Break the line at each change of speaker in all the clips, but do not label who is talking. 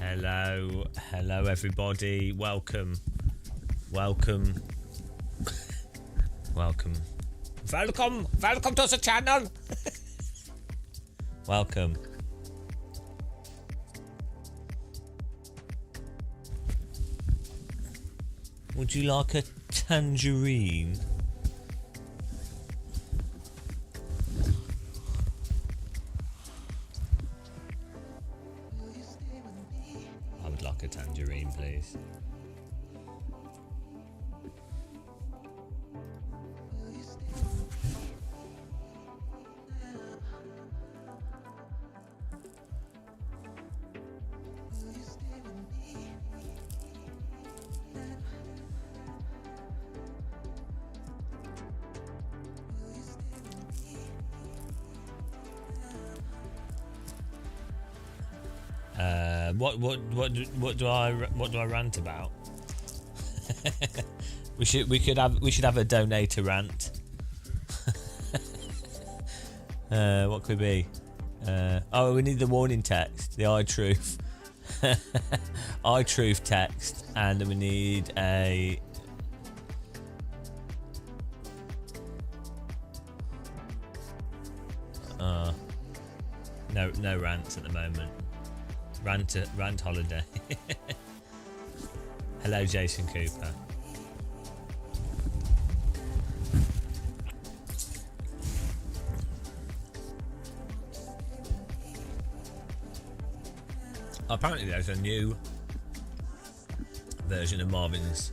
Hello everybody. Welcome. Welcome to the channel. Welcome. Would you like a tangerine? I would like a tangerine, please. What do I rant about? we should have a donator rant. What could it be? We need the warning text, the iTruth, iTruth text, and then we need a. No rants at the moment. Rant holiday. Hello, Jason Cooper. Apparently, there's a new version of Marvin's.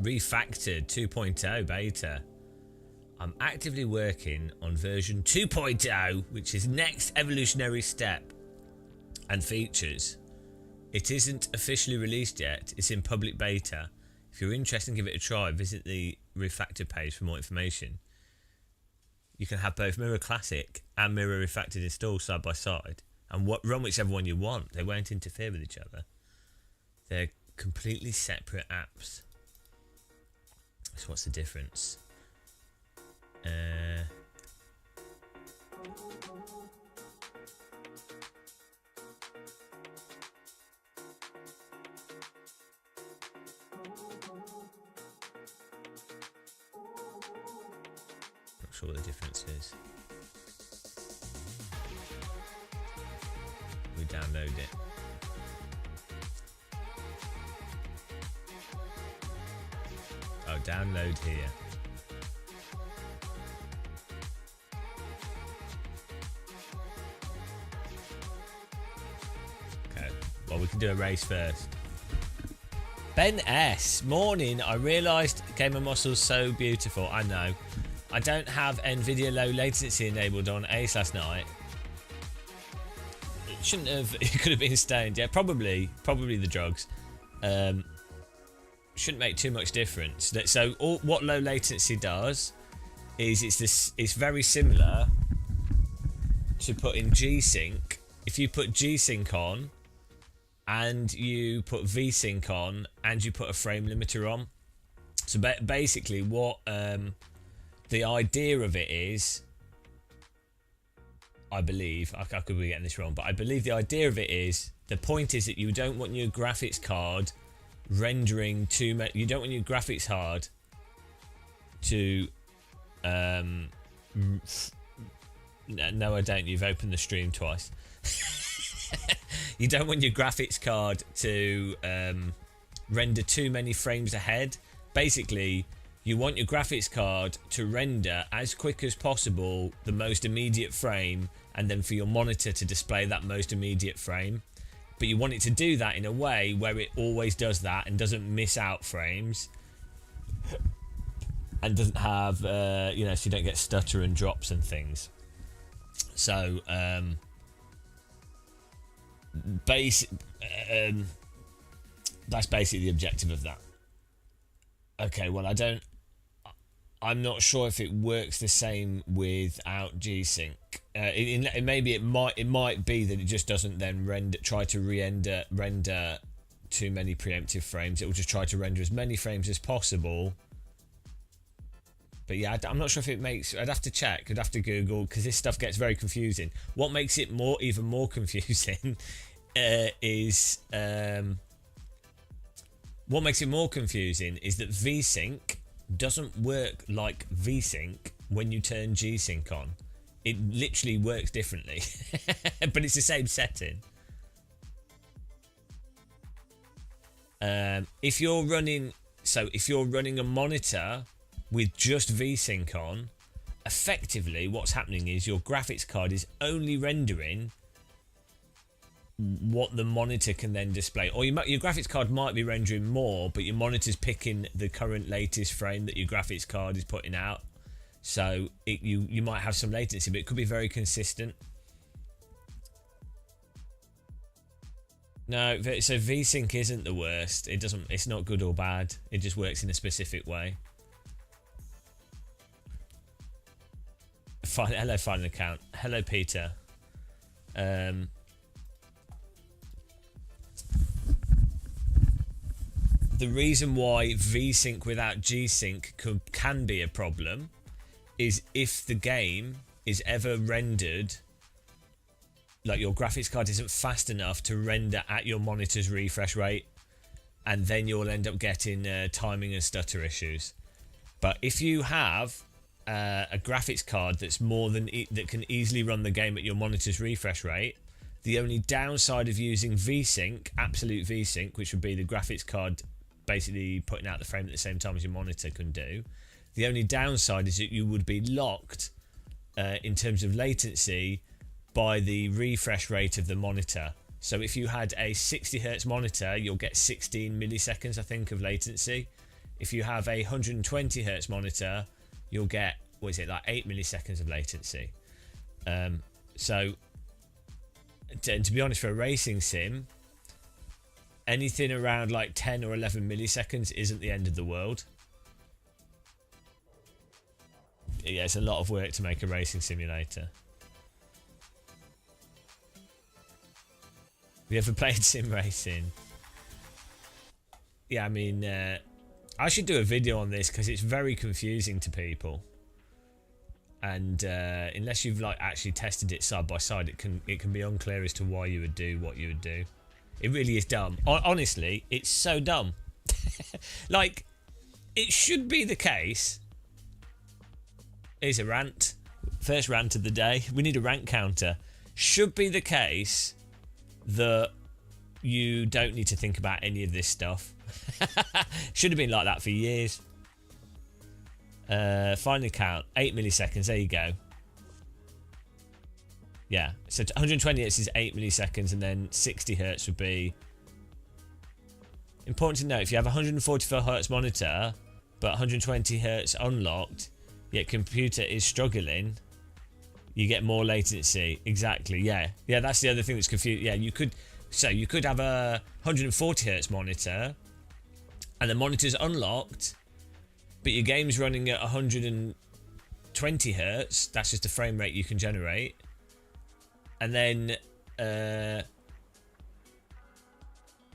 Refactored 2.0 beta. I'm actively working on version 2.0, which is next evolutionary step and features. It isn't officially released yet, it's in public beta. If you're interested, give it a try. Visit the refactor page for more information. You can have both Mirror Classic and Mirror Refactored installed side by side and run whichever one you want. They won't interfere with each other. They're completely separate apps. So what's the difference? Not sure what the difference is. We download it. Oh, download here. Okay, well, we can do a race first. Ben S. Morning, I realised Gamer Muscle's so beautiful. I know. I don't have NVIDIA low latency enabled on Ace last night. It shouldn't have. It could have been stained. Yeah, probably the drugs. Shouldn't make too much difference. So what low latency does is it's very similar to putting G-Sync. If you put G-Sync on and you put V-Sync on and you put a frame limiter on. So basically what the idea of it is, I believe, I could be getting this wrong, but I believe the idea of it is, the point is that you don't want your graphics card rendering too much. You don't want your graphics card to no I don't, you've opened the stream twice. You don't want your graphics card to render too many frames ahead. Basically, you want your graphics card to render as quick as possible the most immediate frame and then for your monitor to display that most immediate frame. But you want it to do that in a way where it always does that and doesn't miss out frames, and doesn't have so you don't get stutter and drops and things. So that's basically the objective of that. Okay, well, I'm not sure if it works the same without G-Sync. Maybe it might be that it just doesn't then try to render too many preemptive frames. It will just try to render as many frames as possible. But yeah, I'm not sure if it makes. I'd have to check. I'd have to Google, because this stuff gets very confusing. What makes it even more confusing is what makes it more confusing is that V-Sync doesn't work like V-Sync when you turn G-Sync on. It literally works differently, but it's the same setting. If you're running a monitor with just V-Sync on, effectively what's happening is your graphics card is only rendering what the monitor can then display, or your graphics card might be rendering more, but your monitor's picking the current latest frame that your graphics card is putting out. So you might have some latency, but it could be very consistent. No, so V-Sync isn't the worst. It's not good or bad. It just works in a specific way. Hello, Final Account. Hello, Peter. The reason why V-Sync without G-Sync can be a problem is if the game is ever rendered, like your graphics card isn't fast enough to render at your monitor's refresh rate, and then you'll end up getting timing and stutter issues. But if you have a graphics card that's that can easily run the game at your monitor's refresh rate, the only downside of using V-Sync, absolute V-Sync, which would be the graphics card basically putting out the frame at the same time as your monitor can do, the only downside is that you would be locked in terms of latency by the refresh rate of the monitor. So if you had a 60 Hz monitor, you'll get 16 milliseconds, I think, of latency. If you have a 120 Hz monitor, you'll get, what is it, like 8 milliseconds of latency. So to be honest, for a racing sim, anything around like 10 or 11 milliseconds isn't the end of the world. Yeah, it's a lot of work to make a racing simulator. Have you ever played sim racing? Yeah, I mean, I should do a video on this because it's very confusing to people. And unless you've like actually tested it side by side, it can be unclear as to why you would do what you would do. It really is dumb. Honestly, it's so dumb. Like, it should be the case. Here's a rant. First rant of the day. We need a rant counter. Should be the case that you don't need to think about any of this stuff. Should have been like that for years. Final count. 8 milliseconds. There you go. Yeah, so 120 Hz is 8 milliseconds, and then 60 Hz would be... Important to note, if you have a 144 Hz monitor, but 120 Hz unlocked, yet computer is struggling, you get more latency. Exactly, yeah. Yeah, that's the other thing that's confusing. Yeah, you could have a 140 Hz monitor, and the monitor's unlocked, but your game's running at 120 Hz. That's just the frame rate you can generate. And then,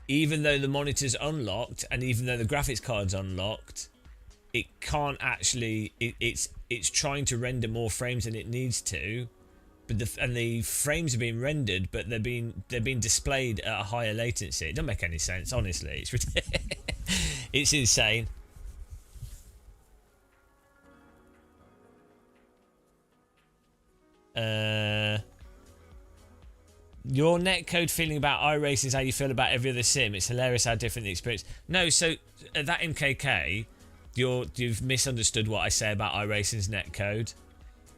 even though the monitor's unlocked, and even though the graphics card's unlocked, it can't actually. It's trying to render more frames than it needs to, but the frames are being rendered, but they're being displayed at a higher latency. It doesn't make any sense, honestly. It's insane. Your netcode feeling about iRacing is how you feel about every other sim. It's hilarious how different the experience. No, so that MKK, you've misunderstood what I say about iRacing's netcode,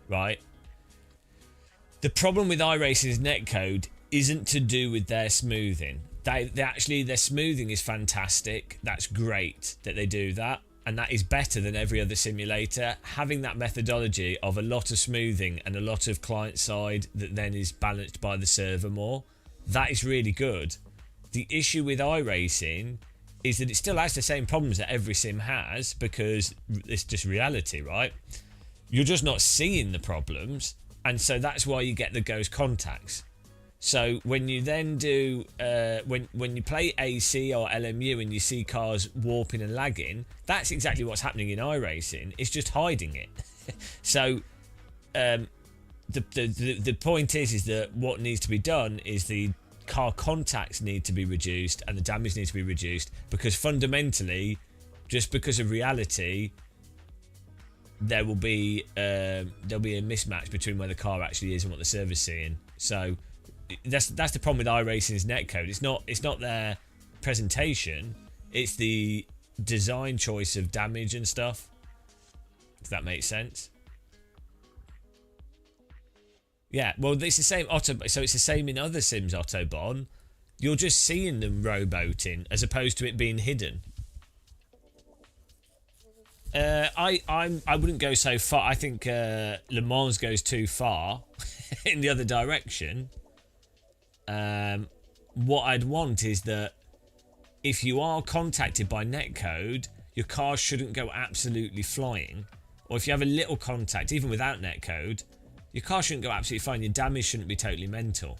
right? The problem with iRacing's netcode isn't to do with their smoothing. Their smoothing is fantastic. That's great that they do that, and that is better than every other simulator. Having that methodology of a lot of smoothing and a lot of client side that then is balanced by the server more, that is really good. The issue with iRacing is that it still has the same problems that every sim has, because it's just reality, right? You're just not seeing the problems, and so that's why you get the ghost contacts. So when you then do when you play AC or LMU and you see cars warping and lagging, that's exactly what's happening in iRacing. It's just hiding it. So the point is that what needs to be done is the car contacts need to be reduced and the damage needs to be reduced, because fundamentally, just because of reality, there'll be a mismatch between where the car actually is and what the server's seeing. So that's the problem with iRacing's netcode. It's not their presentation, it's the design choice of damage and stuff, if that makes sense. Yeah, well, it's the same so it's the same in other sims, Autobahn. You're just seeing them rowboating as opposed to it being hidden. I wouldn't go so far. I think Le Mans goes too far in the other direction. What I'd want is that if you are contacted by netcode, your car shouldn't go absolutely flying. Or if you have a little contact, even without netcode, your car shouldn't go absolutely flying. Your damage shouldn't be totally mental.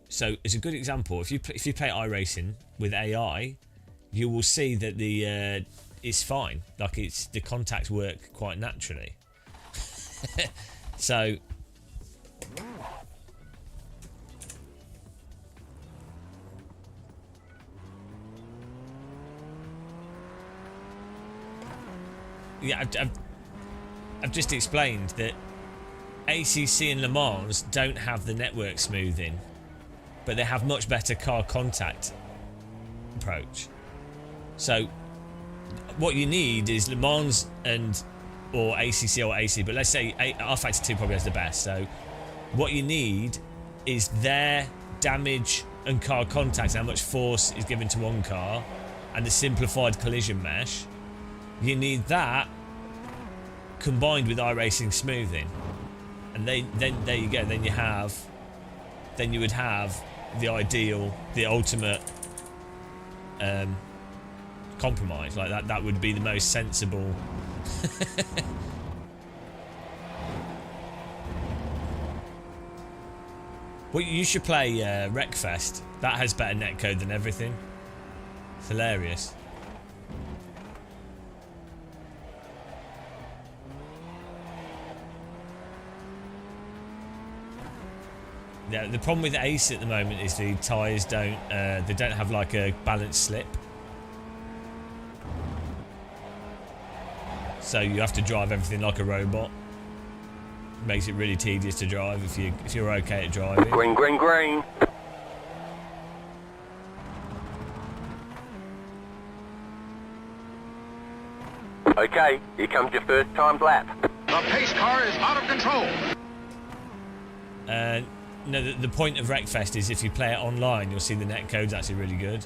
So as a good example, if you play iRacing with AI, you will see that it's fine. Like the contacts work quite naturally. So yeah, I've just explained that ACC and Le Mans don't have the network smoothing, but they have much better car contact approach. So what you need is Le Mans or ACC or AC, but let's say R-Factor 2 probably has the best. So what you need is their damage and car contact, how much force is given to one car, and the simplified collision mesh. You need that combined with iRacing smoothing, and then there you go. Then you would have the ultimate compromise. Like that would be the most sensible. Well, you should play Wreckfest. That has better netcode than everything. It's hilarious. Yeah, the problem with Ace at the moment is the tyres don't have like a balanced slip. So you have to drive everything like a robot. Makes it really tedious to drive if you're okay at driving.
Green, green, green. Okay, here comes your first timed lap.
The pace car is out of control.
No, the point of Wreckfest is if you play it online, you'll see the netcode's actually really good.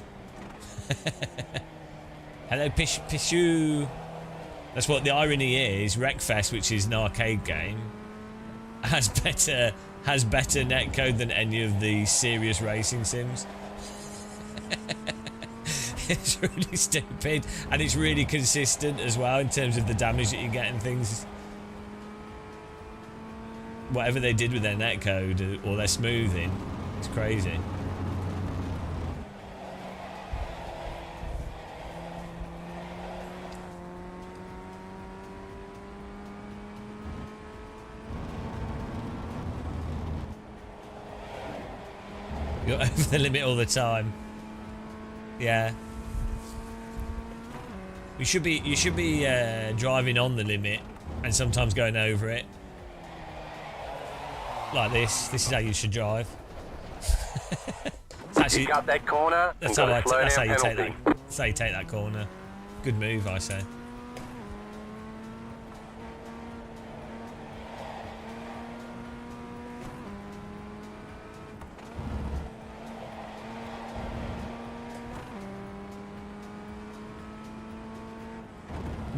Hello, Pishu. That's what the irony is. Wreckfest, which is an arcade game, has better netcode than any of the serious racing sims. It's really stupid, and it's really consistent as well in terms of the damage that you get and things. Whatever they did with their netcode or their smoothing, it's crazy. You're over the limit all the time. Yeah. You should be driving on the limit and sometimes going over it. Like this. This is how you should drive. It's actually,
you got that corner.
That's how you take that corner. Good move, I say.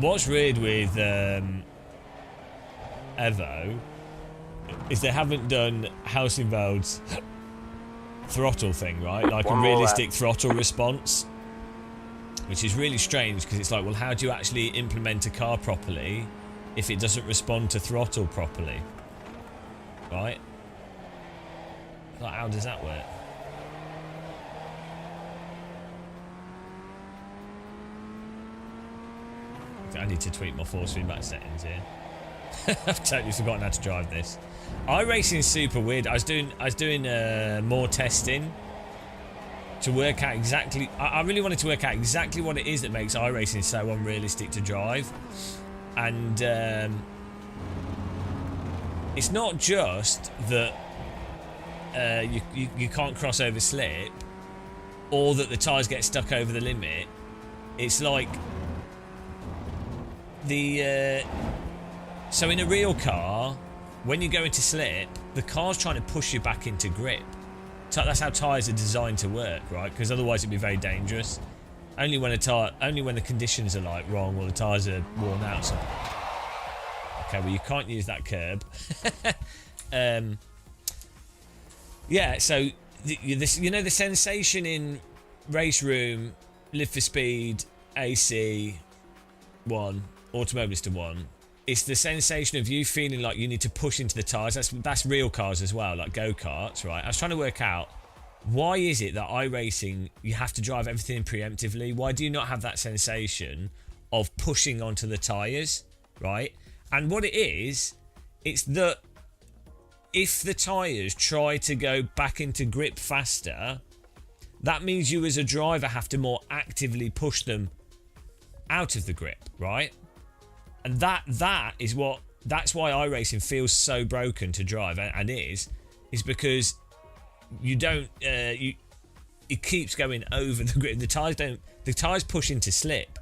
what's weird with Evo is they haven't done Helsingveld's throttle thing, right? Like a realistic throttle response, which is really strange because it's like, well, how do you actually implement a car properly if it doesn't respond to throttle properly, right? Like, how does that work? I need to tweak my force feedback settings here. I've totally forgotten how to drive this. iRacing is super weird. I was doing more testing to work out exactly. I really wanted to work out exactly what it is that makes iRacing so unrealistic to drive, and it's not just that you can't cross over slip, or that the tyres get stuck over the limit. It's like so in a real car, when you go into slip, the car's trying to push you back into grip. That's how tyres are designed to work, right? Because otherwise it'd be very dangerous. Only when the conditions are like wrong, or the tyres are worn out. So. Okay, well you can't use that curb. Yeah, so the sensation in Race Room, Live for Speed, AC 1, Automobilista 1, it's the sensation of you feeling like you need to push into the tyres. That's real cars as well, like go-karts, right? I was trying to work out, why is it that iRacing, you have to drive everything preemptively? Why do you not have that sensation of pushing onto the tyres, right? And what it is, it's that if the tyres try to go back into grip faster, that means you as a driver have to more actively push them out of the grip, right? And that's why iRacing feels so broken to drive, and is because you don't it keeps going over the grip. The tyres push into slip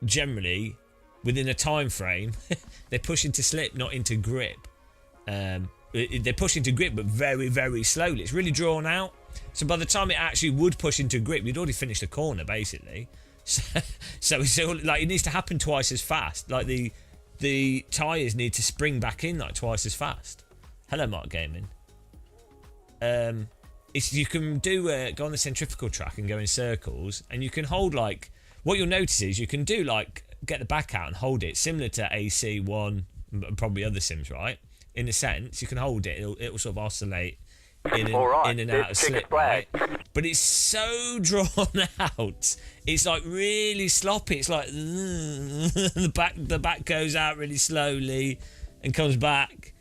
generally within a time frame. They push into slip, not into grip. They push into grip, but very, very slowly. It's really drawn out. So by the time it actually would push into grip, you'd already finished a corner, basically. So it's all, like, it needs to happen twice as fast. Like the tyres need to spring back in like twice as fast. Hello, Mark Gaming. You can do go on the centrifugal track and go in circles, and you can hold, like, what you'll notice is you can do, like, get the back out and hold it, similar to AC1 and probably other sims, right? In a sense, you can hold it, it'll sort of oscillate in and out of slip, right? But it's so drawn out. It's like really sloppy. It's like the back goes out really slowly and comes back,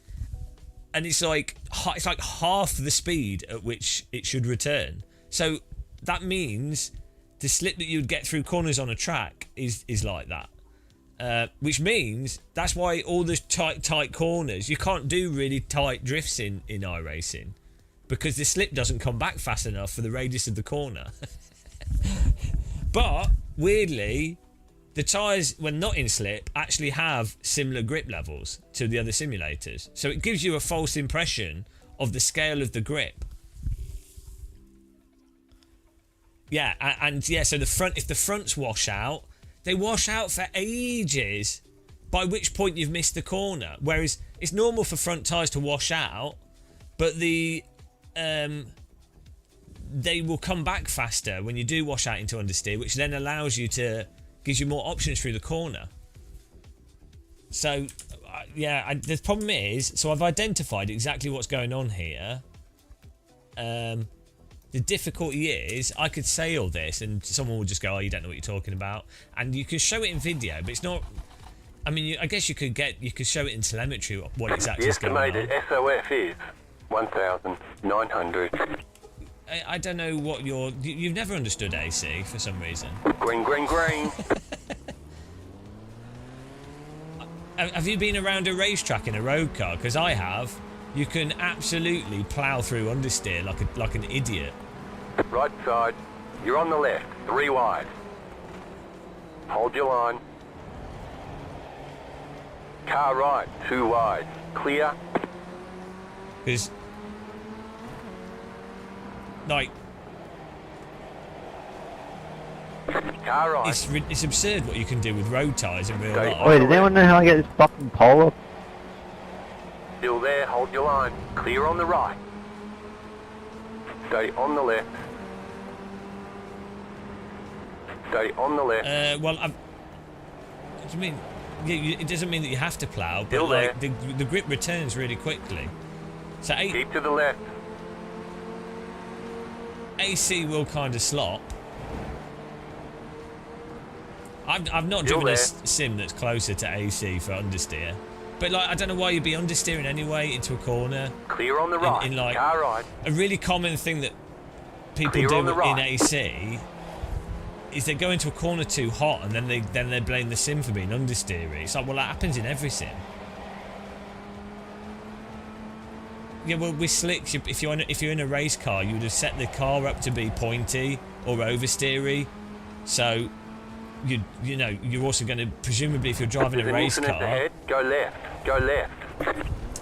and it's like half the speed at which it should return. So that means the slip that you'd get through corners on a track is like that. Which means that's why all the tight corners, you can't do really tight drifts in iRacing, because the slip doesn't come back fast enough for the radius of the corner. But weirdly, the tyres, when not in slip, actually have similar grip levels to the other simulators, so it gives you a false impression of the scale of the grip. Yeah, and yeah, so if the fronts wash out, they wash out for ages, by which point you've missed the corner. Whereas it's normal for front tyres to wash out, but they will come back faster when you do wash out into understeer, which then gives you more options through the corner. So, yeah, the problem is, so I've identified exactly what's going on here. The difficulty is, I could say all this and someone will just go, oh, you don't know what you're talking about. And you can show it in video, but it's not... I mean, I guess you could show it in telemetry what exactly is going on.
The estimated SOF is 1,900.
I don't know what you've never understood AC for some reason.
Green, green, green.
Have you been around a racetrack in a road car? Because I have. You can absolutely plough through understeer like an idiot.
Right side. You're on the left. 3 wide. Hold your line. Car right. 2 wide. Clear.
Because, like,
Car right.
It's absurd what you can do with road tyres in real
Stay
life.
Wait, does anyone know how I get this fucking pole up?
Still there, hold your line. Clear on the right. Stay on the left. Stay on the left.
Well, what do you mean? Yeah, it doesn't mean that you have to plough, but
Still
like the grip returns really quickly. So
Keep to the left.
AC will kind of slop. I've not
Still
driven a
there.
sim that's closer to AC for understeer, but like I don't know why you'd be understeering anyway into a corner.
Clear on the right.
In like
Car right.
a really common thing that people
Clear
do
on the right.
in AC is they go into a corner too hot and then they blame the sim for being understeery. It's like, well, that happens in every sim. Yeah, well, with slicks, if you're in a race car, you would have set the car up to be pointy or oversteery. So, you know, you're also going to, presumably, if you're driving
There's
a
an
race
infinite
car,
ahead. Go left. Go left.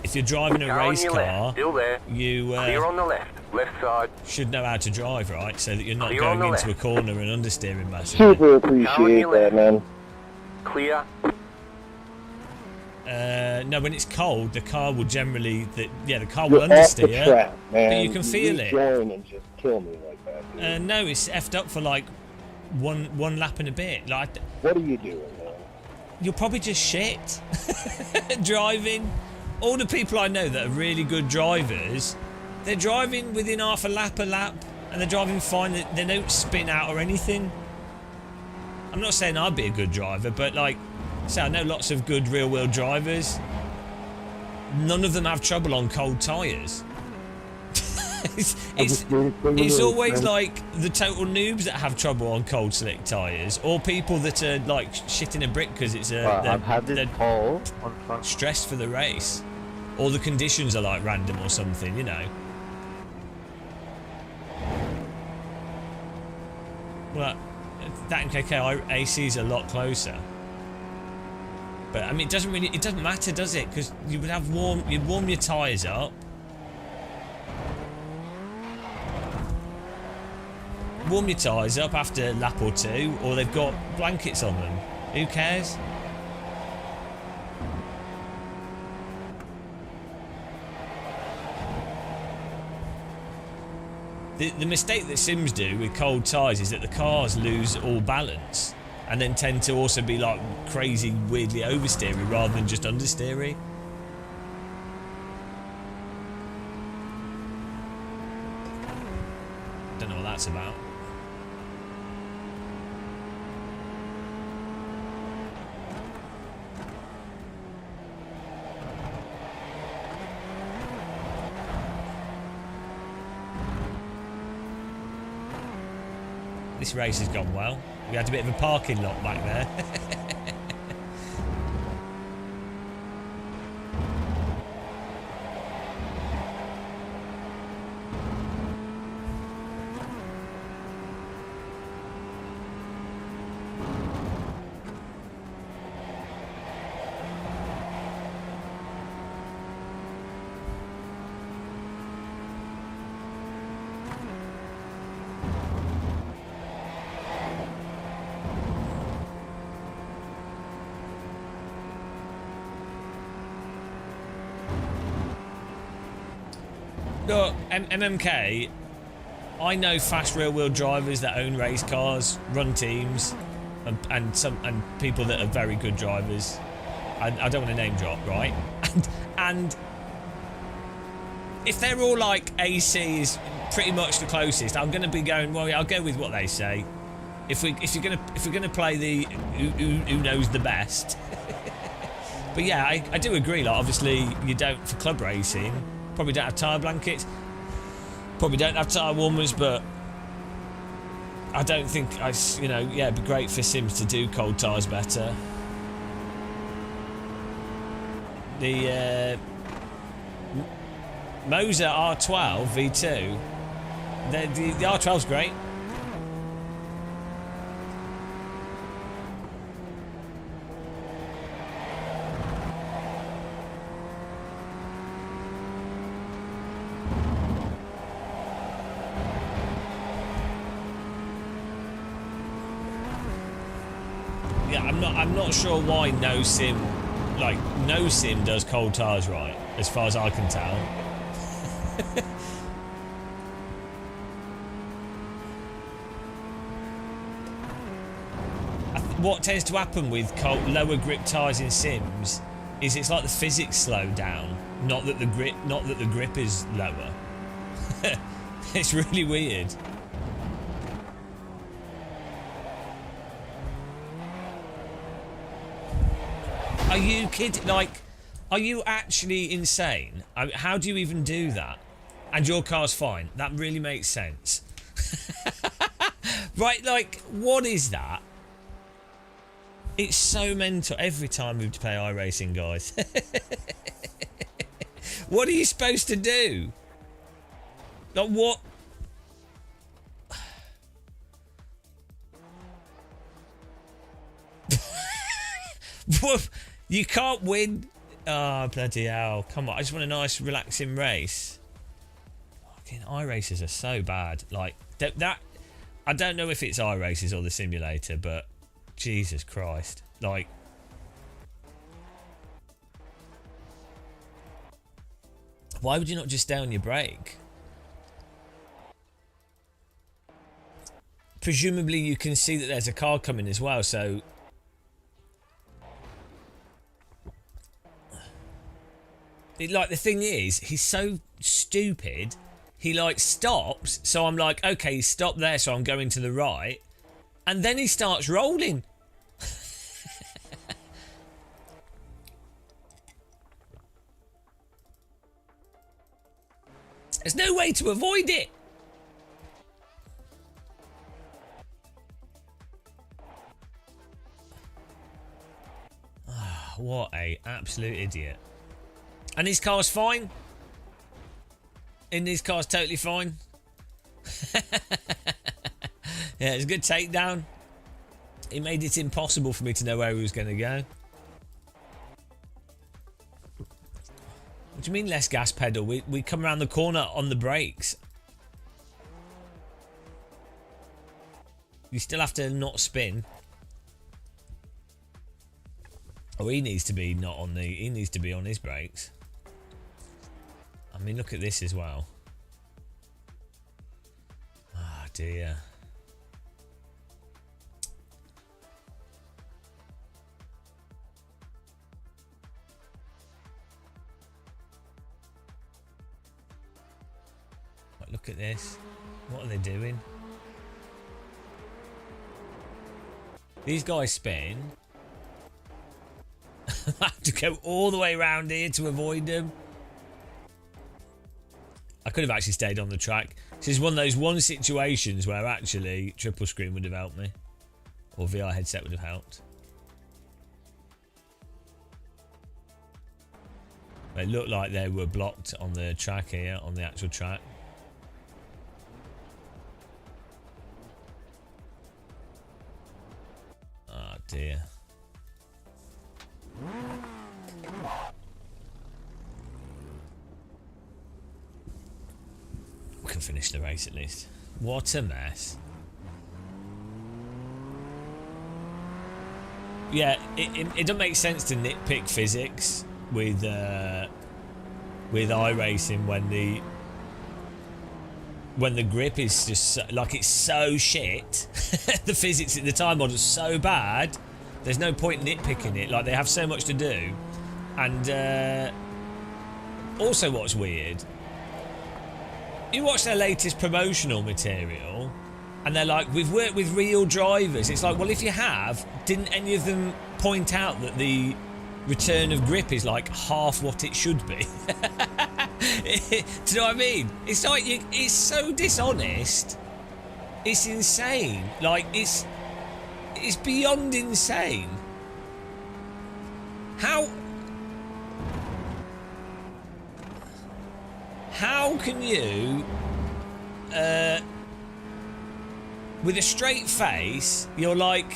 if you're driving a
Car on
race
your
car,
left. Still there.
you
Clear on the left. Left side.
should know how to drive, right? So that you're not
Clear on
going
the
into a
left.
corner and understeering massively.
Super
Car on
appreciate
your
that,
left.
man.
Clear.
No, when it's cold, the car will generally, the car
You're
will
off the
understeer.
track, man.
but you can feel it.
Join and just kill me like that, dude.
No, it's effed up for like one lap and a bit. Like
What are you doing, man?
you're probably just shit driving. All the people I know that are really good drivers, they're driving within half a lap, and they're driving fine. They don't spin out or anything. I'm not saying I'd be a good driver, but like, so I know lots of good real-world drivers. None of them have trouble on cold tyres. It's always like the total noobs that have trouble on cold slick tyres, or people that are like shitting a brick because it's
I've had this
they're
pole on front.
stressed for the race, or the conditions are like random or something, you know. Well, that in KK AC is a lot closer. But I mean, it doesn't matter, does it? Because you would have you'd warm your tyres up. Warm your tyres up after a lap or two, or they've got blankets on them. Who cares? The mistake that Sims do with cold tyres is that the cars lose all balance and then tend to also be like crazy, weirdly oversteery rather than just understeery. Don't know what that's about. This race has gone well. We had a bit of a parking lot back there. Look, MMK, I know fast rear-wheel drivers that own race cars, run teams, and people that are very good drivers. I don't want to name drop, right? And if they're all like AC is pretty much the closest, I'm going to be going, well, yeah, I'll go with what they say. If we're gonna play the who knows the best. But yeah, I do agree. Like, obviously, you don't for club racing. Probably don't have tyre blankets. Probably don't have tyre warmers, but I don't think yeah, it'd be great for Sims to do cold tyres better. The Moser R12 V2, the R12's great. yeah, I'm not sure why No Sim does cold tires right, as far as I can tell. What tends to happen with lower grip tires in Sims is it's like the physics slow down, not that the grip is lower. It's really weird. Are you kidding? Like, are you actually insane? How do you even do that? And your car's fine. That really makes sense. Right, like, what is that? It's so mental. Every time we play iRacing, guys. What are you supposed to do? Like, what? You can't win. Oh, bloody hell. Come on. I just want a nice, relaxing race. Fucking iRaces are so bad. Like, that. I don't know if it's iRaces or the simulator, but Jesus Christ. Like, why would you not just stay on your brake? Presumably you can see that there's a car coming as well, so... Like, the thing is, he's so stupid, he, like, stops, so I'm like, okay, he stopped there, so I'm going to the right, and then he starts rolling. There's no way to avoid it. Oh, what a absolute idiot. And his car's fine. And his car's totally fine. Yeah, it's a good takedown. It made it impossible for me to know where he was going to go. What do you mean less gas pedal? We come around the corner on the brakes. You still have to not spin. Oh, he needs to be not on the... He needs to be on his brakes. I mean, look at this as well. Ah, dear. Look at this. What are they doing? These guys spin. I have to go all the way around here to avoid them. I could have actually stayed on the track. This is one of those situations where actually triple screen would have helped me. Or VR headset would have helped. It looked like they were blocked on the track here, on the actual track. Oh dear. We can finish the race at least. What a mess. Yeah, it doesn't make sense to nitpick physics with iRacing when the grip is just so, like, it's so shit. The physics at the time model's so bad. There's no point nitpicking it. Like, they have so much to do. And also, what's weird, you watch their latest promotional material, and they're like, we've worked with real drivers. It's like, well, if you have, didn't any of them point out that the return of grip is like half what it should be? Do you know what I mean? It's like, it's so dishonest. It's insane. Like, it's beyond insane. How can you, with a straight face, you're like,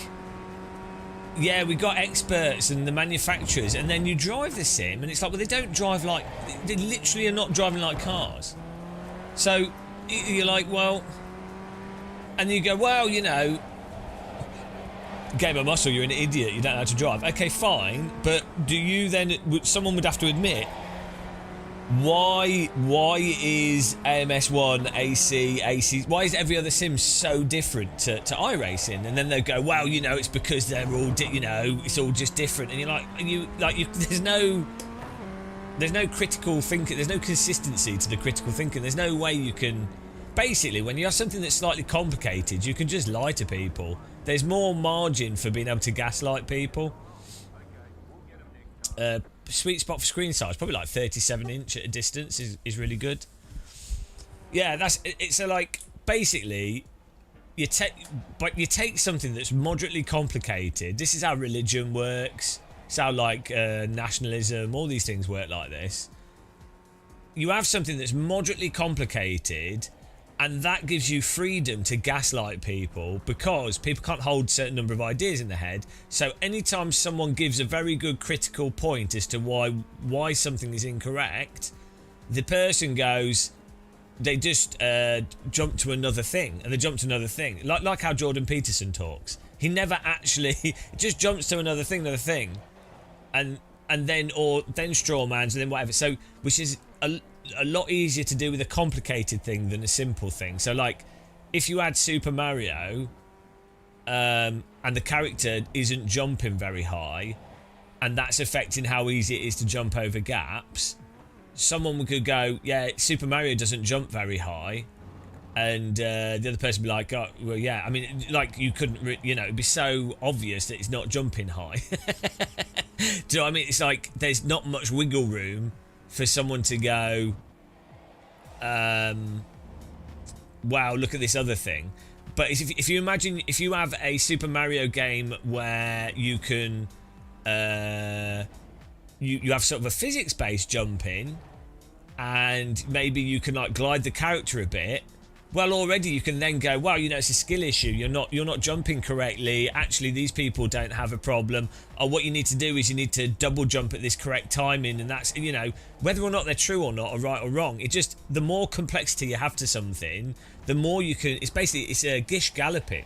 yeah, we got experts and the manufacturers, and then you drive the sim and it's like, well, they don't drive like, they literally are not driving like cars. So you're like, well, and you go, well, you know, game of muscle, you're an idiot, you don't know how to drive. Okay, fine, but do you then... Someone would have to admit, why is AMS1, AC, why is every other sim so different to iRacing? And then they go, well, you know, it's because they're all, it's all just different. And you're like, there's no critical thinking, there's no consistency to the critical thinking. There's no way you can... Basically, when you have something that's slightly complicated, you can just lie to people. There's more margin for being able to gaslight people. Sweet spot for screen size, probably like 37-inch at a distance is really good. Yeah, it's like, basically, you take something that's moderately complicated. This is how religion works. It's how, like, nationalism, all these things work like this. You have something that's moderately complicated, and that gives you freedom to gaslight people, because people can't hold a certain number of ideas in their head. So anytime someone gives a very good critical point as to why something is incorrect, the person goes, they just jump to another thing, and they jump to another thing. Like how Jordan Peterson talks. He never actually just jumps to another thing, and then straw mans, and then whatever. So, which is a lot easier to do with a complicated thing than a simple thing. So, like, if you add Super Mario, and the character isn't jumping very high, and that's affecting how easy it is to jump over gaps, someone could go, yeah, Super Mario doesn't jump very high, and the other person would be like, oh, well, yeah, I mean, like, you couldn't, it'd be so obvious that it's not jumping high. Do you know what I mean? It's like, there's not much wiggle room for someone to go, wow, look at this other thing. But if you imagine, if you have a Super Mario game where you can, you have sort of a physics-based jumping, and maybe you can, like, glide the character a bit, well, already you can then go, well, it's a skill issue. You're not jumping correctly. Actually, these people don't have a problem. Or what you need to do is you need to double jump at this correct timing, and that's, whether or not they're true or not, or right or wrong. It just, the more complexity you have to something, the more you can. It's a gish galloping.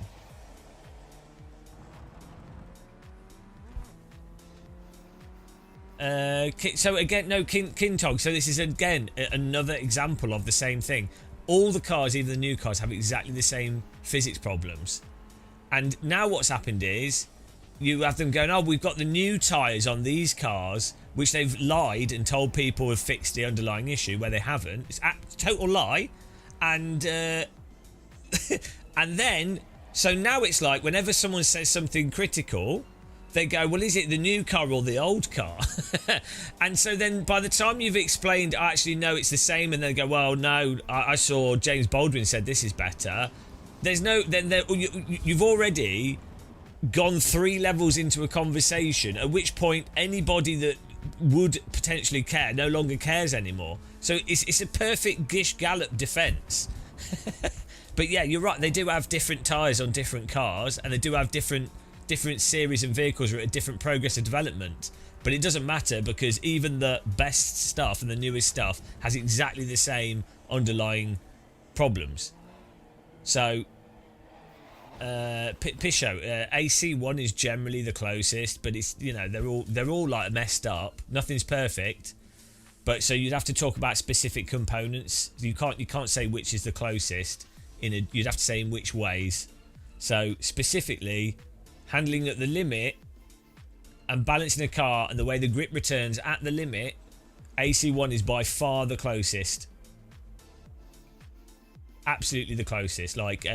So again, no, Kintog. So this is again another example of the same thing. All the cars, even the new cars, have exactly the same physics problems. And now what's happened is you have them going, oh, we've got the new tyres on these cars, which they've lied and told people have fixed the underlying issue where they haven't. It's a total lie. And and then, so now it's like whenever someone says something critical, they go, well, is it the new car or the old car? And so then by the time you've explained, actually, no, it's the same, and they go, well, no, I saw James Baldwin said this is better. There's no, then you've already gone 3 levels into a conversation, at which point anybody that would potentially care no longer cares anymore. So it's a perfect Gish Gallop defence. But yeah, you're right, they do have different tyres on different cars, and they do have different series and vehicles are at a different progress of development, but it doesn't matter, because even the best stuff and the newest stuff has exactly the same underlying problems. So Pisho, AC1 is generally the closest, but it's, they're all like messed up. Nothing's perfect, but so you'd have to talk about specific components. You can't say which is the closest you'd have to say in which ways. So specifically, handling at the limit and balancing a car and the way the grip returns at the limit, AC1 is by far the closest. Absolutely the closest. Like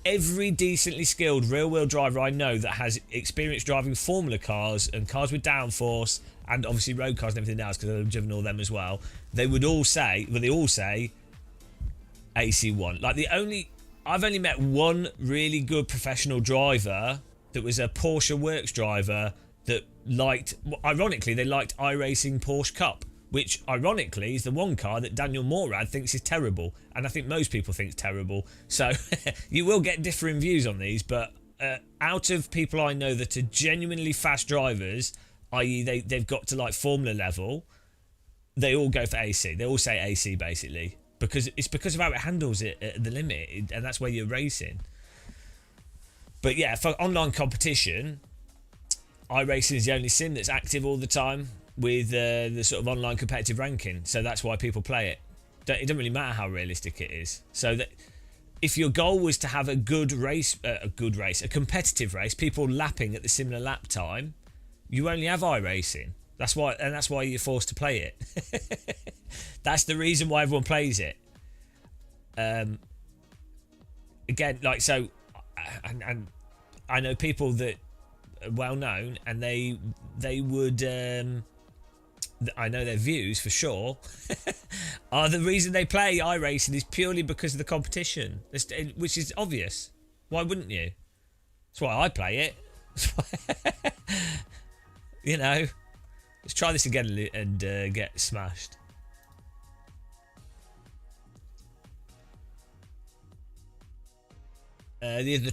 every decently skilled rear-wheel driver I know that has experience driving Formula cars and cars with downforce, and obviously road cars and everything else, because I've driven all them as well, they all say AC1. Like I've only met one really good professional driver that was a Porsche Works driver that ironically, they liked iRacing Porsche Cup, which ironically is the one car that Daniel Morad thinks is terrible, and I think most people think it's terrible. So you will get differing views on these, but out of people I know that are genuinely fast drivers, i.e. they've got to like Formula level, they all go for AC. They all say AC basically, because of how it handles it at the limit, and that's where you're racing. But yeah, for online competition, iRacing is the only sim that's active all the time with the sort of online competitive ranking. So that's why people play it. It doesn't really matter how realistic it is. So that if your goal was to have a competitive race, people lapping at the similar lap time, you only have iRacing. That's why you're forced to play it. That's the reason why everyone plays it. Again, like, so, and I know people that are well known, and they would, I know their views for sure, are the reason they play iRacing is purely because of the competition, which is obvious. Why wouldn't you? That's why I play it. You know, let's try this again and get smashed. The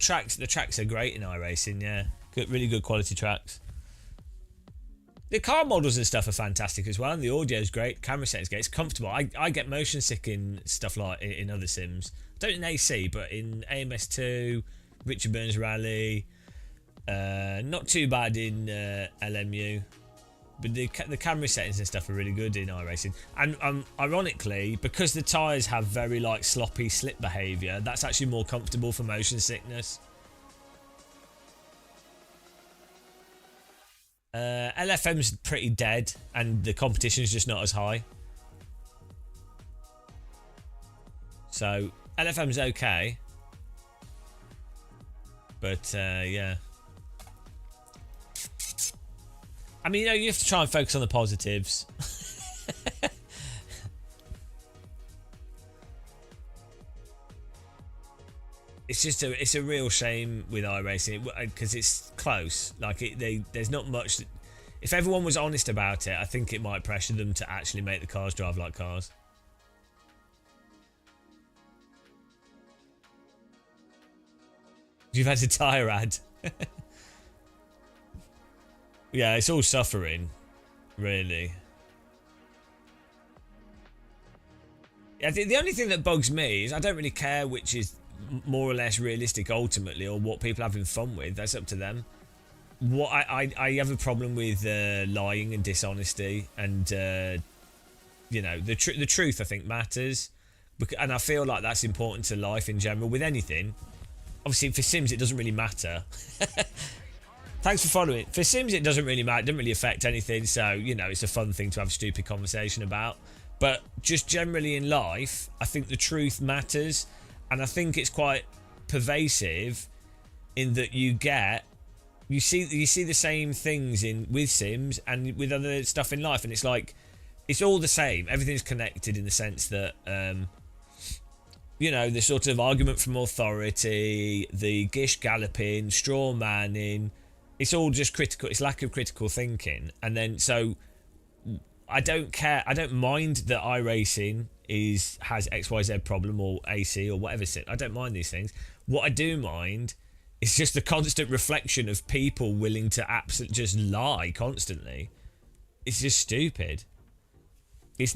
tracks are great in iRacing. Yeah, really good quality tracks. The car models and stuff are fantastic as well, and the audio is great. Camera settings great. It's comfortable. I get motion sick in stuff like in other sims. I don't in AC, but in AMS2, Richard Burns Rally. Not too bad in LMU, but the camera settings and stuff are really good in iRacing. And ironically, because the tyres have very like sloppy slip behaviour, that's actually more comfortable for motion sickness. LFM's pretty dead, and the competition's just not as high. So LFM's okay, but yeah. I mean, you know, you have to try and focus on the positives. It's a real shame with iRacing because it's close. Like there's not much. If everyone was honest about it, I think it might pressure them to actually make the cars drive like cars. You've had a tyre ad. Yeah, it's all suffering, really. Yeah, the only thing that bugs me is I don't really care which is more or less realistic ultimately, or what people are having fun with. That's up to them. What I have a problem with lying and dishonesty, and you know, the truth I think matters, and I feel like that's important to life in general with anything. Obviously for Sims it doesn't really matter. Thanks for following. For Sims it doesn't really matter, it doesn't really affect anything, so you know, it's a fun thing to have a stupid conversation about. But just generally in life, I think the truth matters, and I think it's quite pervasive in that you see the same things with Sims and with other stuff in life, and it's like it's all the same. Everything's connected in the sense that you know, the sort of argument from authority, the gish galloping, straw manning, it's all just critical. It's lack of critical thinking. And then so I don't care. I don't mind that iRacing has XYZ problem or AC or whatever. I don't mind these things. What I do mind is just the constant reflection of people willing to absolutely just lie constantly. It's just stupid. It's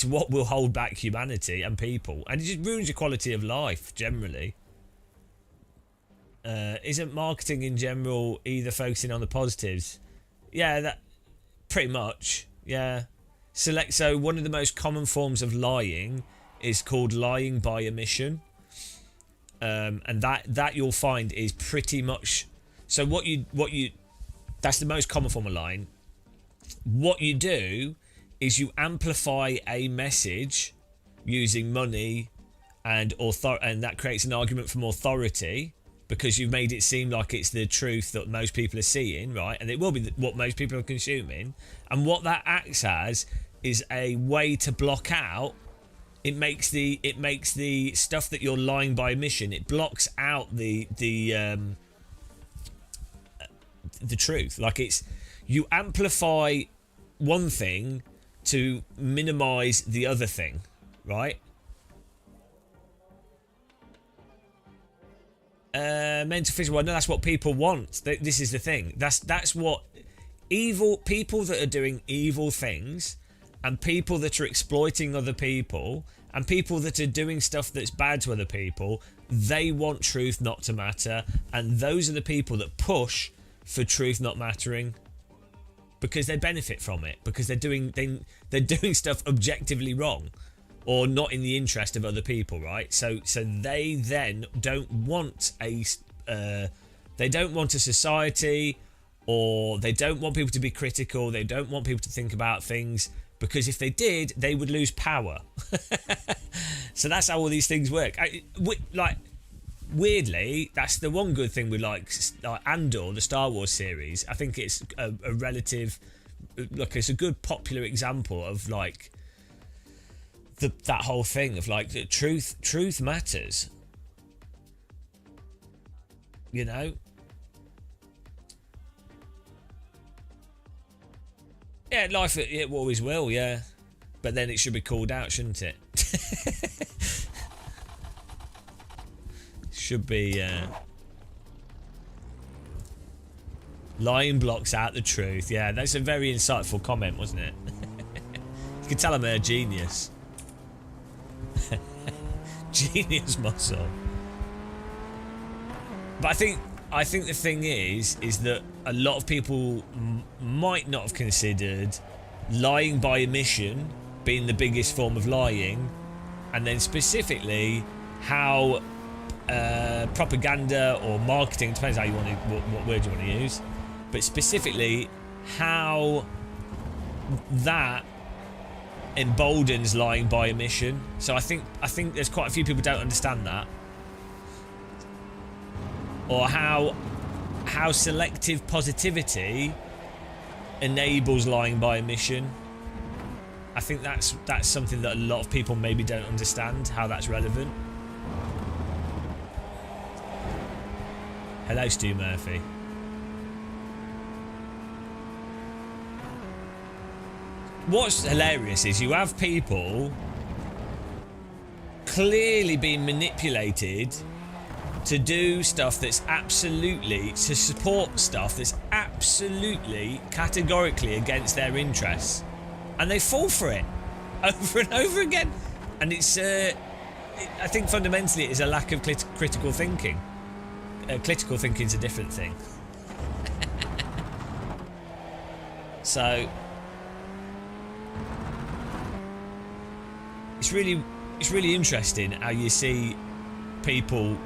what will hold back humanity and people, and it just ruins your quality of life generally. Isn't marketing in general either focusing on the positives? Yeah, that pretty much. Yeah. So one of the most common forms of lying is called lying by omission, and that you'll find is pretty much. So what you that's the most common form of lying. What you do is you amplify a message using money and that creates an argument from authority, because you've made it seem like it's the truth that most people are seeing, right? And it will be what most people are consuming. And what that acts as is a way to block out. It makes the stuff that you're lying by omission. It blocks out the truth. Like you amplify one thing to minimize the other thing, right? Mental physical. No, that's what people want. This is the thing. That's what people that are doing evil things, and people that are exploiting other people, and people that are doing stuff that's bad to other people. they want truth not to matter, and those are the people that push for truth not mattering because they benefit from it, because they're doing stuff objectively wrong or not in the interest of other people, right? So they then don't want a society, or they don't want people to be critical, they don't want people to think about things, because if they did, they would lose power. So that's how all these things work. Weirdly, that's the one good thing with like Andor, the Star Wars series. I think it's a relative, look, it's a good popular example of like that whole thing of like the truth matters. You know? Yeah, life it always will, yeah. But then it should be called out, shouldn't it? Should be lying blocks out the truth. Yeah, that's a very insightful comment, wasn't it? You can tell I'm a genius. Genius muscle. But I think the thing is that a lot of people might not have considered lying by omission being the biggest form of lying, and then specifically how propaganda or marketing, depends how you want to, what word you want to use, but specifically how that emboldens lying by omission. So I think there's quite a few people don't understand that, or how selective positivity enables lying by omission. I think that's something that a lot of people maybe don't understand, how that's relevant. Hello, Stu Murphy. What's hilarious is you have people clearly being manipulated to do stuff that's absolutely, to support stuff that's absolutely categorically against their interests, and they fall for it over and over again. And it's I think fundamentally it is a lack of critical thinking. Critical thinking is a different thing. So it's really interesting how you see people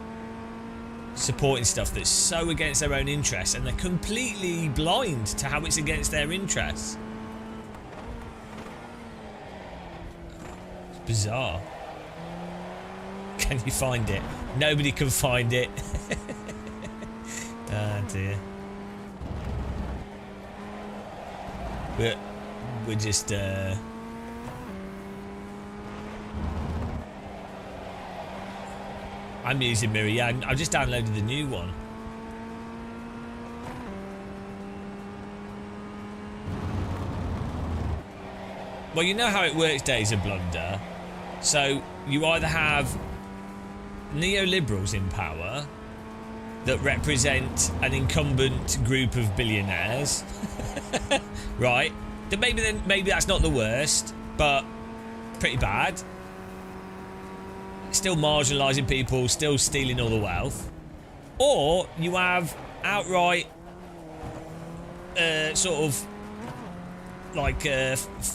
supporting stuff that's so against their own interests, and they're completely blind to how it's against their interests. It's bizarre. Can you find it? Nobody can find it. Ah, dear. We're just I'm using Mirror. Yeah, I've just downloaded the new one. Well, you know how it works, Days of Blunder. So you either have neoliberals in power that represent an incumbent group of billionaires, right? That maybe that's not the worst, but pretty bad. Still marginalising people, still stealing all the wealth. Or you have outright sort of like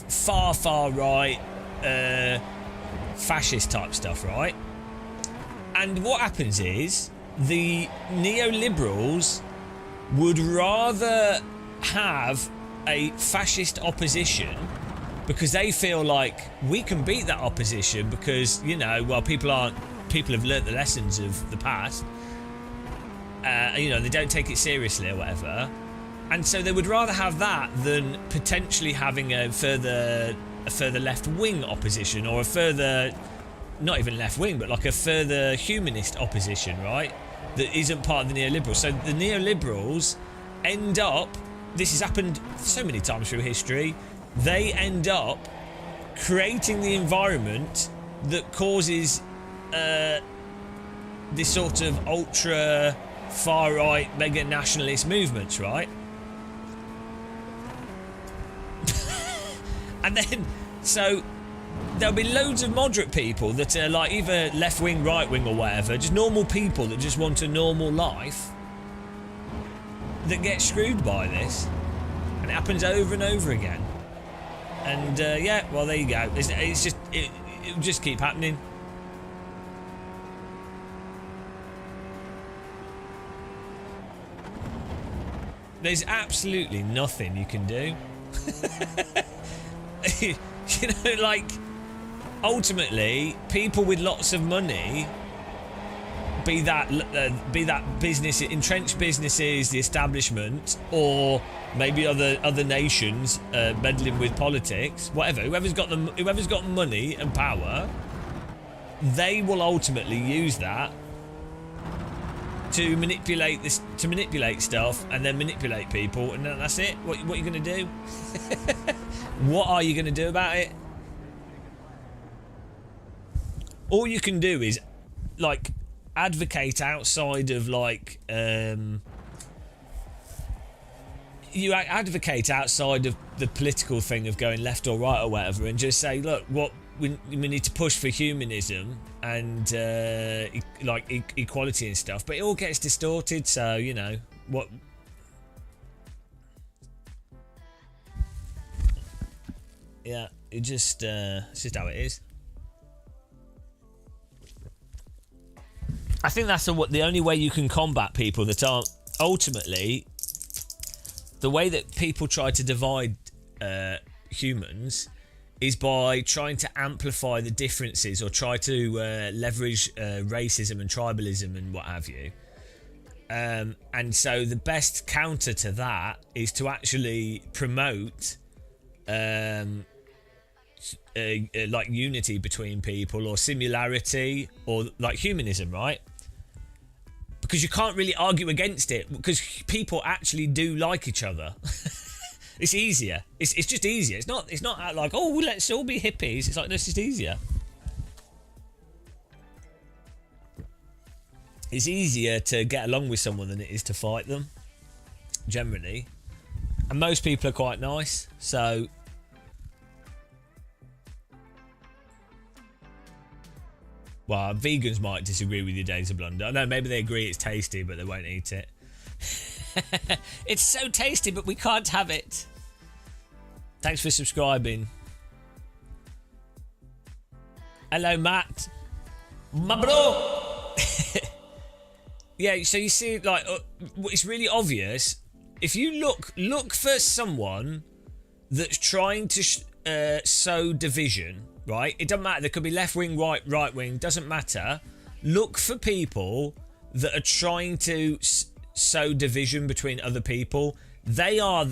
far right fascist type stuff, right? And what happens is the neoliberals would rather have a fascist opposition, because they feel like we can beat that opposition because, you know, well, people have learnt the lessons of the past. You know, they don't take it seriously or whatever. And so they would rather have that than potentially having a further left-wing opposition, or a further, not even left-wing, but like a further humanist opposition, right? That isn't part of the neoliberals. So the neoliberals end up, this has happened so many times through history, they end up creating the environment that causes this sort of ultra far-right mega nationalist movements, right? And then, so there'll be loads of moderate people that are like either left wing, right wing, or whatever, just normal people that just want a normal life that get screwed by this, and it happens over and over again. And yeah, well, there you go. It's just it'll just keep happening. There's absolutely nothing you can do. You know, like, ultimately, people with lots of money, be that business, entrenched businesses, the establishment, or maybe other nations meddling with politics, whatever. Whoever's got money and power, they will ultimately use that to manipulate stuff, and then manipulate people, and then that's it. What are you going to do? What are you going to do about it? All you can do is, like, advocate outside of, like, you advocate outside of the political thing of going left or right or whatever, and just say, look, what we need to push for humanism and like equality and stuff, but it all gets distorted. So, you know what? Yeah, it's just how it is. I think that's the only way you can combat people that aren't ultimately the way that people try to divide humans is by trying to amplify the differences, or try to leverage racism and tribalism and what have you. And so the best counter to that is to actually promote like unity between people, or similarity, or like humanism, right? Because you can't really argue against it, because people actually do like each other. It's easier. It's just easier. It's not like, oh, let's all be hippies. It's like, this is easier. It's easier to get along with someone than it is to fight them, generally. And most people are quite nice, so... Well, vegans might disagree with you, Days of Blunder. I know, maybe they agree it's tasty, but they won't eat it. It's so tasty, but we can't have it. Thanks for subscribing. Hello, Matt. My bro. Yeah, so you see, like, it's really obvious. If you look for someone that's trying to sow division, right? It doesn't matter. There could be left wing, right wing. Doesn't matter. Look for people that are trying to sow division between other people. They're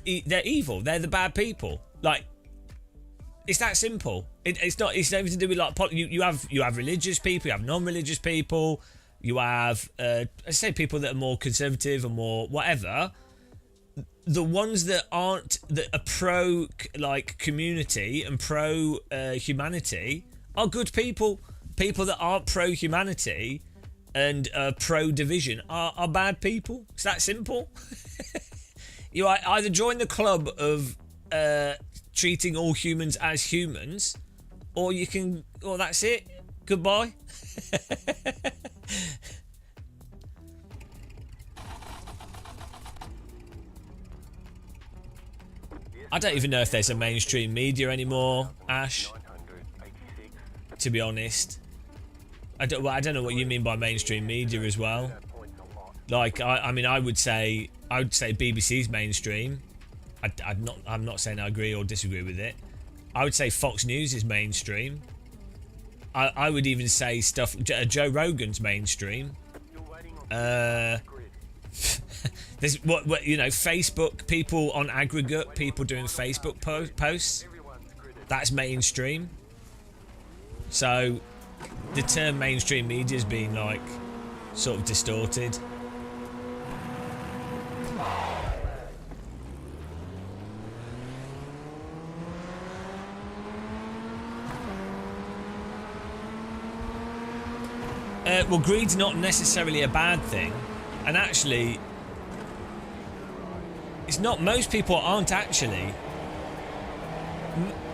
evil. They're the bad people. Like, it's that simple. It's nothing to do with, like, you have religious people, you have non-religious people, you have I say people that are more conservative or more whatever. The ones that are pro, like, community and pro humanity are good people. People that aren't pro humanity and pro division are bad people. It's that simple. You either join the club of treating all humans as humans, or you can, or that's it. Goodbye. I don't even know if there's a mainstream media anymore, Ash. To be honest, I don't know what you mean by mainstream media as well. Like, I mean, I would say BBC's mainstream. I'm not saying I agree or disagree with it. I would say Fox News is mainstream. I would even say stuff. Joe Rogan's mainstream. There's what you know, Facebook, people on aggregate, people doing Facebook posts. That's mainstream. So the term mainstream media has been, like, sort of distorted. Well, greed's not necessarily a bad thing, and actually, it's not. Most people aren't actually.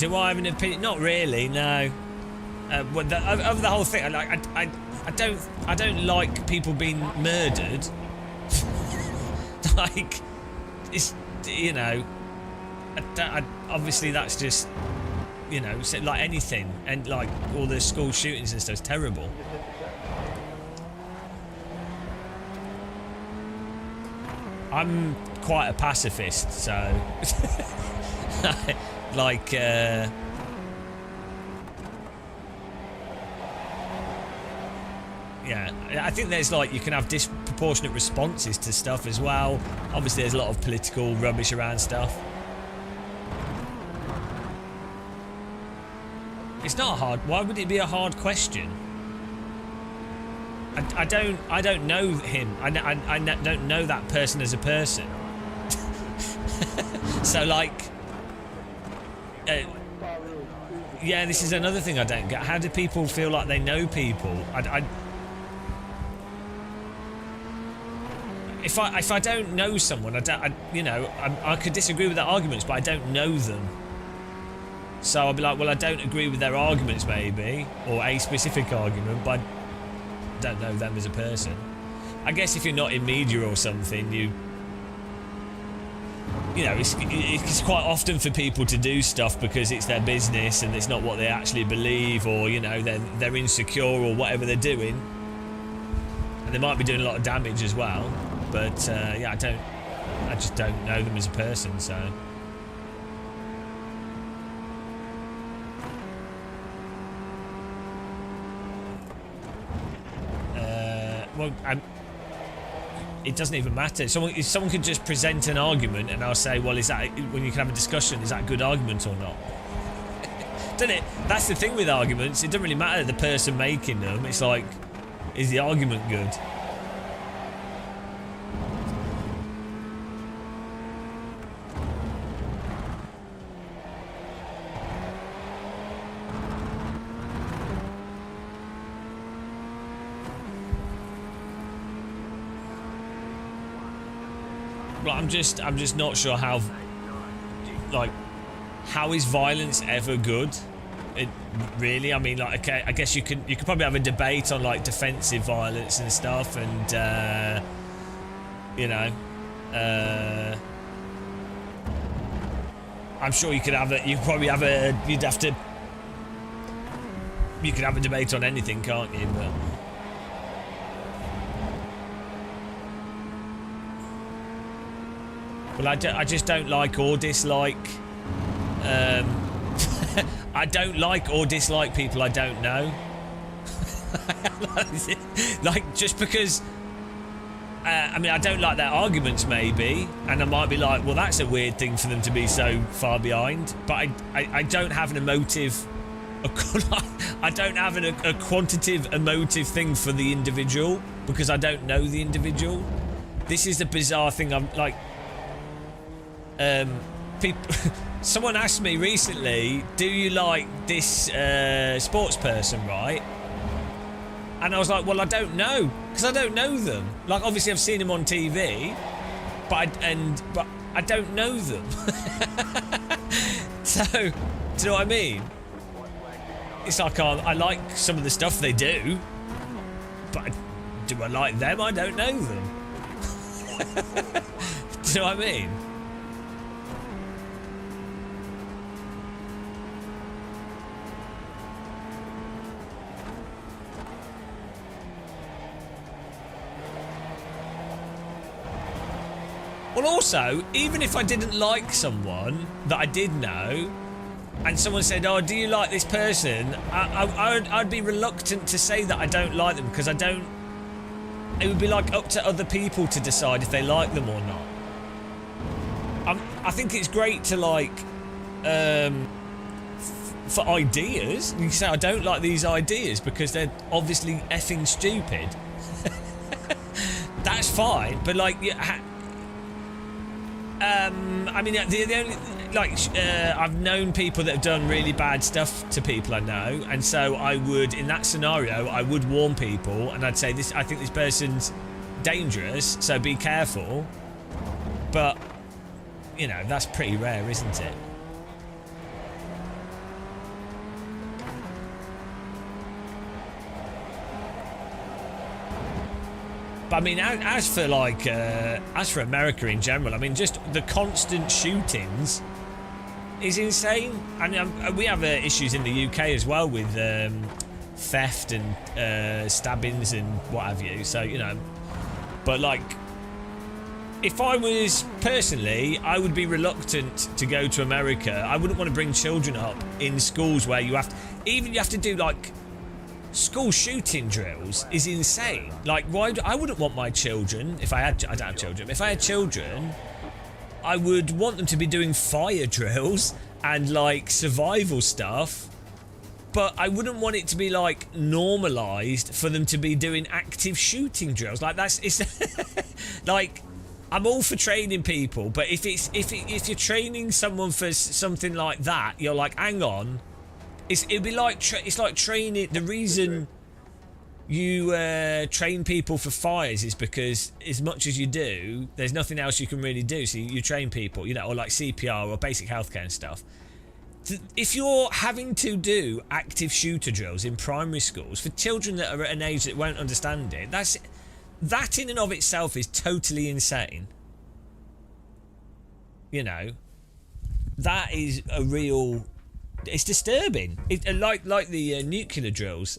Do I have an opinion? Not really, no. Of the whole thing, I don't like people being murdered. Like, it's, you know, obviously that's just, you know, like anything, and like all the school shootings and stuff is terrible. I'm quite a pacifist, so like yeah, I think there's like, you can have disproportionate responses to stuff as well. Obviously there's a lot of political rubbish around stuff. It's not hard. Why would it be a hard question? I don't know him. I don't know that person as a person. So like, yeah, this is another thing I don't get. How do people feel like they know people? If I don't know someone, I could disagree with their arguments, but I don't know them. So I'll be like, well, I don't agree with their arguments, maybe, or a specific argument, but I don't know them as a person. I guess if you're not in media or something, you know, it's quite often for people to do stuff because it's their business and it's not what they actually believe, or, you know, they're insecure or whatever they're doing, and they might be doing a lot of damage as well. But yeah, I just don't know them as a person, so. Well, it doesn't even matter. If someone could just present an argument, and I'll say, well, is that, when you can have a discussion, is that a good argument or not? Doesn't it? That's the thing with arguments. It doesn't really matter the person making them. It's like, is the argument good? I'm just not sure how, like, how is violence ever good? It really, I mean, like, okay, I guess you could probably have a debate on like defensive violence and stuff, and you know, I'm sure you could have a, you could have a debate on anything, can't you? But well, I just don't like or dislike. I don't like or dislike people I don't know. Like, just because. I mean, I don't like their arguments, maybe, and I might be like, well, that's a weird thing for them to be so far behind. But I don't have an emotive. I don't have a quantitative emotive thing for the individual because I don't know the individual. This is the bizarre thing. I'm like. People, someone asked me recently, do you like this sports person, right? And I was like, well, I don't know, because I don't know them. Like, obviously I've seen them on TV, but I don't know them. So, do you know what I mean? It's like, I like some of the stuff they do, but do I like them? I don't know them. Do you know what I mean? Well, also, even if I didn't like someone that I did know, and someone said, oh, do you like this person? I'd be reluctant to say that I don't like them, because I don't... It would be like up to other people to decide if they like them or not. I think it's great to like... for ideas, you can say I don't like these ideas because they're obviously effing stupid. That's fine, but like... I mean, the only, like, I've known people that have done really bad stuff to people I know, and so I would, in that scenario, I would warn people, and I'd say, I think this person's dangerous, so be careful. But, you know, that's pretty rare, isn't it? But I mean, as for America in general, I mean, just the constant shootings is insane. And we have issues in the UK as well with theft and stabbings and what have you. So, you know, but like, if I was personally, I would be reluctant to go to America. I wouldn't want to bring children up in schools where you have to do like school shooting drills is insane. Like, I wouldn't want my children, I don't have children. If I had children, I would want them to be doing fire drills and like survival stuff. But I wouldn't want it to be like normalized for them to be doing active shooting drills. Like it's like, I'm all for training people, but if you're training someone for something like that, you're like, hang on, it'd be like it's like training. The reason you train people for fires is because as much as you do, there's nothing else you can really do. So you train people, you know, or like CPR or basic healthcare and stuff. If you're having to do active shooter drills in primary schools for children that are at an age that won't understand it, that in and of itself is totally insane. You know, that is a real... It's disturbing. Like the nuclear drills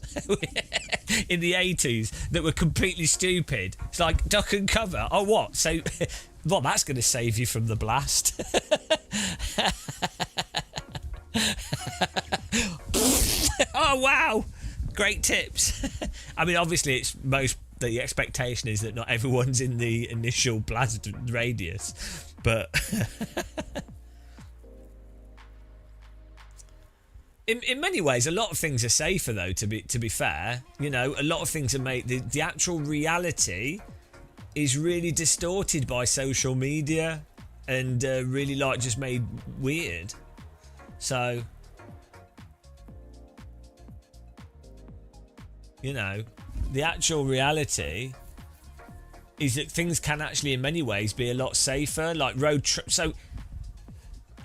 in the 80s that were completely stupid. It's like duck and cover. Oh, what? So, well, that's going to save you from the blast. Oh, wow. Great tips. I mean, obviously, the expectation is that not everyone's in the initial blast radius, but in many ways, a lot of things are safer though. To be fair, you know, a lot of things are made. The actual reality is really distorted by social media and really like just made weird. So, you know, the actual reality is that things can actually in many ways be a lot safer, like so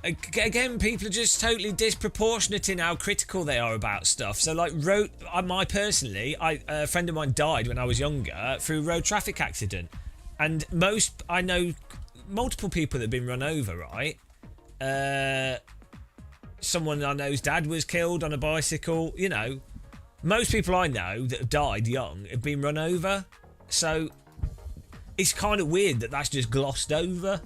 again, people are just totally disproportionate in how critical they are about stuff. So like a friend of mine died when I was younger through a road traffic accident, and I know multiple people that have been run over, right? Someone I know's dad was killed on a bicycle. You know, most people I know that have died young have been run over. So it's kind of weird that that's just glossed over.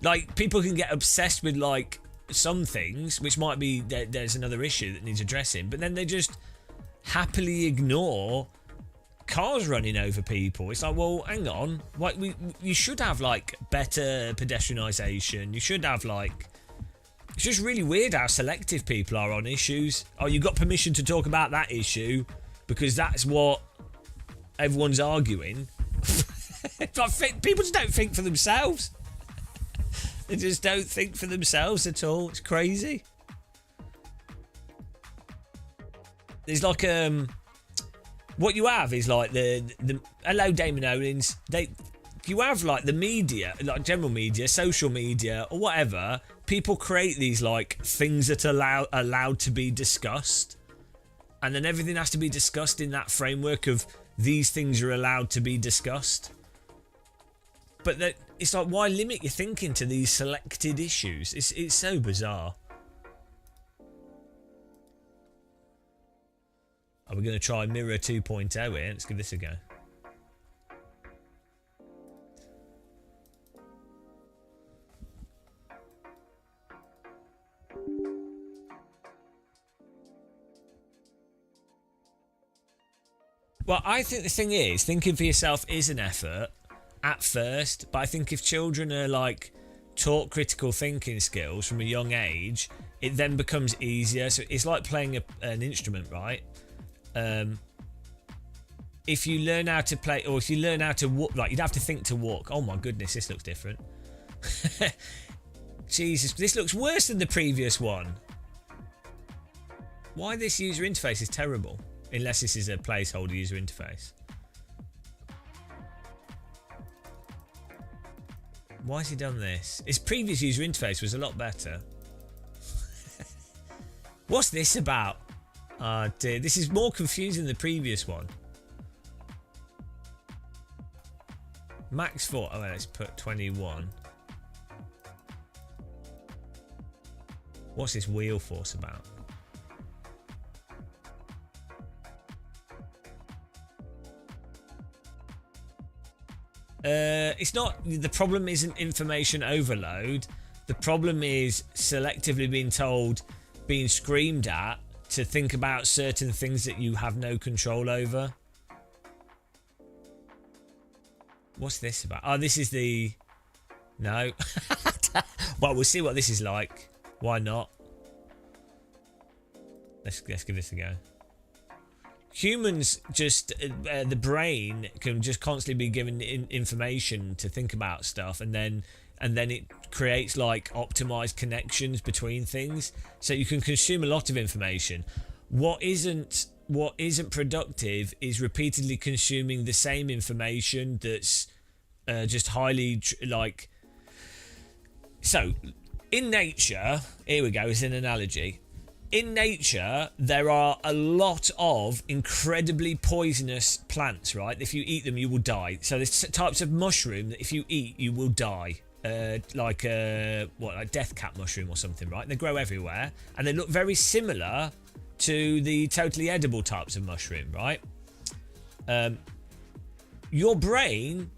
Like, people can get obsessed with like some things, which might be there's another issue that needs addressing, but then they just happily ignore cars running over people. It's like, well, hang on, like you should have like better pedestrianisation. You should have like... It's just really weird how selective people are on issues. Oh, you got permission to talk about that issue because that's what everyone's arguing. People just don't think for themselves. They just don't think for themselves at all. It's crazy. There's like what you have is like the hello Damon Owens. You have like the media, like general media, social media, or whatever. People create these like things that are allowed to be discussed, and then everything has to be discussed in that framework of these things are allowed to be discussed. But it's like, why limit your thinking to these selected issues? It's so bizarre. Are we going to try Mirror 2.0 here? Let's give this a go. Well, I think the thing is, thinking for yourself is an effort at first, but I think if children are like taught critical thinking skills from a young age, it then becomes easier. So it's like playing an instrument, right? If you learn how to play, or if you learn how to walk, like you'd have to think to walk. Oh my goodness, this looks different. Jesus, this looks worse than the previous one. Why this user interface is terrible, unless this is a placeholder user interface. Why has he done this? His previous user interface was a lot better. What's this about? Oh dear, this is more confusing than the previous one. Max 4. Oh, let's put 21. What's this wheel force about? It's not. The problem isn't information overload. The problem is selectively being told, being screamed at to think about certain things that you have no control over. What's this about? Oh, this is the... No. Well, we'll see what this is like. Why not? Let's give this a go. Humans just... the brain can just constantly be given information to think about stuff, and then it creates like optimized connections between things, so you can consume a lot of information. What isn't productive is repeatedly consuming the same information that's just highly like... So in nature, here we go, as an analogy, in nature there are a lot of incredibly poisonous plants, right? If you eat them you will die. So there's types of mushroom that if you eat you will die. Like death cap mushroom or something, right? They grow everywhere and they look very similar to the totally edible types of mushroom, right? Your brain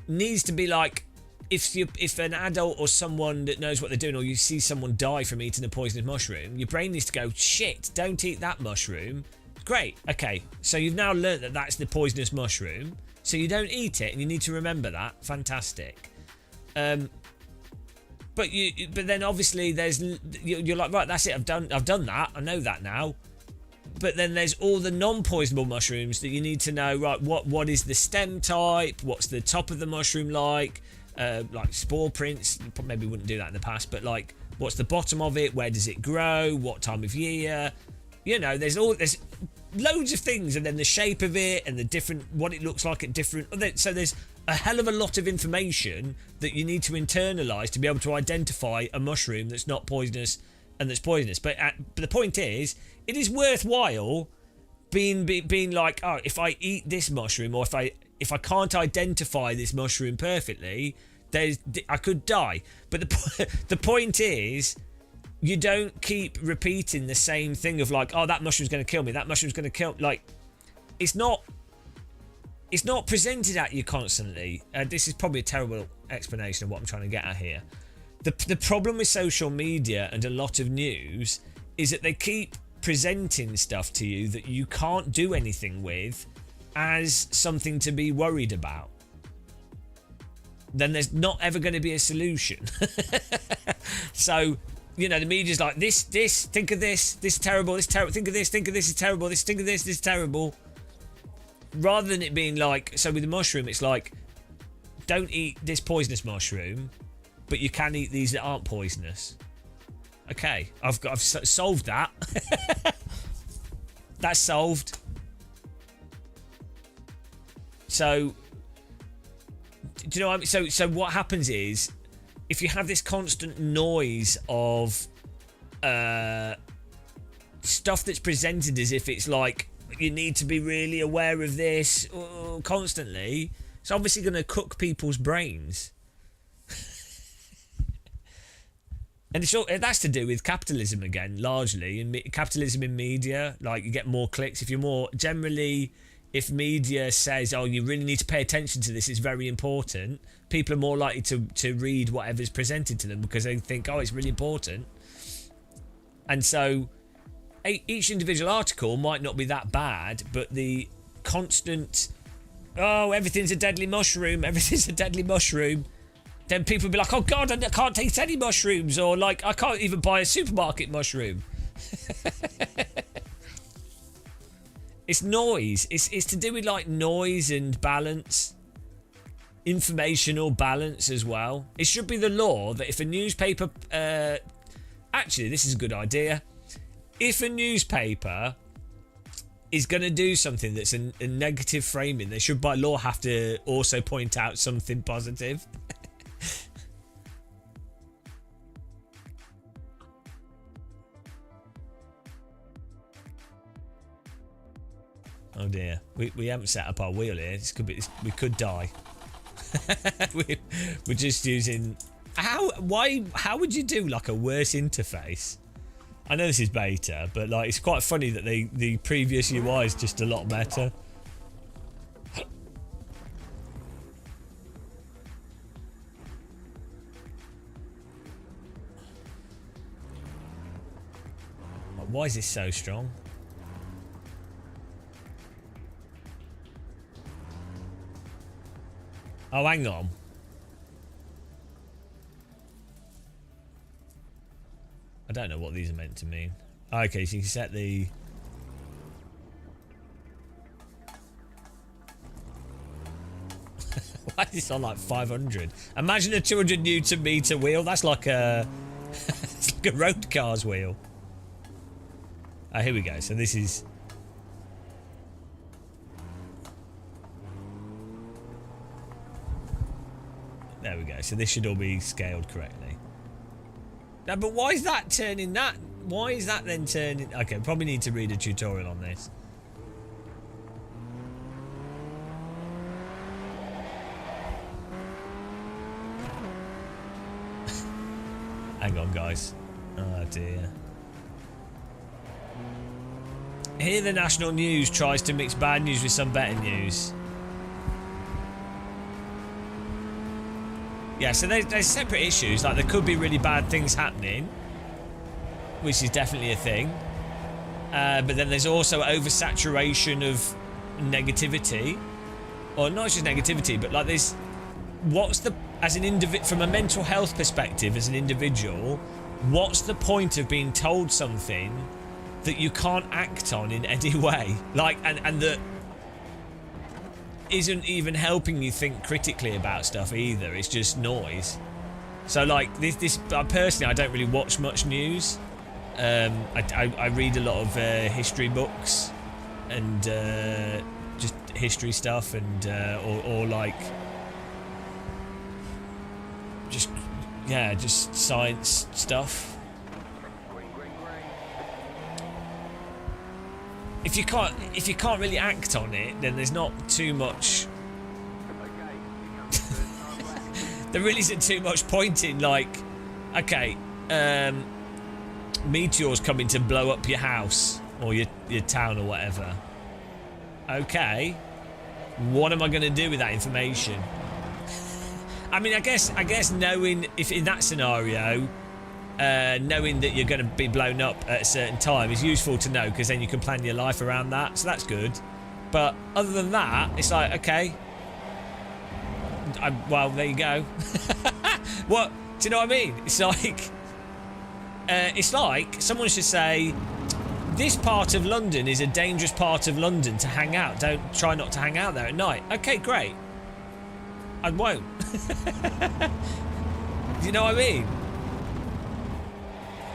needs to be like, if an adult or someone that knows what they're doing, or you see someone die from eating a poisonous mushroom, your brain needs to go, shit, don't eat that mushroom. Great, okay, so you've now learnt that that's the poisonous mushroom, so you don't eat it, and you need to remember that. Fantastic. But then obviously you're like, right, that's it, I've done that, I know that now. But then there's all the non-poisonable mushrooms that you need to know, right? What is the stem type? What's the top of the mushroom like spore prints? You maybe wouldn't do that in the past, but like, what's the bottom of it? Where does it grow? What time of year? You know, there's loads of things, and then the shape of it and the different, what it looks like at different. So there's a hell of a lot of information that you need to internalize to be able to identify a mushroom that's not poisonous and that's poisonous. But the point is, it is worthwhile being like, oh, if I eat this mushroom, or if I can't identify this mushroom perfectly, I could die. But the point is, you don't keep repeating the same thing of like, oh, that mushroom's going to kill me, that mushroom's going to kill... Like, it's not presented at you constantly. This is probably a terrible explanation of what I'm trying to get at here. The problem with social media and a lot of news is that they keep presenting stuff to you that you can't do anything with as something to be worried about. Then there's not ever going to be a solution. So, you know, the media's like, this, think of this is terrible, this terrible, think of this is terrible, think of this is terrible. Rather than it being like, so with the mushroom, it's like, don't eat this poisonous mushroom, but you can eat these that aren't poisonous. Okay, I've solved that. That's solved. So, do you know what I mean? So what happens is, if you have this constant noise of stuff that's presented as if it's like, you need to be really aware of this constantly, it's obviously going to cook people's brains. And that's to do with capitalism again, largely, and capitalism in media. Like, you get more clicks if you're more... Generally, if media says, oh, you really need to pay attention to this, it's very important, people are more likely to read whatever's presented to them because they think, oh, it's really important. And so each individual article might not be that bad, but the constant, oh, everything's a deadly mushroom, everything's a deadly mushroom, then people will be like, oh God, I can't taste any mushrooms, or like, I can't even buy a supermarket mushroom. It's noise. It's to do with like noise and balance, informational balance as well. It should be the law that if a newspaper, actually, this is a good idea. If a newspaper is going to do something that's a negative framing, they should by law have to also point out something positive. Oh dear, we haven't set up our wheel here. We could die. We're just using... How would you do like a worse interface? I know this is beta, but like it's quite funny that the previous UI is just a lot better. Why is this so strong? Oh, hang on. I don't know what these are meant to mean. Okay, so you can set the... Why is this on like 500? Imagine a 200 Newton meter wheel. That's like a... it's like a road car's wheel. Oh, here we go. So this is... There we go. So this should all be scaled correctly. No, but why is that turning that? Why is that then turning... Okay, probably need to read a tutorial on this. Hang on, guys. Oh, dear. Here the national news tries to mix bad news with some better news. Yeah, so there's separate issues. Like, there could be really bad things happening, which is definitely a thing. But then there's also oversaturation of negativity. Or not just negativity, but like there's... What's the... As an individual... From a mental health perspective, as an individual, what's the point of being told something that you can't act on in any way? Like, and that isn't even helping you think critically about stuff either. It's just noise. So like this personally, I don't really watch much news. I read a lot of history books and just history stuff, and or like just science stuff. If you can't really act on it, then there's not too much. There really isn't too much point in like, okay, meteors coming to blow up your house or your town or whatever. Okay, what am I going to do with that information? I mean, I guess knowing if in that scenario. Knowing that you're going to be blown up at a certain time is useful to know, because then you can plan your life around that, so that's good. But other than that, it's like, okay, well, there you go. What do you know what I mean? It's like someone should say, this part of London is a dangerous part of London to hang out, try not to hang out there at night. Okay, great, I won't. Do you know what I mean?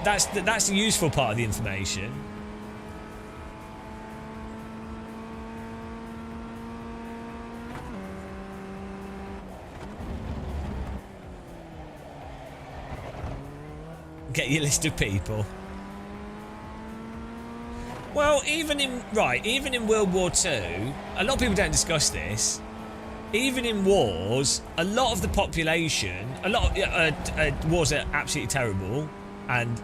That's the useful part of the information. Get your list of people. Well, even in World War II, a lot of people don't discuss this. Even in wars, a lot of the population, wars are absolutely terrible, and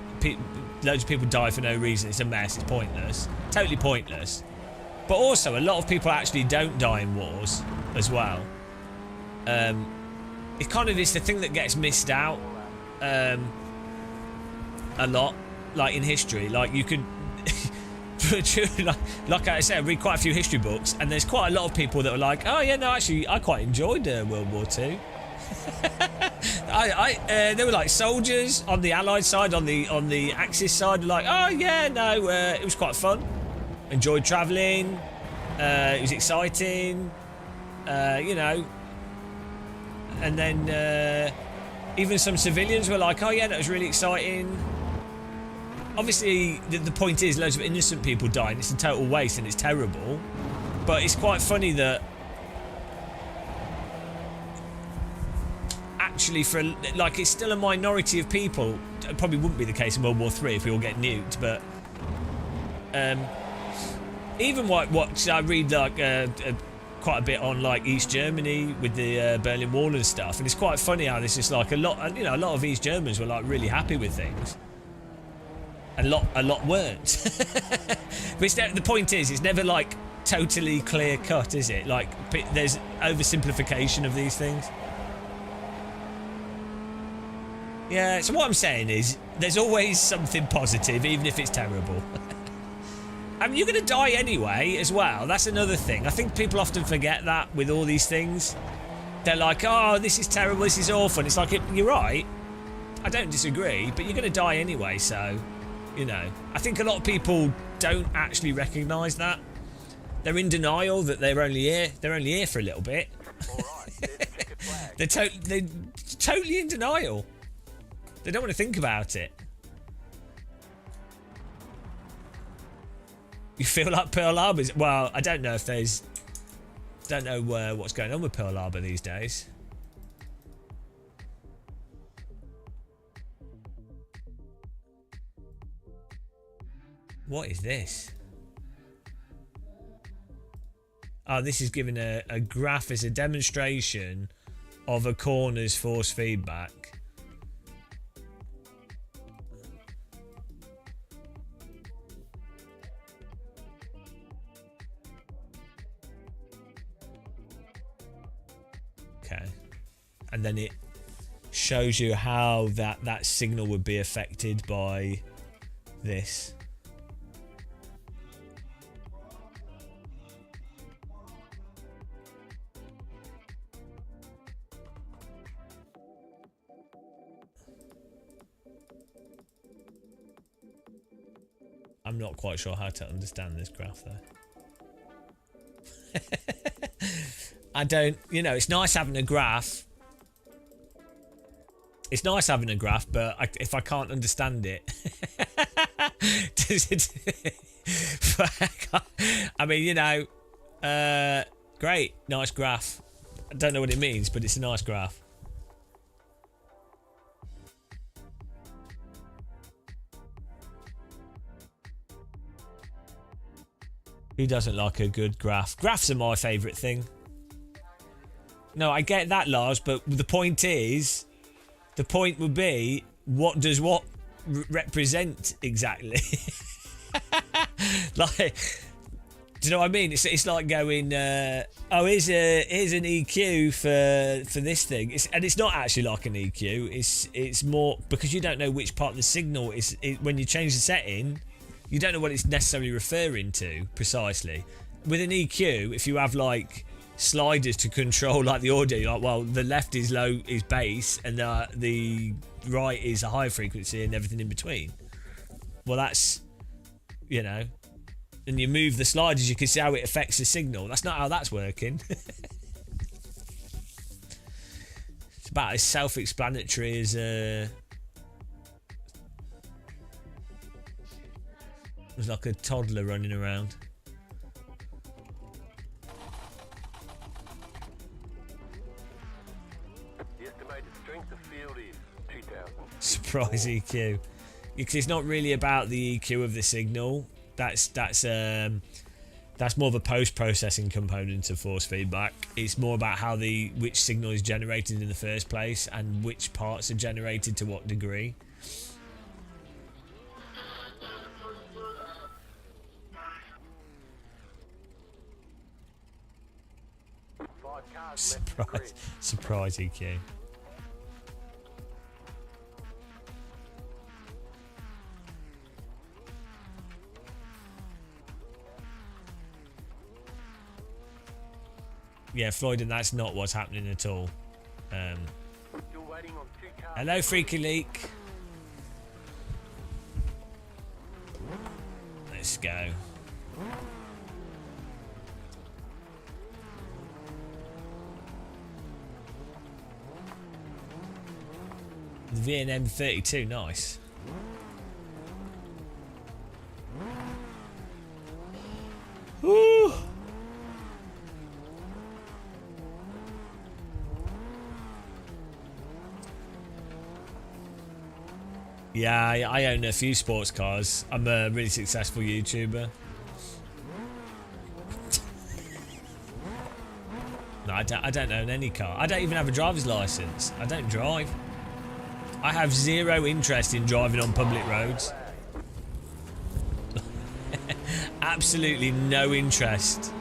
loads of people die for no reason. It's a mess. It's pointless. Totally pointless. But also, a lot of people actually don't die in wars as well. It kind of is the thing that gets missed out a lot, like in history. Like you could, like I said, I read quite a few history books, and there's quite a lot of people that are like, oh yeah, no, actually, I quite enjoyed World War II. There were like soldiers on the Allied side, on the Axis side, like, oh yeah, no, it was quite fun. Enjoyed travelling. It was exciting. You know. And then even some civilians were like, oh yeah, that was really exciting. Obviously, the point is, loads of innocent people dying. It's a total waste and it's terrible. But it's quite funny that actually, it's still a minority of people. It probably wouldn't be the case in World War III if we all get nuked, but even what I read, like quite a bit on like East Germany with the Berlin Wall and stuff, and it's quite funny how this is like a lot of East Germans were like really happy with things. A lot weren't. But the point is, it's never like totally clear cut, is it? Like there's oversimplification of these things. Yeah, so what I'm saying is there's always something positive, even if it's terrible. I mean, you're going to die anyway as well. That's another thing. I think people often forget that with all these things. They're like, oh, this is terrible, this is awful. And it's like, you're right. I don't disagree, but you're going to die anyway, so, you know. I think a lot of people don't actually recognise that. They're in denial that they're only here for a little bit. They're totally in denial. They don't want to think about it. You feel like Pearl Harbor's... Well, I don't know if there's... Don't know what's going on with Pearl Harbor these days. What is this? Oh, this is giving a graph as a demonstration of a corner's force feedback. Okay, and then it shows you how that signal would be affected by this. I'm not quite sure how to understand this graph though. I don't, you know, it's nice having a graph. It's nice having a graph, but if I can't understand it, does it? I mean, you know, great, nice graph. I don't know what it means, but it's a nice graph. Who doesn't like a good graph? Graphs are my favourite thing. No, I get that, Lars, but the point is, the point would be, what does what represent exactly? Like, do you know what I mean? It's like going, oh, here's an EQ for this thing, and it's not actually like an EQ. It's more because you don't know which part of the signal is. When you change the setting, you don't know what it's necessarily referring to precisely. With an EQ, if you have like sliders to control like the audio, you're like, well, the left is low, is bass, and the right is a high frequency, and everything in between. Well, that's, you know, and you move the sliders, you can see how it affects the signal. That's not how that's working. It's about as self-explanatory as there's like a toddler running around.
The estimated strength of field is 2,000.
Surprise EQ. Because it's not really about the EQ of the signal. That's more of a post-processing component of force feedback. It's more about how which signal is generated in the first place and which parts are generated to what degree. Surprise EQ. Yeah, Floyd, and that's not what's happening at all. Hello, Freaky Leak. Let's go. The VNM 32, nice. Woo! Yeah, I own a few sports cars. I'm a really successful YouTuber. I don't own any car. I don't even have a driver's license. I don't drive. I have zero interest in driving on public roads. Absolutely no interest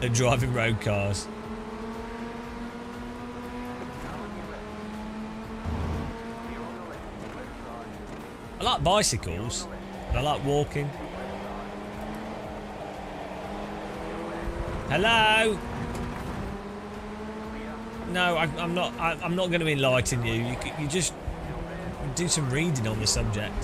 in driving road cars. I like bicycles, and I like walking. Hello? No, I'm not. I'm not going to enlighten you. You just do some reading on the subject.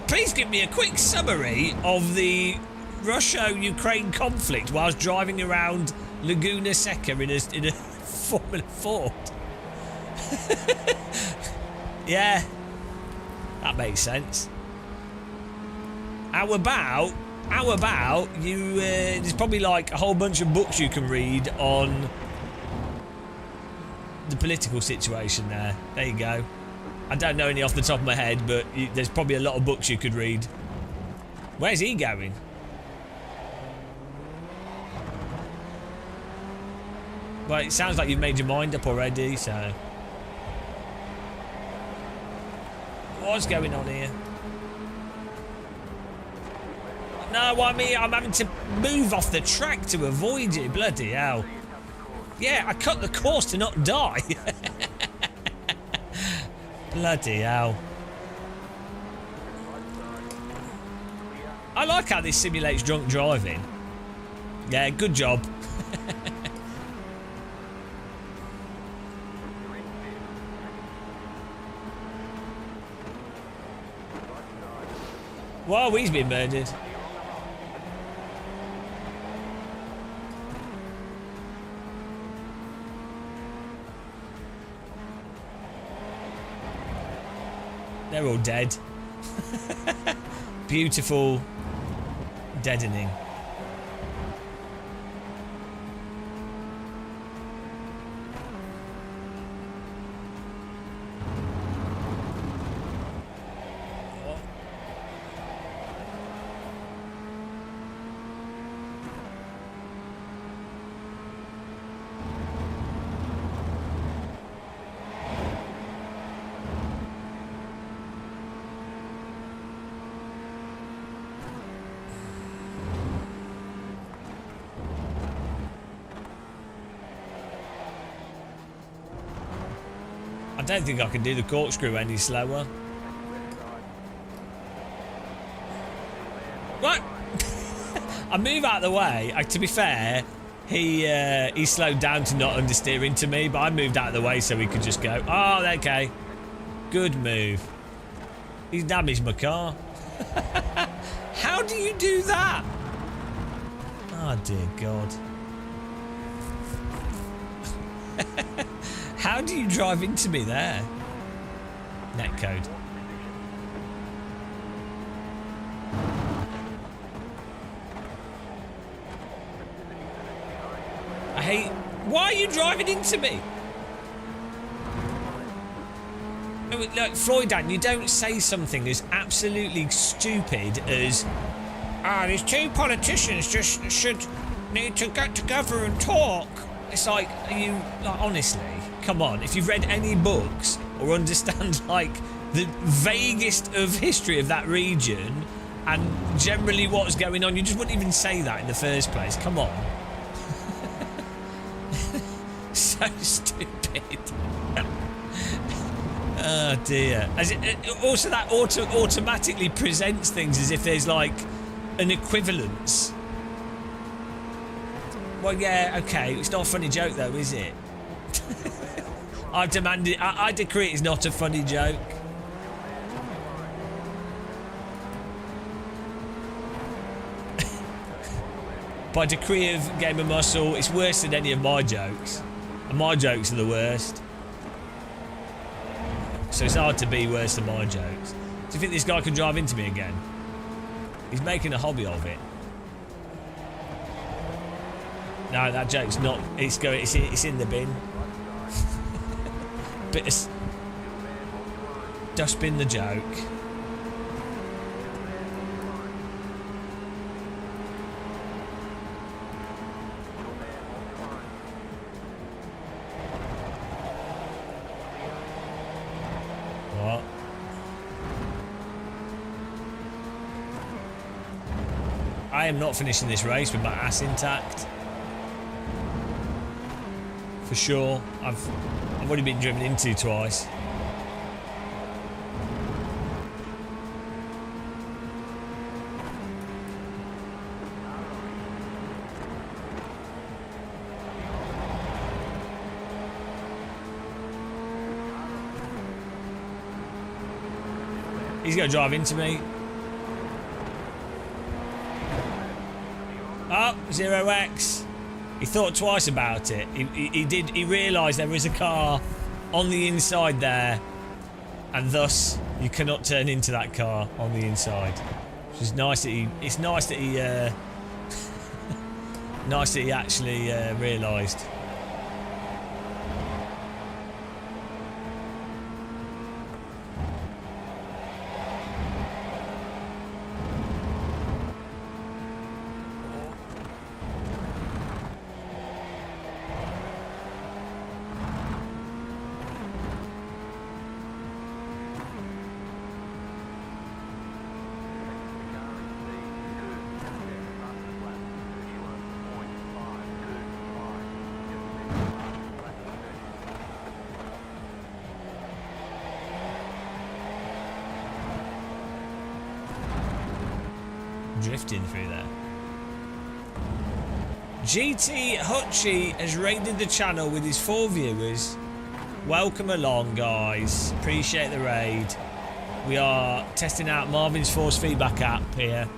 Please give me a quick summary of the Russia-Ukraine conflict whilst driving around Laguna Seca in a Formula Ford. Yeah, that makes sense. How about you? There's probably like a whole bunch of books you can read on the political situation there. There you go. I don't know any off the top of my head, but there's probably a lot of books you could read. Where's he going? Well, it sounds like you've made your mind up already, so... What's going on here? No, I'm having to move off the track to avoid you. Bloody hell. Yeah, I cut the course to not die. Bloody hell. I like how this simulates drunk driving. Yeah, good job. Whoa, he's been murdered. They're all dead. Beautiful deadening. I don't think I can do the corkscrew any slower. What? I move out of the way. To be fair, he slowed down to not understeer into me, but I moved out of the way so he could just go. Oh, okay. Good move. He's damaged my car. How do you do that? Oh, dear God. How do you drive into me there? Netcode. I hate... Why are you driving into me? Look, Floydan, you don't say something as absolutely stupid as... these two politicians just should need to get together and talk. It's like, are you... Like, honestly... Come on, if you've read any books or understand, like, the vaguest of history of that region and generally what's going on, you just wouldn't even say that in the first place. Come on. So stupid. Oh, dear. Also, that automatically presents things as if there's, like, an equivalence. Well, yeah, okay. It's not a funny joke, though, is it? I've demanded... I decree it's not a funny joke. By decree of Game of Muscle, it's worse than any of my jokes. And my jokes are the worst. So it's hard to be worse than my jokes. Do you think this guy can drive into me again? He's making a hobby of it. No, that joke's not... It's in the bin. Bit of dustbin the joke. I am not finishing this race with my ass intact. For sure. I've already been driven into twice. He's going to drive into me. Oh, 0x. He thought twice about it. He realised there is a car on the inside there, and thus you cannot turn into that car on the inside. Which is nice that he. It's nice that he. Nice that he actually realised. Drifting through there. GT Hutchie has raided the channel with his 4 viewers. Welcome along, guys. Appreciate the raid. We are testing out Marvin's Force Feedback app here.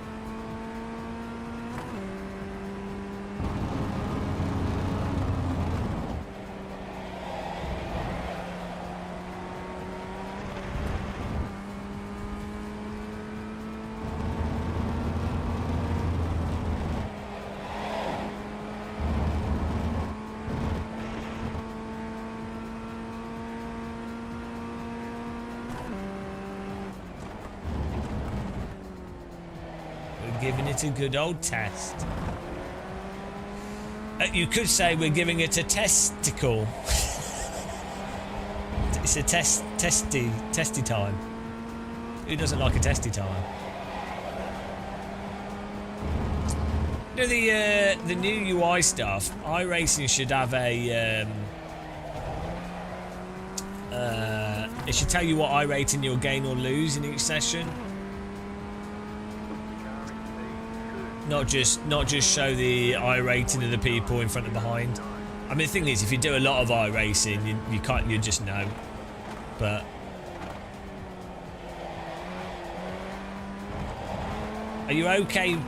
Giving it a good old test. You could say we're giving it a testicle. It's a testy time. Who doesn't like a testy time? You know the new UI stuff. iRacing should have a. It should tell you what iRating you'll gain or lose in each session. Not just show the iRating of the people in front and behind. I mean, the thing is, if you do a lot of iRacing, you just know. But are you okay?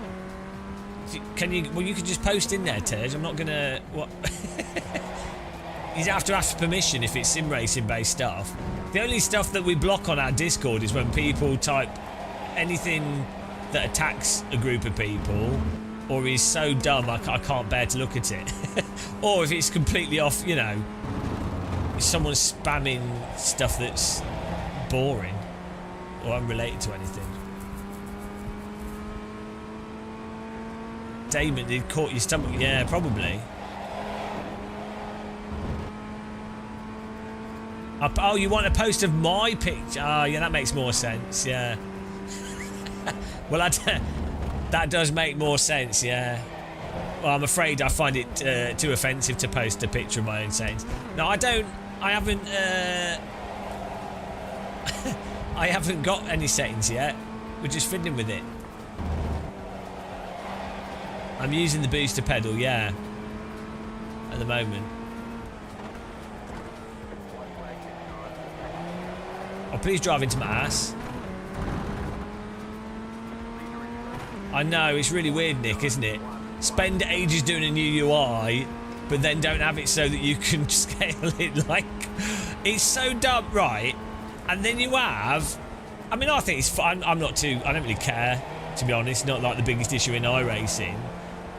Can you? Well, you could just post in there, Tej. I'm not gonna. What? You have to ask permission if it's sim racing based stuff. The only stuff that we block on our Discord is when people type anything that attacks a group of people, or is so dumb I can't bear to look at it. Or if it's completely off, you know, if someone's spamming stuff that's boring or unrelated to anything. Damon, it caught your stomach. Yeah, probably. Oh, you want a post of my picture? Oh, yeah, that makes more sense, yeah. Well, that does make more sense, yeah. Well, I'm afraid I find it too offensive to post a picture of my own settings. No, I haven't I haven't got any settings yet. We're just fiddling with it. I'm using the booster pedal, yeah, at the moment. Oh, please drive into my ass. I know, it's really weird, Nick, isn't it? Spend ages doing a new UI, but then don't have it so that you can scale it. Like, it's so dumb, right? And then you have, I mean, I think it's fun. I don't really care, to be honest. Not like the biggest issue in iRacing.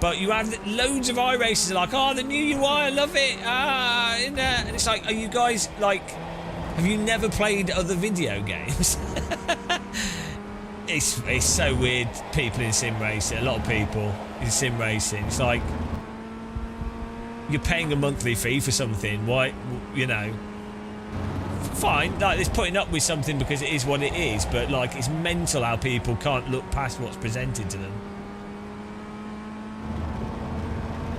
But you have loads of iRacers like, oh, the new UI, I love it. And it's like, are you guys, like, have you never played other video games? It's so weird, people in sim racing, a lot of people in sim racing. It's like, you're paying a monthly fee for something, why, you know. Fine, like, it's putting up with something because it is what it is, but like, it's mental how people can't look past what's presented to them.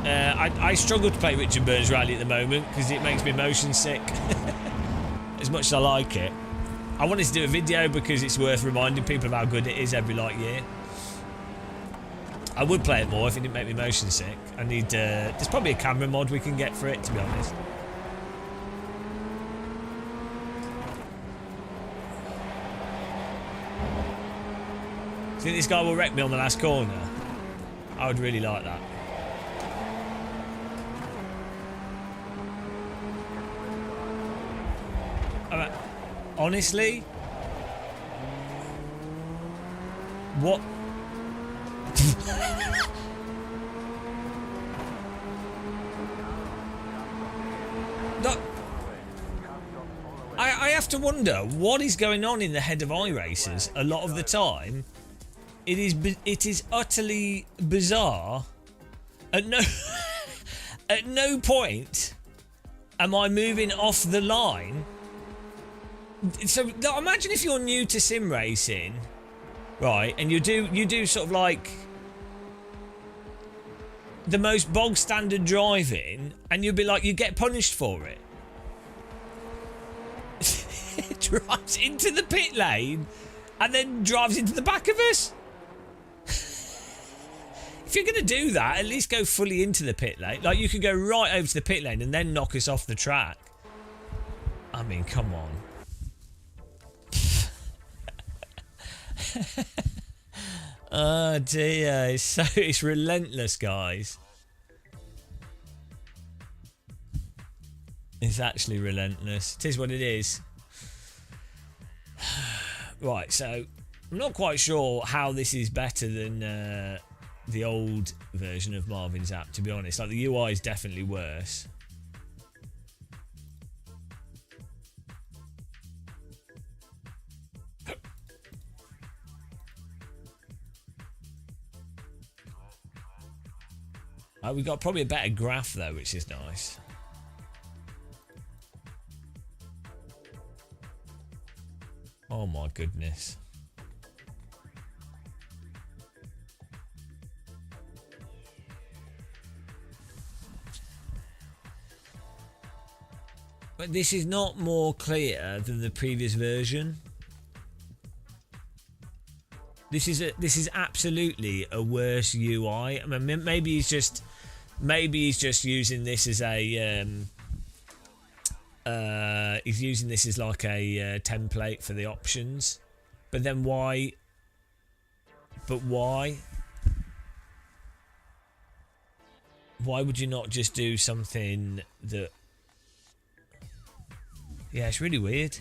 I struggle to play Richard Burns Rally at the moment because it makes me motion sick. As much as I like it. I wanted to do a video because it's worth reminding people of how good it is every year. I would play it more if it didn't make me motion sick. I need... there's probably a camera mod we can get for it, to be honest. Think this guy will wreck me on the last corner? I would really like that. Alright. Honestly? What? No. I have to wonder what is going on in the head of iRacers a lot of the time. It is utterly bizarre. At no point am I moving off the line. So imagine if you're new to sim racing, right, and you do sort of like the most bog standard driving, and you'll be like, you get punished for it. It drives into the pit lane and then drives into the back of us. If you're going to do that, at least go fully into the pit lane. Like, you could go right over to the pit lane and then knock us off the track. I mean, come on. Oh dear, it's relentless, guys. It's actually relentless. It is what it is. Right, so I'm not quite sure how this is better than the old version of Marvin's app, to be honest. Like, the UI is definitely worse. We've got probably a better graph though, which is nice. Oh my goodness. But this is not more clear than the previous version. This is absolutely a worse UI. I mean, maybe he's just using this as a he's using this as like a template for the options. But then why? But why? Why would you not just do something that? Yeah, it's really weird.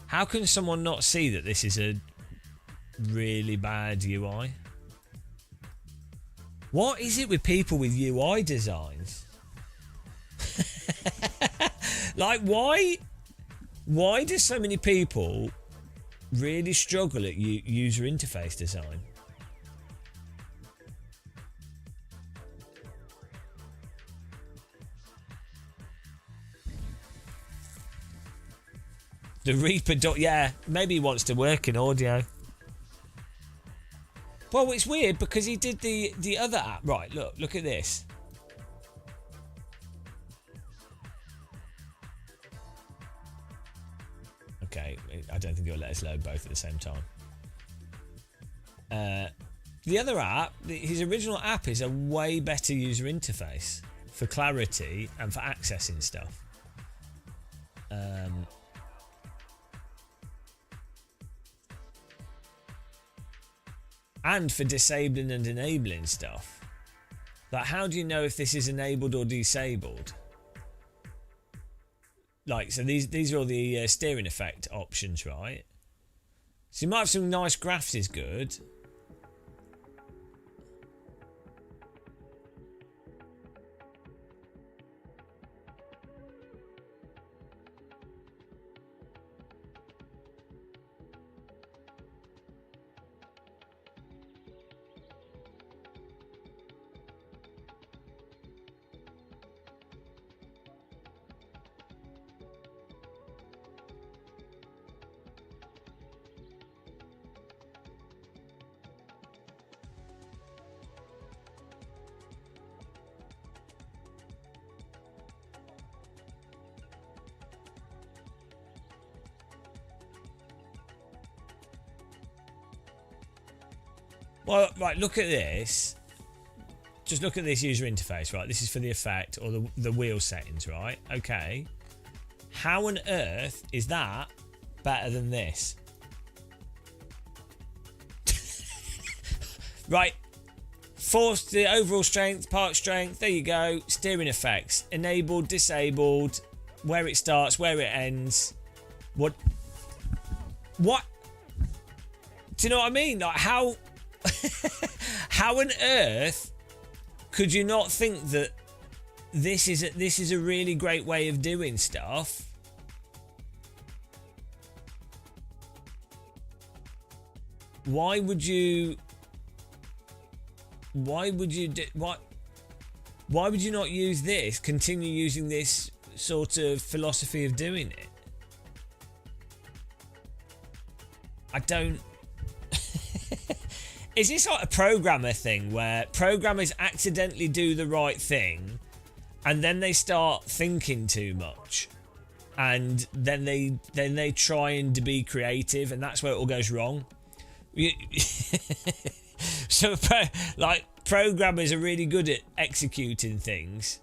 How can someone not see that this is a really bad UI? What is it with people with UI designs? Like, why do so many people really struggle at user interface design? The Reaper yeah, maybe he wants to work in audio. Well, it's weird because he did the other app. Right, look at this. Okay, I don't think it'll let us load both at the same time. The other app, his original app, is a way better user interface for clarity and for accessing stuff. And for disabling and enabling stuff. Like, how do you know if this is enabled or disabled? Like, so these are all the steering effect options, right? So you might have some nice graphs is good. Well, right, look at this. Just look at this user interface, right? This is for the effect or the wheel settings, right? Okay. How on earth is that better than this? Right. Force the overall strength, park strength. There you go. Steering effects. Enabled, disabled. Where it starts, where it ends. What? What? Do you know what I mean? Like how? How on earth could you not think that this is a really great way of doing stuff? Why would you not use this? Continue using this sort of philosophy of doing it? I don't. Is this like a programmer thing where programmers accidentally do the right thing and then they start thinking too much and then they try and be creative and that's where it all goes wrong? So like programmers are really good at executing things,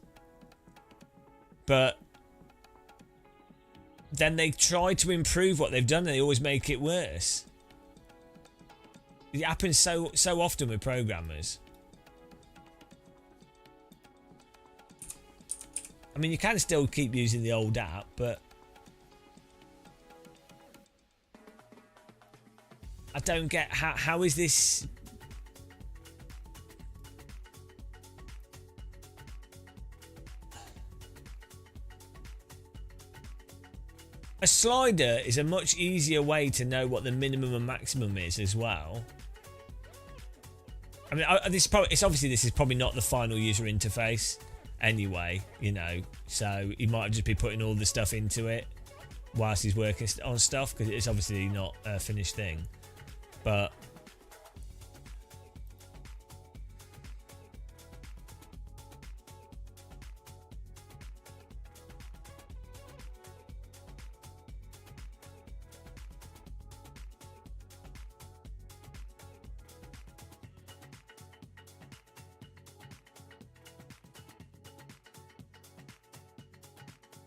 but then they try to improve what they've done and they always make it worse. It happens so often with programmers. I mean, you can still keep using the old app, but I don't get how is this. A slider is a much easier way to know what the minimum and maximum is as well. I mean, this is probably not the final user interface anyway, you know, so he might just be putting all the stuff into it whilst he's working on stuff because it's obviously not a finished thing. But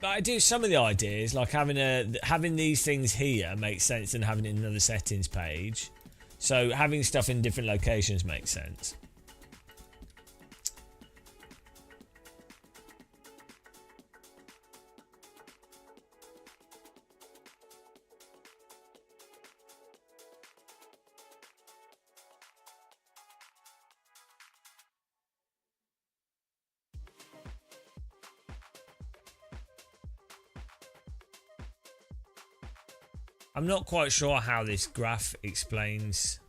I do some of the ideas, like having these things here makes sense than having it in another settings page. So having stuff in different locations makes sense. I'm not quite sure how this graph explains.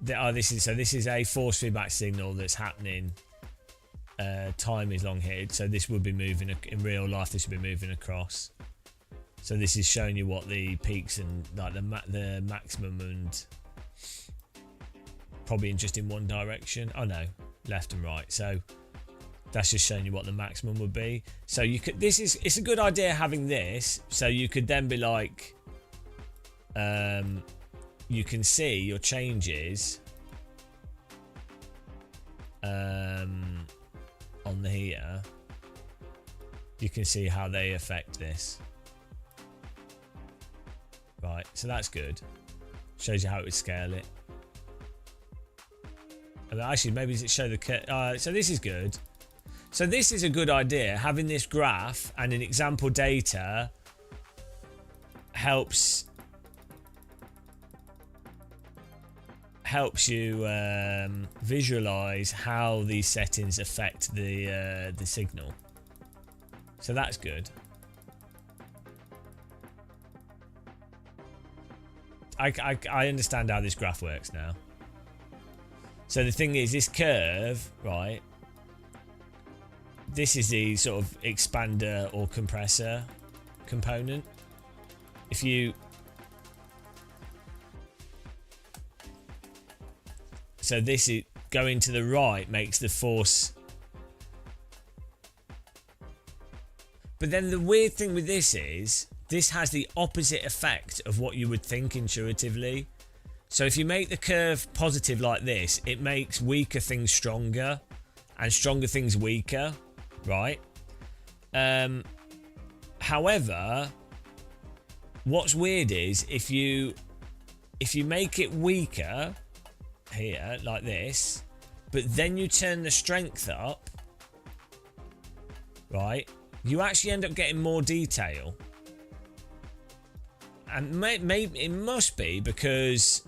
This is a force feedback signal that's happening. Time is long here, so this would be moving in real life. This would be moving across. So this is showing you what the peaks and like the maximum and probably just in one direction. Oh no, left and right. So that's just showing you what the maximum would be. So you could. It's a good idea having this. So you could then be like, you can see your changes on the here. You can see how they affect this. Right. So that's good. Shows you how it would scale it. And actually, maybe does it show the? So this is good. So this is a good idea. Having this graph and an example data helps you visualize how these settings affect the signal. So that's good. I understand how this graph works now. So the thing is, this curve, right? This is the sort of expander or compressor component. If you so this is going to the right makes the force. But then the weird thing with this is this has the opposite effect of what you would think intuitively. So if you make the curve positive like this, it makes weaker things stronger and stronger things weaker, right? However, what's weird is if you make it weaker here like this, but then you turn the strength up, right? You actually end up getting more detail. And maybe it must be because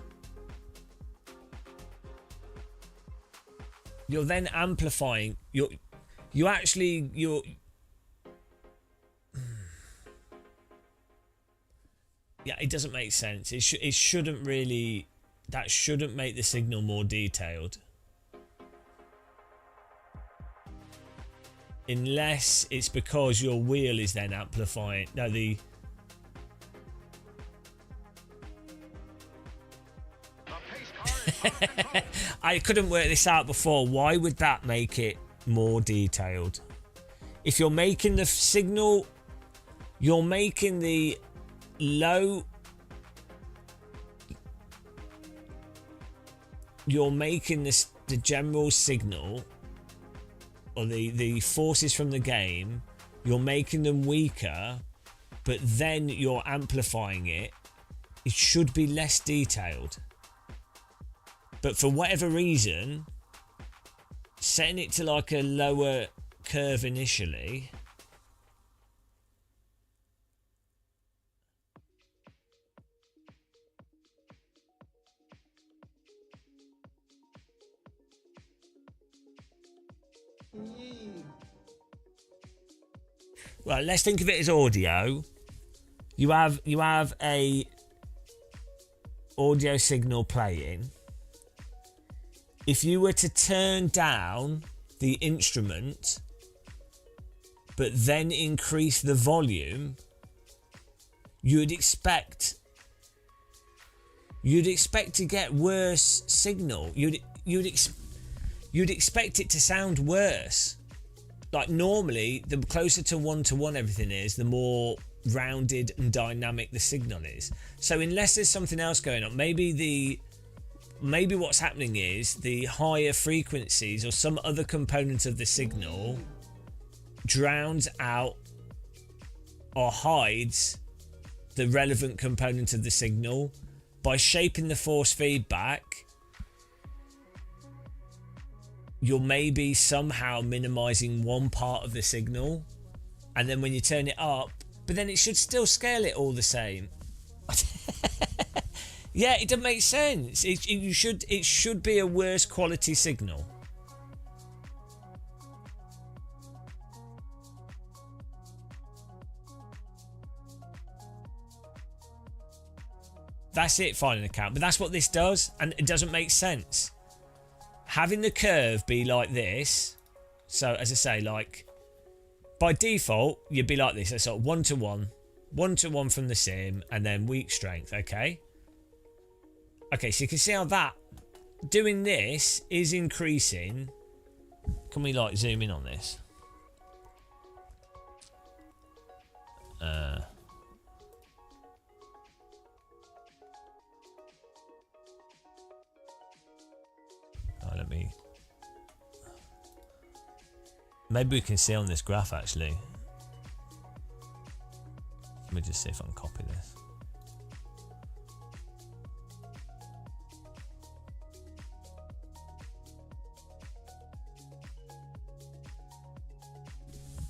you're then amplifying. Yeah, it doesn't make sense. It shouldn't really. That shouldn't make the signal more detailed. Unless it's because your wheel is then amplifying. No, I couldn't work this out before. Why would that make it more detailed? If you're making the signal, you're making the low, you're making the general signal or the forces from the game, you're making them weaker, but then you're amplifying it. It should be less detailed. But for whatever reason, setting it to like a lower curve initially, right, let's think of it as audio. You have a audio signal playing. If you were to turn down the instrument but then increase the volume, you'd expect to get worse signal. You'd expect it to sound worse. Like normally, the closer to one everything is, the more rounded and dynamic the signal is. So unless there's something else going on, maybe what's happening is the higher frequencies or some other component of the signal drowns out or hides the relevant component of the signal by shaping the force feedback. You're maybe somehow minimizing one part of the signal, and then when you turn it up, but then it should still scale it all the same. Yeah, it doesn't make sense. It should be a worse quality signal. That's it, finding a count. But that's what this does, and it doesn't make sense. Having the curve be like this, so as I say, like by default, you'd be like this. It's sort of 1-to-1 from the sim, and then weak strength. Okay, so you can see how that doing this is increasing. Can we like zoom in on this? Let me. Maybe we can see on this graph actually. Let me just see if I can copy this.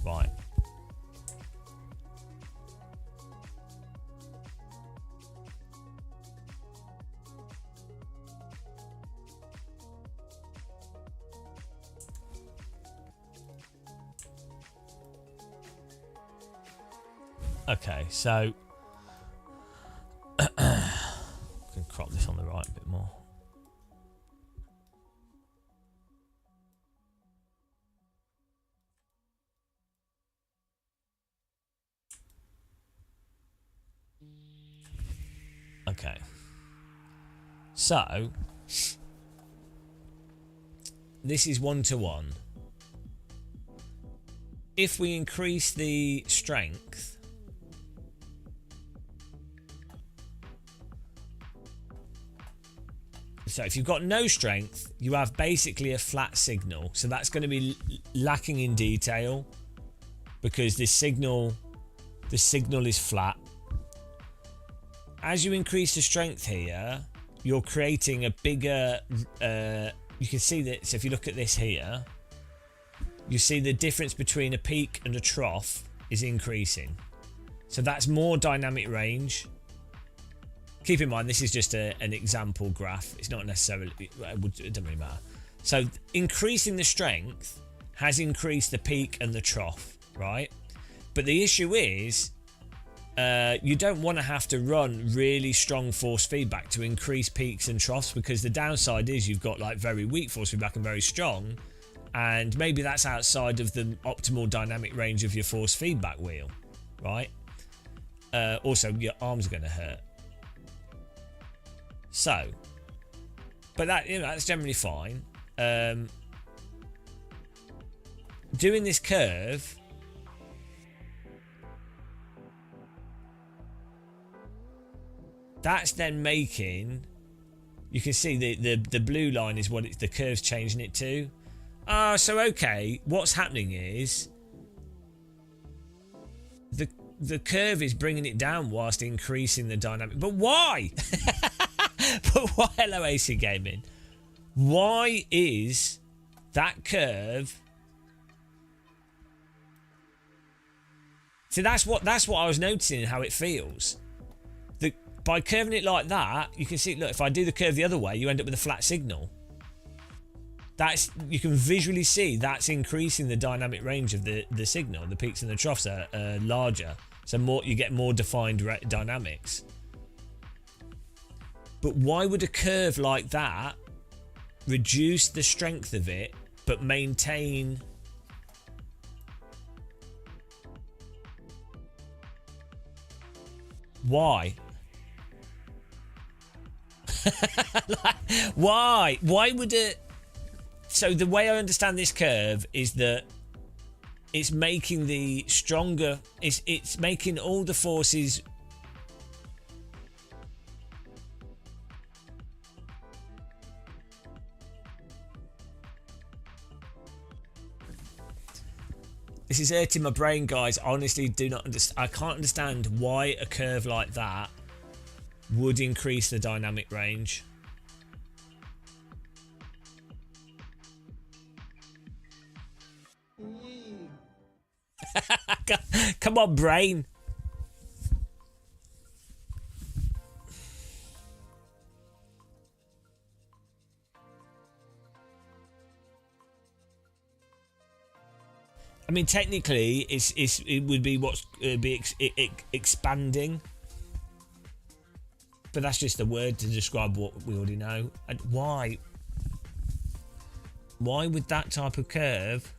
Right. Okay, so I can crop this on the right a bit more. Okay, so this is 1-to-1. If we increase the strength, So if you've got no strength, you have basically a flat signal. So that's going to be lacking in detail because the signal is flat. As you increase the strength here, you're creating a bigger, you can see that, so if you look at this here, you see the difference between a peak and a trough is increasing. So that's more dynamic range. Keep in mind, this is just an example graph. It's not necessarily, it doesn't really matter. So increasing the strength has increased the peak and the trough, right? But the issue is, you don't want to have to run really strong force feedback to increase peaks and troughs, because the downside is you've got like very weak force feedback and very strong, and maybe that's outside of the optimal dynamic range of your force feedback wheel, right? Also, your arms are going to hurt. So, but that, you know, that's generally fine. Doing this curve, that's then making, you can see the blue line is what the curve's changing it to. So okay, what's happening is the curve is bringing it down whilst increasing the dynamic. But why? But why, hello AC Gaming? Why is that curve? See, that's what I was noticing, how it feels. By curving it like that, you can see, look, if I do the curve the other way, you end up with a flat signal. That's, you can visually see that's increasing the dynamic range of the signal. The peaks and the troughs are larger, so you get more defined dynamics. But why would a curve like that reduce the strength of it but maintain? Why? Why would it? So the way I understand this curve is that it's making the stronger, it's making all the forces This is hurting my brain, guys. I honestly do not understand. I can't understand why a curve like that would increase the dynamic range. Come on, brain. I mean, technically, it would be what's expanding, but that's just a word to describe what we already know. And why would that type of curve?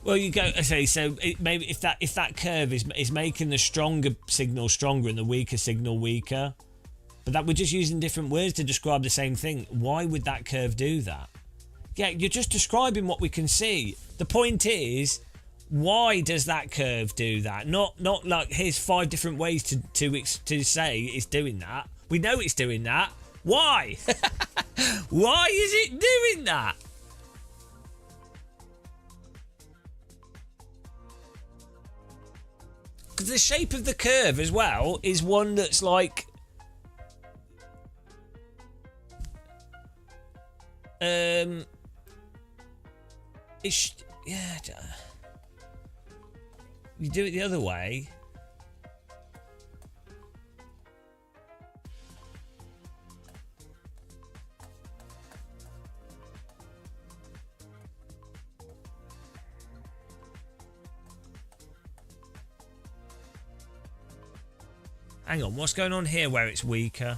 Well, you go. Okay, so maybe if that curve is making the stronger signal stronger and the weaker signal weaker, but that we're just using different words to describe the same thing. Why would that curve do that? Yeah, you're just describing what we can see. The point is, why does that curve do that? Not like here's 5 different ways to say it's doing that. We know it's doing that. Why? Why is it doing that? Because the shape of the curve as well is one that's like it's, yeah, you do it the other way. Hang on, what's going on here where it's weaker?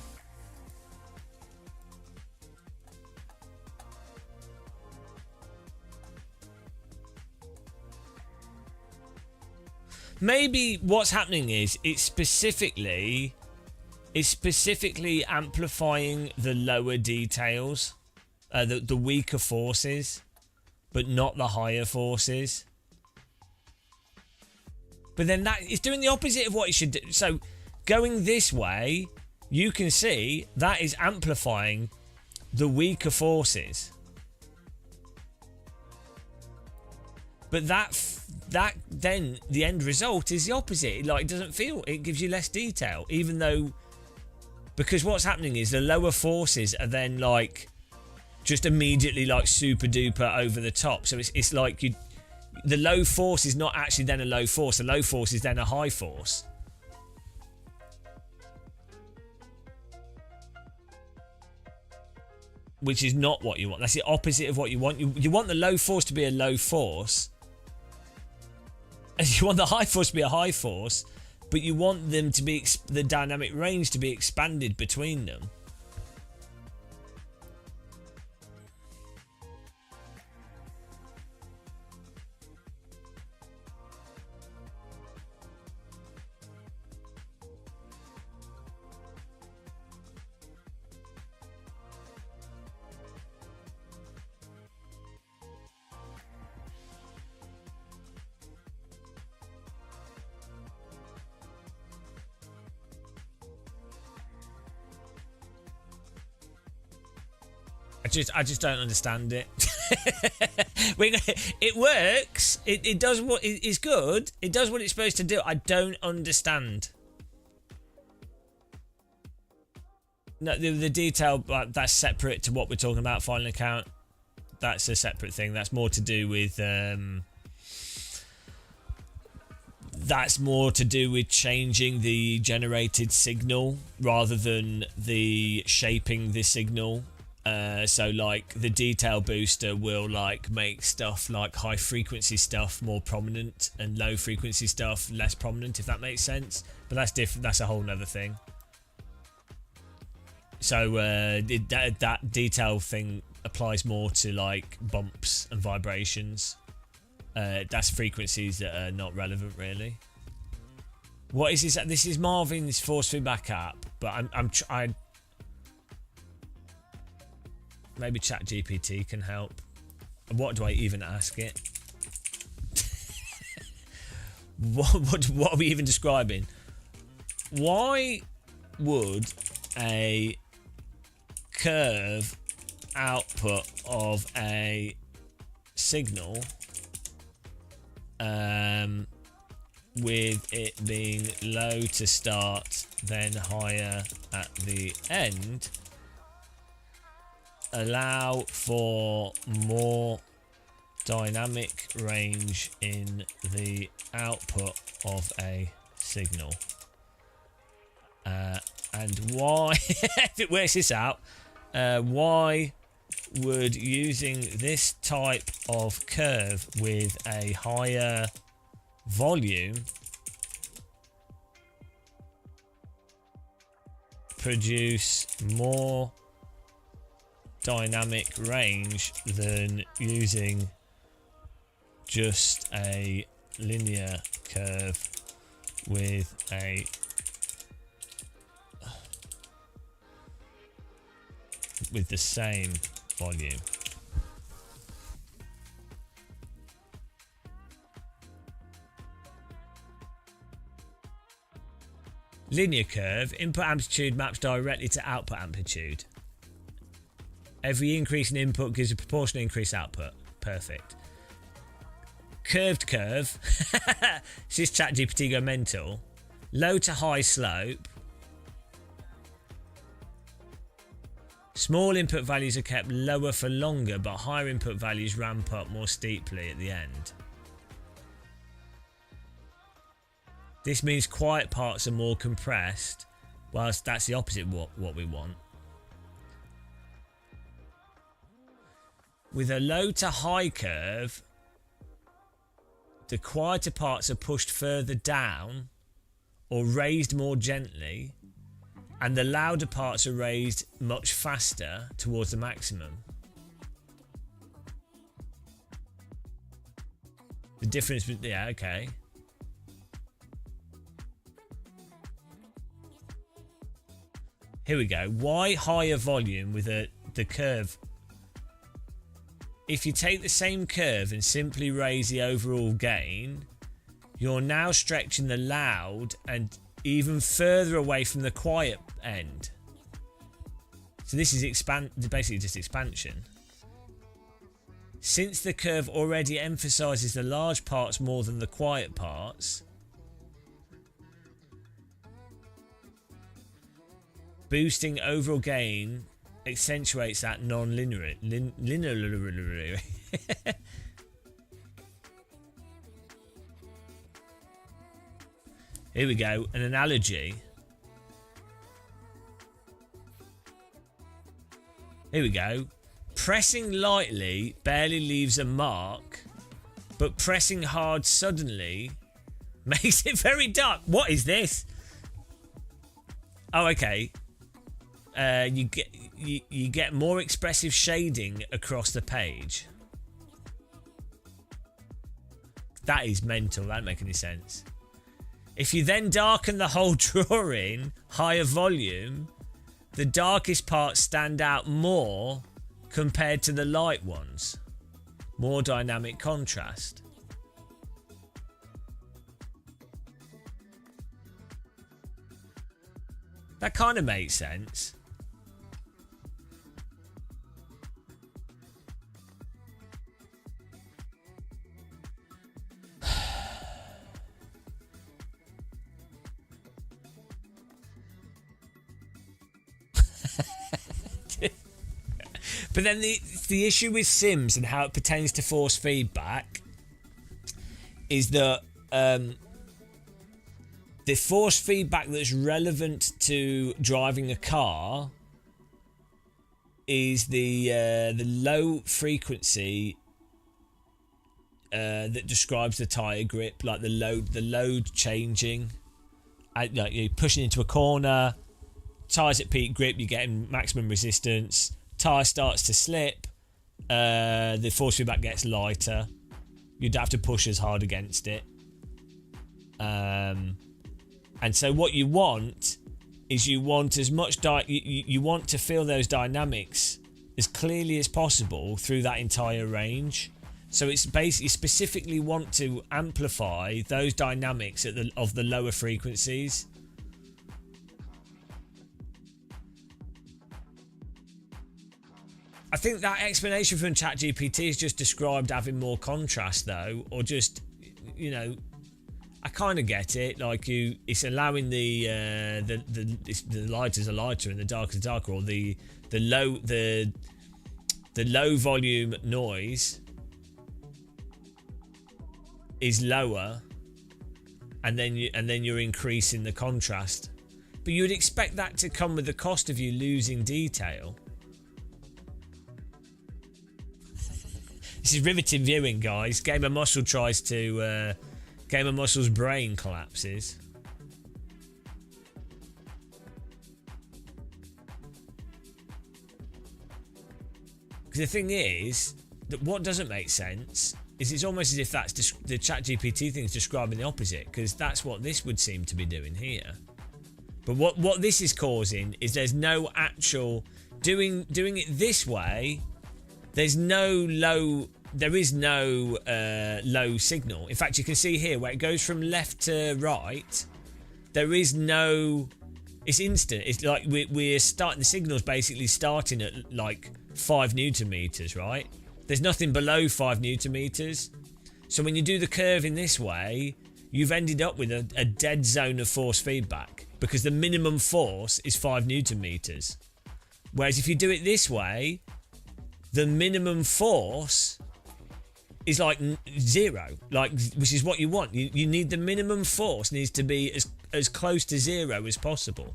Maybe what's happening is it's specifically It's specifically amplifying the lower details, the weaker forces, but not the higher forces. But then that is doing the opposite of what it should do. So going this way, you can see that is amplifying the weaker forces. But that then the end result is the opposite. Like, it doesn't feel, it gives you less detail, even though, because what's happening is the lower forces are then like just immediately like super duper over the top. So it's like the low force is not actually then a low force. The low force is then a high force. Which is not what you want. That's the opposite of what you want. You want the low force to be a low force. And you want the high force to be a high force. But you want them to be, the dynamic range to be expanded between them. I just don't understand it. It works. It does what it's good. It does what it's supposed to do. I don't understand. No, the detail, that's separate to what we're talking about. Final account. That's a separate thing. That's more to do with. That's more to do with changing the generated signal rather than the shaping the signal. So like the detail booster will like make stuff like high frequency stuff more prominent and low frequency stuff less prominent, if that makes sense. But that's different. That's a whole nother thing. So that detail thing applies more to like bumps and vibrations. That's frequencies that are not relevant really. What is this? This is Marvin's force feedback app, but I maybe ChatGPT can help. What do I even ask it? what are we even describing? Why would a curve output of a signal with it being low to start then higher at the end allow for more dynamic range in the output of a signal? And why, if it works this out, why would using this type of curve with a higher volume produce more dynamic range than using just a linear curve with the same volume? Linear curve, input amplitude maps directly to output amplitude. Every increase in input gives a proportional increase output. Perfect. Curved curve. This is ChatGPT go mental. Low to high slope. Small input values are kept lower for longer, but higher input values ramp up more steeply at the end. This means quiet parts are more compressed, whilst that's the opposite of what we want. With a low to high curve, the quieter parts are pushed further down or raised more gently, and the louder parts are raised much faster towards the maximum. The difference, yeah, okay. Here we go. Why higher volume with the curve? If you take the same curve and simply raise the overall gain, you're now stretching the loud and even further away from the quiet end. So this is basically just expansion. Since the curve already emphasizes the large parts more than the quiet parts, boosting overall gain accentuates that non-linear. Here we go, an analogy. Here we go. Pressing lightly barely leaves a mark, but pressing hard suddenly makes it very dark. What is this? Oh, okay. You get more expressive shading across the page. That is mental. That don't make any sense. If you then darken the whole drawing, higher volume, the darkest parts stand out more compared to the light ones. More dynamic contrast. That kind of makes sense. But then the issue with Sims and how it pertains to force feedback is that the force feedback that's relevant to driving a car is the low frequency that describes the tire grip, like the load changing. Like you're pushing into a corner, tires at peak grip, you're getting maximum resistance. Tire starts to slip, the force feedback gets lighter. You'd have to push as hard against it. And so what you want is you want as much you want to feel those dynamics as clearly as possible through that entire range. So it's basically specifically want to amplify those dynamics of the lower frequencies. I think that explanation from ChatGPT is just described having more contrast, though, or just, you know, I kind of get it. Like it's allowing the light is a lighter and the dark is darker, or the low volume noise is lower, and then you're increasing the contrast. But you would expect that to come with the cost of you losing detail. This is riveting viewing, guys. Game of Muscle tries to... Game of Muscle's brain collapses. Because the thing is, that what doesn't make sense is it's almost as if that's the ChatGPT thing is describing the opposite, because that's what this would seem to be doing here. But what this is causing is there's no actual... Doing it this way... There is no low signal. In fact, you can see here where it goes from left to right. There is no. It's instant. It's like we're starting. The signal's basically starting at like 5 Newton meters, right? There's nothing below 5 Newton meters. So when you do the curve in this way, you've ended up with a dead zone of force feedback because the minimum force is 5 Newton meters. Whereas if you do it this way, the minimum force is like 0, which is what you want. You need the minimum force needs to be as close to 0 as possible.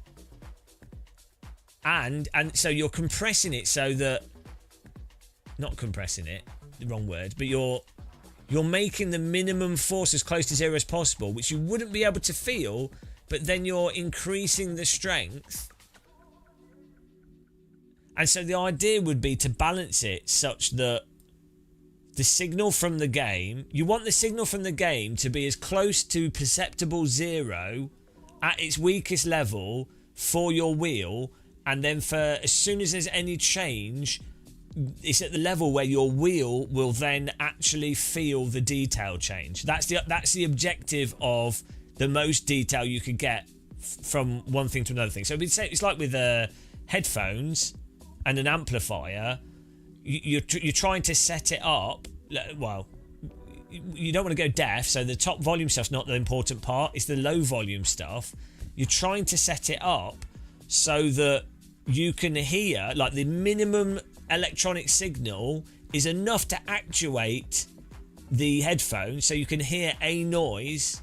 And so you're compressing it so that, not compressing it, the wrong word, but you're making the minimum force as close to 0 as possible, which you wouldn't be able to feel, but then you're increasing the strength. And so the idea would be to balance it such that the signal from the game, you want the signal from the game to be as close to perceptible 0 at its weakest level for your wheel and then for as soon as there's any change, it's at the level where your wheel will then actually feel the detail change. That's the objective of the most detail you could get from one thing to another thing. So it's like with headphones and an amplifier. You're trying to set it up. Well, you don't want to go deaf, so the top volume stuff's not the important part. It's the low volume stuff. You're trying to set it up so that you can hear, like, the minimum electronic signal is enough to actuate the headphone, so you can hear a noise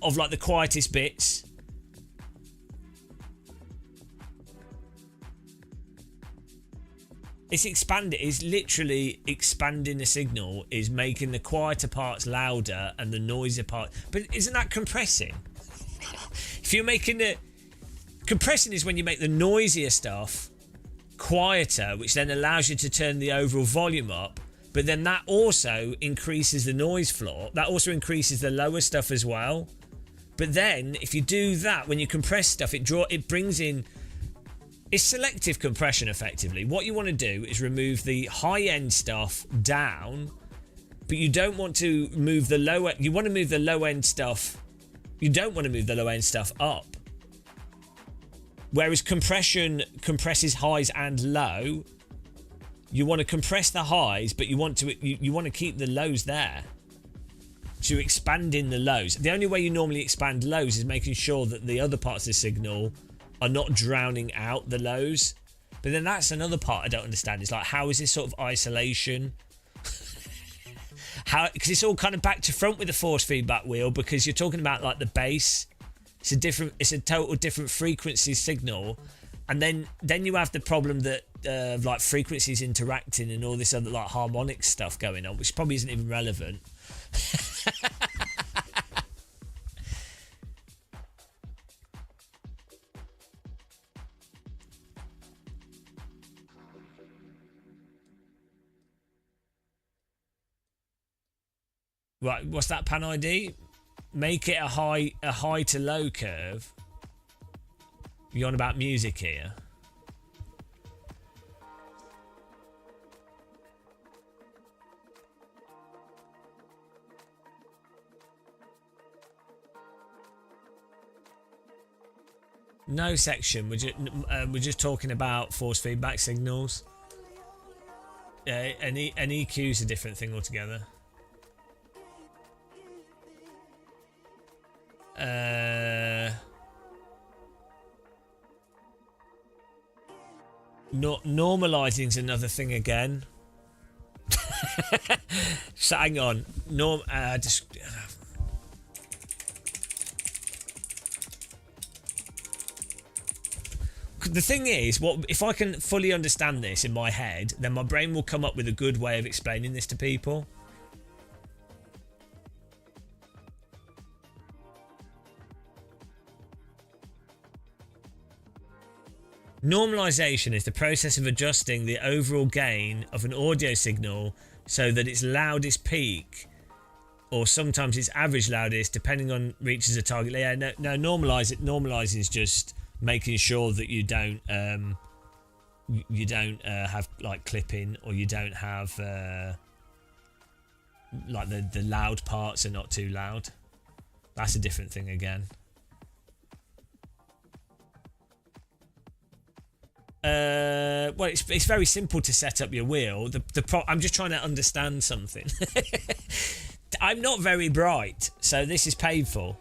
of, like, the quietest bits. It's literally expanding the signal, is making the quieter parts louder and the noisier part. But isn't that compressing? If you're making it... Compressing is when you make the noisier stuff quieter, which then allows you to turn the overall volume up. But then that also increases the noise floor. That also increases the lower stuff as well. But then, if you do that, when you compress stuff, it brings in... It's selective compression, effectively. What you want to do is remove the high-end stuff down, but you don't want to move the lower... You want to move the low-end stuff... You don't want to move the low-end stuff up. Whereas compression compresses highs and low, you want to compress the highs, but you want to keep the lows there. So you're expanding the lows. The only way you normally expand lows is making sure that the other parts of the signal are not drowning out the lows. But then that's another part I don't understand. It's like, how is this sort of isolation? Because it's all kind of back to front with the force feedback wheel, because you're talking about, like, the bass. It's a total different frequency signal, and then you have the problem that like frequencies interacting and all this other, like, harmonic stuff going on, which probably isn't even relevant. Right, what's that pan ID? Make it a high to low curve. You're on about music here. No section. We're just talking about force feedback signals. An EQ is a different thing altogether. Normalizing's another thing again. So hang on. The thing is, if I can fully understand this in my head, then my brain will come up with a good way of explaining this to people. Normalization is the process of adjusting the overall gain of an audio signal so that its loudest peak, or sometimes its average loudest, depending on, reaches a target. Yeah, no, normalizing is just making sure that you don't have, like, clipping, or you don't have like the loud parts are not too loud. That's a different thing again. Well, it's very simple to set up your wheel. I'm just trying to understand something. I'm not very bright, so this is painful.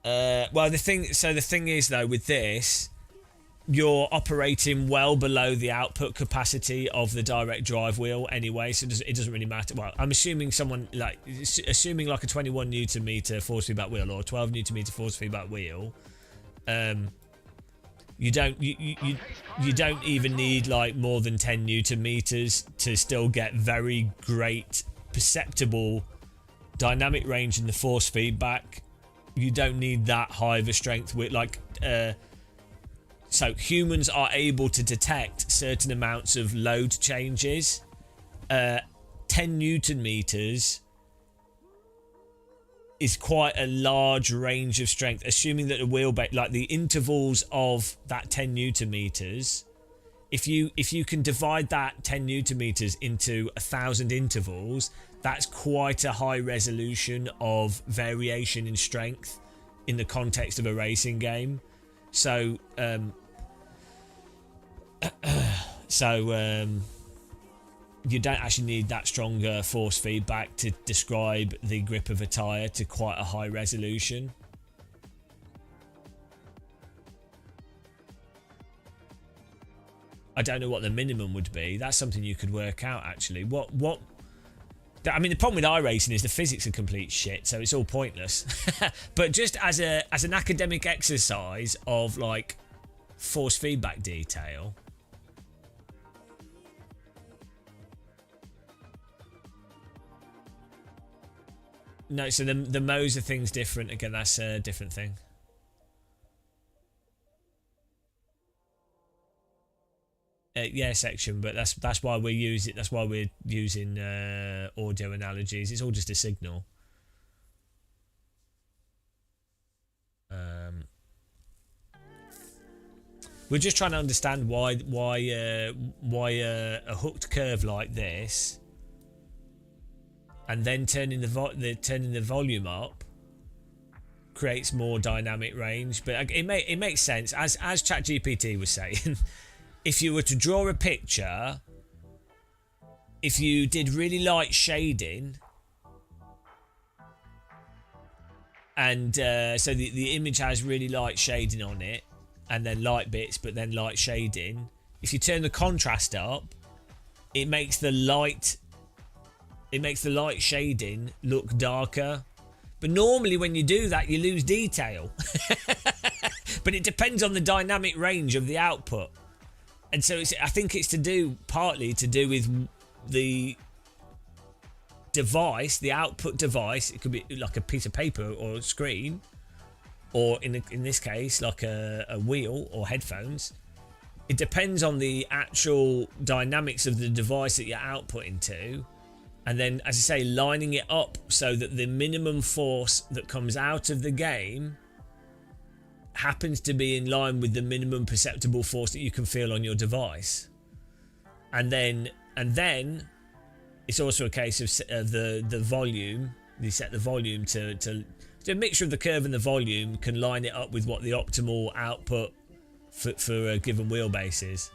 Well, the thing is, though, with this, you're operating well below the output capacity of the direct drive wheel anyway, so it doesn't really matter. Well, I'm assuming assuming like a 21 Newton meter force feedback wheel or a 12 Newton meter force feedback wheel, you don't even need, like, more than 10 Newton meters to still get very great perceptible dynamic range in the force feedback. You don't need that high of a strength with, like, so humans are able to detect certain amounts of load changes 10 Newton meters is quite a large range of strength, assuming that the wheelbase, like the intervals of that 10 Newton meters, if you can divide that 10 Newton meters into 1,000 intervals, that's quite a high resolution of variation in strength in the context of a racing game. So you don't actually need that stronger force feedback to describe the grip of a tyre to quite a high resolution. I don't know what the minimum would be. That's something you could work out, actually. I mean, the problem with iRacing is the physics are complete shit, so it's all pointless. But just as an academic exercise of, like, force feedback detail... No, so the Moser thing's different. Again, that's a different thing. Yeah, section, but that's why we use it. That's why we're using audio analogies. It's all just a signal. We're just trying to understand why a hooked curve like this, and then turning the volume up, creates more dynamic range. But it makes sense, as ChatGPT was saying. If you were to draw a picture, if you did really light shading, and so the image has really light shading on it, and then light bits, but then light shading. If you turn the contrast up, it makes the light shading look darker. But normally when you do that, you lose detail. But it depends on the dynamic range of the output. And so I think it's partly to do with the device, the output device. It could be like a piece of paper or a screen, or in this case, like a wheel or headphones. It depends on the actual dynamics of the device that you're outputting to. And then, as I say, lining it up so that the minimum force that comes out of the game happens to be in line with the minimum perceptible force that you can feel on your device. And then it's also a case of the volume. You set the volume to a mixture of the curve and the volume can line it up with what the optimal output for a given wheelbase is.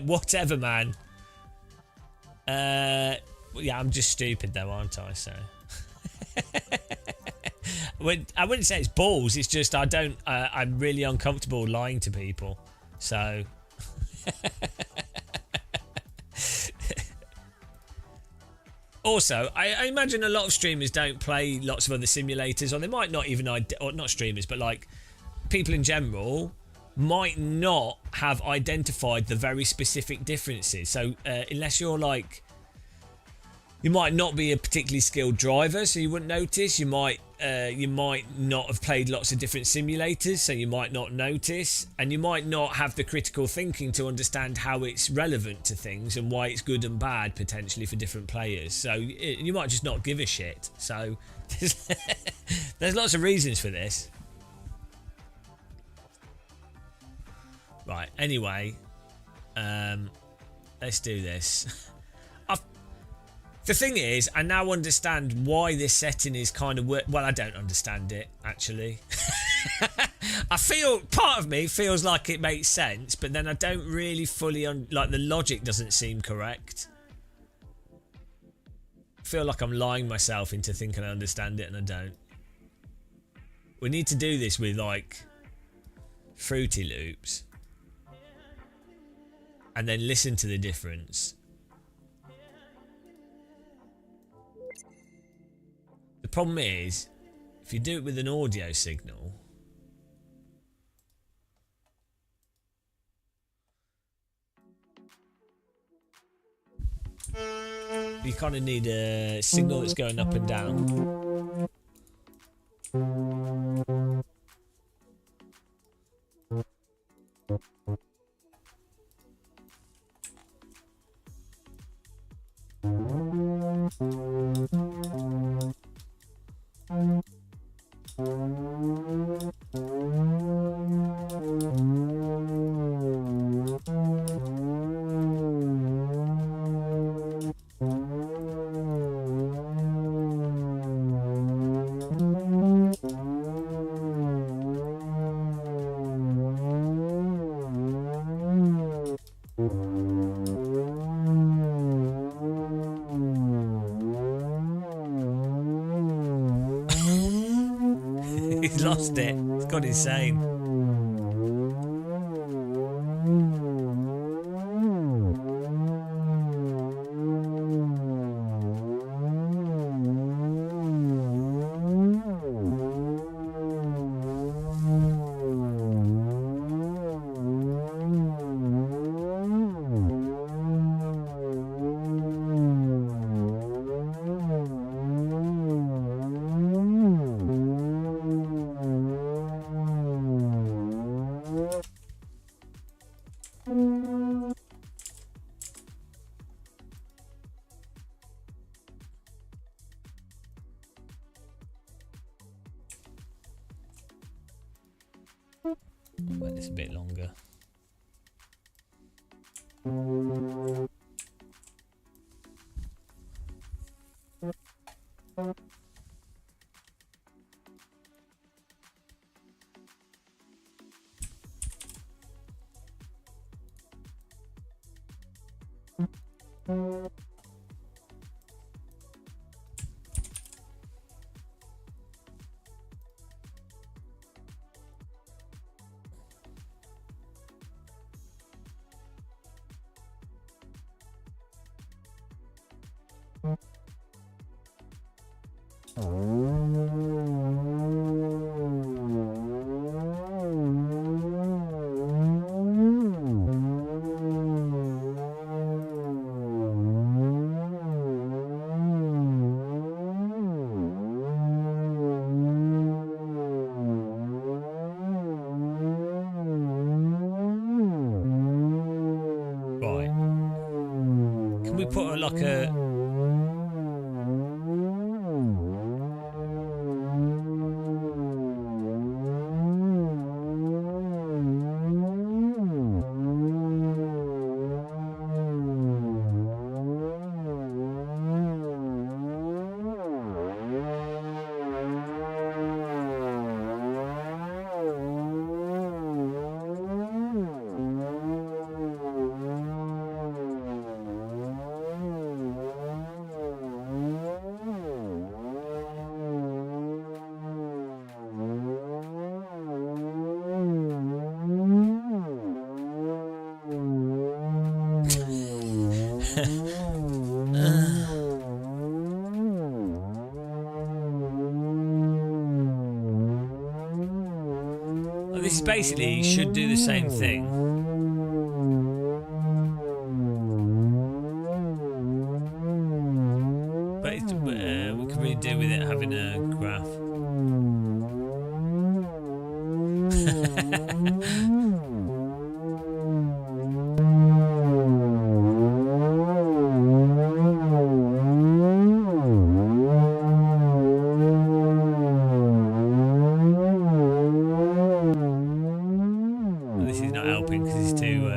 Whatever, man. Yeah, I'm just stupid though, aren't I? So I wouldn't say it's balls. It's just I'm really uncomfortable lying to people. So also, I imagine a lot of streamers don't play lots of other simulators, or they might not even, or not streamers, but like people in general might not have identified the very specific differences. So unless you're like, you might not be a particularly skilled driver, so you wouldn't notice. You might not have played lots of different simulators, so you might not notice, and you might not have the critical thinking to understand how it's relevant to things and why it's good and bad potentially for different players. So you might just not give a shit. So there's lots of reasons for this. Right, anyway, let's do this. The thing is, I now understand why this setting is kind of... Well, I don't understand it, actually. Part of me feels like it makes sense, but then I don't really fully... like, the logic doesn't seem correct. I feel like I'm lying myself into thinking I understand it, and I don't. We need to do this with, like, Fruity Loops. And then listen to the difference. The problem is, if you do it with an audio signal, you kind of need a signal that's going up and down. He's lost it. It's gone insane. Wait this a bit longer. Right. Can we put like a... Well, this is basically should do the same thing. But it's, we can really do with it having a graph. This is not helping because it's too...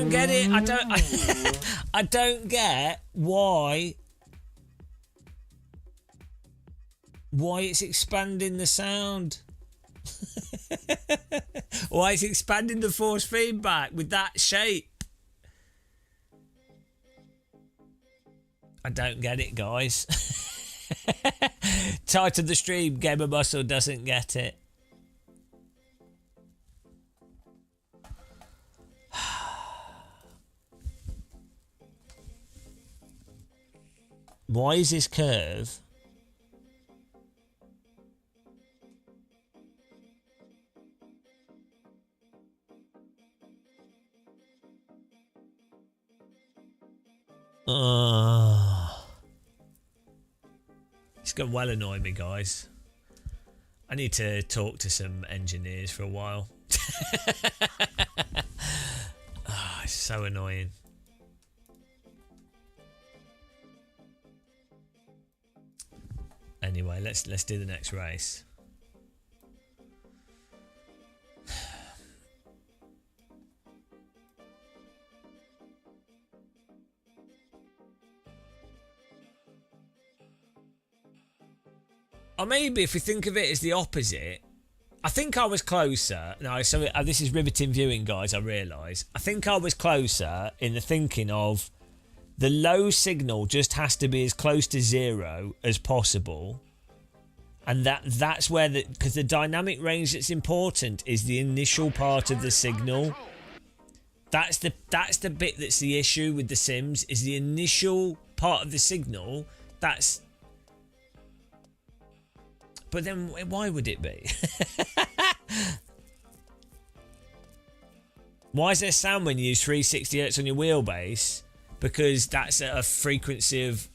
don't get it. I don't get why it's expanding the sound. Why it's expanding the force feedback with that shape. I don't get it, guys. Title the stream, Gamer Muscle doesn't get it. Why is this curve? It's going to well annoy me, guys. I need to talk to some engineers for a while. It's so annoying. Anyway, let's do the next race. Or maybe if we think of it as the opposite, I think I was closer. No, so this is riveting viewing, guys, I realise. I think I was closer in the thinking of the low signal just has to be as close to zero as possible. And that's where because the dynamic range that's important is the initial part of the signal. That's the bit that's the issue with the Sims, is the initial part of the signal. That's... But then why would it be? Why is there sound when you use 360 Hz on your wheelbase? Because that's a frequency of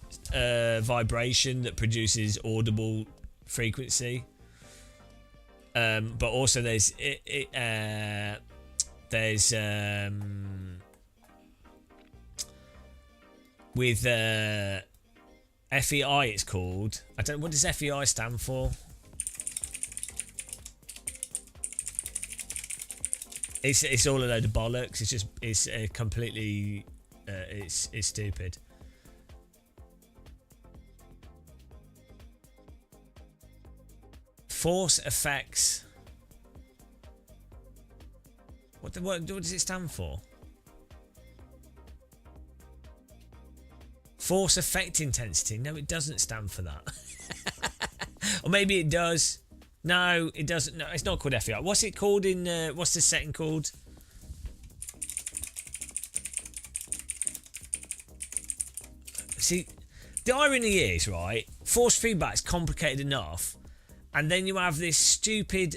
vibration that produces audible frequency. But also there's with FEI it's called. I don't. What does FEI stand for? It's all a load of bollocks. It's completely it's stupid. Force effects. What does it stand for? Force effect intensity. No, it doesn't stand for that. Or maybe it does. No, it doesn't. No, it's not called FEI. What's it called in... what's the setting called? See, the irony is, right, force feedback's complicated enough, and then you have this stupid...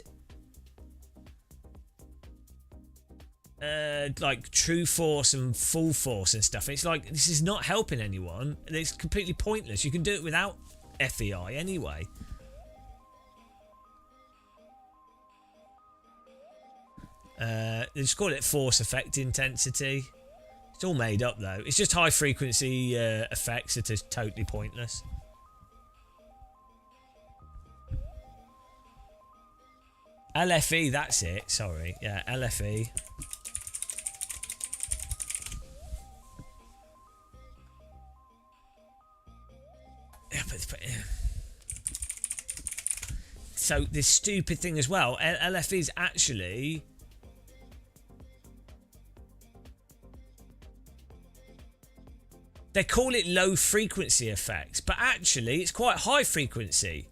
like true force and full force and stuff. It's like, this is not helping anyone. It's completely pointless. You can do it without FEI anyway. They just call it force effect intensity. It's all made up though. It's just high frequency effects that are totally pointless. LFE, that's it. Sorry. Yeah, LFE. Yeah, but so this stupid thing as well. LFE is actually... They call it low frequency effects, but actually it's quite high frequency.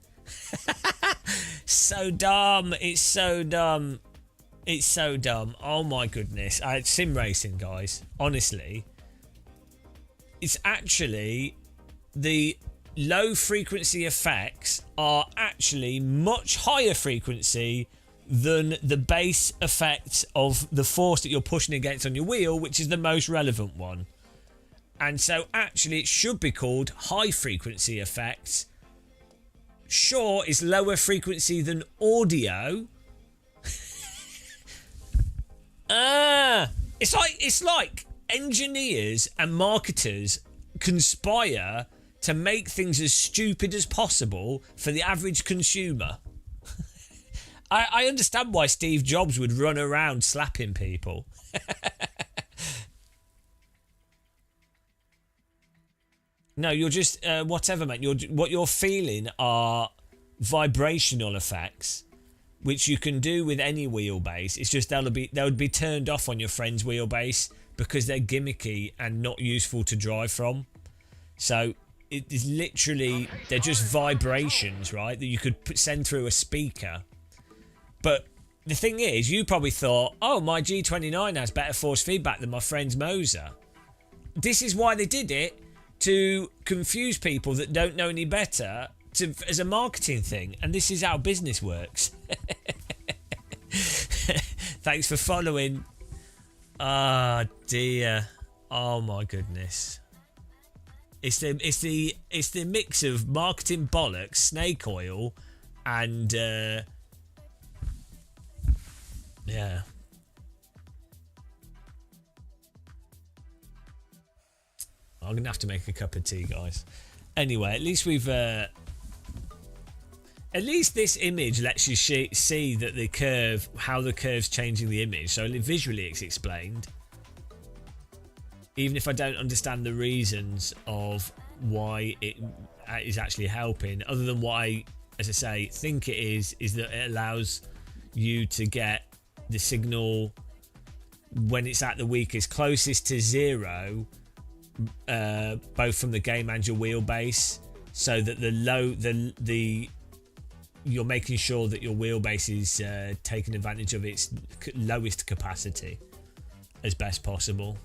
So dumb. It's so dumb. It's so dumb. Oh my goodness. Sim racing, guys. Honestly. It's actually... The low frequency effects are actually much higher frequency than the base effects of the force that you're pushing against on your wheel, which is the most relevant one. And so actually it should be called high frequency effects. Sure, it's lower frequency than audio. It's like engineers and marketers conspire to make things as stupid as possible for the average consumer. I understand why Steve Jobs would run around slapping people. No, you're just whatever, mate. What you're feeling are vibrational effects, which you can do with any wheelbase. It's just they'll be turned off on your friend's wheelbase because they're gimmicky and not useful to drive from. So it is literally, they're just vibrations, right, that you could send through a speaker. But the thing is, you probably thought, oh, my G29 has better force feedback than my friend's Moser. This is why they did it, to confuse people that don't know any better, as a marketing thing. And this is how business works. Thanks for following. Ah, dear. Oh my goodness. It's the mix of marketing bollocks, snake oil, and yeah. I'm gonna have to make a cup of tea, guys. Anyway, at least we've at least this image lets you see that the curve, how the curve's changing the image. So visually it's explained. Even if I don't understand the reasons of why it is actually helping, other than what I, as I say, think it is that it allows you to get the signal when it's at the weakest, closest to zero, both from the game and your wheelbase, so that you're making sure that your wheelbase is taking advantage of its lowest capacity as best possible.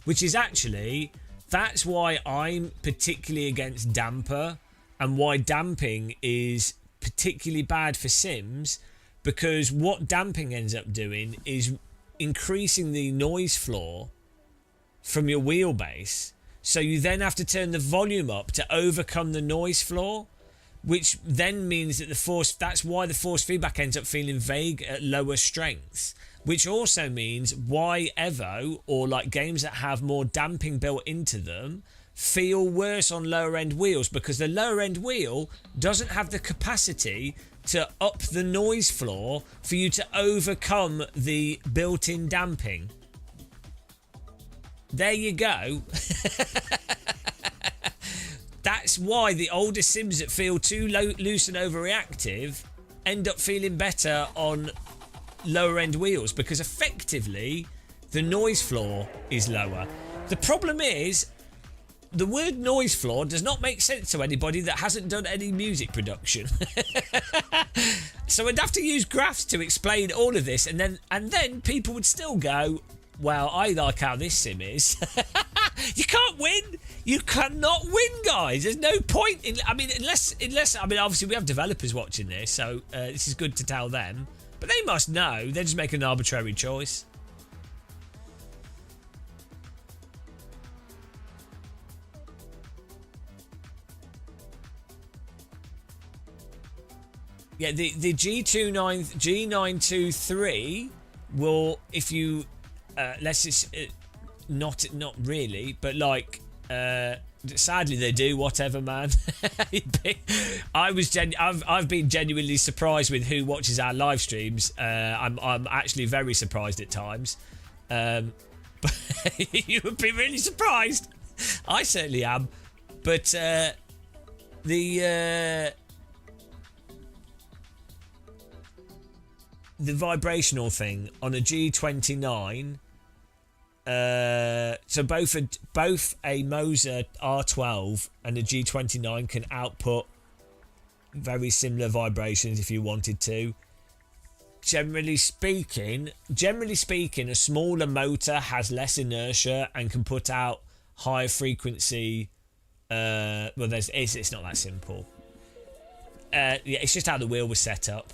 Which is actually, that's why I'm particularly against damper, and why damping is particularly bad for Sims, because what damping ends up doing is increasing the noise floor from your wheelbase, so you then have to turn the volume up to overcome the noise floor, which then means that that's why the force feedback ends up feeling vague at lower strengths. Which also means why Evo, or like games that have more damping built into them, feel worse on lower end wheels, because the lower end wheel doesn't have the capacity to up the noise floor for you to overcome the built-in damping. There you go. That's why the older Sims that feel too loose and overreactive end up feeling better on lower end wheels, because effectively the noise floor is lower. The problem is, the word noise floor does not make sense to anybody that hasn't done any music production. So I'd have to use graphs to explain all of this, and then people would still go, well, I like how this sim is. You can't win. You cannot win, guys. There's no point in, unless obviously we have developers watching this, so this is good to tell them. But they must know. They're just making an arbitrary choice. Yeah, the G923 will, if you less it's not really, but like sadly they do, whatever, man. I've been genuinely surprised with who watches our live streams. I'm actually very surprised at times. But you would be really surprised. I certainly am. But the vibrational thing on a G29, so both a Moser R12 and a G29 can output very similar vibrations if you wanted to. Generally speaking, a smaller motor has less inertia and can put out higher frequency. Well, it's not that simple. Yeah, it's just how the wheel was set up.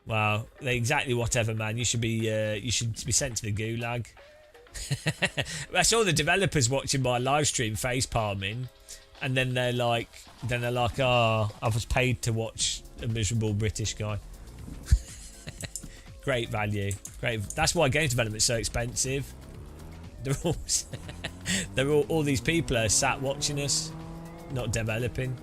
Wow, exactly, whatever, man. You should be sent to the gulag. I saw the developers watching my live stream face palming, and then they're like, oh, I was paid to watch a miserable British guy. Great value, great. That's why game development's so expensive. All these people are sat watching us, not developing.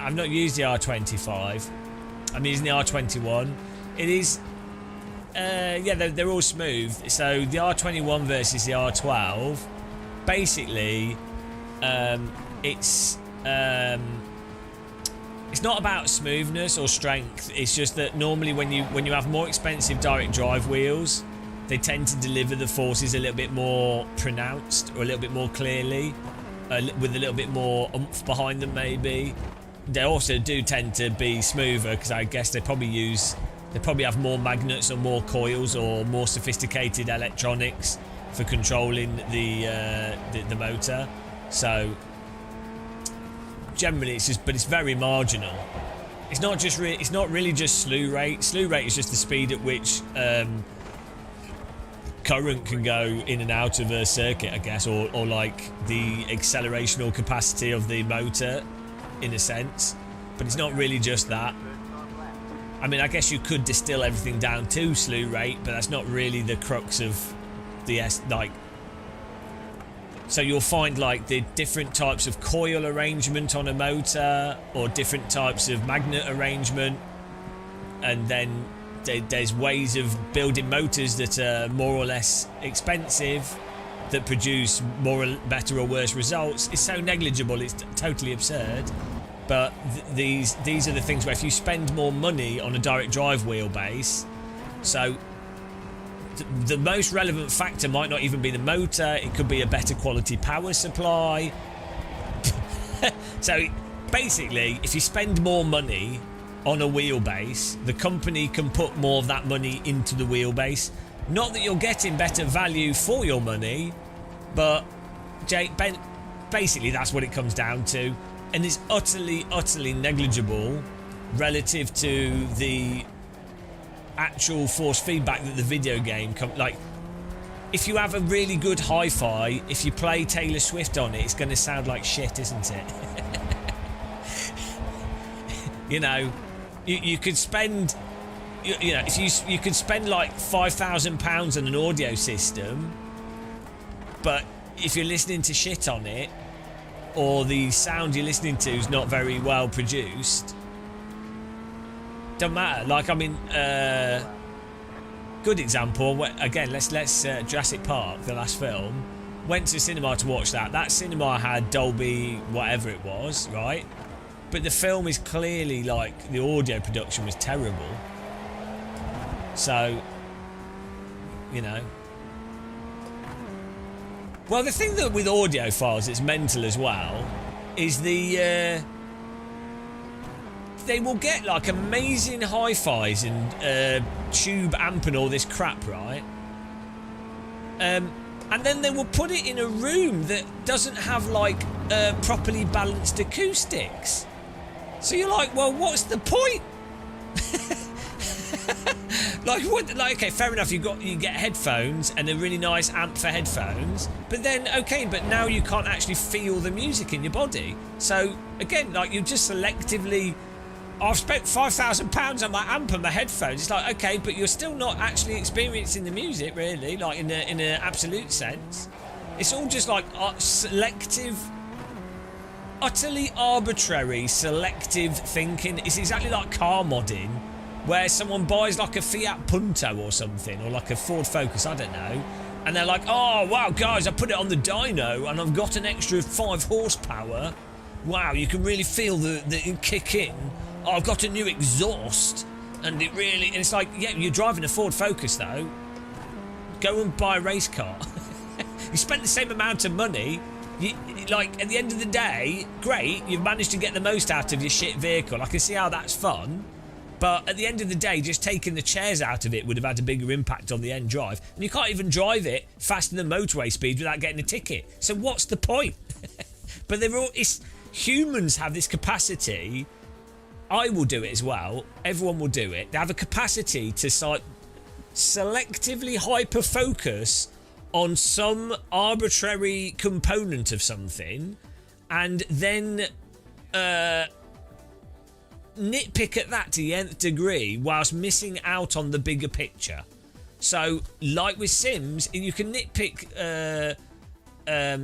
I've not used the R25. I'm using the R21. It is, they're all smooth. So the R21 versus the R12, basically, it's not about smoothness or strength. It's just that normally when you have more expensive direct drive wheels, they tend to deliver the forces a little bit more pronounced or a little bit more clearly, with a little bit more oomph behind them maybe. They also do tend to be smoother because I guess they probably have more magnets or more coils or more sophisticated electronics for controlling the motor. So generally it's very marginal. It's not really just slew rate. Slew rate is just the speed at which current can go in and out of a circuit, I guess, or like the accelerational capacity of the motor in a sense, but it's not really just that. I mean, I guess you could distill everything down to slew rate, but that's not really the crux of the so you'll find like the different types of coil arrangement on a motor or different types of magnet arrangement, and then there's ways of building motors that are more or less expensive that produce better or worse results. It's so negligible, it's totally absurd. But these are the things where if you spend more money on a direct drive wheelbase, so the most relevant factor might not even be the motor, it could be a better quality power supply. So basically, if you spend more money on a wheelbase, the company can put more of that money into the wheelbase. Not that you're getting better value for your money, but basically that's what it comes down to. And it's utterly negligible relative to the actual force feedback that the video game like, if you have a really good hi-fi, if you play Taylor Swift on it, it's going to sound like shit, isn't it? You know, you could spend, you know, if you could spend like £5,000 on an audio system, but if you're listening to shit on it, or the sound you're listening to is not very well produced, don't matter. Like, I mean, good example, again, let's Jurassic Park, the last film, went to cinema to watch that cinema had Dolby whatever it was, right? But the film is clearly, like, the audio production was terrible. So, you know. Well, the thing that with audiophiles that's mental as well is they will get like amazing hi-fis and tube amp and all this crap, right? And then they will put it in a room that doesn't have like properly balanced acoustics. So you're like, well, what's the point? Like, what? Like, okay, fair enough. You get headphones and a really nice amp for headphones, but then okay, but now you can't actually feel the music in your body. So again, like, you just selectively. I've spent £5,000 on my amp and my headphones. It's like, okay, but you're still not actually experiencing the music, really, like in an absolute sense. It's all just like selective, utterly arbitrary, selective thinking. It's exactly like car modding, where someone buys like a Fiat Punto or something, or like a Ford Focus, I don't know, and they're like, oh wow guys, I put it on the dyno and I've got an extra 5 horsepower. Wow, you can really feel the kick in. Oh, I've got a new exhaust, and and it's like, yeah, you're driving a Ford Focus though. Go and buy a race car. You spent the same amount of money. Like, at the end of the day, great, you've managed to get the most out of your shit vehicle. I can see how that's fun. But at the end of the day, just taking the chairs out of it would have had a bigger impact on the end drive. And you can't even drive it faster than motorway speed without getting a ticket. So what's the point? But humans have this capacity. I will do it as well. Everyone will do it. They have a capacity to selectively hyper-focus on some arbitrary component of something, and then nitpick at that to the nth degree whilst missing out on the bigger picture. So, like with Sims, you can nitpick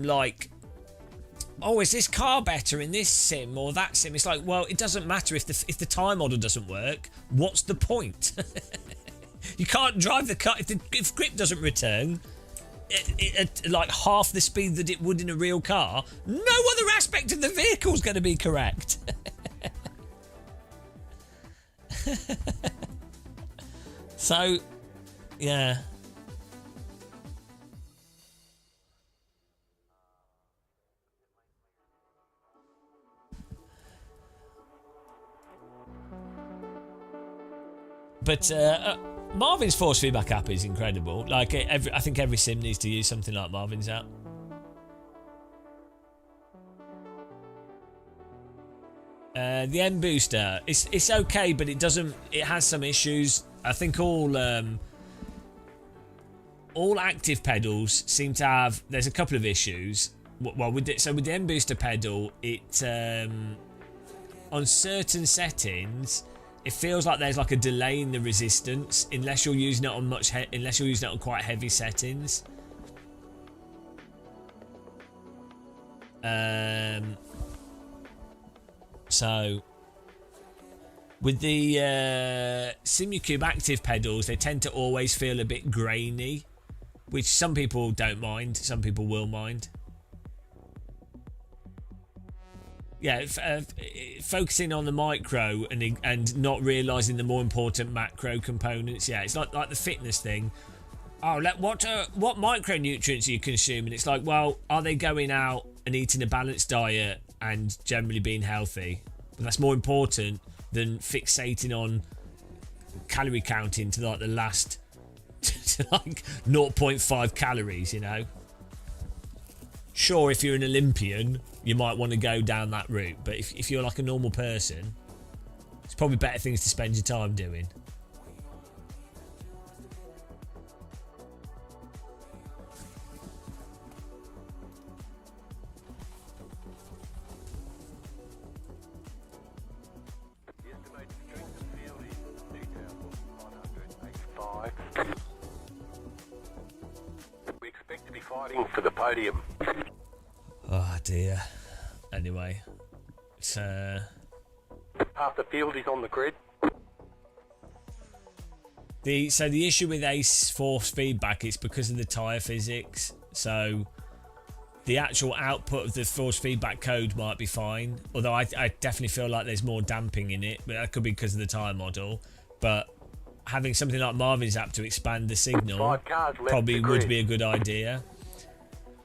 like oh, is this car better in this sim or that sim? It's like, well, it doesn't matter if the tire model doesn't work. What's the point? You can't drive the car if grip doesn't return at like half the speed that it would in a real car. No other aspect of the vehicle is going to be correct. So, yeah. But Marvin's force feedback app is incredible. Like I think every sim needs to use something like Marvin's app. The M booster, it's okay, but it has some issues. I think all active pedals seem to have. There's a couple of issues. Well, with the M booster pedal, it on certain settings, it feels like there's like a delay in the resistance unless you're using it on quite heavy settings. So with the Simucube active pedals, they tend to always feel a bit grainy, which some people don't mind, some people will mind. Yeah, focusing on the micro and not realising the more important macro components. Yeah, it's like the fitness thing. Oh, what micronutrients are you consuming? It's like, well, are they going out and eating a balanced diet and generally being healthy? But that's more important than fixating on calorie counting to like the last to like 0.5 calories, you know. Sure, if you're an Olympian, you might want to go down that route, but if you're like a normal person, it's probably better things to spend your time doing.
We expect to be fighting for the podium.
Oh dear. Anyway, it's
half the field is on the grid.
the issue with Ace force feedback is because of the tyre physics. So the actual output of the force feedback code might be fine, although I definitely feel like there's more damping in it, but that could be because of the tyre model. But having something like Marvin's app to expand the signal probably would be a good idea.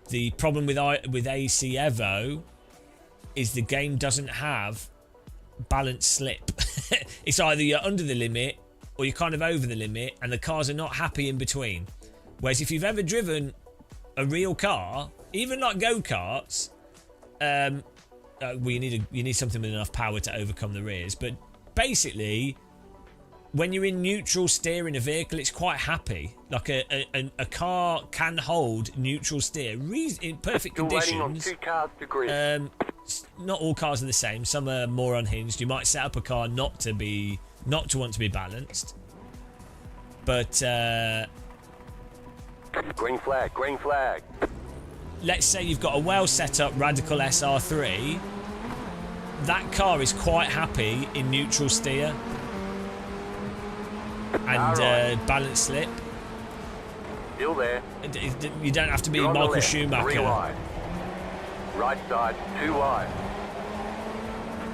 The problem with AC Evo is the game doesn't have balanced slip. It's either you're under the limit or you're kind of over the limit, and the cars are not happy in between. Whereas if you've ever driven a real car, even like go-karts, well, you need something with enough power to overcome the rears. But basically, when you're in neutral steer in a vehicle, it's quite happy. Like a car can hold neutral steer in perfect conditions.
On 2 cars to grid.
Not all cars are the same. Some are more unhinged. You might set up a car not to want to be balanced. But
green flag, green flag.
Let's say you've got a well set up Radical SR3. That car is quite happy in neutral steer and balanced slip.
Still there.
You don't have to be Michael Schumacher.
3 wide. Right side, 2 wide.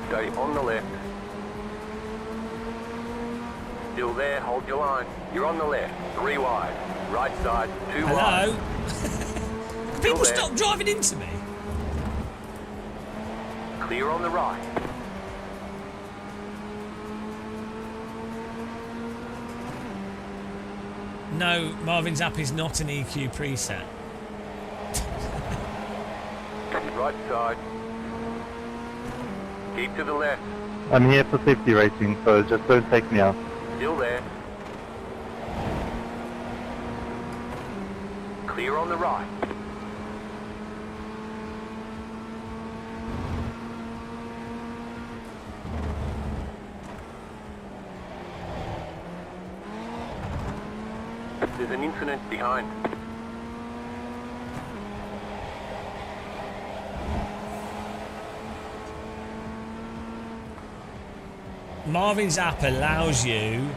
Stay on the left. Still there, hold your line. You're on the left, 3 wide. Right side, 2 wide.
Hello? People stop driving into me.
Clear on the right.
No, Marvin's app is not an EQ preset.
Right side. Keep to the left.
I'm here for safety racing, so just don't take me out.
Still there. Clear on the right. There's an incident behind.
Marvin's app allows you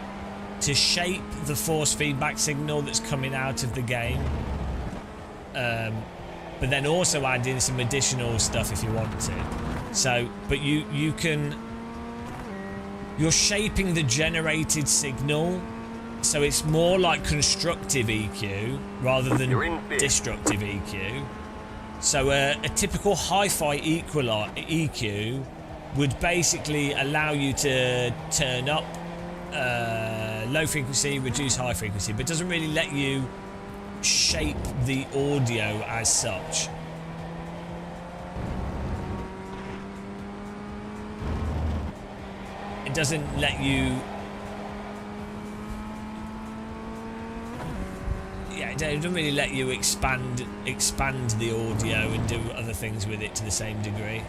to shape the force feedback signal that's coming out of the game, but then also add in some additional stuff if you want to. So, but you're shaping the generated signal, so it's more like constructive EQ rather than destructive EQ. So a typical hi-fi EQ would basically allow you to turn up low frequency, reduce high frequency, but doesn't really let you shape the audio as such. It doesn't let you... Yeah, it doesn't really let you expand the audio and do other things with it to the same degree.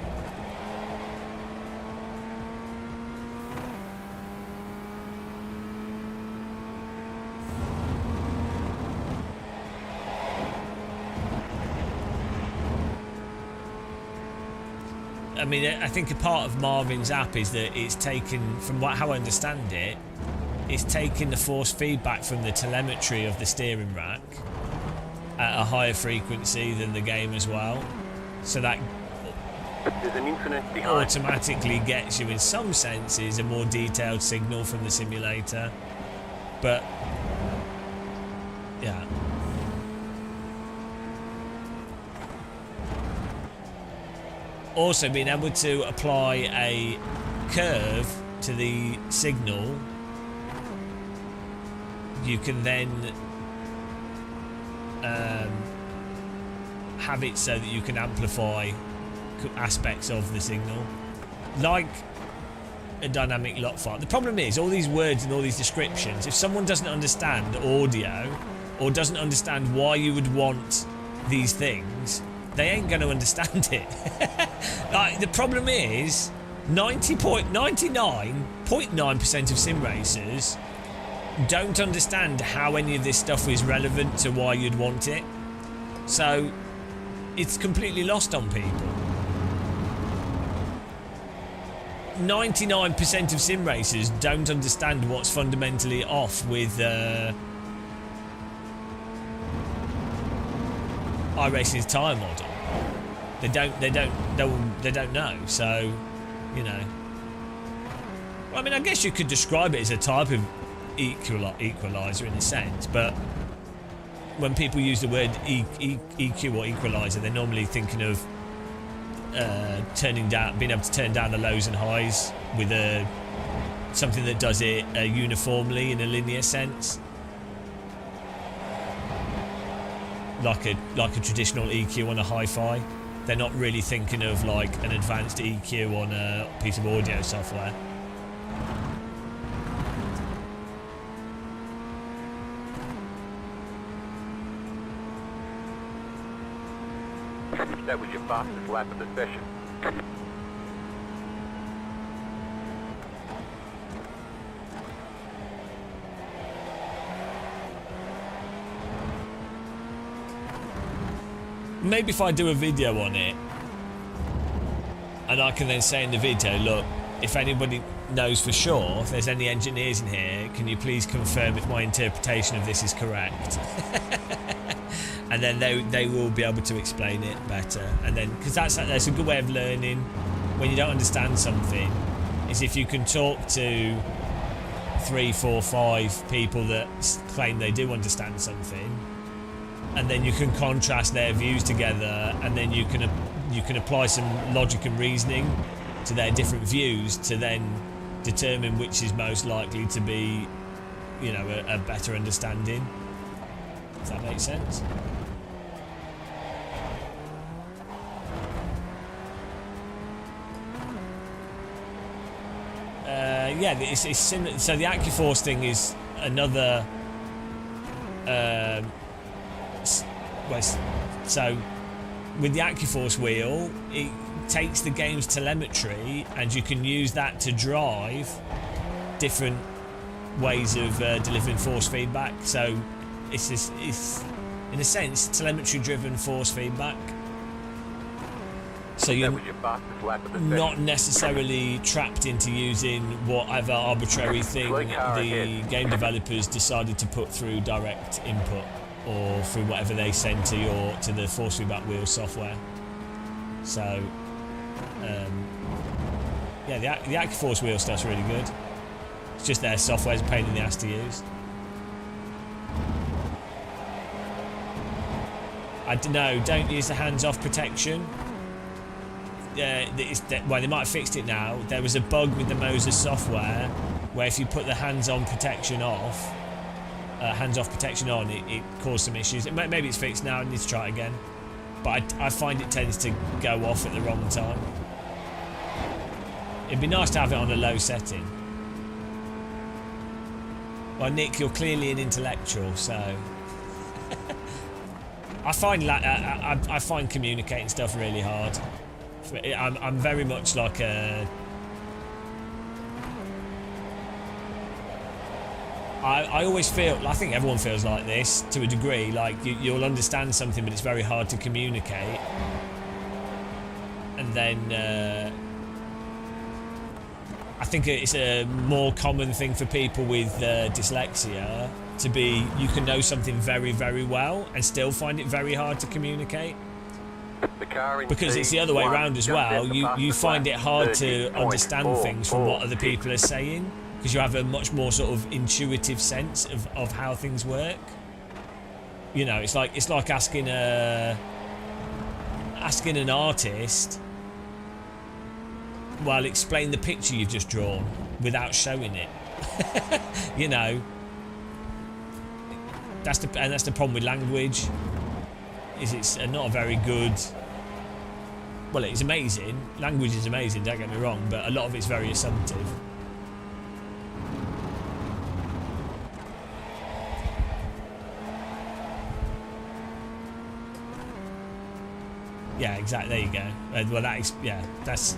I mean, I think a part of Marvin's app is that it's taken, from how I understand it, it's taken the force feedback from the telemetry of the steering rack at a higher frequency than the game as well. So that
There's an incident behind.
automatically gets you, in some senses, a more detailed signal from the simulator. But, yeah. Also, being able to apply a curve to the signal, you can then have it so that you can amplify aspects of the signal, like a dynamic lock file. The problem is, all these words and all these descriptions, if someone doesn't understand audio or doesn't understand why you would want these things, they ain't going to understand it. Like, the problem is 99.9% of sim racers don't understand how any of this stuff is relevant to why you'd want it. So it's completely lost on people. 99% of sim racers don't understand what's fundamentally off with iRacing's tyre model. They don't know. So, you know. Well, I mean, I guess you could describe it as a type of equalizer in a sense, but when people use the word EQ or equalizer, they're normally thinking of being able to turn down the lows and highs with something that does it uniformly in a linear sense, like a traditional EQ on a hi-fi. They're not really thinking of like an advanced EQ on a piece of audio software.
That was your fastest lap of the session.
Maybe if I do a video on it, and I can then say in the video, look, if anybody knows for sure, if there's any engineers in here, can you please confirm if my interpretation of this is correct? And then they will be able to explain it better. And then, because that's a good way of learning when you don't understand something, is if you can talk to 3, 4, 5 people that claim they do understand something, and then you can contrast their views together, and then you can apply some logic and reasoning to their different views to then determine which is most likely to be, you know, a better understanding. Does that make sense? Yeah, it's similar. So the AccuForce thing is another. So with the AccuForce wheel, it takes the game's telemetry, and you can use that to drive different ways of delivering force feedback. So it's in a sense telemetry-driven force feedback. So
That
you're
was your fastest lap of the
not
session.
necessarily trapped into using whatever arbitrary thing the game developers decided to put through direct input or through whatever they send to the force feedback wheel software. So yeah, the AccuForce wheel stuff's really good. It's just their software's a pain in the ass to use. I don't know, don't use the hands-off protection. Well, they might have fixed it now. There was a bug with the Moses software where if you put the hands-on protection off, hands-off protection on, it caused some issues. Maybe it's fixed now, I need to try it again. But I find it tends to go off at the wrong time. It'd be nice to have it on a low setting. Well, Nick, you're clearly an intellectual, so... I find communicating stuff really hard. I'm very much like a... I always feel... I think everyone feels like this, to a degree. Like, you'll understand something, but it's very hard to communicate. And then... I think it's a more common thing for people with dyslexia to be you can know something very, very well and still find it very hard to communicate. Because it's the other way around as well. You find it hard to understand things from what other people are saying because you have a much more sort of intuitive sense of how things work. You know, it's like asking an artist, well, explain the picture you've just drawn without showing it. You know, that's the problem with language. Is it's not a very good. Well, it's amazing. Language is amazing. Don't get me wrong, but a lot of it's very assumptive. Yeah, exactly. There you go. Well, that's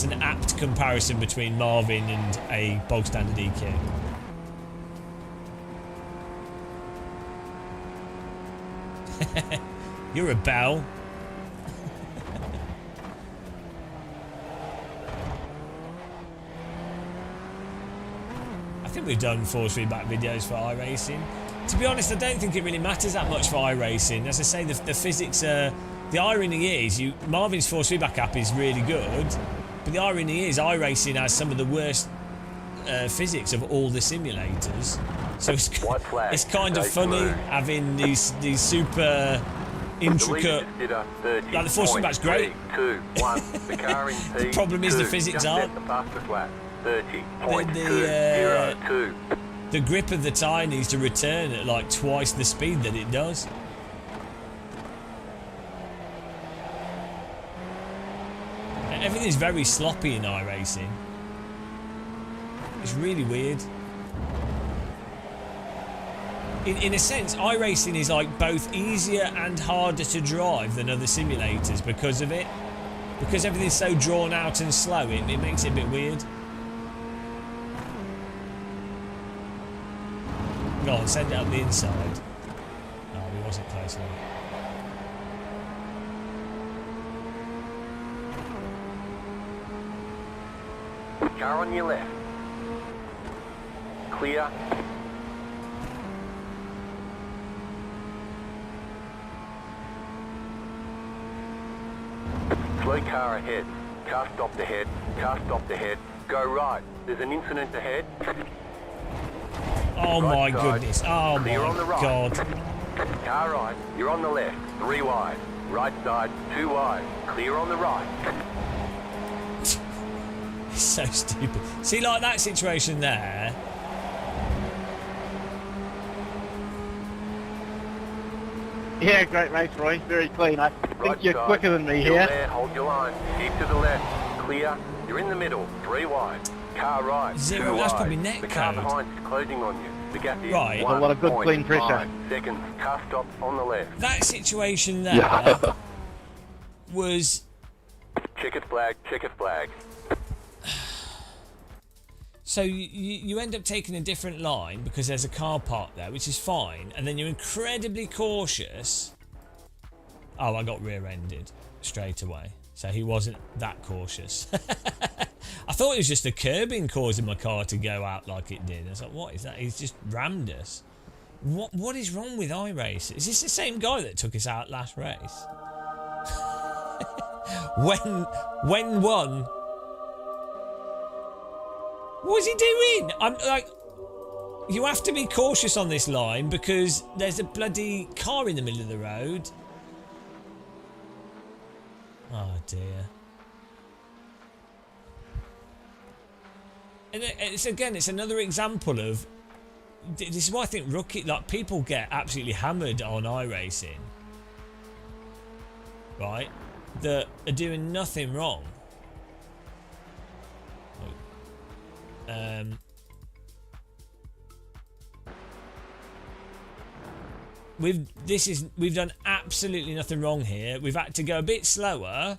an apt comparison between Marvin and a bog standard EQ. You're a bell. I think we've done force feedback videos for iRacing. To be honest, I don't think it really matters that much for iRacing. As I say, the physics are... The irony is, Marvin's force feedback app is really good, but the irony is iRacing has some of the worst physics of all the simulators. So it's kind of funny having these super intricate... Like the force feedback's great.
3, 2, 1. The car in
The problem is the physics aren't.
The fastest lap. 30.202.
The grip of the tyre needs to return at like twice the speed that it does. Everything's very sloppy in iRacing. It's really weird. In a sense, iRacing is like both easier and harder to drive than other simulators because of it. Because everything's so drawn out and slow, it makes it a bit weird. Go on, send it up the inside. No, he wasn't close enough.
Car on your left. Clear. Slow car ahead. Car stopped ahead. Car stopped ahead. Go right. There's an incident ahead.
Oh
Right
my
side.
goodness. Oh
Clear on the
my
right.
god.
Car right. You're on the left. 3 wide. Right side. 2 wide. Clear on the right.
It's so stupid. See, like that situation there.
Yeah, great race, Roy. Very clean. I think
Right
you're
side.
quicker than me
Still
here.
there. Hold your line. Keep to the left. Clear. You're in the middle. 3 wide. Car right.
Zero,
2
that's
wide.
probably net
The car
code.
behind is closing on you. The gap is
Right.
A lot of good clean
1.5
pressure.
seconds. Car stop on the left.
That situation there
Yeah.
was...
Checkered flag. Checkered flag.
So you end up taking a different line because there's a car parked there, which is fine, and then you're incredibly cautious. Oh, I got rear-ended straight away. So he wasn't that cautious. I thought it was just the curbing causing my car to go out like it did. I was like, what is that? He's just rammed us. What is wrong with iRace? Is this the same guy that took us out last race? when one, what was he doing? I'm like, you have to be cautious on this line because there's a bloody car in the middle of the road. Oh dear. And it's another example of, this is why I think people get absolutely hammered on iRacing, right? That are doing nothing wrong. We've done absolutely nothing wrong here. We've had to go a bit slower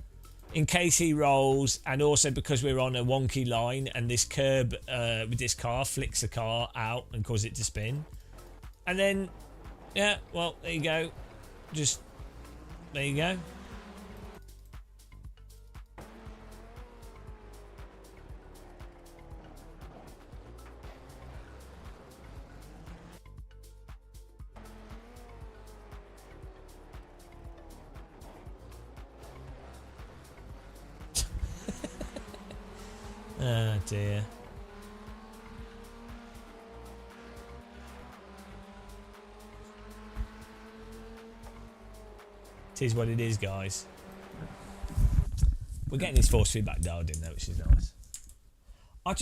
in case he rolls, and also because we're on a wonky line and this curb with this car flicks the car out and causes it to spin. And then, yeah, well, there you go. There you go. Oh dear. It is what it is, guys. We're getting this force feedback dialed in though, which is nice. I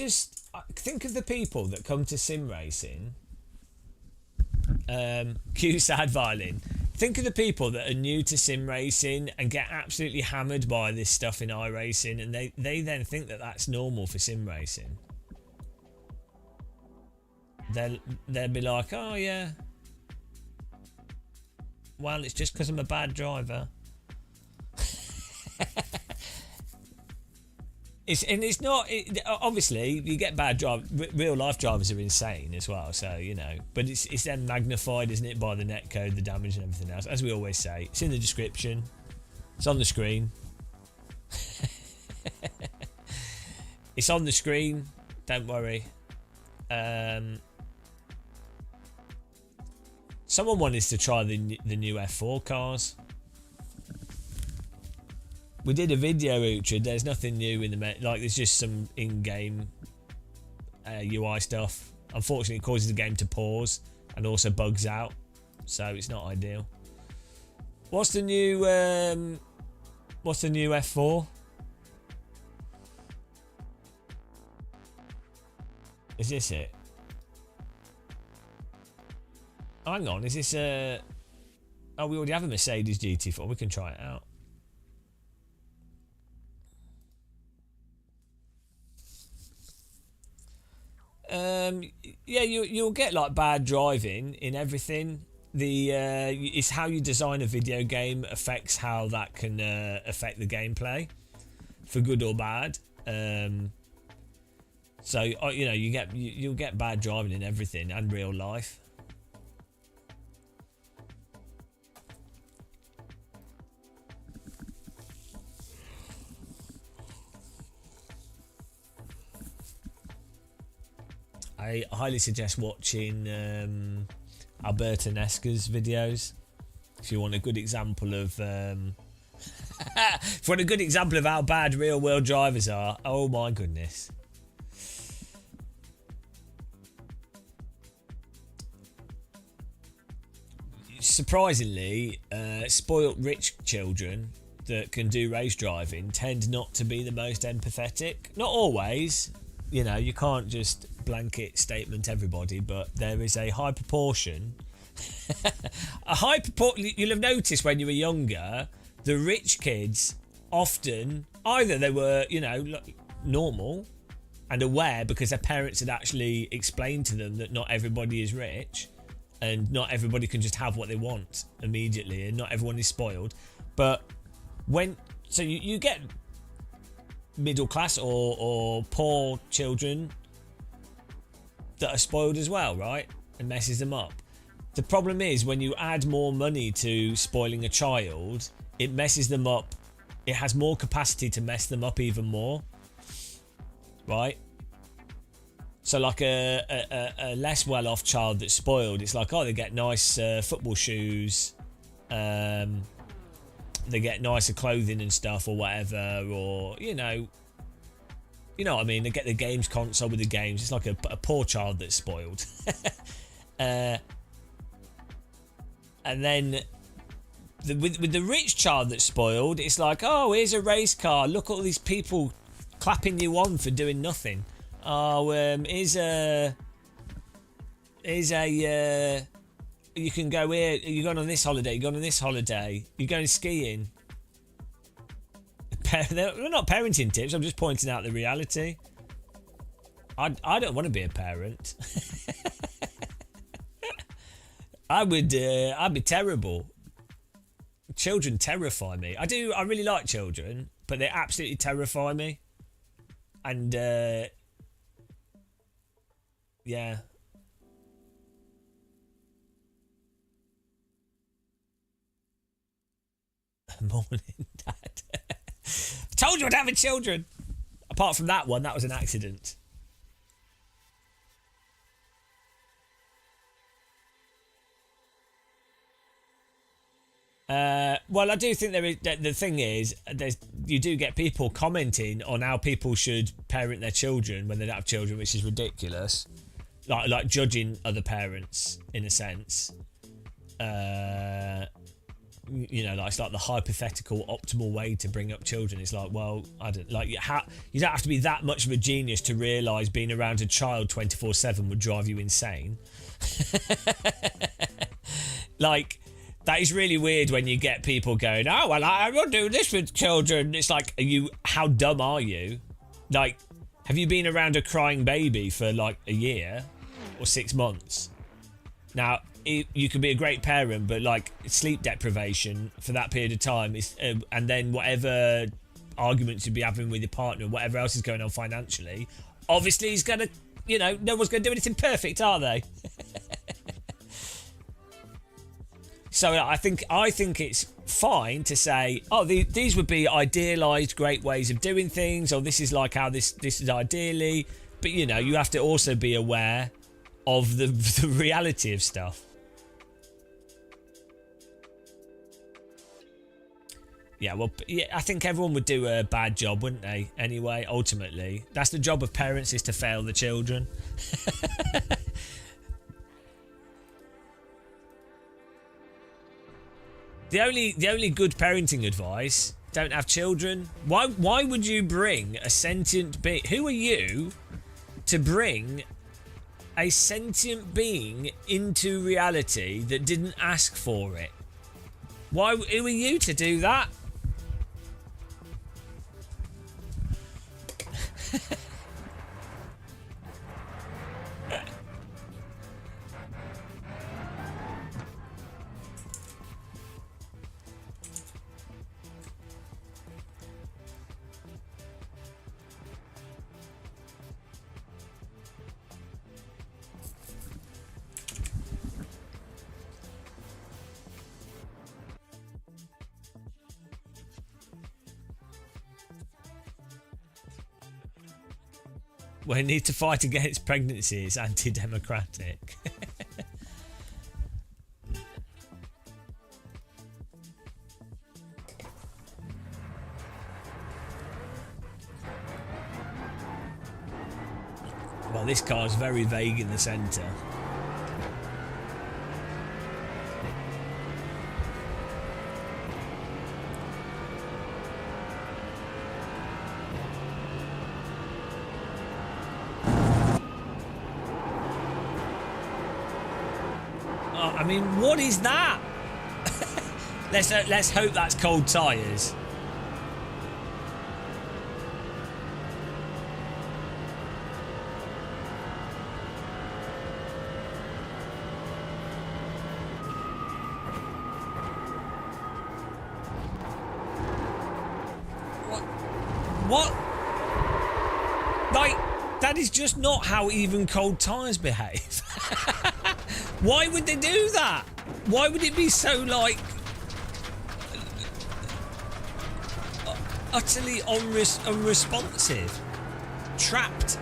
think of the people that come to sim racing. Q sad violin. Think of the people that are new to sim racing and get absolutely hammered by this stuff in iRacing, and they then think that that's normal for sim racing. They'll be like, oh yeah, well, it's just because I'm a bad driver. It's not. Obviously, you get bad drive. Real life drivers are insane as well. So you know, but it's then magnified, isn't it, by the netcode, the damage, and everything else. As we always say, it's in the description. It's on the screen. It's on the screen. Don't worry. Someone wanted us to try the new F4 cars. We did a video, Ucha. There's nothing new in the there's just some in-game UI stuff. Unfortunately, it causes the game to pause and also bugs out, so it's not ideal. What's the new F4? Is this it? Hang on, is this oh, we already have a Mercedes GT4. We can try it out. Yeah, you'll get like bad driving in everything. It's how you design a video game affects how that can affect the gameplay, for good or bad. So you know, you'll get bad driving in everything and real life. I highly suggest watching Alberto Nesca's videos if you want a good example of if you want a good example of how bad real world drivers are. Oh my goodness. Surprisingly, spoilt rich children that can do race driving tend not to be the most empathetic. Not always, you know, you can't just blanket statement everybody, but there is a high proportion. You'll have noticed when you were younger, the rich kids often either they were, you know, normal and aware because their parents had actually explained to them that not everybody is rich and not everybody can just have what they want immediately and not everyone is spoiled. But so you get middle class or poor children that are spoiled as well, right? And messes them up. The problem is when you add more money to spoiling a child, it messes them up it has more capacity to mess them up even more, right? So like a less well-off child that's spoiled, it's like, oh, they get nice football shoes, they get nicer clothing and stuff or whatever, or you know what I mean, they get the games console with the games. It's like a poor child that's spoiled. And then with the rich child that's spoiled, it's like, oh, here's a race car, look at all these people clapping you on for doing nothing. Oh, here's a you can go here, you're going on this holiday, you're going on this holiday, you're going skiing. They're not parenting tips, I'm just pointing out the reality. I don't want to be a parent. I'd be terrible. Children terrify me. I really like children, but they absolutely terrify me. And yeah. Morning, Dad. I told you I'd have children. Apart from that one, that was an accident. Well, I do think the thing is, you do get people commenting on how people should parent their children when they don't have children, which is ridiculous. Like judging other parents in a sense. You know, like it's like the hypothetical optimal way to bring up children. It's like, well, I don't like you don't have to be that much of a genius to realise being around a child 24/7 would drive you insane. Like, that is really weird when you get people going, oh, well, I will do this with children. It's like, how dumb are you? Like, have you been around a crying baby for like a year or 6 months? Now, you could be a great parent, but like sleep deprivation for that period of time is, and then whatever arguments you'd be having with your partner, whatever else is going on financially, obviously he's gonna, no one's gonna do anything perfect, are they? So I think it's fine to say, oh, these would be idealised great ways of doing things, or this is like how this is ideally, but you have to also be aware of the reality of stuff. Yeah, well, yeah, I think everyone would do a bad job, wouldn't they? Anyway, ultimately, that's the job of parents, is to fail the children. The only good parenting advice: don't have children. Why would you bring a sentient being? Who are you to bring a sentient being into reality that didn't ask for it? Who are you to do that? We need to fight against pregnancy. It's anti-democratic. Well, this car's very vague in the centre. I mean, what is that? Let's hope that's cold tyres. What? Like, that is just not how even cold tyres behave. Why would they do that? Why would it be so like... Utterly unresponsive. Trapped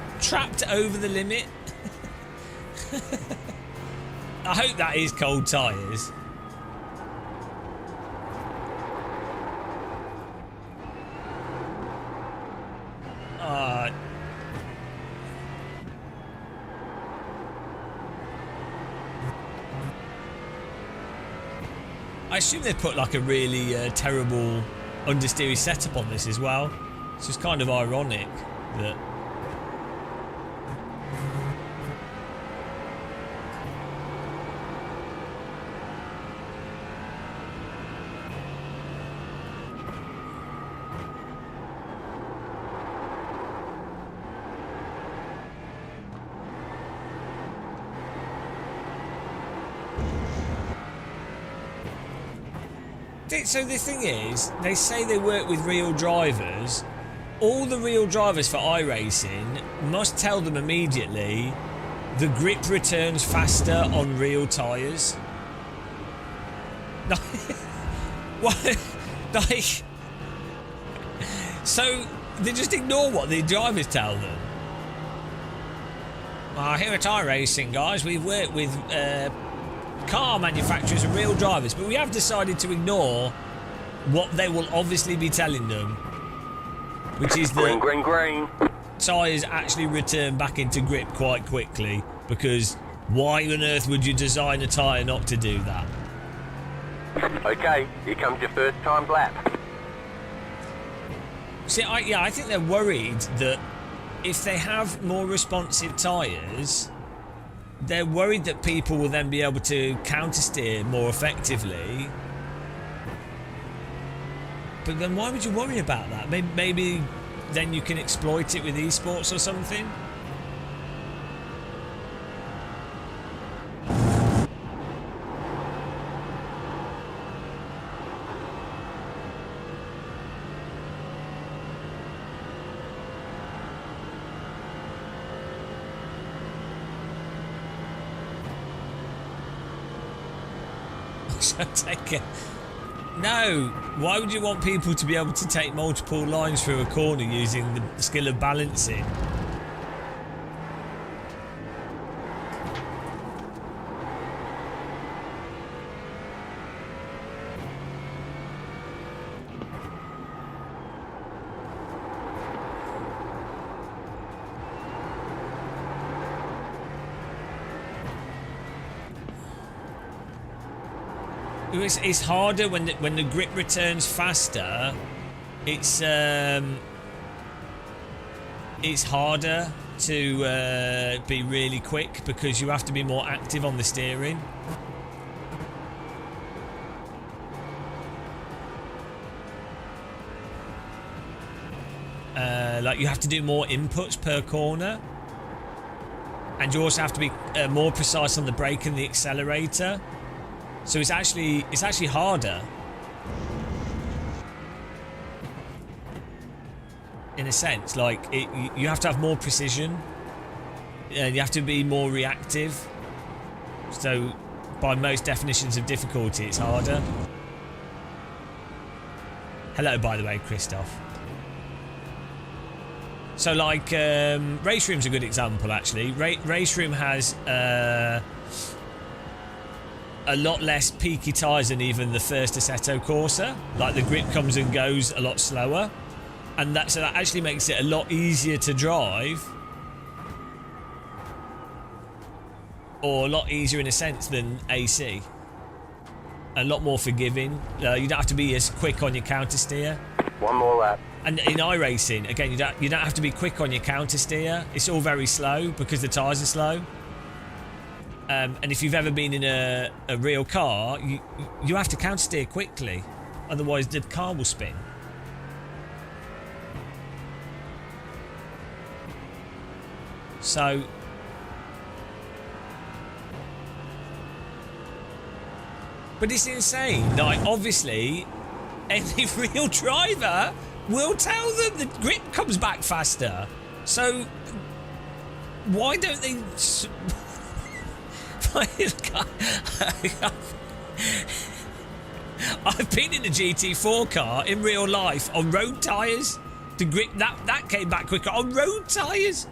over the limit. I hope that is cold tyres. I assume they put like a really terrible understeery setup on this as well. It's just kind of ironic that. So the thing is, they say they work with real drivers. All the real drivers for iRacing must tell them immediately the grip returns faster on real tyres. What? Like, so they just ignore what the drivers tell them. Here at iRacing, guys, we've worked with car manufacturers and real drivers, but we have decided to ignore what they will obviously be telling them, which is that
green.
tyres actually return back into grip quite quickly, because why on earth would you design a tyre not to do that?
Okay, here comes your first time lap.
See, I think they're worried that if they have more responsive tyres, they're worried that people will then be able to countersteer more effectively. But then why would you worry about that? Maybe then you can exploit it with esports or something? Take it. No, why would you want people to be able to take multiple lines through a corner using the skill of balancing? It's harder when the grip returns faster. It's harder to be really quick because you have to be more active on the steering. Like you have to do more inputs per corner, and you also have to be more precise on the brake and the accelerator. So it's actually harder. In a sense, like you have to have more precision, and you have to be more reactive. So, by most definitions of difficulty, it's harder. Hello, by the way, Christoph. So, like, Race Room's a good example, actually. Race Room has a lot less peaky tyres than even the first Assetto Corsa. Like, the grip comes and goes a lot slower, and so that actually makes it a lot easier to drive, or a lot easier in a sense than AC. A lot more forgiving. You don't have to be as quick on your counter steer.
One more lap.
And in iRacing, again, you don't have to be quick on your counter steer. It's all very slow because the tyres are slow. And if you've ever been in a real car, you have to counter steer quickly, otherwise the car will spin. So but it's insane. Like, obviously, any real driver will tell them the grip comes back faster. So why don't they? I've been in a GT4 car in real life on road tyres. The grip that came back quicker on road tyres.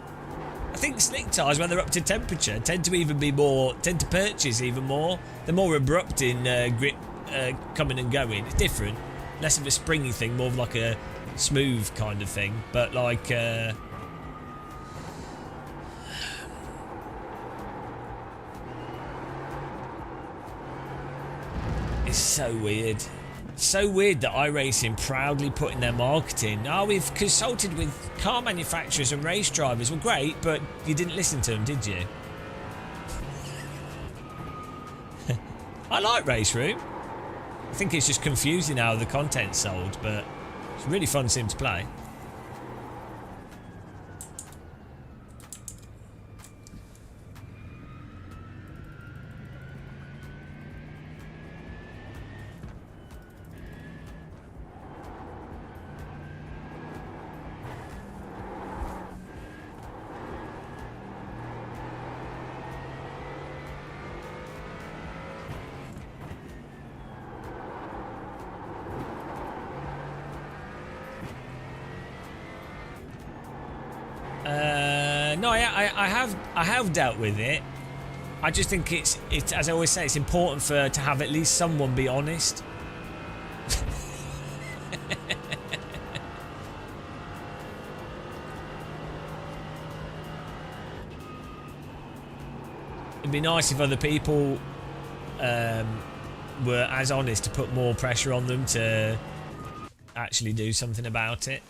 I think slick tyres, when they're up to temperature, tend to purchase even more. They're more abrupt in grip coming and going. It's different, less of a springy thing, more of like a smooth kind of thing. But like, it's so weird. So weird that iRacing proudly put in their marketing, oh, we've consulted with car manufacturers and race drivers. Well, great, but you didn't listen to them, did you? I like Race Room. I think it's just confusing how the content's sold, but it's a really fun sim to play. No, I have dealt with it. I just think it's as I always say, it's important to have at least someone be honest. It'd be nice if other people were as honest to put more pressure on them to actually do something about it.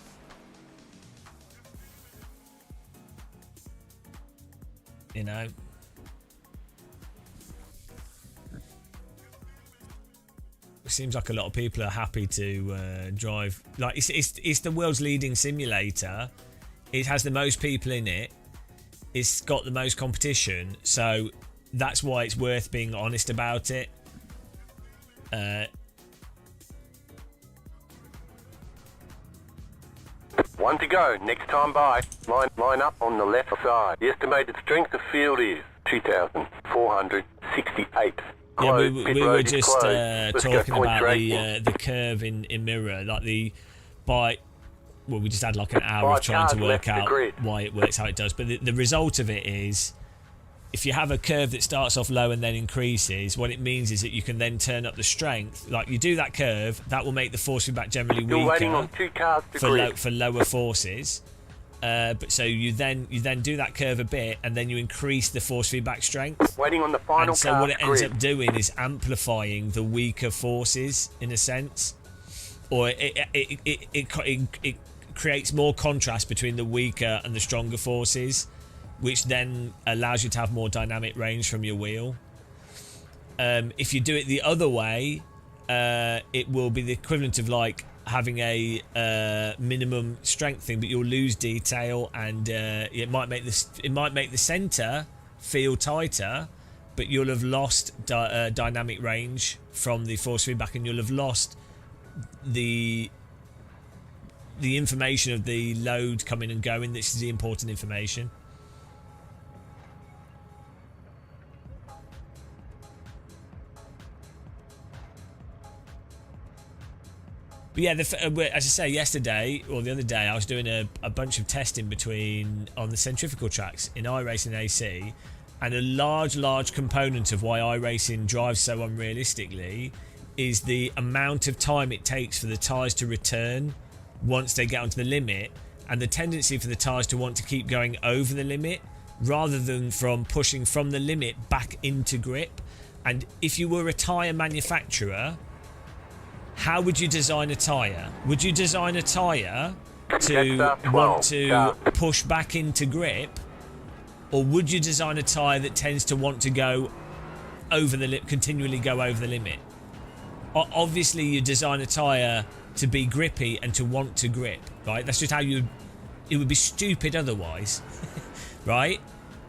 You know, it seems like a lot of people are happy to drive. Like it's the world's leading simulator. It has the most people in it. It's got the most competition, so that's why it's worth being honest about it.
One to go. Next time by. Line up on the left side. The estimated strength of field is 2,468.
Yeah, we were just talking about the curve in Mirror, like we just had like an hour of trying to work out why it works how it does. But the result of it is, if you have a curve that starts off low and then increases, what it means is that you can then turn up the strength. Like you do that curve, that will make the force feedback generally weaker for lower forces. But so you then do that curve a bit, and then you increase the force feedback strength.
Waiting on the final.
And so what it ends up doing is amplifying the weaker forces in a sense, or it creates more contrast between the weaker and the stronger forces, which then allows you to have more dynamic range from your wheel. If you do it the other way, it will be the equivalent of like having a minimum strength thing, but you'll lose detail, and it might make the center feel tighter, but you'll have lost dynamic range from the force feedback, and you'll have lost the information of the load coming and going. This is the important information. But yeah, as I say, yesterday or the other day, I was doing a bunch of testing on the centrifugal tracks in iRacing AC, and a large component of why iRacing drives so unrealistically is the amount of time it takes for the tyres to return once they get onto the limit, and the tendency for the tyres to want to keep going over the limit rather than from pushing from the limit back into grip. And if you were a tyre manufacturer, how would you design a tyre? Would you design a tyre to want to push back into grip, or would you design a tyre that tends to want to go over the limit, continually go over the limit? Obviously, you design a tyre to be grippy and to want to grip, right? That's just how it would be stupid otherwise, right?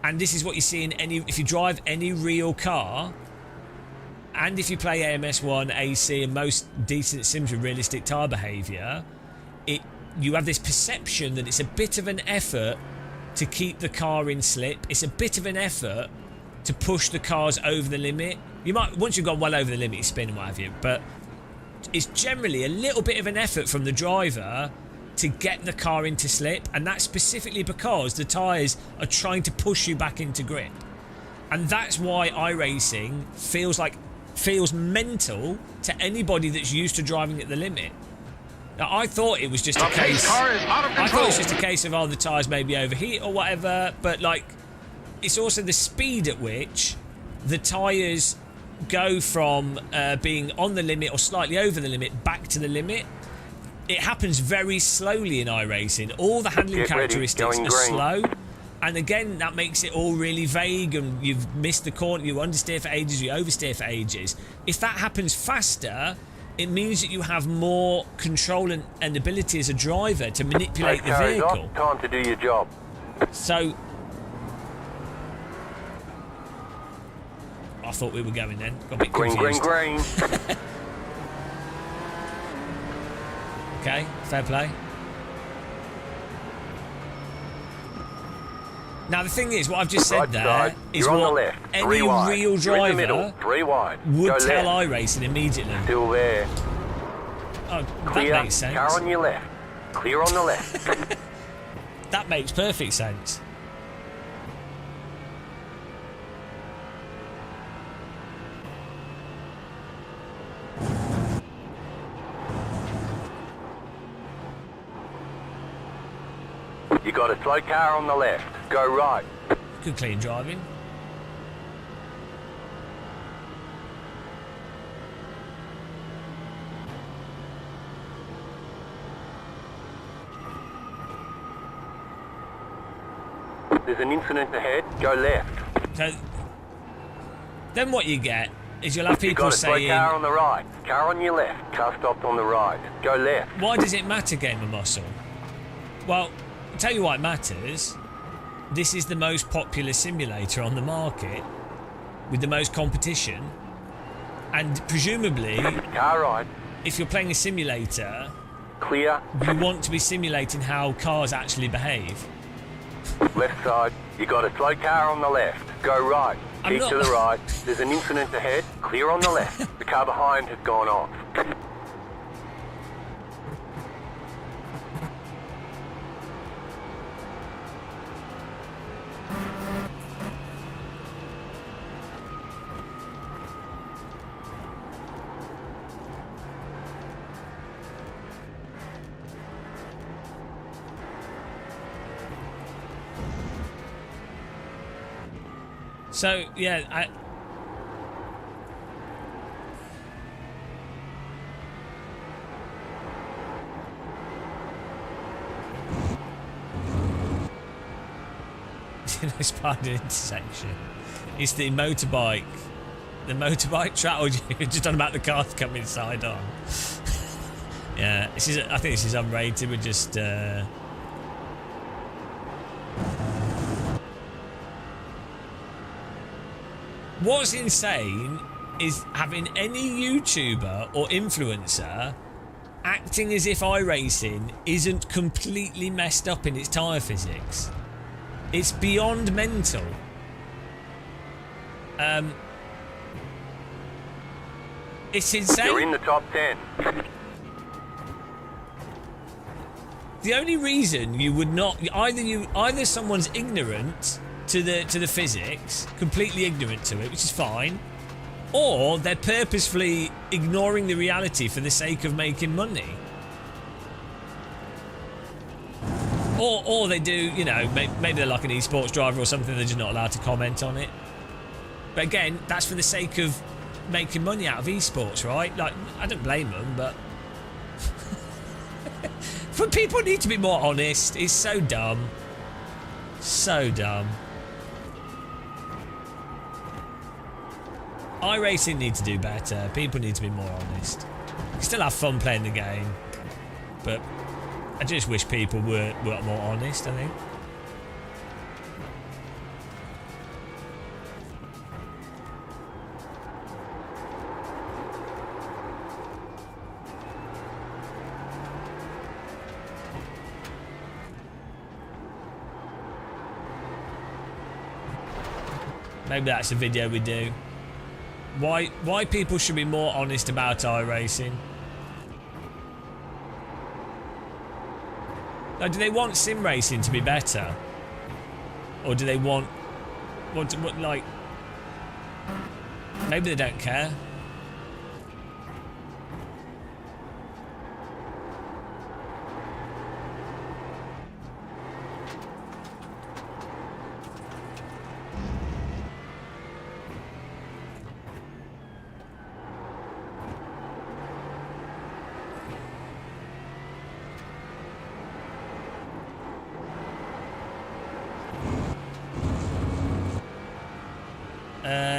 And this is what you see if you drive any real car. And if you play AMS1, AC, and most decent sims with realistic tyre behaviour, you have this perception that it's a bit of an effort to keep the car in slip. It's a bit of an effort to push the cars over the limit. You might, once you've gone well over the limit, you spin and what have you. But it's generally a little bit of an effort from the driver to get the car into slip, and that's specifically because the tyres are trying to push you back into grip. And that's why iRacing feels mental to anybody that's used to driving at the limit. Now, I thought it was just a case.
Car is out of control.
I thought it was just a case of the tyres maybe overheat or whatever, but like, it's also the speed at which the tyres go from being on the limit or slightly over the limit back to the limit. It happens very slowly in iRacing. All the handling characteristics are slow. And again, that makes it all really vague, and you've missed the corner, you understeer for ages, you oversteer for ages. If that happens faster, it means that you have more control and ability as a driver to manipulate the vehicle.
Time to do your job.
So, I thought we were going then. Got a bit confused.
Green.
Okay, fair play. Now the thing is, what I've just said there is what any real driver would tell iRacing immediately.
Still there.
Oh,
Clear.
that makes sense.
Car on your left. Clear on the left.
That makes perfect sense.
You got a slow car on the left. Go right.
Good clean driving.
There's an incident ahead. Go left.
So then what you get is you'll have
You
people
got a slow
saying,
car on the right. Car on your left. Car stopped on the right. Go left.
why does it matter, Game of Muscle? Well, I'll tell you why it matters. This is the most popular simulator on the market with the most competition, and presumably
Car right.
if you're playing a simulator,
Clear.
you want to be simulating how cars actually behave.
Left side. You got a slow car on the left. Go right.
I'm
Keep
not-
to the right. There's an incident ahead. Clear on the left. The car behind has gone off.
So yeah, it's part of the intersection. It's the motorbike track, or you're just on about the cars coming side on. Yeah, I think this is unrated. We're just what's insane is having any YouTuber or influencer acting as if iRacing isn't completely messed up in its tyre physics. It's beyond mental. It's insane.
You're in the top 10.
The only reason you would not either someone's ignorant to the physics, completely ignorant to it, which is fine, or they're purposefully ignoring the reality for the sake of making money. Or they do, you know, maybe they're like an esports driver or something, they're just not allowed to comment on it. But again, that's for the sake of making money out of esports, right? Like, I don't blame them, but but people need to be more honest. It's so dumb. So dumb. iRacing need to do better. People need to be more honest. You still have fun playing the game, but I just wish people were more honest, I think. Maybe that's a video we do. Why people should be more honest about iRacing. Like, do they want sim racing to be better, or do they want what like? Maybe they don't care.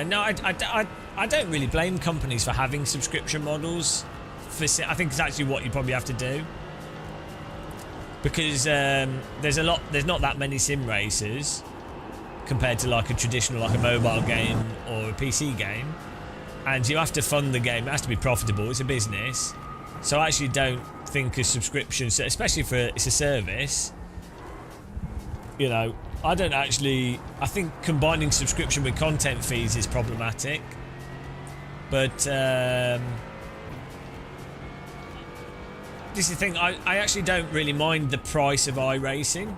No, I don't really blame companies for having subscription models. I think it's actually what you probably have to do, because there's not that many sim racers compared to like a traditional, like a mobile game or a PC game, and you have to fund the game. It has to be profitable. It's a business, so I actually don't think a subscription, especially for it's a service. You know, I think combining subscription with content fees is problematic. But this is the thing, I actually don't really mind the price of iRacing.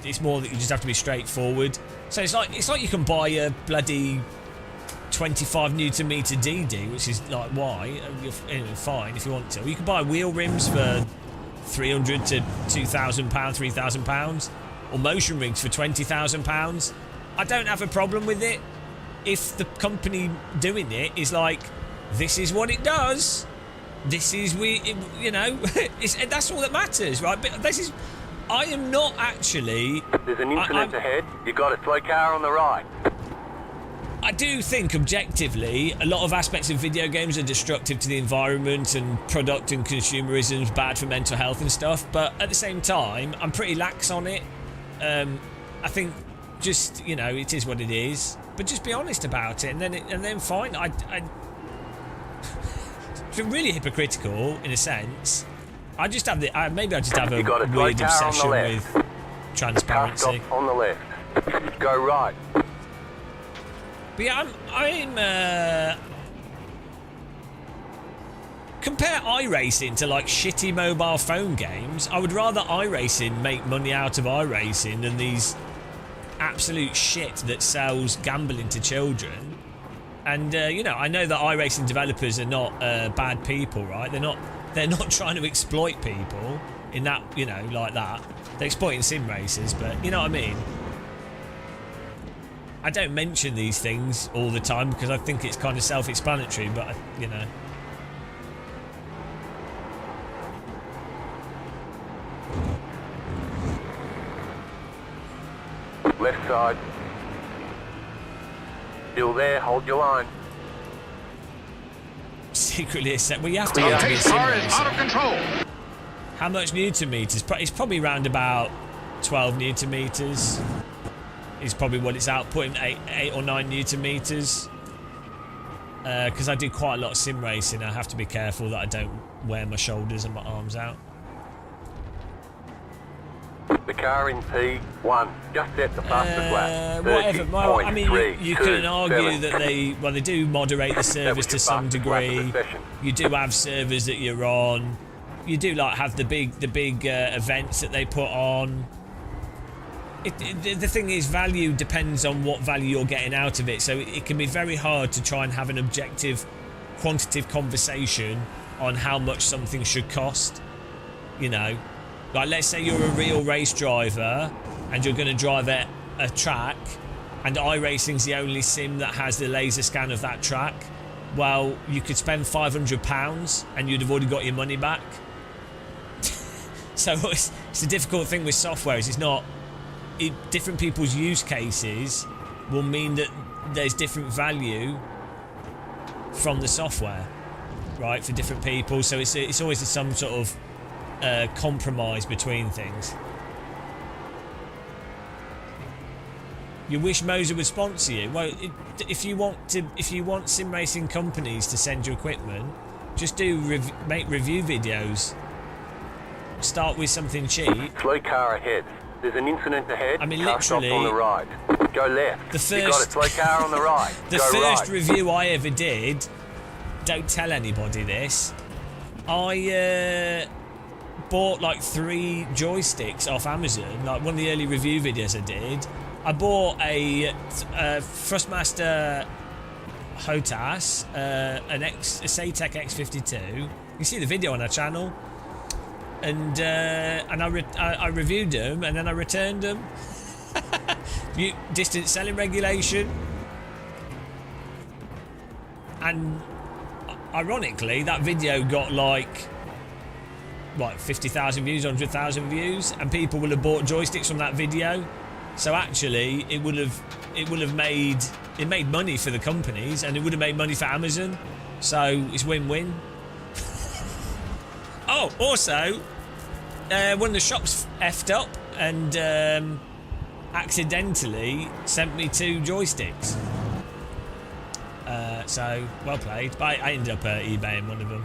It's more that you just have to be straightforward. So it's like you can buy a bloody 25 Newton meter DD, which is like, why? You're fine if you want to. You can buy wheel rims for £300 to £2,000, £3,000, or motion rings for £20,000. I don't have a problem with it if the company doing it is like, this is what it does. This is that's all that matters, right? But I am not actually.
There's an incident ahead. You got a slow car on the right.
I do think, objectively, a lot of aspects of video games are destructive to the environment, and product and consumerism is bad for mental health and stuff, but at the same time, I'm pretty lax on it. I think just, it is what it is, but just be honest about it, and then fine. It's really hypocritical, in a sense. I just have maybe I just have a weird obsession with transparency.
On the left. Go right.
But yeah, I'm compare iRacing to like shitty mobile phone games. I would rather iRacing make money out of iRacing than these absolute shit that sells gambling to children. And I know that iRacing developers are not bad people, right? They're not trying to exploit people in that, like that. They're exploiting sim racers, but you know what I mean? I don't mention these things all the time because I think it's kind of self-explanatory, but
Left side. Still there, hold your line.
Secretly a set. Well, you have to
The
be a
pace
sim
car is
racer.
out of control.
How much Newton meters? It's probably around about 12 Newton meters. Is probably what it's outputting, 8 or 9 Newton meters. Because I do quite a lot of sim racing, I have to be careful that I don't wear my shoulders and my arms out.
The car in P1 just set the fastest lap.
Whatever. Well, I mean, you can
30.327.
argue that they do moderate the servers to some degree. You do have servers that you're on. You do have the big events that they put on. The thing is, value depends on what value you're getting out of it, so it can be very hard to try and have an objective, quantitative conversation on how much something should cost. Like, let's say you're a real race driver and you're going to drive a track, and iRacing's the only sim that has the laser scan of that track. Well, you could spend £500 and you'd have already got your money back. So it's a difficult thing with software. It's not. Different people's use cases will mean that there's different value from the software, right, for different people. So it's always some sort of compromise between things. You wish Moser would sponsor you. Well, if you want sim racing companies to send you equipment, just make review videos. Start with something cheap.
Slow car ahead. There's an incident ahead.
I mean,
car stopped
literally,
on the right. Go left. You got a slow car on the right.
The
Go
first
right.
review I ever did don't tell anybody this. I bought like 3 joysticks off Amazon, like one of the early review videos I did. I bought a Thrustmaster HOTAS, a Satec X52. You can see the video on our channel. And I reviewed them and then I returned them. Distance selling regulation. And ironically, that video got like 50,000 views, 100,000 views, and people will have bought joysticks from that video. So actually, it made money for the companies, and it would have made money for Amazon. So it's win-win. Oh, also, one of the shops effed up and accidentally sent me 2 joysticks. So well played. But I ended up eBaying one of them.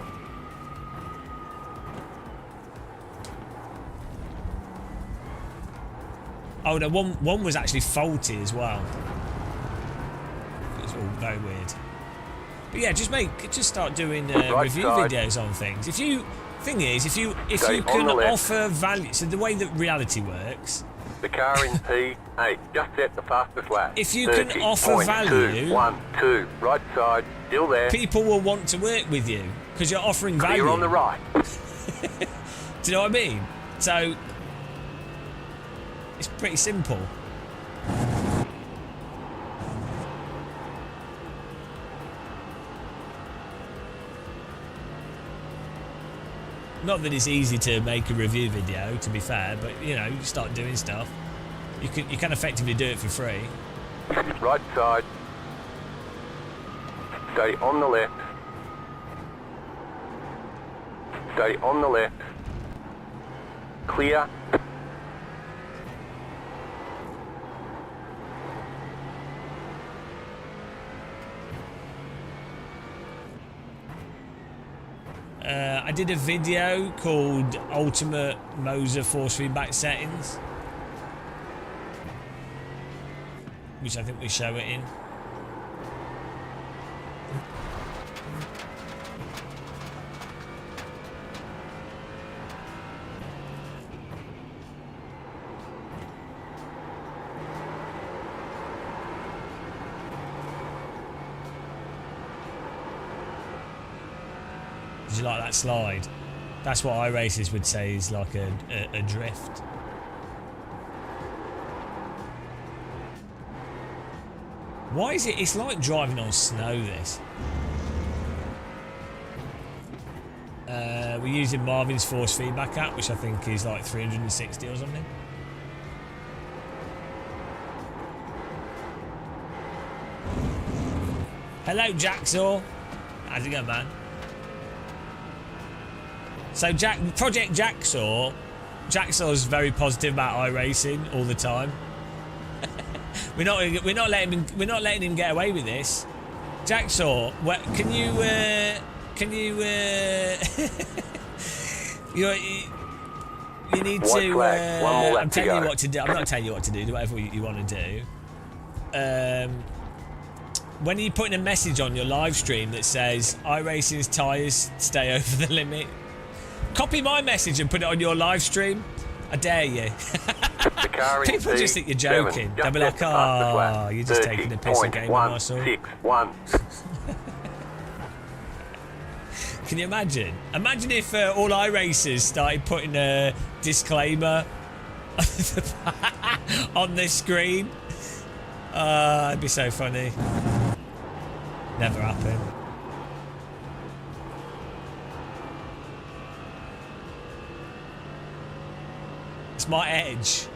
Oh no, one was actually faulty as well. It was all very weird. But yeah, just start doing review videos on things. If you can offer value, so the way that reality works.
The car in P8, just set the fastest lap.
If you can offer value,
1-2, right side, still there.
People will want to work with you because you're offering value.
You're on the right.
Do you know what I mean? So it's pretty simple. Not that it's easy to make a review video, to be fair, but you know, you start doing stuff. You can effectively do it for free.
Right side. Stay on the left. Stay on the left. Clear.
I did a video called Ultimate Moser Force Feedback Settings, which I think we show it in. Did you like that slide? That's what iRacers would say is like a drift. Why is it? It's like driving on snow, this. We're using Marvin's Force Feedback app, which I think is like 360 or something. Hello, Jacksaw. How's it going, man? So Project Jacksaw's very positive about iRacing all the time. we're not letting him get away with this. Jacksaw, can you you need to I'm telling you what to do. I'm not telling you what to do. Do whatever you want to do. When are you putting a message on your live stream that says iRacing's tyres stay over the limit? Copy my message and put it on your live stream. I dare you. People just think you're joking. They'll be like, oh, you're just taking a piss again, Marshall. Can you imagine? Imagine if all iRacers started putting a disclaimer on the screen. It'd be so funny. Never happen. It's my edge.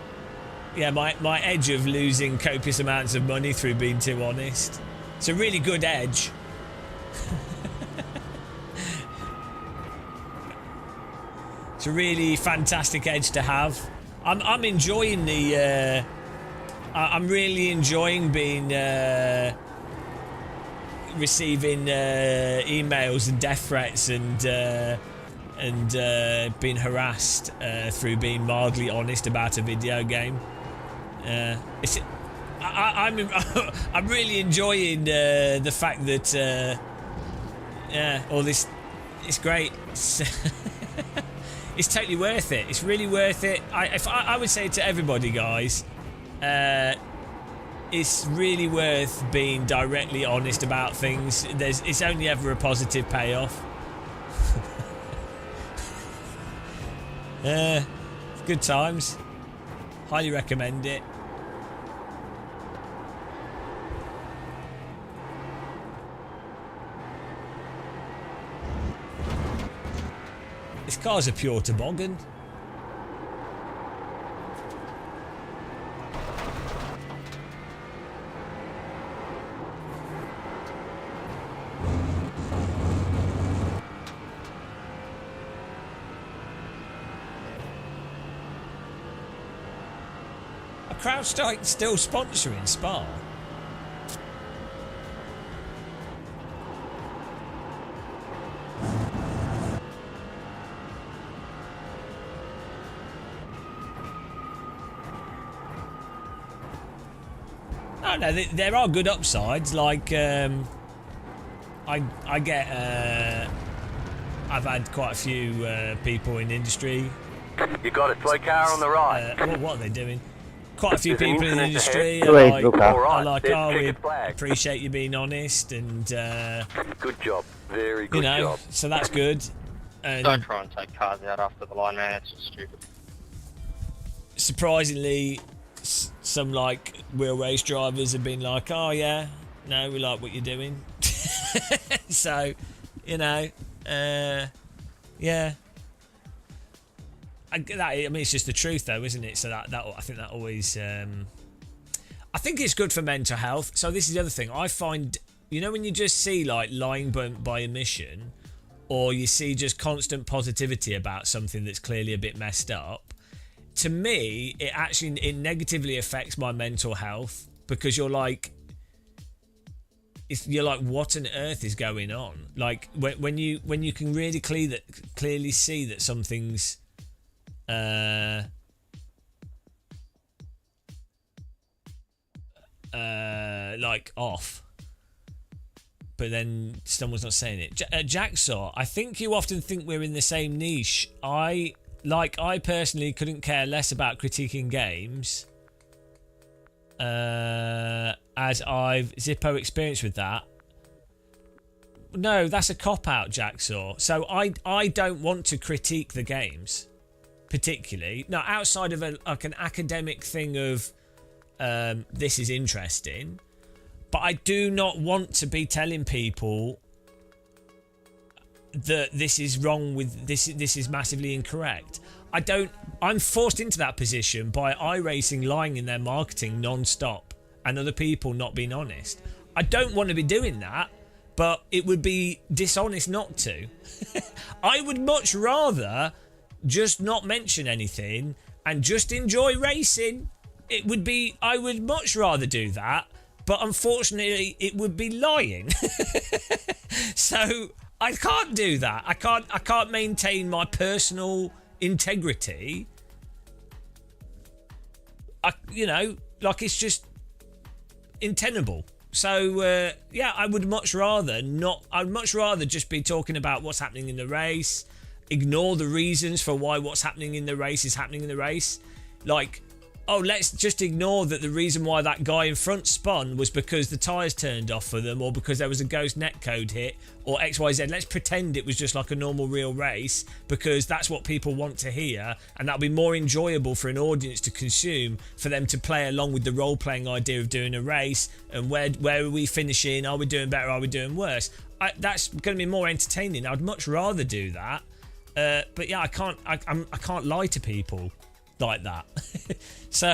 Yeah, my edge of losing copious amounts of money through being too honest. It's a really good edge. It's a really fantastic edge to have. I'm enjoying the. I'm really enjoying being receiving emails and death threats and being harassed through being mildly honest about a video game. I'm really enjoying the fact that Yeah, all this. It's great. It's totally worth it. It's really worth it. I would say to everybody, guys, it's really worth being directly honest about things. It's only ever a positive payoff. Good times. Highly recommend it. This car's a pure toboggan. Are CrowdStrike still sponsoring Spa? Oh no, there are good upsides. Like I get I've had quite a few people in the industry.
You got a slow car on the right.
What are they doing? Quite a few
There's an
people in the
infinite
industry
ahead.
are like,
There's
oh, we
checkered flag.
appreciate you being honest, and
Good job. Very good job.
so that's good. And
Don't try and take cars out after the line, man. It's just stupid.
surprisingly, some like wheel race drivers have been like, oh yeah, no, we like what you're doing. So, yeah. I mean, it's just the truth, though, isn't it? So that I think that always, I think it's good for mental health. So this is the other thing I find. When you just see like lying by omission, or you see just constant positivity about something that's clearly a bit messed up. To me, it negatively affects my mental health, because you're like, what on earth is going on? Like when you can really clearly see that something's like off, but then someone's not saying it. Jacksaw, I think you often think we're in the same niche. I personally couldn't care less about critiquing games, as I've zippo experience with that. No, that's a cop-out, Jacksaw. So I don't want to critique the games, particularly. Now, outside of an academic thing of this is interesting, but I do not want to be telling people that this is wrong with this is massively incorrect. I'm forced into that position by iRacing lying in their marketing non-stop and other people not being honest. I don't want to be doing that, but it would be dishonest not to. I would much rather just not mention anything and just enjoy racing. I would much rather do that, but unfortunately it would be lying. So I can't do that. I can't maintain my personal integrity. It's just untenable. So I would much rather not. I'd much rather just be talking about what's happening in the race, ignore the reasons for why what's happening in the race is happening in the race. Like, oh, let's just ignore that the reason why that guy in front spun was because the tyres turned off for them, or because there was a ghost netcode hit, or XYZ. Let's pretend it was just like a normal real race, because that's what people want to hear, and that'll be more enjoyable for an audience to consume, for them to play along with the role-playing idea of doing a race, and where are we finishing? Are we doing better? Are we doing worse? That's going to be more entertaining. I'd much rather do that. But yeah, I can't lie to people like that. So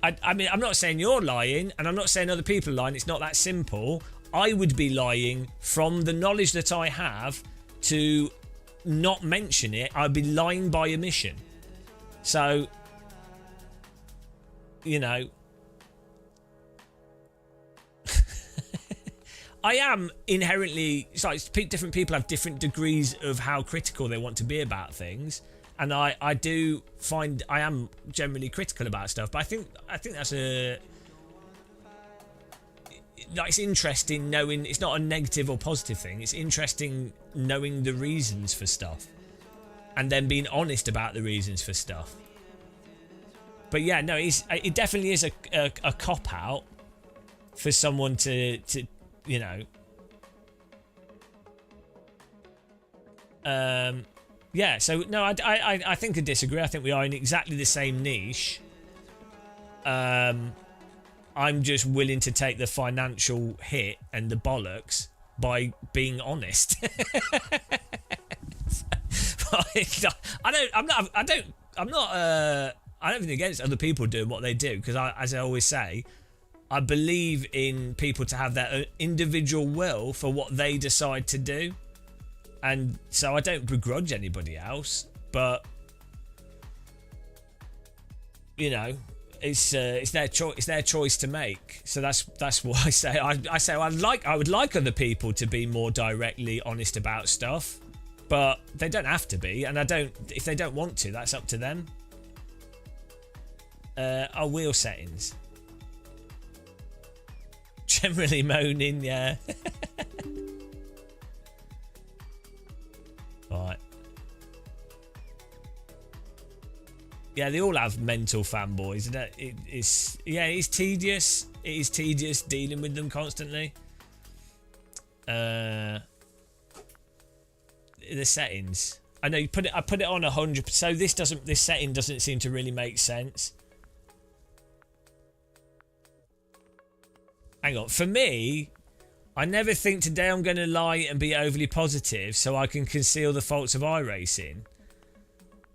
I mean, I'm not saying you're lying, and I'm not saying other people are lying. It's not that simple. I would be lying from the knowledge that I have to not mention it. I'd be lying by omission. So, I am inherently, it's like different people have different degrees of how critical they want to be about things, and I do find I am generally critical about stuff, but I think that's like it's interesting knowing it's not a negative or positive thing. It's interesting knowing the reasons for stuff and then being honest about the reasons for stuff. But yeah, no, it definitely is a cop out for someone to you know. Yeah, so no, I think I disagree. I think we are in exactly the same niche. I'm just willing to take the financial hit and the bollocks by being honest. I'm not anything against other people doing what they do, because as I always say, I believe in people to have their individual will for what they decide to do, and so I don't begrudge anybody else, but you know, it's their choice. It's their choice to make. So that's what I say. I say I would like other people to be more directly honest about stuff, but they don't have to be, and I don't. If they don't want to, that's up to them. Our wheel settings. Generally moaning, yeah. Right. Yeah, they all have mental fanboys. It's tedious. It is tedious dealing with them constantly. The settings. I know I put it on 100%. So this setting doesn't seem to really make sense. Hang on. For me, I never think today I'm going to lie and be overly positive so I can conceal the faults of iRacing.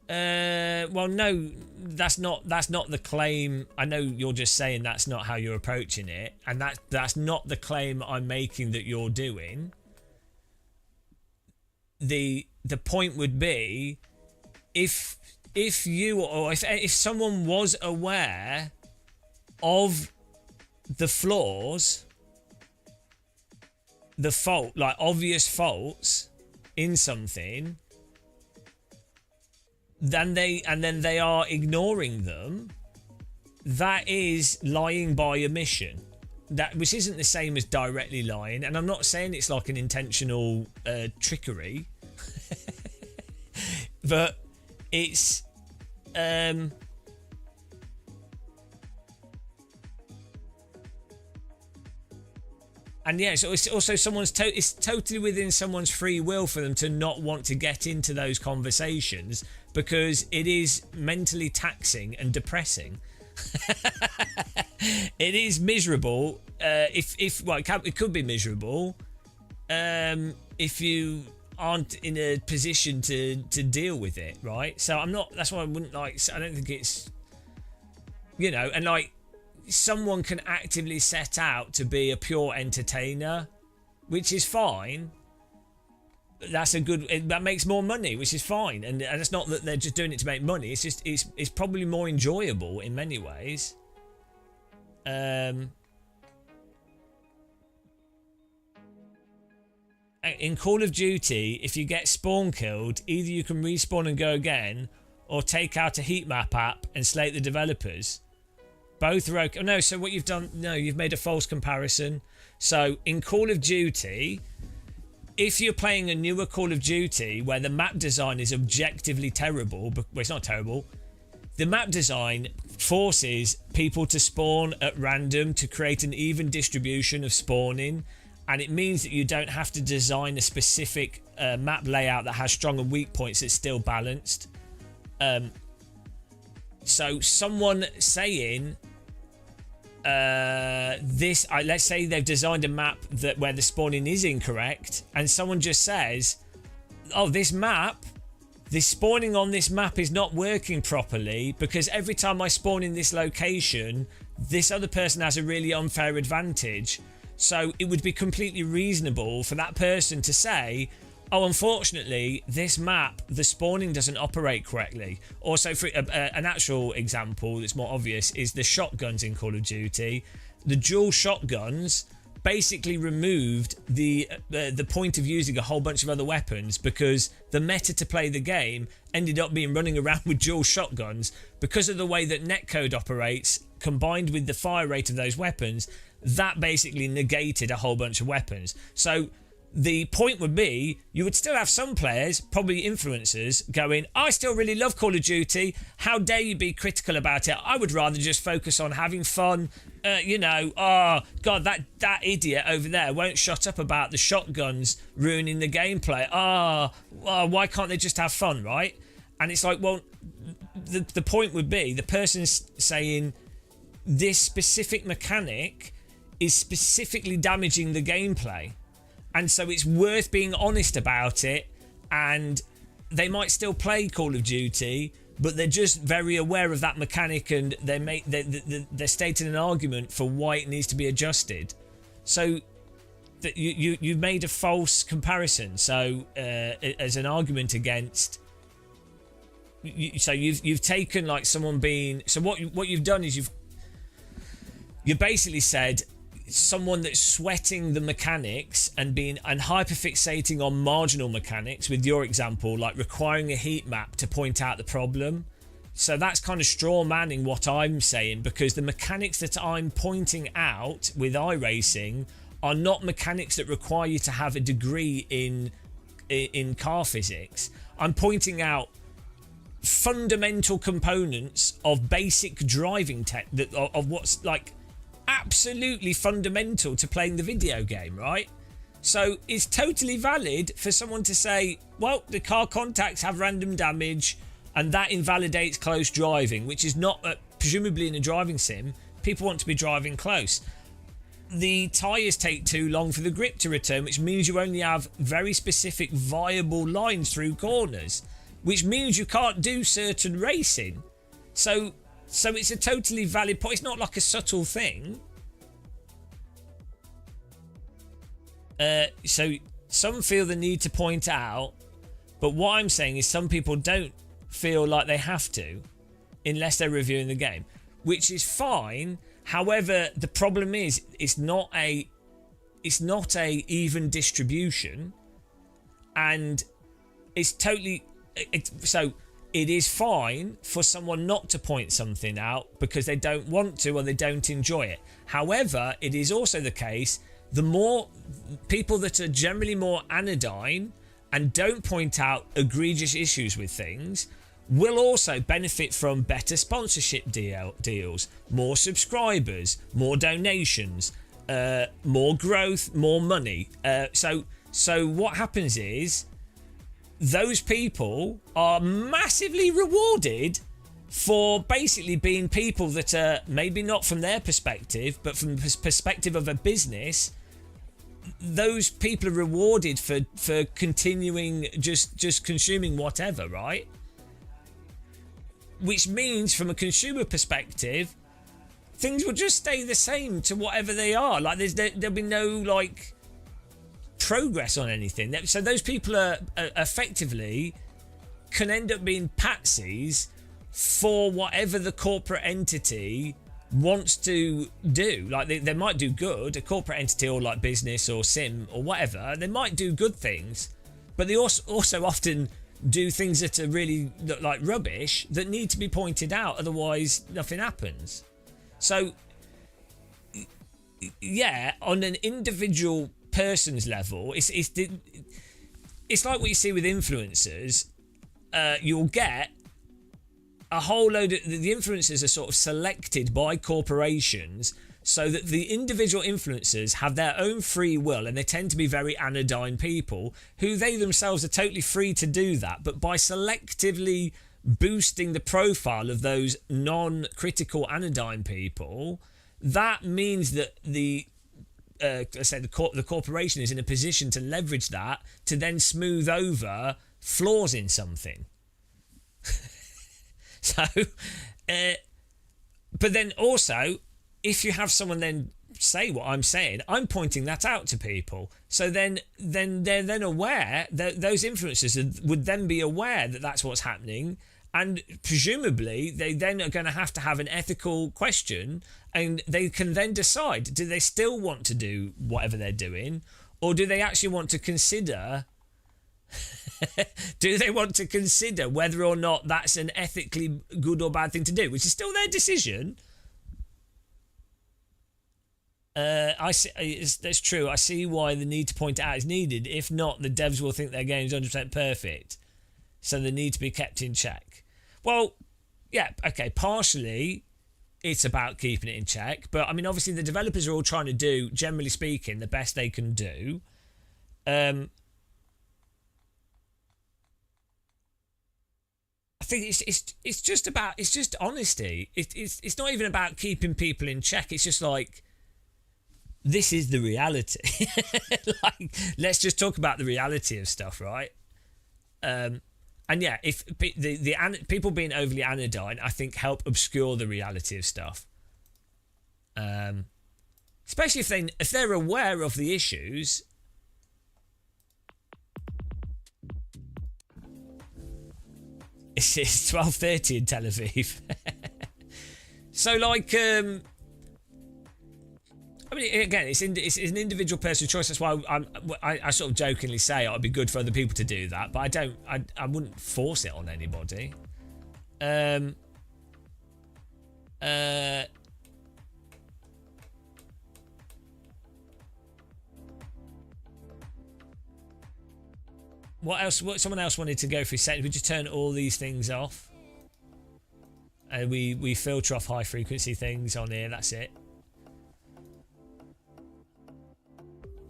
Well, no, that's not the claim. I know you're just saying that's not how you're approaching it, and that's not the claim I'm making that you're doing. The point would be if you or if someone was aware of the flaws, the fault, like obvious faults in something, then they are ignoring them, that is lying by omission. Which isn't the same as directly lying, and I'm not saying it's like an intentional trickery, but it's and yeah, so it's also it's totally within someone's free will for them to not want to get into those conversations, because it is mentally taxing and depressing. It is miserable. It could be miserable if you aren't in a position to deal with it, right? So I'm not. That's why I wouldn't like. I don't think it's, you know, and like someone can actively set out to be a pure entertainer, which is fine. That makes more money, which is fine, and it's not that they're just doing it to make money. It's just it's probably more enjoyable in many ways. In Call of Duty, if you get spawn killed, either you can respawn and go again, or take out a heat map app and slate the developers. Both are okay. No, so what you've done? No, you've made a false comparison. So in Call of Duty, if you're playing a newer Call of Duty where the map design is objectively terrible, well, it's not terrible, the map design forces people to spawn at random to create an even distribution of spawning, and it means that you don't have to design a specific map layout that has strong and weak points that's still balanced. So someone saying let's say they've designed a map where the spawning is incorrect, and someone just says, oh, this spawning on this map is not working properly because every time I spawn in this location, this other person has a really unfair advantage. So it would be completely reasonable for that person to say, oh, unfortunately, this map, the spawning doesn't operate correctly. Also, for an actual example that's more obvious is the shotguns in Call of Duty. The dual shotguns basically removed the point of using a whole bunch of other weapons, because the meta to play the game ended up being running around with dual shotguns because of the way that netcode operates, combined with the fire rate of those weapons. that basically negated a whole bunch of weapons. So the point would be, you would still have some players, probably influencers, going, I still really love Call of Duty. How dare you be critical about it? I would rather just focus on having fun. Oh, God, that idiot over there won't shut up about the shotguns ruining the gameplay. Why can't they just have fun, right? And it's like, well, the point would be, the person's saying this specific mechanic is specifically damaging the gameplay. And so it's worth being honest about it, and they might still play Call of Duty, but they're just very aware of that mechanic, and they're stating an argument for why it needs to be adjusted. So that you've made a false comparison. So as an argument against, so you've taken like someone being, so what you've done is you basically said, someone that's sweating the mechanics and hyperfixating on marginal mechanics, with your example, like requiring a heat map to point out the problem. So that's kind of straw manning what I'm saying, because the mechanics that I'm pointing out with iRacing are not mechanics that require you to have a degree in car physics. I'm pointing out fundamental components of basic driving tech, of what's like absolutely fundamental to playing the video game, right? So it's totally valid for someone to say, well, the car contacts have random damage and that invalidates close driving, which is not, presumably in a driving sim, people want to be driving close. The tyres take too long for the grip to return, which means you only have very specific viable lines through corners, which means you can't do certain racing. So it's a totally valid point. It's not like a subtle thing. So some feel the need to point out, but what I'm saying is some people don't feel like they have to, unless they're reviewing the game, which is fine. However, the problem is it's not a even distribution, and it's totally so. It is fine for someone not to point something out because they don't want to or they don't enjoy it. However, it is also the case, the more people that are generally more anodyne and don't point out egregious issues with things will also benefit from better sponsorship deals, more subscribers, more donations, more growth, more money. So what happens is, those people are massively rewarded for basically being people that are maybe not from their perspective, but from the perspective of a business. Those people are rewarded for continuing just consuming whatever, right? Which means from a consumer perspective, things will just stay the same to whatever they are. Like there'll be no like progress on anything. So those people are effectively can end up being patsies for whatever the corporate entity wants to do. Like they might do good, a corporate entity or like business or sim or whatever, they might do good things, but they also often do things that are really like rubbish that need to be pointed out, otherwise nothing happens. So yeah, on an individual person's level, it's like what you see with influencers. You'll get a whole load of the influencers are sort of selected by corporations so that the individual influencers have their own free will, and they tend to be very anodyne people who they themselves are totally free to do that, but by selectively boosting the profile of those non-critical anodyne people, that means that the corporation is in a position to leverage that to then smooth over flaws in something. So, but then also, if you have someone then say what I'm saying, I'm pointing that out to people. So then they're then aware that those influencers would then be aware that that's what's happening. And presumably, they then are going to have an ethical question, and they can then decide, do they still want to do whatever they're doing, or do they actually want to consider whether or not that's an ethically good or bad thing to do, which is still their decision. I see. That's true. I see why the need to point it out is needed. If not, the devs will think their game is 100% perfect, so they need to be kept in check. Well, yeah, okay. Partially, it's about keeping it in check, but I mean, obviously, the developers are all trying to do, generally speaking, the best they can do. I think it's just honesty. It's not even about keeping people in check. It's just like, this is the reality. Like, let's just talk about the reality of stuff, right? And yeah, if the people being overly anodyne, I think, help obscure the reality of stuff. Especially if they're aware of the issues. It's 12:30 in Tel Aviv. So like, I mean, again, it's an individual personal choice. That's why I sort of jokingly say it'd be good for other people to do that, but I wouldn't force it on anybody. What else? What someone else wanted to go through settings. We just turn all these things off, and we filter off high frequency things on here. That's it.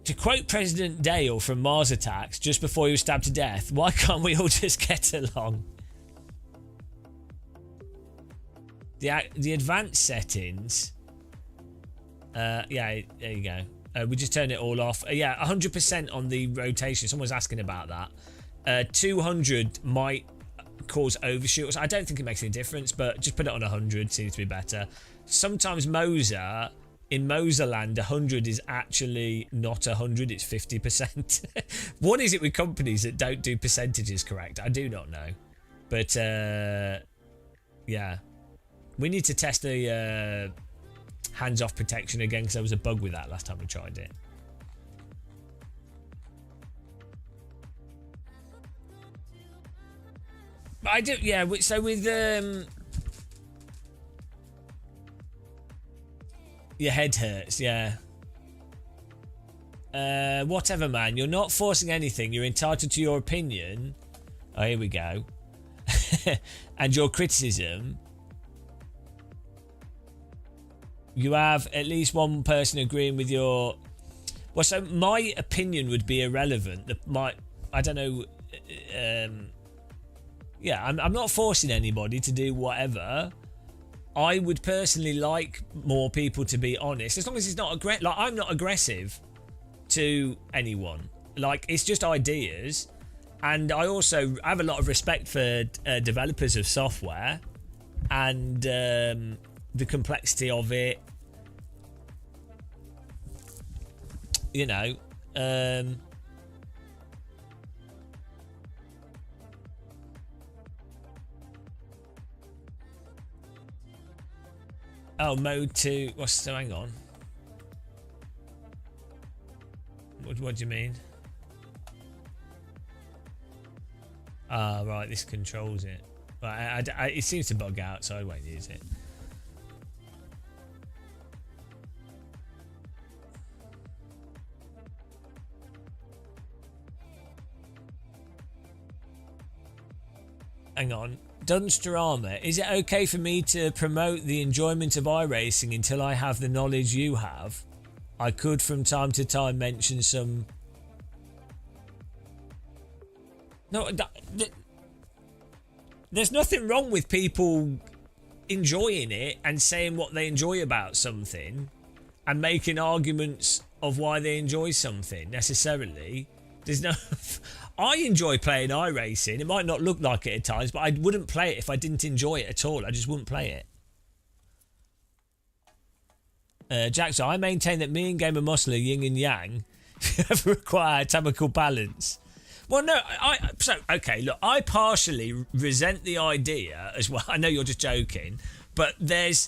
To quote President Dale from Mars Attacks just before he was stabbed to death, why can't we all just get along? The advanced settings. Yeah, there you go. We just turn it all off. Yeah, 100% on the rotation. Someone's asking about that. 200 might cause overshoots. I don't think it makes any difference, but just put it on 100. Seems to be better. Sometimes Moser, in Moserland, 100 is actually not 100. It's 50%. What is it with companies that don't do percentages correct? I do not know. But yeah, we need to test the hands-off protection again, because there was a bug with that last time we tried it. But I do, yeah. So with your head hurts, yeah. Whatever, man. You're not forcing anything. You're entitled to your opinion. Oh, here we go. And your criticism. You have at least one person agreeing with your... Well, so my opinion would be irrelevant. I don't know... yeah, I'm not forcing anybody to do whatever. I would personally like more people to be honest, as long as it's not aggressive. Like, I'm not aggressive to anyone. Like, it's just ideas. And I also have a lot of respect for developers of software and the complexity of it. You know, oh, mode 2. So hang on. What do you mean? Ah, right, this controls it. Right, it seems to bug out, so I won't use it. Hang on. Dunstorama, is it okay for me to promote the enjoyment of iRacing until I have the knowledge you have? I could from time to time mention some... No, there's nothing wrong with people enjoying it and saying what they enjoy about something and making arguments of why they enjoy something, necessarily. There's no... I enjoy playing iRacing. It might not look like it at times, but I wouldn't play it if I didn't enjoy it at all. I just wouldn't play it. Jackson, I maintain that me and Gamer Muscle are yin and yang. If require chemical balance. Well, no, okay, look, I partially resent the idea as well. I know you're just joking, but the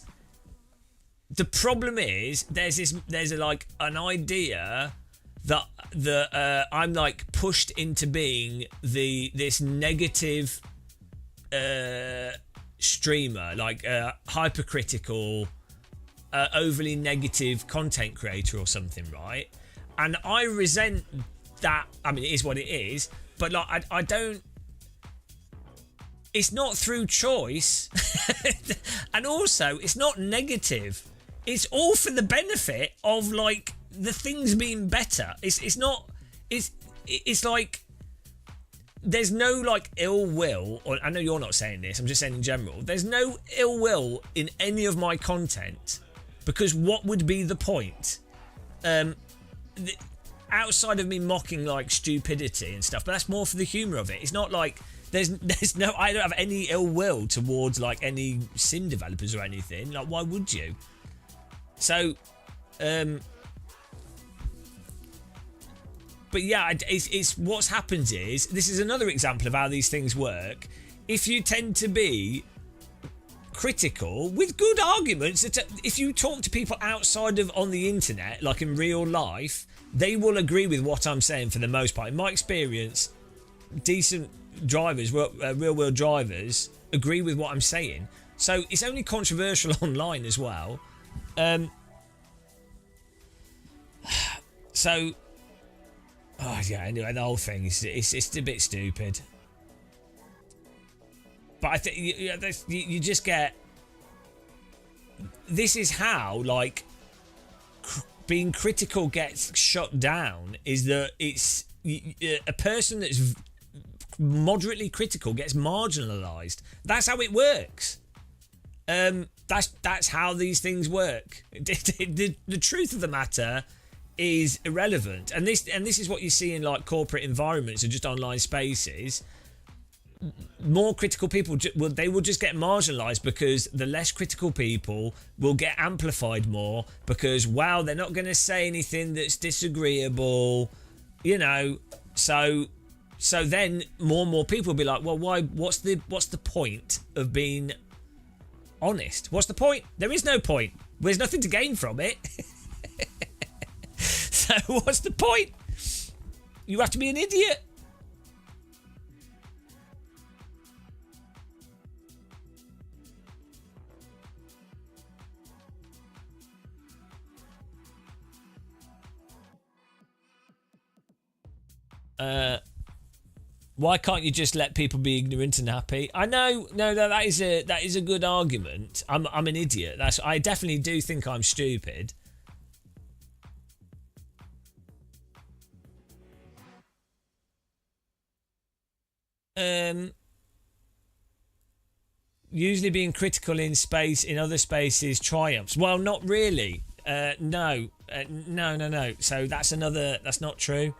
problem is there's like an idea that I'm like pushed into being this negative streamer, like hypercritical, a overly negative content creator or something, right? And I resent that. I mean, it is what it is, but like I don't. It's not through choice, and also it's not negative. It's all for the benefit of like the things being better. It's not. It's like there's no like ill will. Or I know you're not saying this. I'm just saying in general. There's no ill will in any of my content, because what would be the point? Outside of me mocking like stupidity and stuff, but that's more for the humour of it. It's not like there's no. I don't have any ill will towards like any sim developers or anything. Like, why would you? So, but yeah, it's what's happens is, this is another example of how these things work. If you tend to be critical with good arguments, if you talk to people outside of on the internet, like in real life, they will agree with what I'm saying for the most part. In my experience, decent drivers, real world drivers, agree with what I'm saying. So it's only controversial online as well. So, oh yeah. Anyway, the whole thing is it's a bit stupid. But I think you just get. This is how like being critical gets shut down. Is that it's a person that's moderately critical gets marginalised. That's how it works. That's how these things work. The truth of the matter is irrelevant, and this is what you see in like corporate environments or just online spaces. More critical people will just get marginalised, because the less critical people will get amplified more, because wow, they're not going to say anything that's disagreeable, you know. So then more and more people will be like, well, why? What's the point of being honest? What's the point? There is no point. There's nothing to gain from it. So what's the point? You have to be an idiot. Why can't you just let people be ignorant and happy? I know, no, that is a good argument. I'm an idiot. I definitely do think I'm stupid. Usually being critical in other spaces triumphs. Well, not really. No. So that's not true.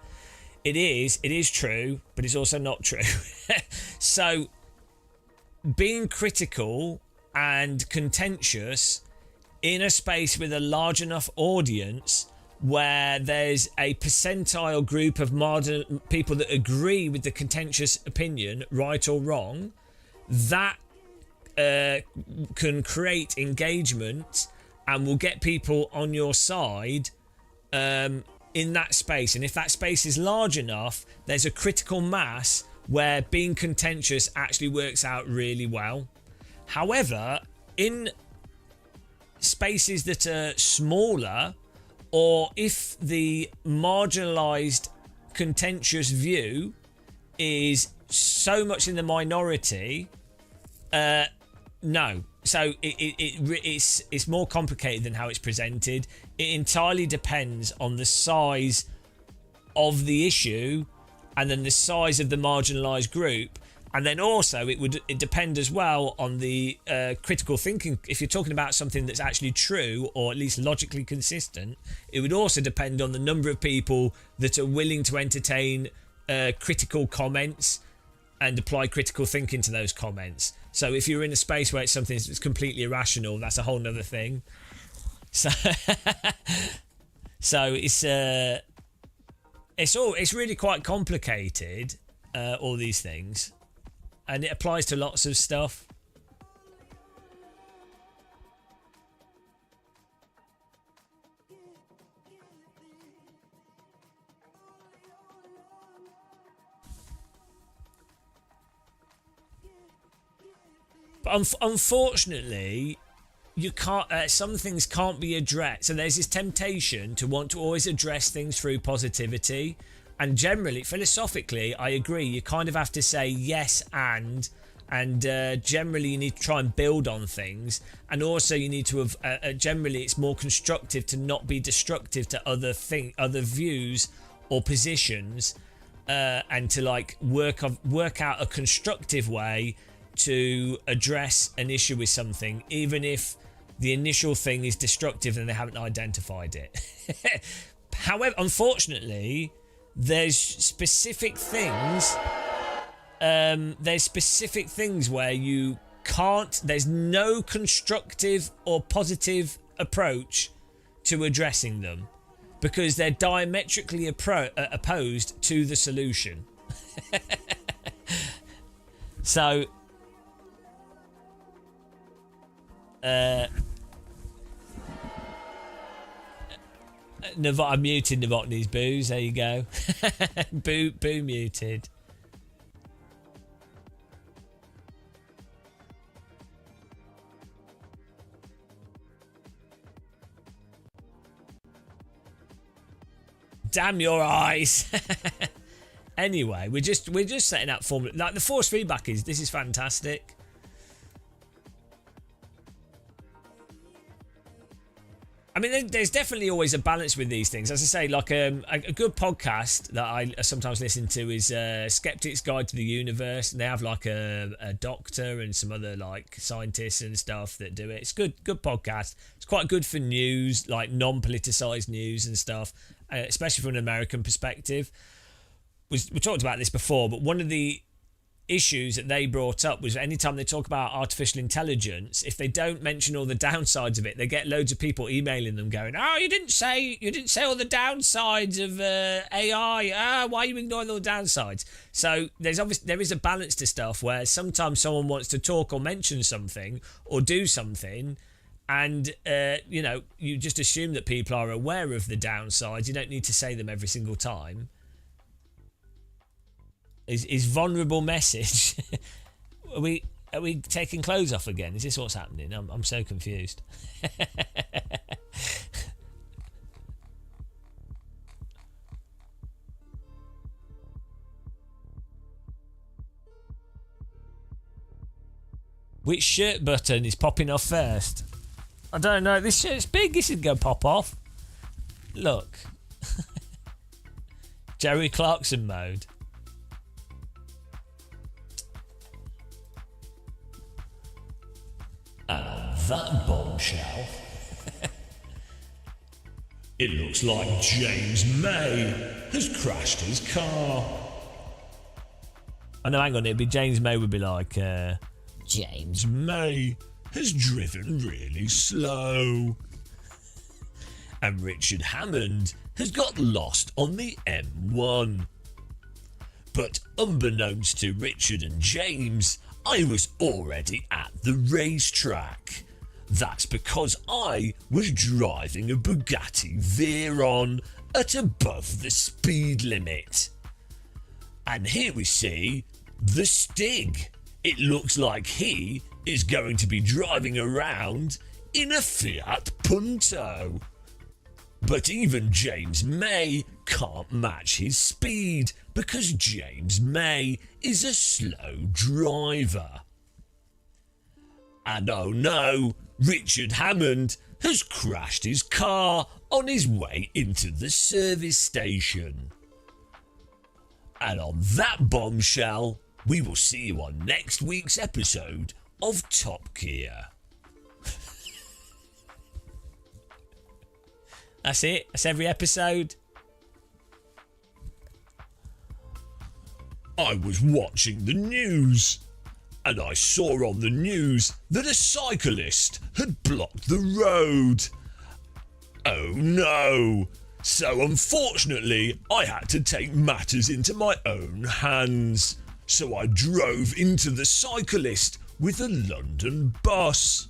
It is true, but it's also not true. So being critical and contentious in a space with a large enough audience where there's a percentile group of modern people that agree with the contentious opinion, right or wrong, that can create engagement and will get people on your side in that space. And if that space is large enough, there's a critical mass where being contentious actually works out really well. However, in spaces that are smaller, or if the marginalised contentious view is so much in the minority, no. So it's more complicated than how it's presented. It entirely depends on the size of the issue, and then the size of the marginalised group, and then also it depend as well on the critical thinking. If you're talking about something that's actually true or at least logically consistent, it would also depend on the number of people that are willing to entertain critical comments and apply critical thinking to those comments. So if you're in a space where it's something that's completely irrational, that's a whole nother thing. So it's really quite complicated, all these things, and it applies to lots of stuff. But unfortunately, you can't. Some things can't be addressed. So there's this temptation to want to always address things through positivity, and generally, philosophically, I agree. You kind of have to say yes and generally you need to try and build on things, and also you need to have generally it's more constructive to not be destructive to other views or positions, and to like work out a constructive way to address an issue with something, even if the initial thing is destructive and they haven't identified it. However, unfortunately, there's specific things where you can't, there's no constructive or positive approach to addressing them because they're diametrically opposed to the solution. So I muted Novotny's boos. There you go. Boo muted. Damn your eyes. Anyway, we're just setting out formula. Like the force feedback this is fantastic. I mean, there's definitely always a balance with these things. As I say, like a good podcast that I sometimes listen to is Skeptic's Guide to the Universe, and they have like a doctor and some other like scientists and stuff that do it. It's good podcast. It's quite good for news, like non-politicized news and stuff, especially from an American perspective. We talked about this before, but one of the issues that they brought up was anytime they talk about artificial intelligence, if they don't mention all the downsides of it, they get loads of people emailing them going, "Oh, you didn't say all the downsides of AI. Why are you ignoring all the downsides?" So there is a balance to stuff where sometimes someone wants to talk or mention something or do something, and you just assume that people are aware of the downsides. You don't need to say them every single time. Is vulnerable message. Are we taking clothes off again? Is this what's happening? I'm so confused. Which shirt button is popping off first? I don't know. This shirt's big. This is going to pop off. Look. Jerry Clarkson mode. And that bombshell. It looks like James May has crashed his car. Oh no, hang on, it'd be James May would be like, James May has driven really slow. And Richard Hammond has got lost on the M1. But unbeknownst to Richard and James, I was already at the racetrack. That's because I was driving a Bugatti Veyron at above the speed limit. And here we see the Stig. It looks like he is going to be driving around in a Fiat Punto. But even James May can't match his speed because James May is a slow driver. And oh no, Richard Hammond has crashed his car on his way into the service station. And on that bombshell, we will see you on next week's episode of Top Gear. That's it. That's every episode. I was watching the news, and I saw on the news that a cyclist had blocked the road. Oh no! So unfortunately, I had to take matters into my own hands. So I drove into the cyclist with a London bus.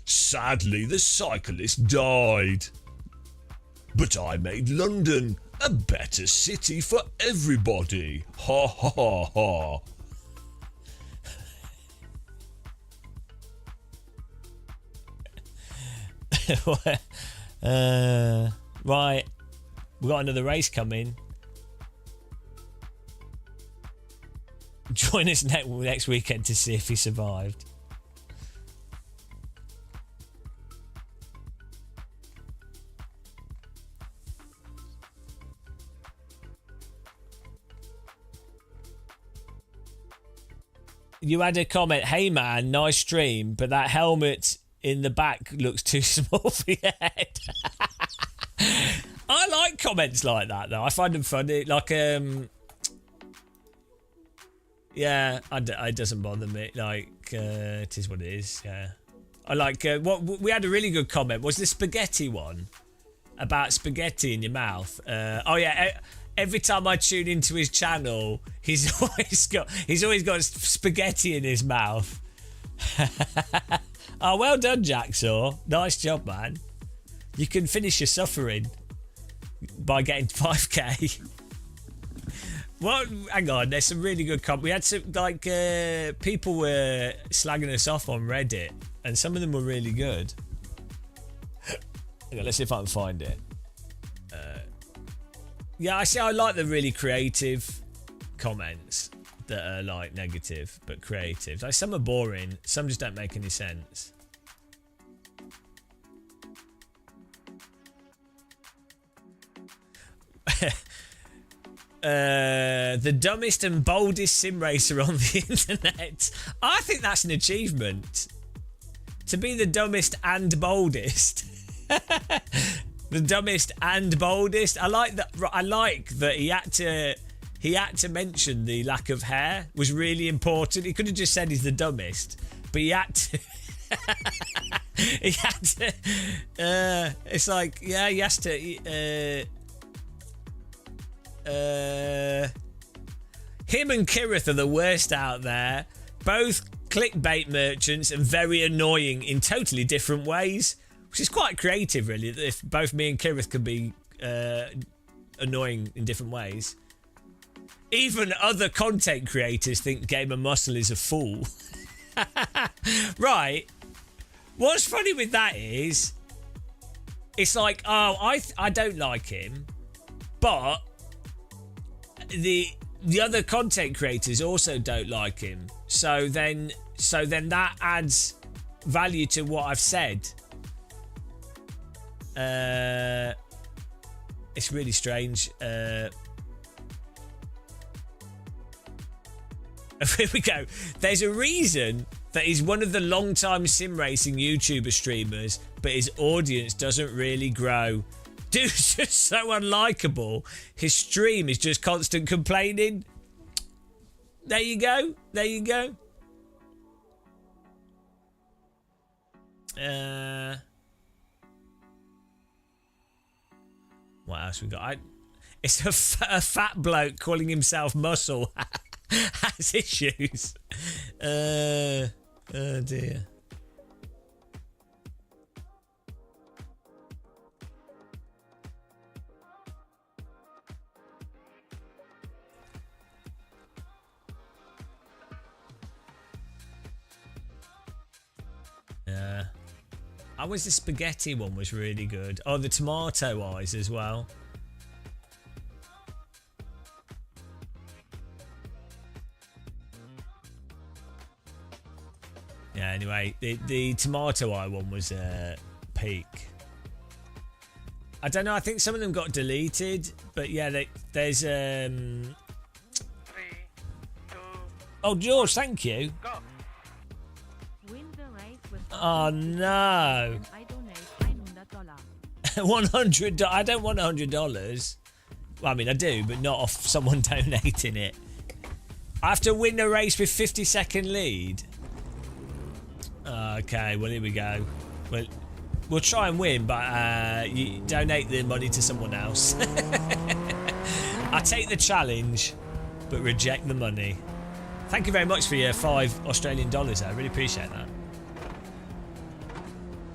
Sadly, the cyclist died. But I made London a better city for everybody. Ha ha ha ha. Right, we got another race coming. Join us next weekend to see if he survived. You had a comment, hey man, nice stream, but that helmet in the back looks too small for your head. I like comments like that though. I find them funny. Like, yeah, it doesn't bother me. Like, it is what it is. Yeah, I like. What we had a really good comment was the spaghetti one about spaghetti in your mouth. Oh yeah. Every time I tune into his channel, he's always got spaghetti in his mouth. Oh, well done, Jacksaw. Nice job, man. You can finish your suffering by getting 5k. Well, hang on. There's some really good comments. We had some people were slagging us off on Reddit, and some of them were really good. Hang on, let's see if I can find it. Yeah, I like the really creative comments that are like negative but creative. Like some are boring, some just don't make any sense. The dumbest and boldest sim racer on the internet. I think that's an achievement. To be the dumbest and boldest. The dumbest and boldest. I like that. I like that he had to mention the lack of hair was really important. He could have just said he's the dumbest, but he had to. He had to. It's like, yeah, he has to. Him and Kirith are the worst out there. Both clickbait merchants and very annoying in totally different ways. Which is quite creative, really, if both me and Kirith can be annoying in different ways. Even other content creators think Gamer Muscle is a fool. Right. What's funny with that is, it's like, oh, I don't like him, but the other content creators also don't like him. So then that adds value to what I've said. It's really strange. Here we go. There's a reason that he's one of the long-time sim racing YouTuber streamers, but his audience doesn't really grow. Dude's just so unlikable. His stream is just constant complaining. There you go. There you go. What else we got? It's a fat bloke calling himself Muscle has issues. Oh dear. Yeah. I was the spaghetti one was really good. Oh, the tomato eyes as well. Yeah, anyway, the tomato eye one was peak. I don't know, I think some of them got deleted, but yeah, there's 3, 2, oh, George, thank you. Go. Oh no. $100. I don't want $100. Well, I mean, I do, but not off someone donating it. I have to win a race with 50-second lead. Okay, well, here we go. Well, we'll try and win, but you donate the money to someone else. I take the challenge, but reject the money. Thank you very much for your $5 Australian. I really appreciate that.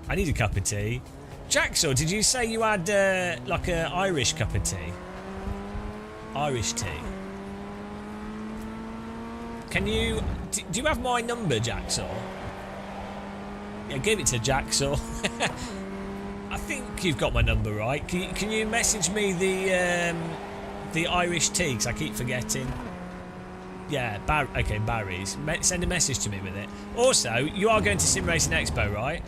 I need a cup of tea. Jacksaw, did you say you had like an Irish cup of tea? Irish tea. Can you... Do you have my number, Jacksaw? Yeah, give it to Jacksaw. I think you've got my number right. Can you message me the Irish tea? 'Cause I keep forgetting. Yeah, okay, Barry's. Send a message to me with it. Also, you are going to Sim Racing Expo, right?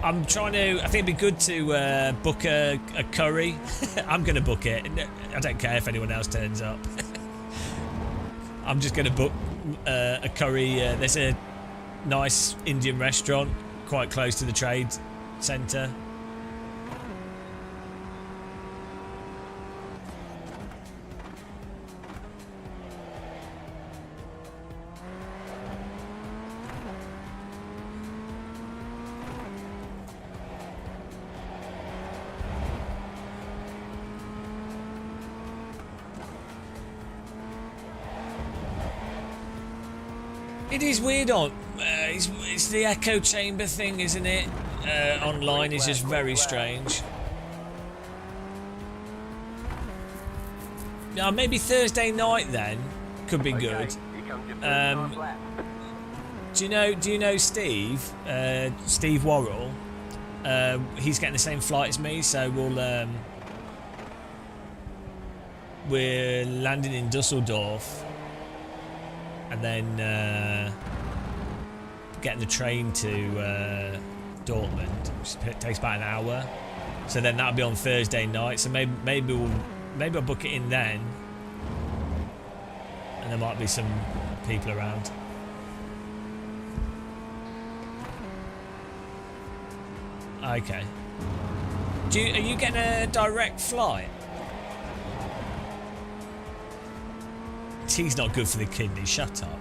I'm trying to. I think it'd be good to book a curry. I'm going to book it. I don't care if anyone else turns up. I'm just going to book a curry. There's a nice Indian restaurant quite close to the trade centre. It is weird on. It's the echo chamber thing, isn't it? Online is just very strange. Now maybe Thursday night then could be good. Do you know Steve? Steve Worrell. He's getting the same flight as me, so we're landing in Dusseldorf. And then getting the train to Dortmund, which takes about an hour. So then that'll be on Thursday night. So maybe I'll book it in then, and there might be some people around. Okay. Are you getting a direct flight? Tea's not good for the kidney, shut up.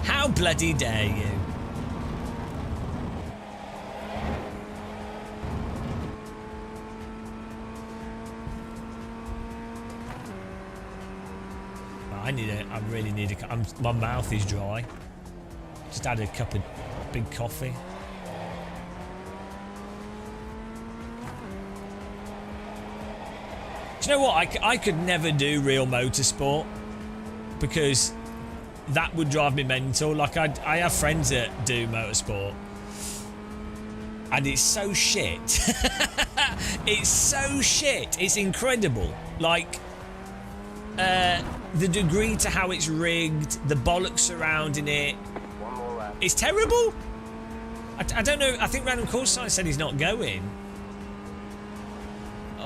How bloody dare you? I really need my mouth is dry. Just had a cup of big coffee. Do you know what? I could never do real motorsport because that would drive me mental. Like I have friends that do motorsport and it's so shit. It's so shit. It's incredible. Like the degree to how it's rigged, the bollocks surrounding it. It's terrible. I don't know. I think Random Call Sign said he's not going.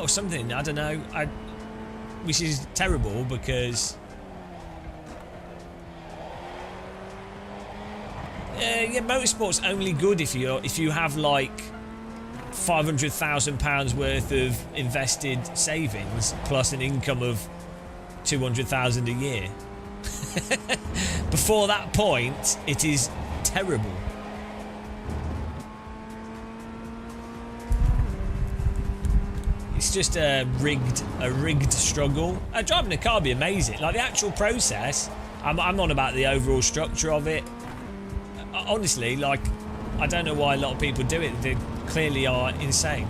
Or something, I don't know. Which is terrible because yeah, motorsport's only good if you have like £500,000 worth of invested savings plus an income of 200,000 a year. Before that point, it is terrible. It's just a rigged struggle. Driving a car would be amazing. Like the actual process, I'm on about the overall structure of it. Honestly, like I don't know why a lot of people do it. They clearly are insane.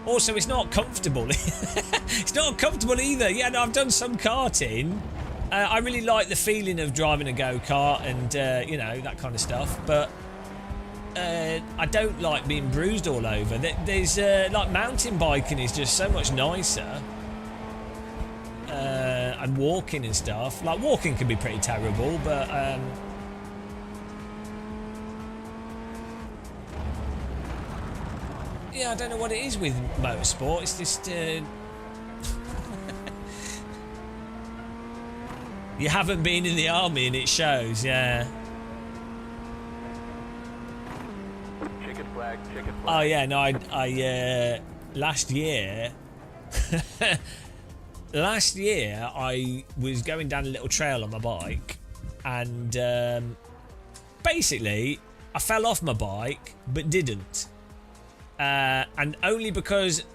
Also, it's not comfortable. It's not comfortable either. Yeah, no, I've done some karting. I really like the feeling of driving a go-kart and you know, that kind of stuff. But I don't like being bruised all over. There's like mountain biking is just so much nicer. And walking and stuff. Like walking can be pretty terrible, but yeah, I don't know what it is with motorsport. It's just you haven't been in the army and it shows. Yeah.
Chicken flag.
Oh yeah, no, I last year I was going down a little trail on my bike and basically I fell off my bike but didn't, and only because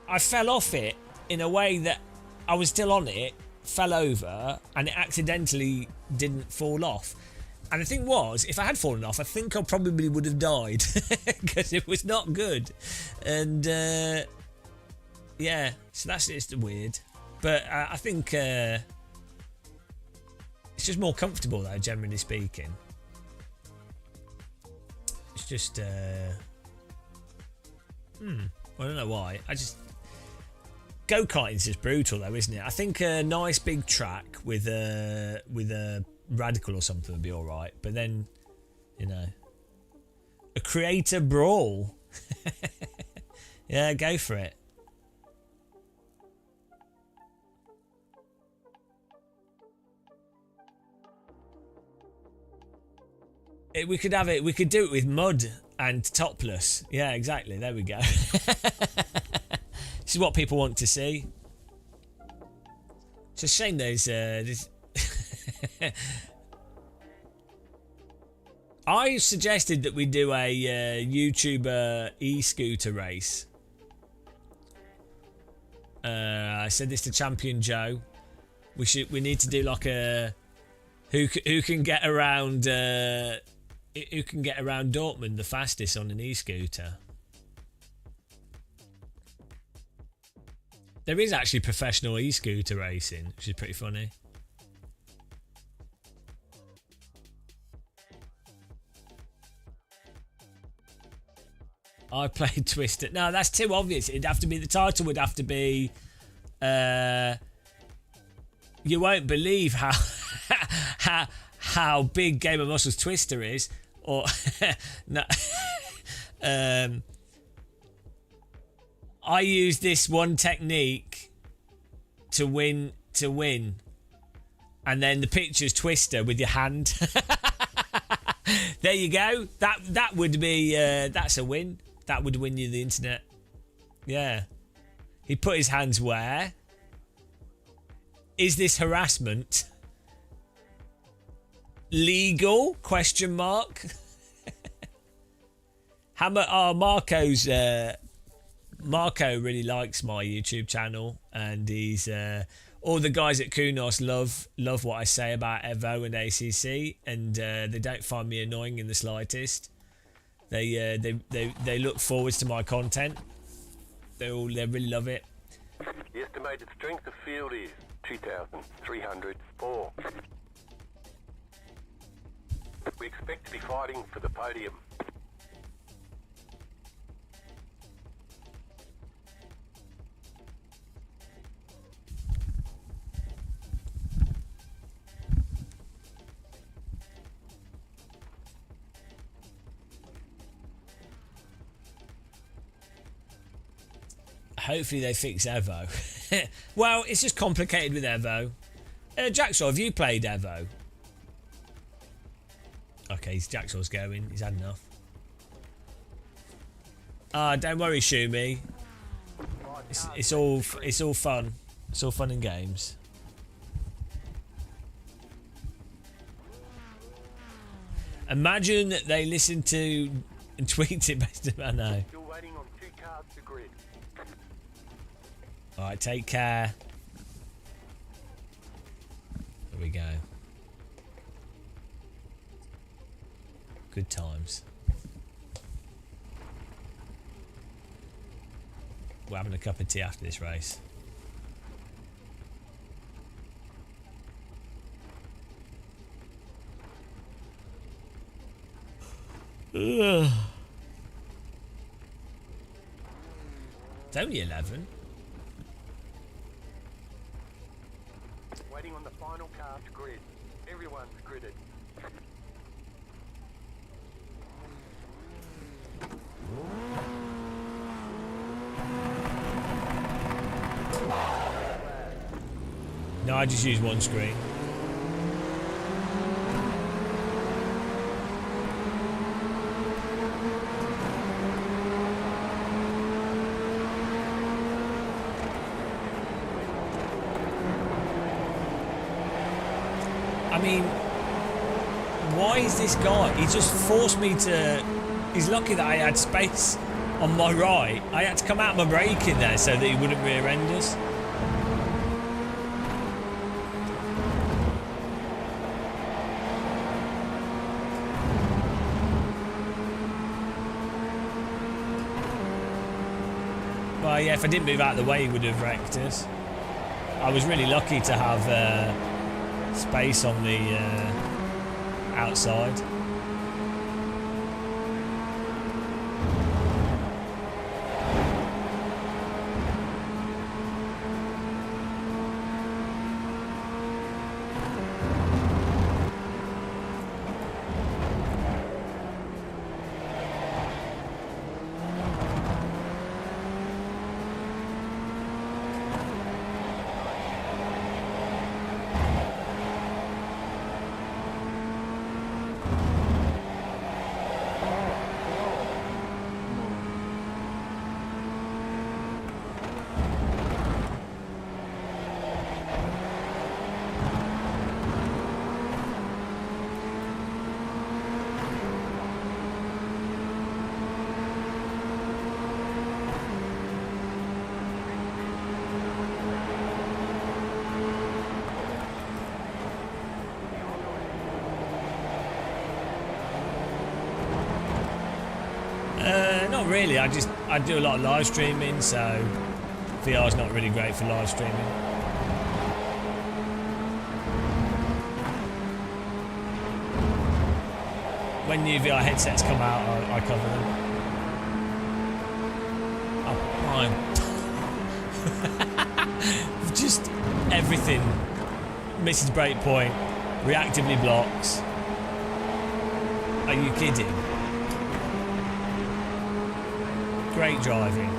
I fell off it in a way that I was still on it, fell over and it accidentally didn't fall off. And the thing was, if I had fallen off, I think I probably would have died because it was not good. And yeah, so that's just weird. But I think it's just more comfortable though, generally speaking. It's just I don't know why. Go-karting's just brutal though, isn't it? I think a nice big track with a radical or something would be all right, but then, you know, a creator brawl. Yeah, go for it. We could have it. We could do it with mud and topless. Yeah, exactly. There we go. This is what people want to see. It's a shame there's. I suggested that we do a YouTuber e-scooter race. I said this to Champion Joe. We need to do like a who can get around Dortmund the fastest on an e-scooter. There is actually professional e-scooter racing, which is pretty funny. I played Twister. No, that's too obvious. It'd have to be, the title would have to be you won't believe how big Game of Muscles Twister is, or no. I use this one technique to win, and then the picture's Twister with your hand. There you go. That would be that's a win. That would win you the internet. Yeah. He put his hands where? Is this harassment? Legal? Question mark. How much? Oh, Marco really likes my YouTube channel, and he's all the guys at Kunos love what I say about Evo and ACC, and they don't find me annoying in the slightest. They look forward to my content. They really love it.
The estimated strength of field is 2,304. We expect to be fighting for the podium.
Hopefully they fix Evo. Well, it's just complicated with Evo. Jacksaw, have you played Evo? Okay, Jacksaw's going. He's had enough. Don't worry, Shumi. It's all fun. It's all fun and games. Imagine that they listen to and tweet it based on. I know.
Still waiting on 2 cars to grid.
All right, take care. There we go. Good times. We're having a cup of tea after this race. Ugh. It's only 11.
Waiting on the final car to grid. Everyone's gridded.
No, I just use one screen. I mean, why is this guy? He just forced me to. He's lucky that I had space on my right. I had to come out my brake in there so that he wouldn't rear end us. Well, yeah, if I didn't move out of the way, he would have wrecked us. I was really lucky to have space on the outside. Not really. I do a lot of live streaming, so VR's not really great for live streaming. When new VR headsets come out, I cover them. Oh, fine. Just everything misses breakpoint, reactively blocks. Are you kidding? Great driving.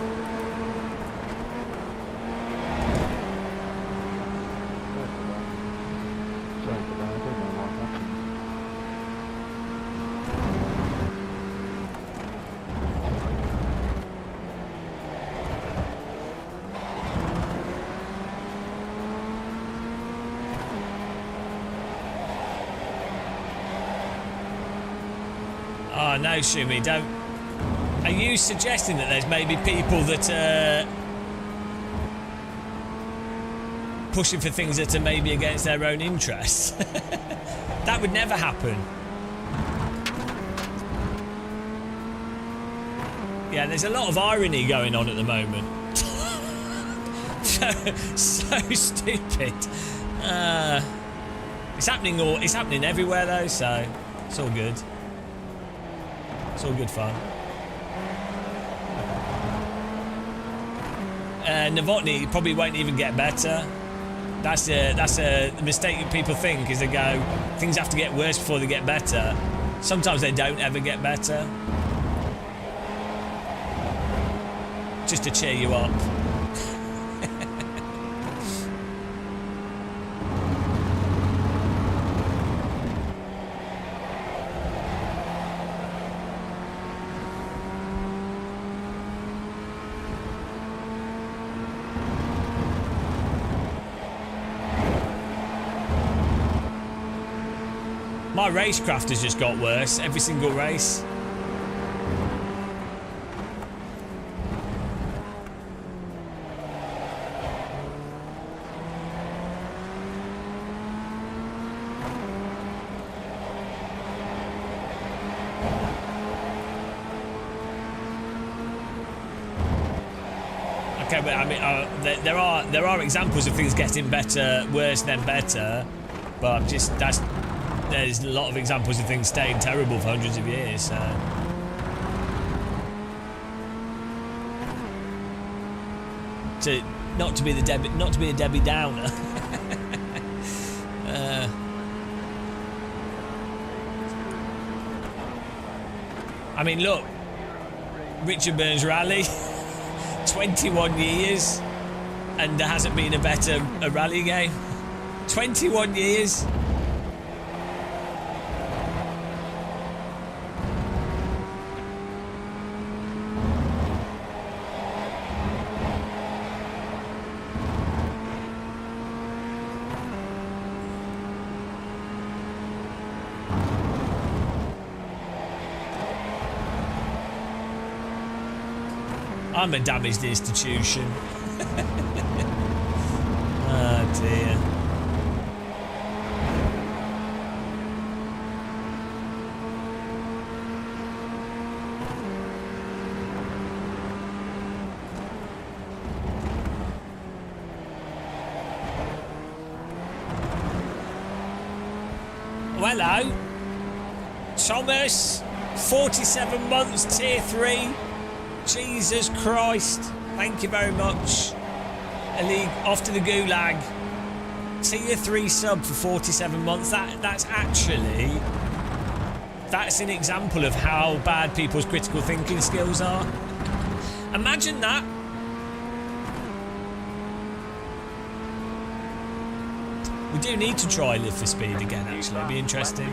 Oh no, Shumi, don't. Are you suggesting that there's maybe people that are pushing for things that are maybe against their own interests? That would never happen. Yeah, there's a lot of irony going on at the moment. So stupid. It's happening everywhere though, so it's all good. It's all good fun. Novotny probably won't even get better. That's a mistake that people think, is they go, things have to get worse before they get better. Sometimes they don't ever get better. Just to cheer you up. My racecraft has just got worse every single race. Okay, but I mean, there are examples of things getting better, worse, then better, but there's a lot of examples of things staying terrible for hundreds of years. So. Not to be a Debbie Downer. I mean, look, Richard Burns Rally, 21 years, and there hasn't been a rally game. 21 years. I'm a damaged institution. Oh dear. hello. Thomas, 47 months, tier 3. Jesus Christ. Thank you very much. A league off to the gulag. Tier 3 sub for 47 months. That's an example of how bad people's critical thinking skills are. Imagine that. We do need to try Live for Speed again, actually. It'd be interesting.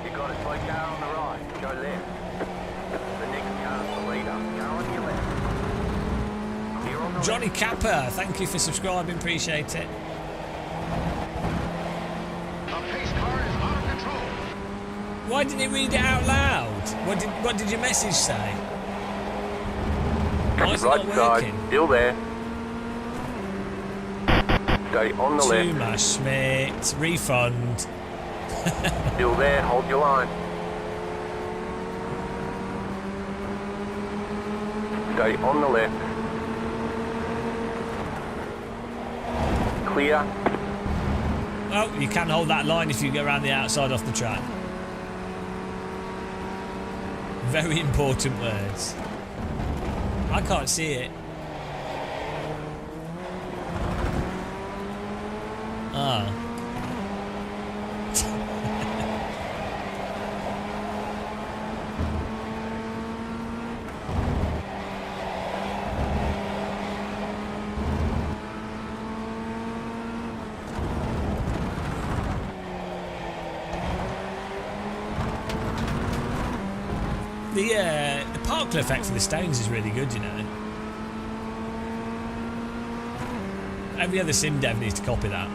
You got a slow car on the right. Go left. The next car's the leader. Go on your left. Clear on the
Johnny Capper, thank you for subscribing. Appreciate it.
The pace car is out of control.
Why didn't he read it out loud? What did your message say? Why is it
right
not
side,
working?
still there. Stay on the left.
Tuma Schmidt, refund.
Still there, hold your line. Stay on the left. Clear.
Well, you can hold that line if you go around the outside off the track. Very important words. I can't see it. Ah. The particle effect for the stones is really good, you know. Every other sim dev needs to copy that.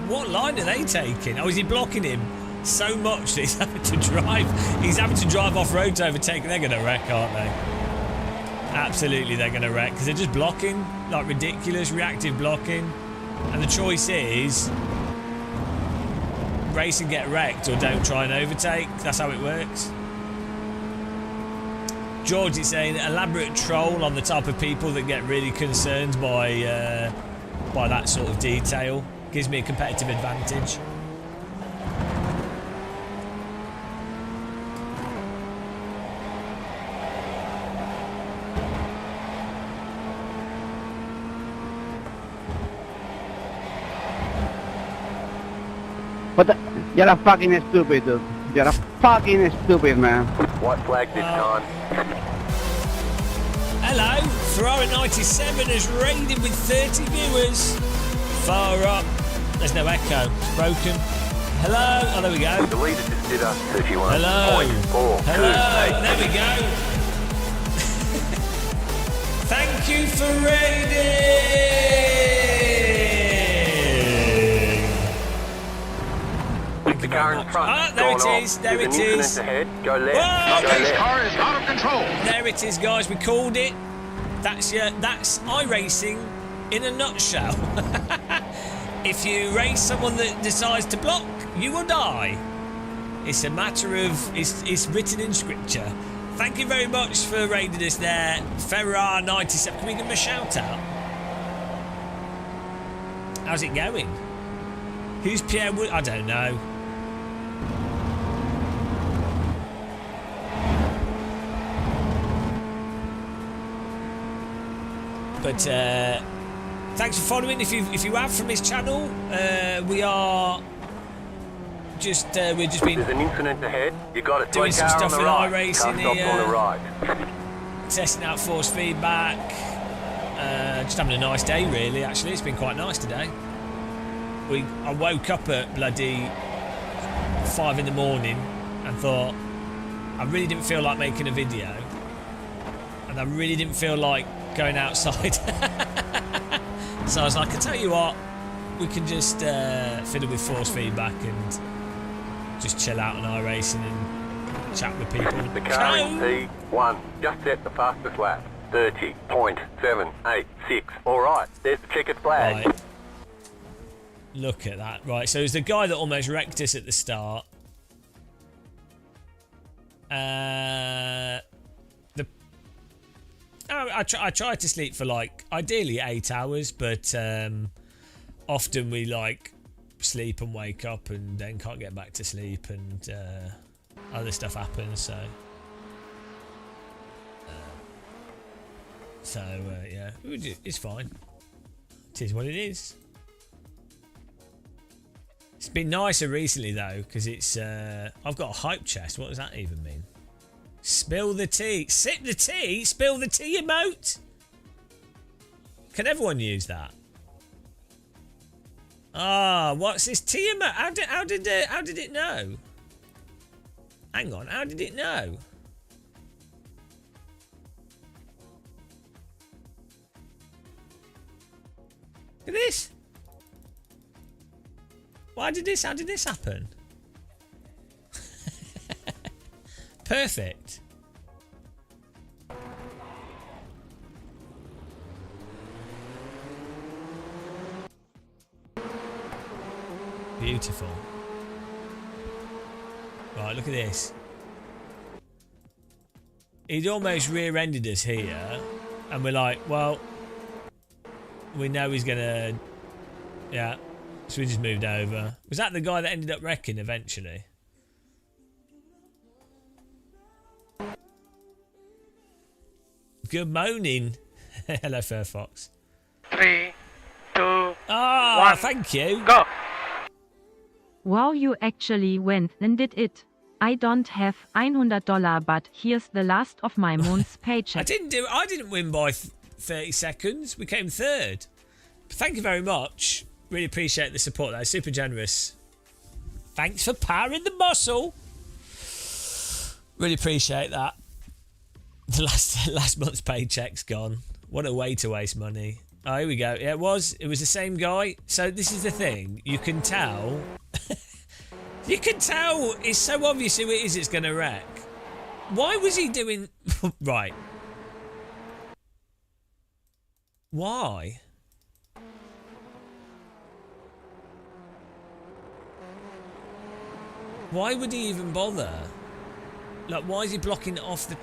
What line are they taking? Oh, is he blocking him so much that he's having to drive? He's having to drive off road to overtake. They're going to wreck, aren't they? Absolutely, they're going to wreck because they're just blocking, like ridiculous reactive blocking. And the choice is race and get wrecked, or don't try and overtake. That's how it works. George is saying elaborate troll on the type of people that get really concerned by that sort of detail. Gives me a competitive advantage.
What the? You're a fucking stupid, dude. You're a fucking stupid, man.
White flag this time.
Hello, Ferrari 97 has raided with 30 viewers. Far up. There's no echo. It's broken. Hello. Oh, there we go.
The leader just did a 31.
Hello. Hello. There we go. Thank you for raiding.
Keep the car in front.
Ah, there it is. There it is.
Ahead. Go left.
Whoa.
Go
The pace
left.
car is out of control.
There it is, guys. We called it. That's iRacing in a nutshell. If you race someone that decides to block, you will die. It's a matter of, it's written in scripture. Thank you very much for raiding us there, Ferrar 97. Can we give him a shout out? How's it going? Who's Pierre Wood? I don't know. But thanks for following. If you have from this channel, we're just been
There's an incident ahead. You got it.
doing some stuff with
right.
iRacing
Car
here.
on the right.
testing out force feedback. Just having a nice day, really. Actually, it's been quite nice today. I woke up at bloody 5 in the morning and thought I really didn't feel like making a video, and I really didn't feel like going outside. So I was like, I tell you what, we can just fiddle with force feedback and just chill out on iRacing and chat with people.
The car in
Ciao.
P1 just set the fastest lap. 30.786. Alright, there's the checkered flag.
Right. Look at that. Right, so it's the guy that almost wrecked us at the start. I try to sleep for like ideally 8 hours, but often we like sleep and wake up and then can't get back to sleep, and other stuff happens. So yeah, it's fine. It is what it is. It's been nicer recently though, because it's I've got a hype chest. What does that even mean? Spill the tea. Sip the tea? Spill the tea emote? Can everyone use that? Ah, what's this tea emote? How did it know? Hang on, how did it know? Look at this. How did this happen? Perfect. Beautiful. Right, look at this. He'd almost rear-ended us here, and we're like, well, we know he's gonna, yeah. So we just moved over. Was that the guy that ended up wrecking eventually? Good morning. Hello, Fairfox.
3, 2,
Ah,
1.
thank you.
Go!
Wow, you actually went and did it. I don't have $100, but here's the last of my month's paycheck.
I didn't win by 30 seconds. We came third. Thank you very much. Really appreciate the support. That was super generous. Thanks for powering the muscle. Really appreciate that. The last month's paycheck's gone. What a way to waste money. Oh, here we go. Yeah, it was the same guy. So this is the thing. You can tell. You can tell. It's so obvious who it is. It's going to wreck. Why was he doing... Right. Why? Why would he even bother? Like, why is he blocking it off the...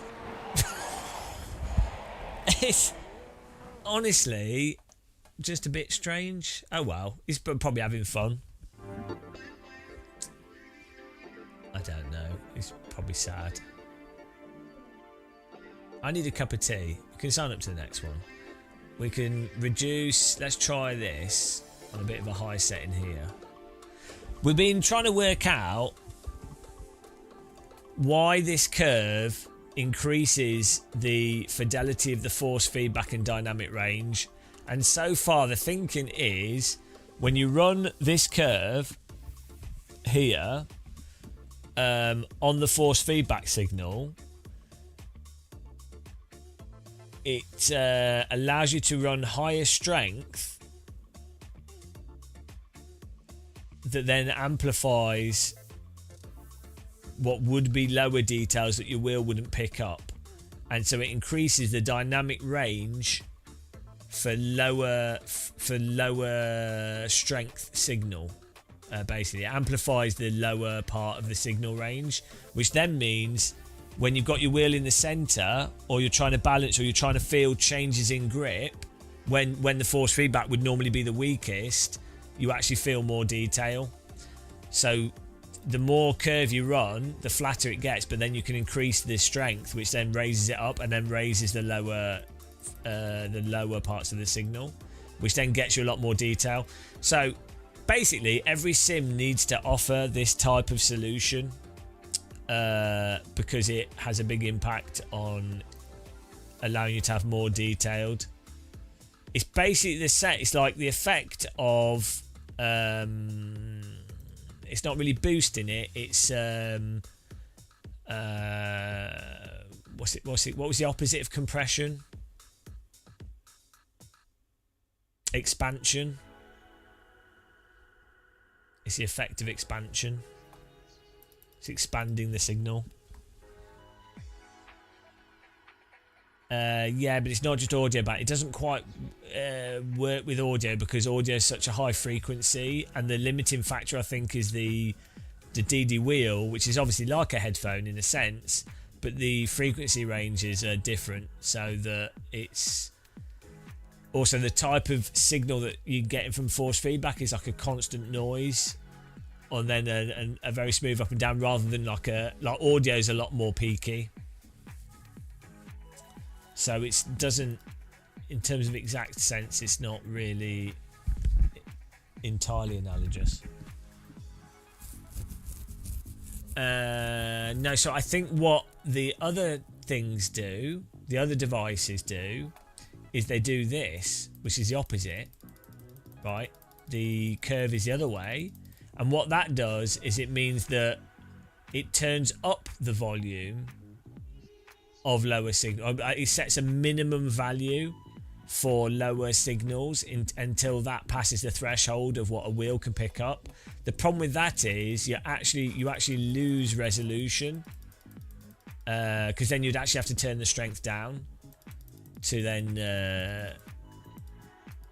It's honestly just a bit strange. Oh well, he's probably having fun. I don't know. He's probably sad. I need a cup of tea. We can sign up to the next one. We can reduce... Let's try this on a bit of a high setting here. We've been trying to work out why this curve increases the fidelity of the force feedback and dynamic range, and so far the thinking is when you run this curve here on the force feedback signal, it allows you to run higher strength that then amplifies what would be lower details that your wheel wouldn't pick up, and so it increases the dynamic range for lower strength signal. Basically, it amplifies the lower part of the signal range, which then means when you've got your wheel in the center, or you're trying to balance, or you're trying to feel changes in grip, when the force feedback would normally be the weakest, you actually feel more detail. So the more curve you run, the flatter it gets, but then you can increase the strength, which then raises it up and then raises the lower parts of the signal, which then gets you a lot more detail. So basically every sim needs to offer this type of solution because it has a big impact on allowing you to have more detailed. It's basically the set. It's like the effect of it's not really boosting it. It's what was the opposite of compression? Expansion. It's the effective expansion. It's expanding the signal. Yeah, but it's not just audio back. It doesn't quite work with audio because audio is such a high frequency, and the limiting factor I think is the DD wheel, which is obviously like a headphone in a sense, but the frequency ranges are different, so that it's also the type of signal that you're getting from force feedback is like a constant noise, and then a very smooth up and down, rather than like audio is a lot more peaky. So it doesn't, in terms of exact sense, it's not really entirely analogous. No, so I think what the other things do, the other devices do, is they do this, which is the opposite, right? The curve is the other way, and what that does is it means that it turns up the volume of lower signal. It sets a minimum value for lower signals until that passes the threshold of what a wheel can pick up. The problem with that is you actually lose resolution, because then you'd actually have to turn the strength down to then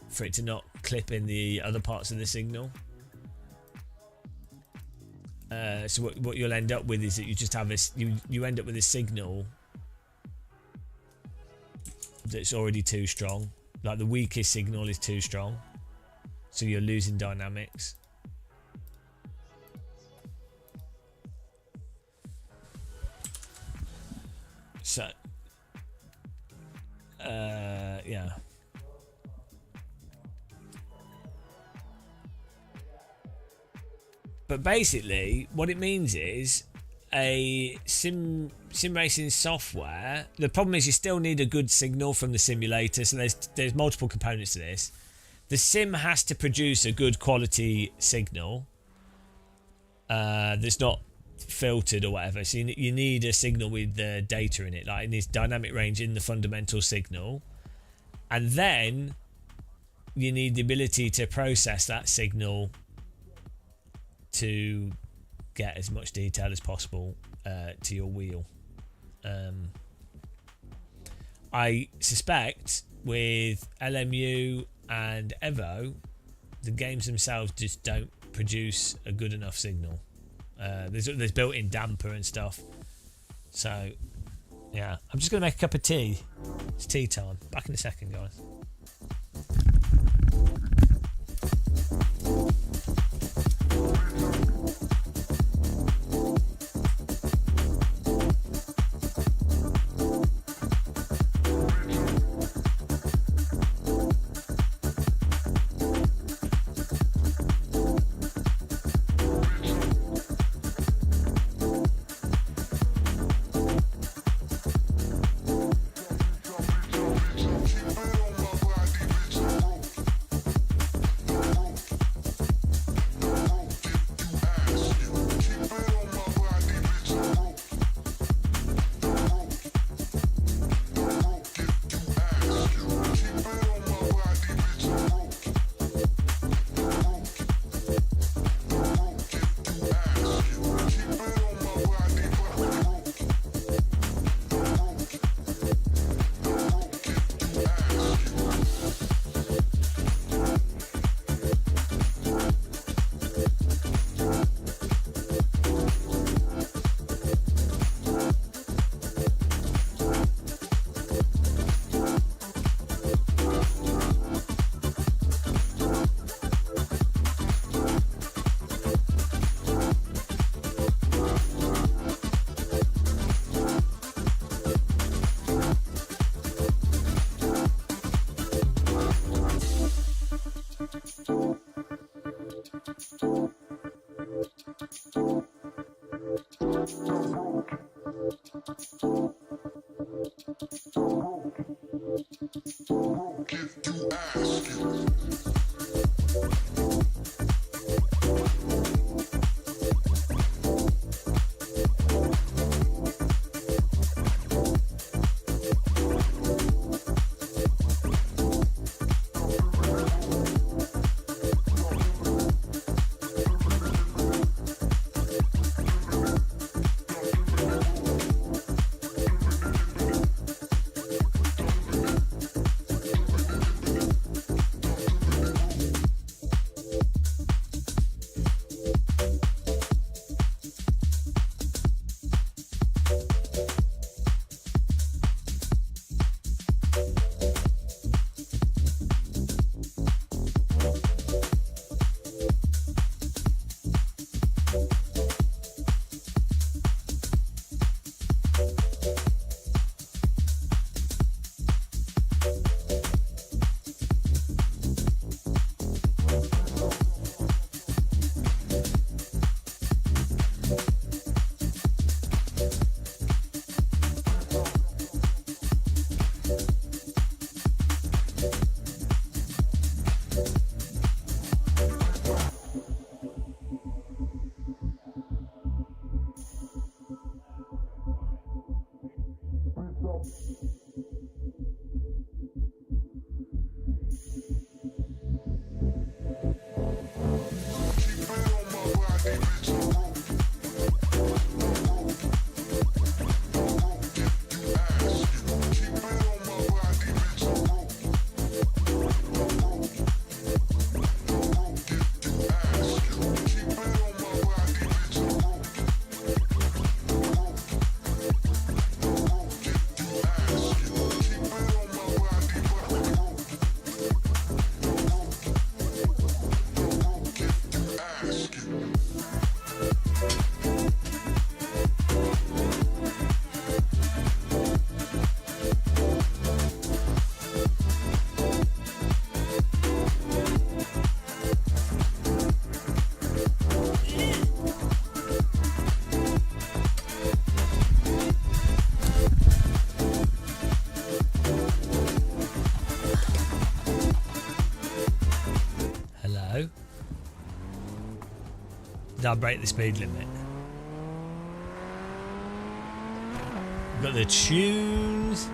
for it to not clip in the other parts of the signal. So what you'll end up with is that you just have this. You end up with a signal that's already too strong. Like the weakest signal is too strong, so you're losing dynamics. So yeah, but basically what it means is a sim racing software. The problem is you still need a good signal from the simulator, so there's multiple components to this. The sim has to produce a good quality signal that's not filtered or whatever, so you need a signal with the data in it, like it needs dynamic range in the fundamental signal, and then you need the ability to process that signal to get as much detail as possible to your wheel. I suspect with LMU and Evo, the games themselves just don't produce a good enough signal. There's built-in damper and stuff. So yeah, I'm just gonna make a cup of tea. It's tea time. Back in a second, guys. I'll break the speed limit. We've got the tunes.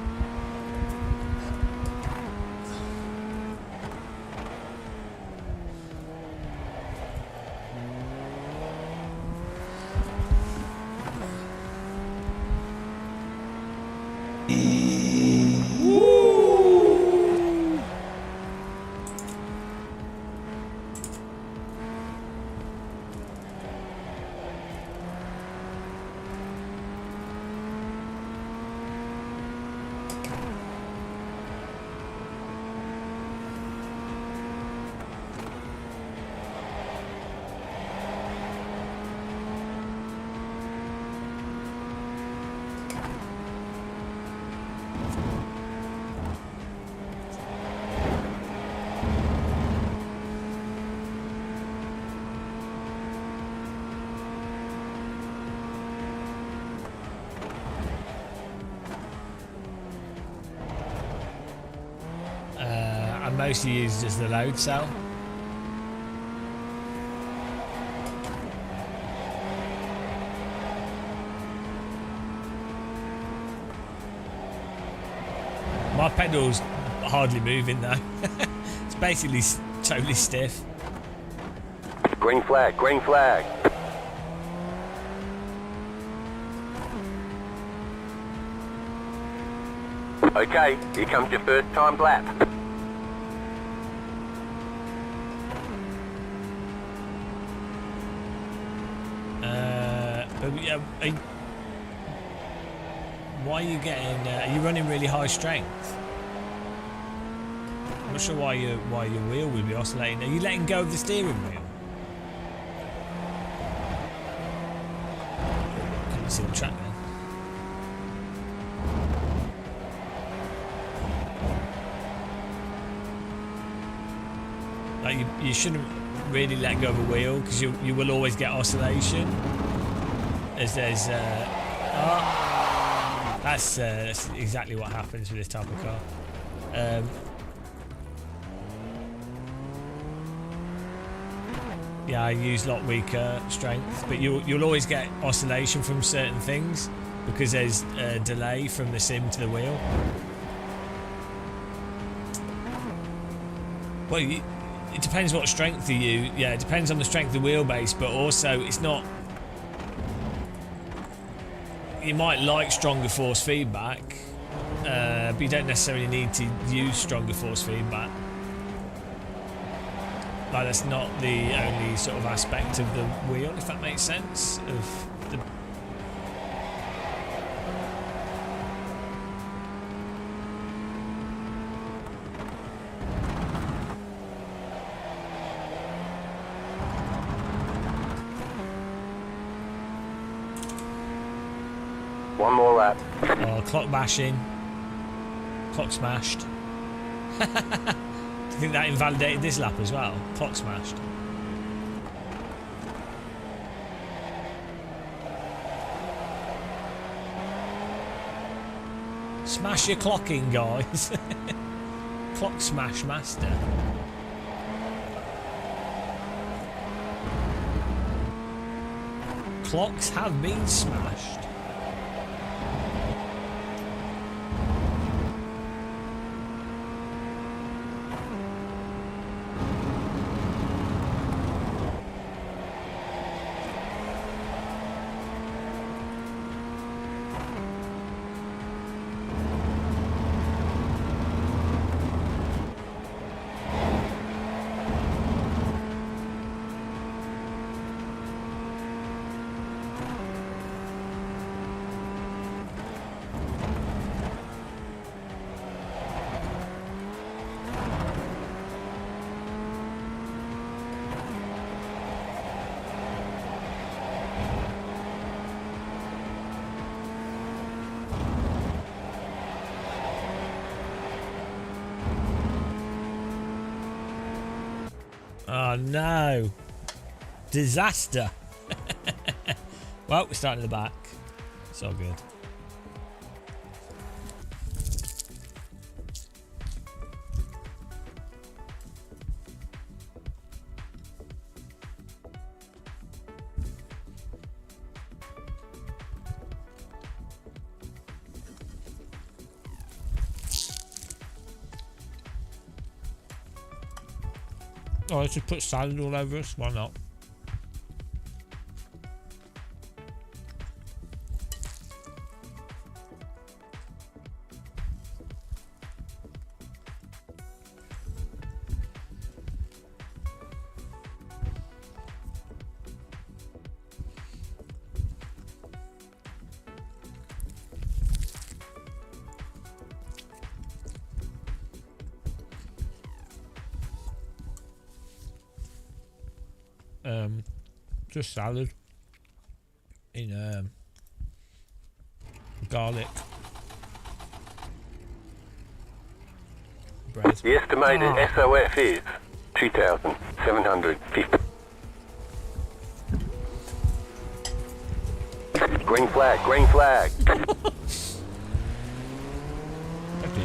Mostly used as the load cell. My pedal's hardly moving though. It's basically totally stiff.
Green flag, green flag. Okay, here comes your first time lap.
Yeah, why are you getting? Are you running really high strength? I'm not sure why your wheel would be oscillating. Are you letting go of the steering wheel? Couldn't see the track then. Like you shouldn't really let go of a wheel because you will always get oscillation. As there's that's exactly what happens with this type of car. Yeah, I use a lot weaker strength, but you'll always get oscillation from certain things because there's a delay from the sim to the wheel. Well, it depends what strength you use. Yeah, it depends on the strength of the wheelbase, but also it's not. You might like stronger force feedback, but you don't necessarily need to use stronger force feedback. Like that's not the only sort of aspect of the wheel, if that makes sense. Of the
One more lap.
oh, clock bashing, clock smashed. Do you think that invalidated this lap as well? Clock smashed. Smash your clocking, guys. Clock smash master. Clocks have been smashed. Oh no. Disaster. Well, we're starting at the back. It's all good. Oh, let's just put salad all over us. Why not? Just salad in garlic bread.
The estimated SOF is 2,750. Green flag, green flag.
Bloody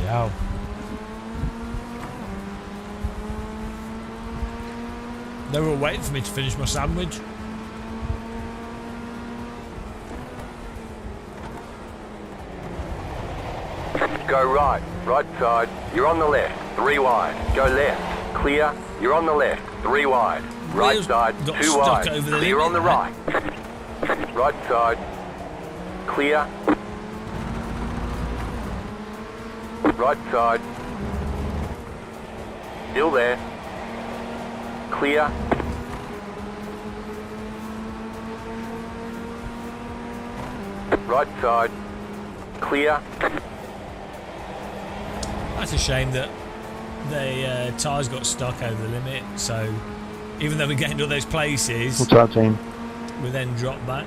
hell. They were all waiting for me to finish my sandwich.
Go right, right side, you're on the left, 3 wide. Go left, clear, you're on the left, 3 wide. Right
Wheels
side,
got
2
stuck
wide,
over the
clear on the
limit,
right. Right side, clear. Right side, still there, clear. Right side, clear.
That's a shame that the tyres got stuck over the limit, so even though we gained all those places,
What's that, team?
we then dropped back.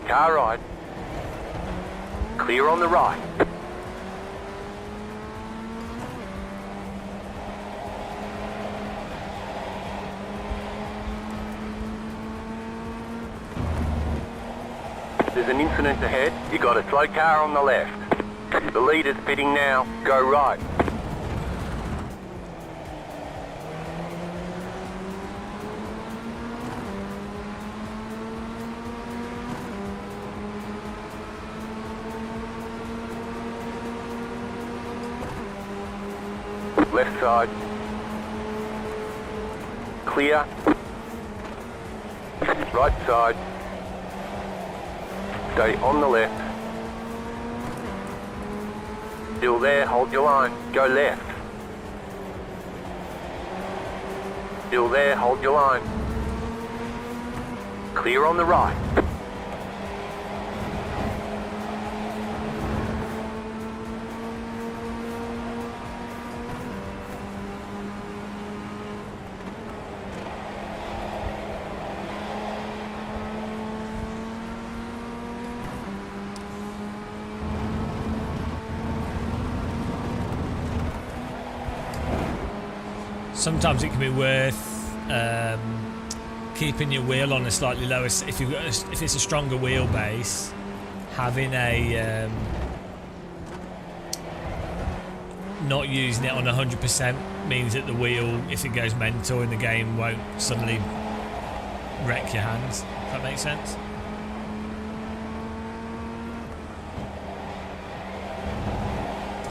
Car right, clear on the right. There's an incident ahead. You got a slow car on the left. The leader's pitting now. Go right. Left side. Clear. Right side. Stay on the left. Still there, hold your line. Go left. Still there, hold your line. Clear on the right.
Sometimes it can be worth keeping your wheel on a slightly lower. If it's a stronger wheelbase, having a not using it on 100% means that the wheel, if it goes mental in the game, won't suddenly wreck your hands. Does that make sense?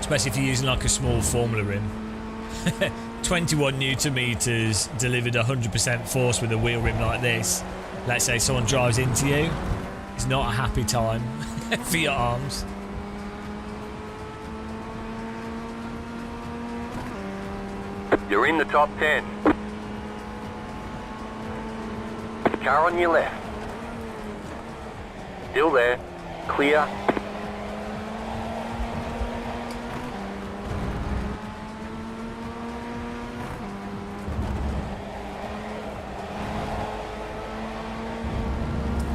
Especially if you're using like a small Formula rim. 21 Newton meters delivered 100% force with a wheel rim like this. Let's say someone drives into you. It's not a happy time for your arms.
You're in the top 10. Car on your left. Still there. Clear.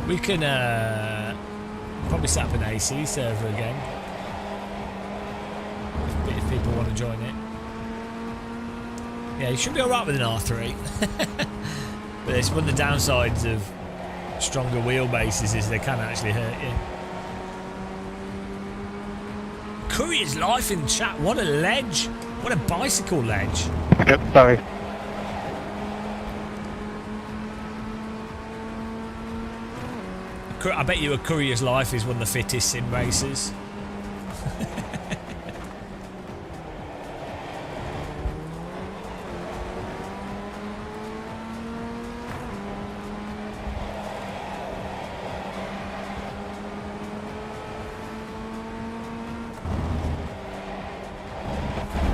We can probably set up an AC server again if people want to join it. Yeah, you should be alright with an R3. But it's one of the downsides of stronger wheelbases is they can actually hurt you. Courier's life in chat. What a ledge. What a bicycle ledge.
Yep, sorry.
I bet you a Courier's Life is one of the fittest sim racers.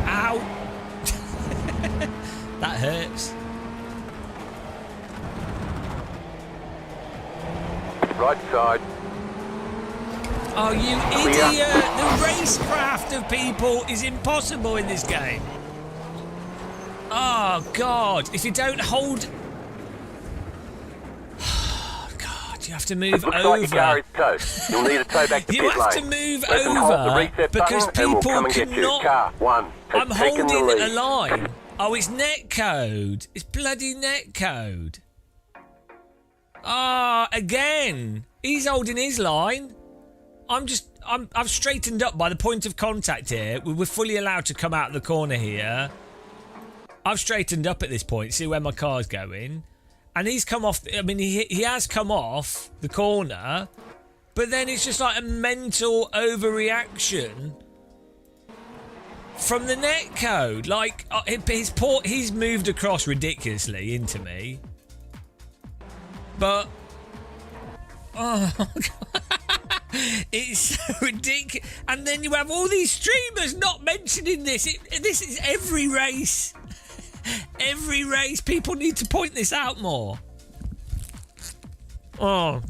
Ow! That hurts.
Right side.
Oh, you idiot! The racecraft of people is impossible in this game. Oh, God. If you don't hold... Oh, God, you have to move
Looks
over.
like your car is towed. You'll need a tow back to
You
pit
have to
lane.
move
Press and hold the
over
reset
because
button and we'll
people
come and get you.
cannot...
Car 1 has
I'm
taken the
holding
lead.
a line. Oh, it's netcode. It's bloody netcode. Ah, again. He's holding his line. I've straightened up by the point of contact here. We're fully allowed to come out of the corner here. I've straightened up at this point, see where my car's going. And he's come off, I mean, he has come off the corner, but then it's just like a mental overreaction from the netcode. Like, he's moved across ridiculously into me. But, oh, God. It's so ridiculous. And then you have all these streamers not mentioning this. This is every race. Every race. People need to point this out more. Oh.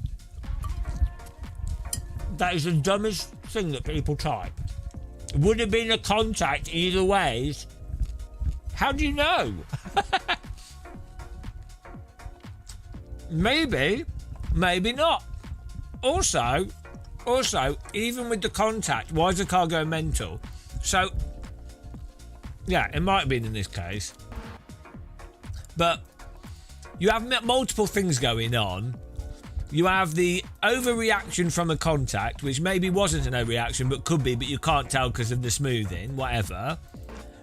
That is the dumbest thing that people type. Would have been a contact either ways. How do you know? Maybe. Maybe not. Also, even with the contact, why is the car going mental? So, yeah, it might have been in this case. But you have multiple things going on. You have the overreaction from a contact, which maybe wasn't an overreaction, but could be, but you can't tell because of the smoothing, whatever.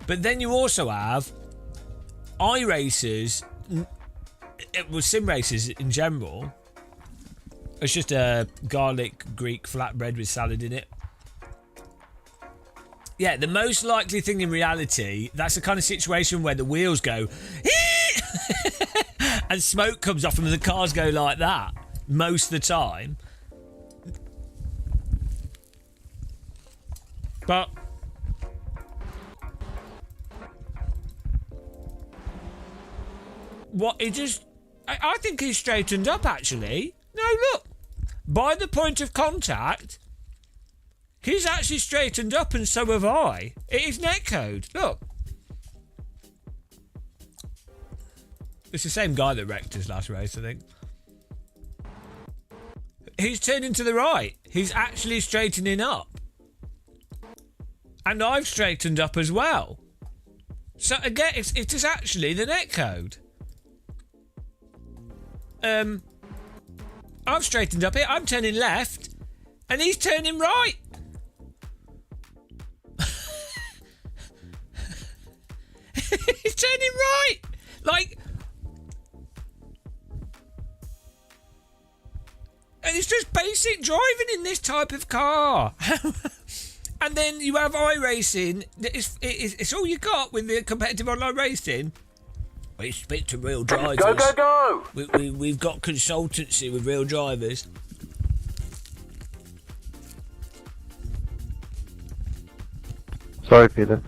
But then you also have iRacers, it was sim racers in general. It's just a garlic Greek flatbread with salad in it. Yeah, the most likely thing in reality, that's the kind of situation where the wheels go and smoke comes off them and the cars go like that most of the time. But what it just, I think he's straightened up actually. No, look. By the point of contact, he's actually straightened up and so have I. It is netcode. Look. It's the same guy that wrecked his last race, I think. He's turning to the right. He's actually straightening up. And I've straightened up as well. So again, it is actually the netcode. I've straightened up here. I'm turning left, and he's turning right. He's turning right. Like, and it's just basic driving in this type of car. And then you have iRacing. It's all you got with the competitive online racing. We speak to real drivers.
Go, go, go!
We've got consultancy with real drivers.
Sorry, Peter.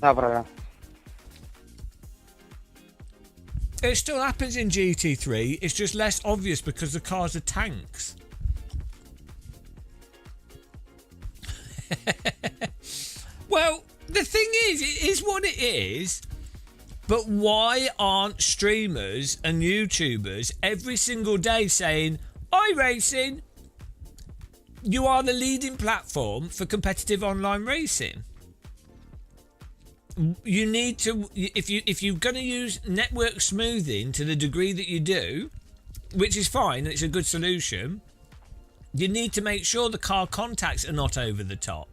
Dobra.
It still happens in GT3. It's just less obvious because the cars are tanks. Well, the thing is, it is what it is. But why aren't streamers and YouTubers every single day saying, iRacing, you are the leading platform for competitive online racing? You need to, if you're going to use network smoothing to the degree that you do, which is fine, it's a good solution, you need to make sure the car contacts are not over the top.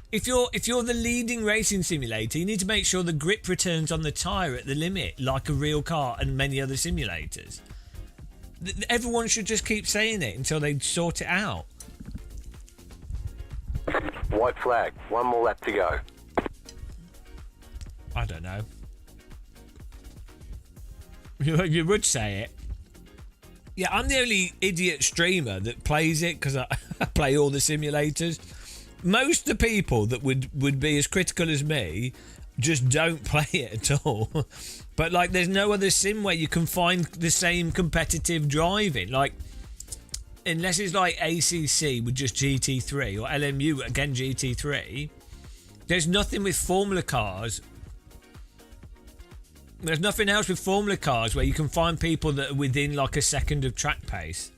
If you're the leading racing simulator, you need to make sure the grip returns on the tyre at the limit, like a real car and many other simulators. Everyone should just keep saying it until they sort it out.
White flag. One more lap to go.
I don't know. You would say it. Yeah, I'm the only idiot streamer that plays it because I play all the simulators. Most of the people that would be as critical as me just don't play it at all. But like, there's no other sim where you can find the same competitive driving. Like, unless it's like ACC with just GT3 or LMU again GT3, there's nothing with Formula cars. There's nothing else with Formula cars where you can find people that are within like a second of track pace.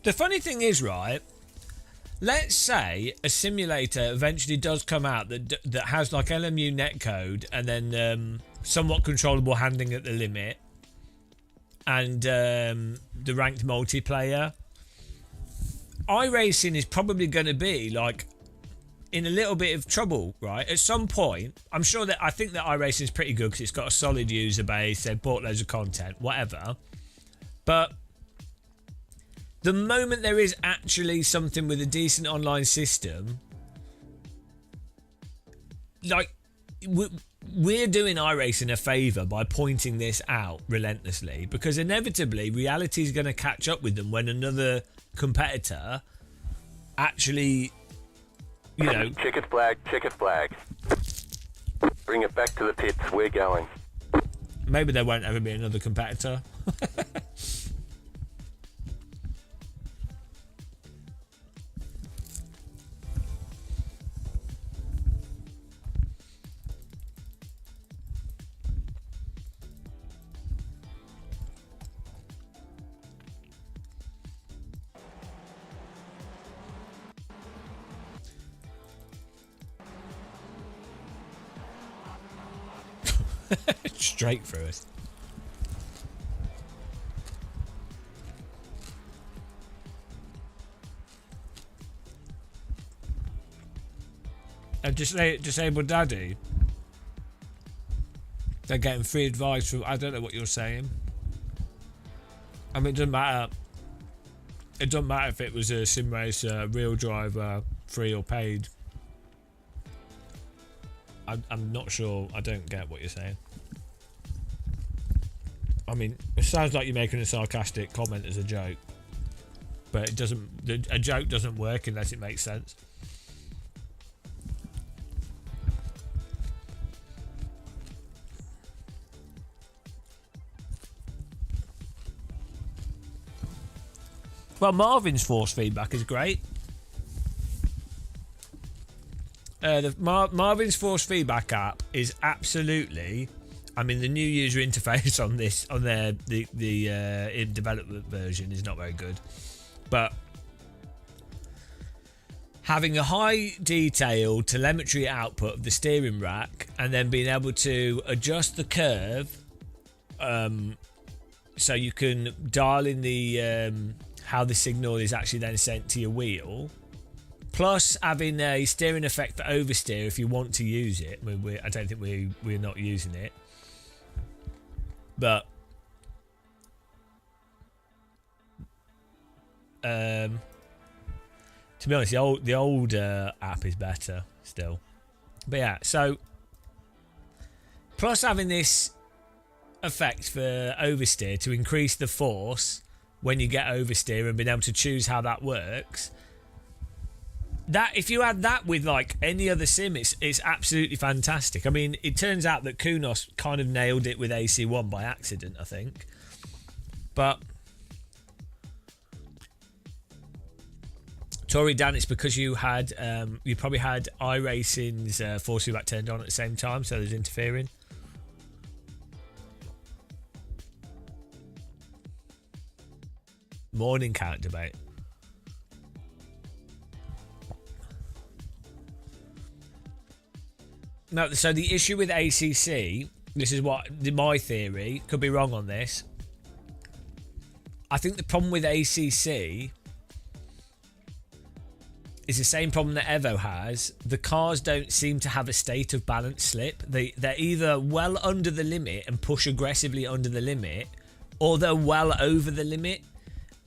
The funny thing is, right, let's say a simulator eventually does come out that has like LMU netcode and then somewhat controllable handling at the limit and the ranked multiplayer. iRacing is probably going to be like in a little bit of trouble, right? At some point, I think that iRacing is pretty good because it's got a solid user base, they've bought loads of content, whatever. But the moment there is actually something with a decent online system, like, we're doing iRacing a favour by pointing this out relentlessly, because inevitably reality is going to catch up with them when another competitor actually, you know...
Checkered flag, checkered flag. Bring it back to the pits, we're going.
Maybe there won't ever be another competitor. Straight through us. And disabled daddy. They're getting free advice from... I don't know what you're saying. I mean, it doesn't matter. It doesn't matter if it was a sim racer, real driver, free or paid. I'm not sure. I don't get what you're saying. I mean, it sounds like you're making a sarcastic comment as a joke, but it doesn't. A joke doesn't work unless it makes sense. Well, Marvin's force feedback is great. Marvin's force feedback app is absolutely... I mean, the new user interface on this, on the in development version is not very good. But having a high detail telemetry output of the steering rack and then being able to adjust the curve so you can dial in the how the signal is actually then sent to your wheel, plus having a steering effect for oversteer if you want to use it. I mean, I don't think we're not using it, but to be honest, the old app is better still. But yeah, so plus having this effect for oversteer to increase the force when you get oversteer and being able to choose how that works. That if you add that with like any other sim, it's absolutely fantastic. I mean, it turns out that Kunos kind of nailed it with AC1 by accident, I think. But Tory Dan, it's because you had you probably had iRacing's force feedback turned on at the same time, so there's interfering. Morning count debate. No, so the issue with ACC, this is what my theory, could be wrong on this. I think the problem with ACC is the same problem that Evo has. The cars don't seem to have a state of balance slip. They're either well under the limit and push aggressively under the limit, or they're well over the limit.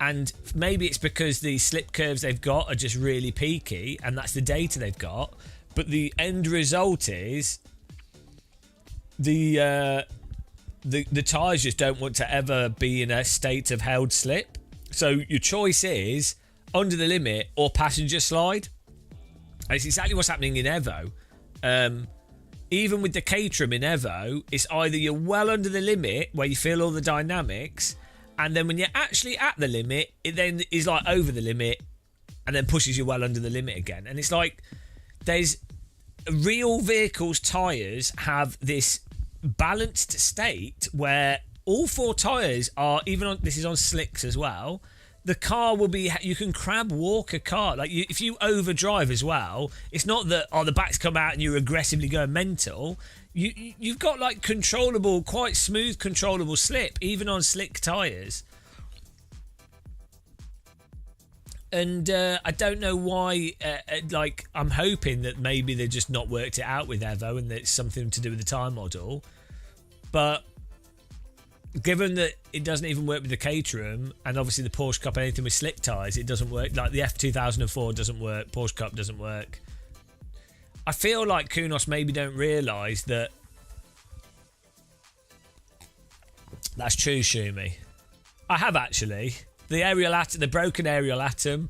And maybe it's because the slip curves they've got are just really peaky, and that's the data they've got. But the end result is the tyres just don't want to ever be in a state of held slip. So your choice is under the limit or passenger slide. And it's exactly what's happening in Evo. Even with the Caterham in Evo, it's either you're well under the limit where you feel all the dynamics, and then when you're actually at the limit, it then is like over the limit and then pushes you well under the limit again. And it's like there's real vehicles' tyres have this balanced state where all four tyres are, even on, this is on slicks as well, the car will be, you can crab walk a car. Like if you overdrive as well, it's not that, the backs come out and you're aggressively going mental. You've got like controllable, quite smooth controllable slip, even on slick tyres. And I don't know why, I'm hoping that maybe they've just not worked it out with Evo and that it's something to do with the tyre model. But given that it doesn't even work with the Caterham, and obviously the Porsche Cup, anything with slick tyres, it doesn't work. Like the F2004 doesn't work, Porsche Cup doesn't work. I feel like Kunos maybe don't realise that that's true, Shumi. I have actually. The aerial atom, the broken aerial atom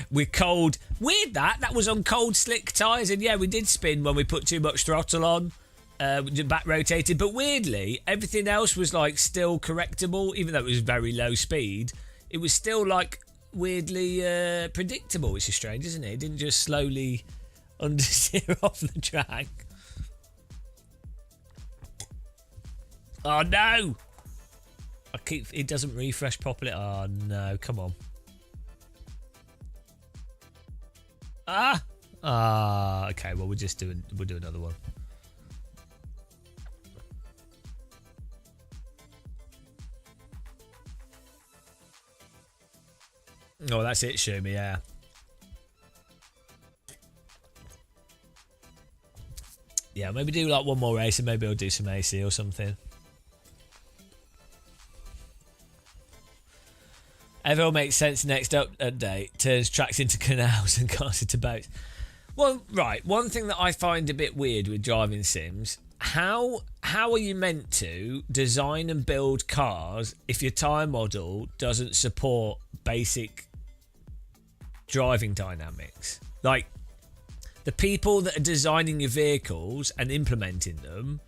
with cold. Weird that was on cold slick tyres, and yeah, we did spin when we put too much throttle on, back rotated. But weirdly, everything else was like still correctable, even though it was very low speed. It was still like weirdly predictable, which is strange, isn't it? It didn't just slowly understeer off the track. Oh no! It doesn't refresh properly. Oh no, come on. Okay, well we'll do another one. Oh, that's it, show me, yeah. Yeah, maybe do like one more race and maybe I'll do some AC or something. Everyone makes sense. Next update turns tracks into canals and cars into boats. Well, right. One thing that I find a bit weird with driving sims: how are you meant to design and build cars if your tyre model doesn't support basic driving dynamics? Like the people that are designing your vehicles and implementing them,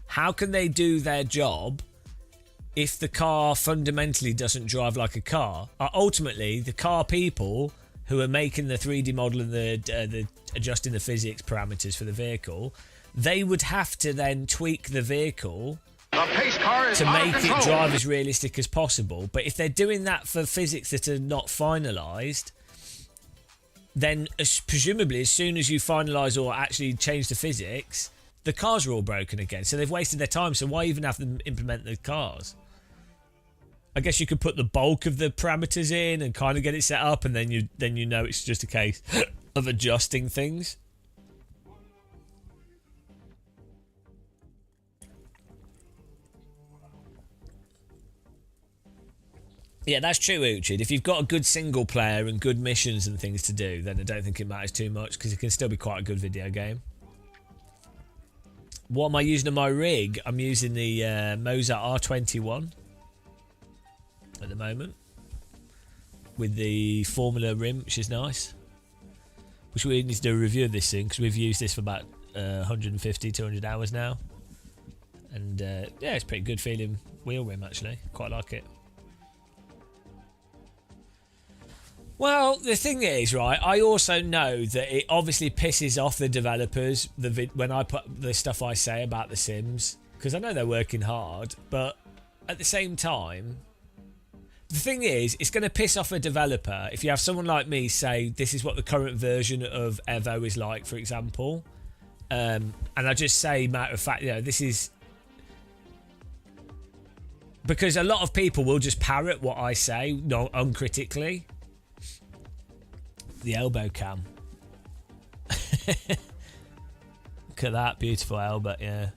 how can they do their job if the car fundamentally doesn't drive like a car? Ultimately, the car people who are making the 3D model and the adjusting the physics parameters for the vehicle, they would have to then tweak the vehicle to make it drive as realistic as possible. But if they're doing that for physics that are not finalised, then presumably as soon as you finalise or actually change the physics, the cars are all broken again. So they've wasted their time. So why even have them implement the cars? I guess you could put the bulk of the parameters in and kind of get it set up, and then you know it's just a case of adjusting things. Yeah, that's true, Uchid. If you've got a good single player and good missions and things to do, then I don't think it matters too much because it can still be quite a good video game. What am I using in my rig? I'm using the Mozart R21 at the moment with the Formula rim, which is nice. Which we need to do a review of this thing because we've used this for about 150, 200 hours now. And yeah, it's pretty good feeling wheel rim actually. Quite like it. Well, the thing is, right, I also know that it obviously pisses off the developers when I put the stuff I say about The Sims, because I know they're working hard, but at the same time, the thing is, it's going to piss off a developer if you have someone like me say this is what the current version of Evo is like, for example, and I just say, matter of fact, this is... Because a lot of people will just parrot what I say, uncritically. The elbow cam. Look at that beautiful elbow, yeah.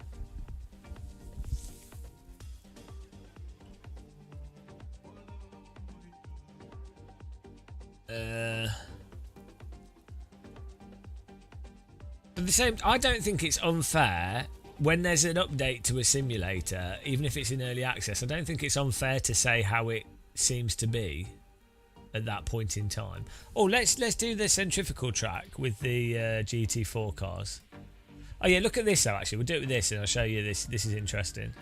But the same, I don't think it's unfair when there's an update to a simulator, even if it's in early access. I don't think it's unfair to say how it seems to be at that point in time. Oh, let's do the centrifugal track with the GT4 cars. Oh yeah, look at this though. Actually, we'll do it with this, and I'll show you this. This is interesting.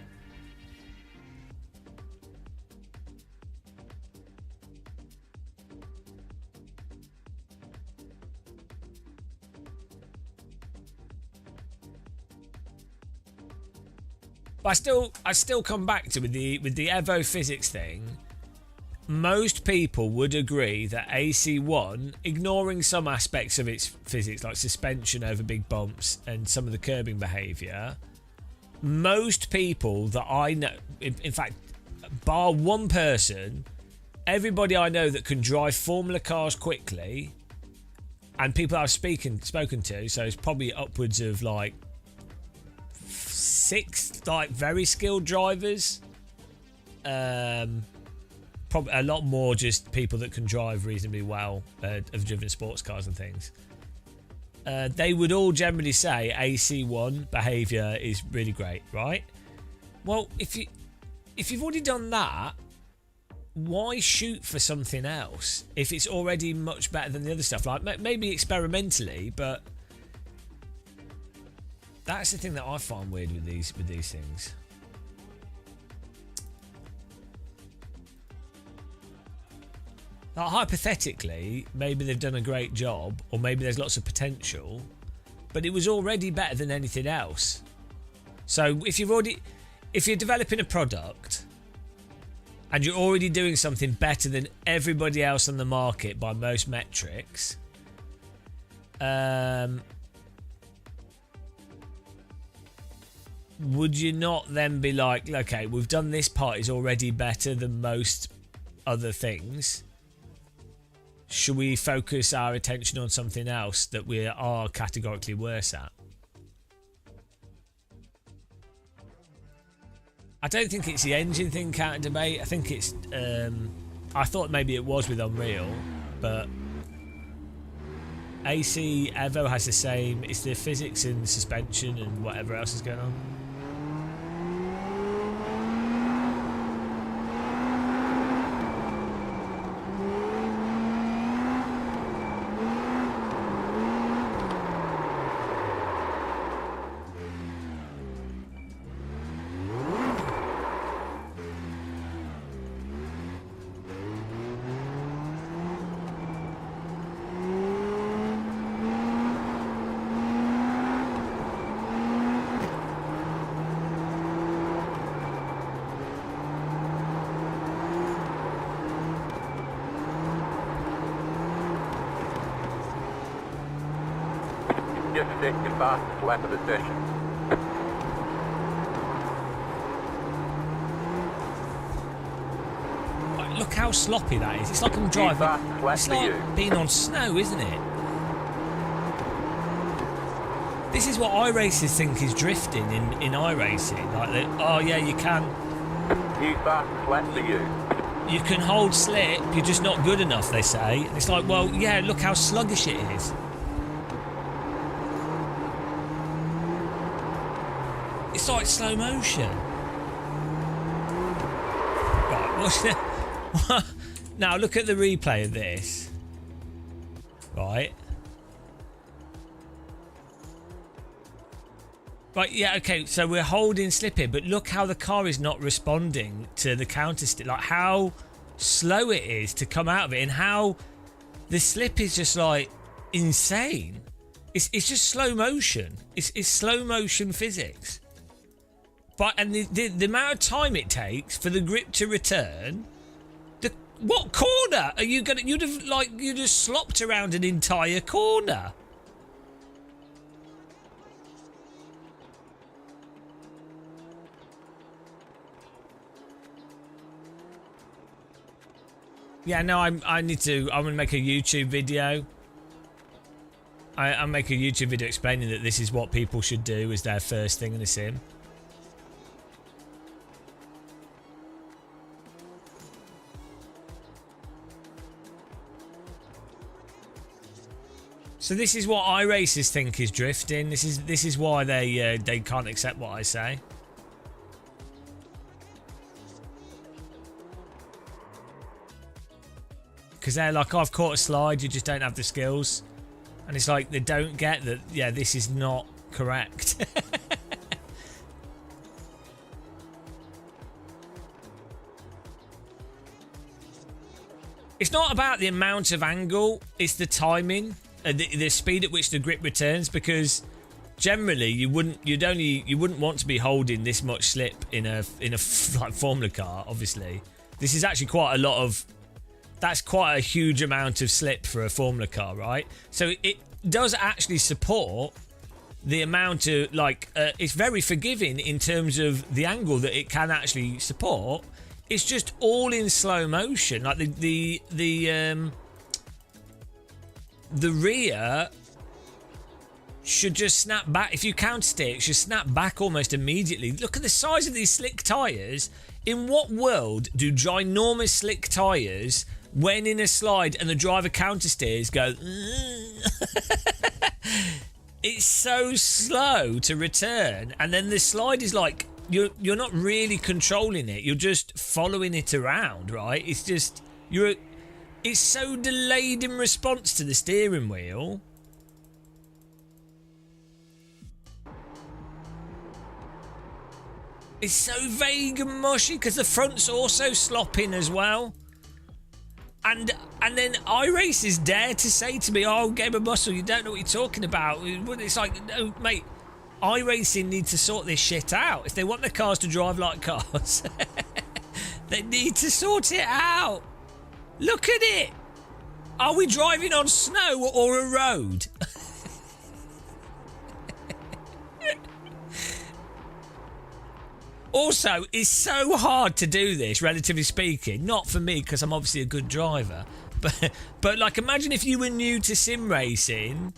But I still come back to with the Evo physics thing. Most people would agree that AC1, ignoring some aspects of its physics like suspension over big bumps and some of the curbing behaviour, most people that I know, in fact, bar one person, everybody I know that can drive Formula cars quickly, and people I've spoken to, so it's probably upwards of like 6 like very skilled drivers. Probably a lot more just people that can drive reasonably well, have driven sports cars and things. They would all generally say AC1 behaviour is really great, right? Well, if you've already done that, why shoot for something else if it's already much better than the other stuff? Like maybe experimentally, but that's the thing that I find weird with these things. Like, hypothetically, maybe they've done a great job, or maybe there's lots of potential, but it was already better than anything else. So if you're developing a product and you're already doing something better than everybody else on the market by most metrics, would you not then be like, okay, we've done this part, is already better than most other things? Should we focus our attention on something else that we are categorically worse at? I don't think it's the engine thing counter debate. I think it's... I thought maybe it was with Unreal, but AC Evo has the same. It's the physics and suspension and whatever else is going on.
Just second fastest lap of the session.
Like, look how sloppy that is. It's like I'm driving. It's like being on snow, isn't it? This is what iRacers think is drifting in iRacing. Like, oh yeah, you can.
New fastest lap for you.
You can hold slip. You're just not good enough, they say. And it's like, well, yeah, look how sluggish it is. It's like slow motion. Right, now look at the replay of this. Right. Right, yeah, okay, so we're holding slip here, but look how the car is not responding to the counter stick. Like how slow it is to come out of it, and how the slip is just like insane. It's just slow motion. It's slow motion physics. But and the amount of time it takes for the grip to return. What corner are you gonna? You just slopped around an entire corner. Yeah, no, I'm gonna make a YouTube video. I'll make a YouTube video explaining that this is what people should do as their first thing in a sim. So this is what iRacers think is drifting. This is why they can't accept what I say. Because they're like, oh, I've caught a slide, you just don't have the skills. And it's like, they don't get that, yeah, this is not correct. It's not about the amount of angle, it's the timing. The speed at which the grip returns, because generally you wouldn't want to be holding this much slip in a like Formula car. Obviously, this is actually that's quite a huge amount of slip for a Formula car, right? So it does actually support the amount of it's very forgiving in terms of the angle that it can actually support. It's just all in slow motion, like the rear should just snap back. If you countersteer, it should snap back almost immediately. Look at the size of these slick tyres. In what world do ginormous slick tyres, when in a slide and the driver countersteers, go... It's so slow to return. And then the slide is like... You're not really controlling it. You're just following it around, right? It's just... It's so delayed in response to the steering wheel. It's so vague and mushy because the front's also slopping as well. And then iRacers dare to say to me, oh, Game of Muscle, you don't know what you're talking about. It's like, no, mate, iRacing need to sort this shit out. If they want their cars to drive like cars, they need to sort it out. Look at it! Are we driving on snow or a road? Also, it's so hard to do this, relatively speaking. Not for me, because I'm obviously a good driver. But like, imagine if you were new to sim racing,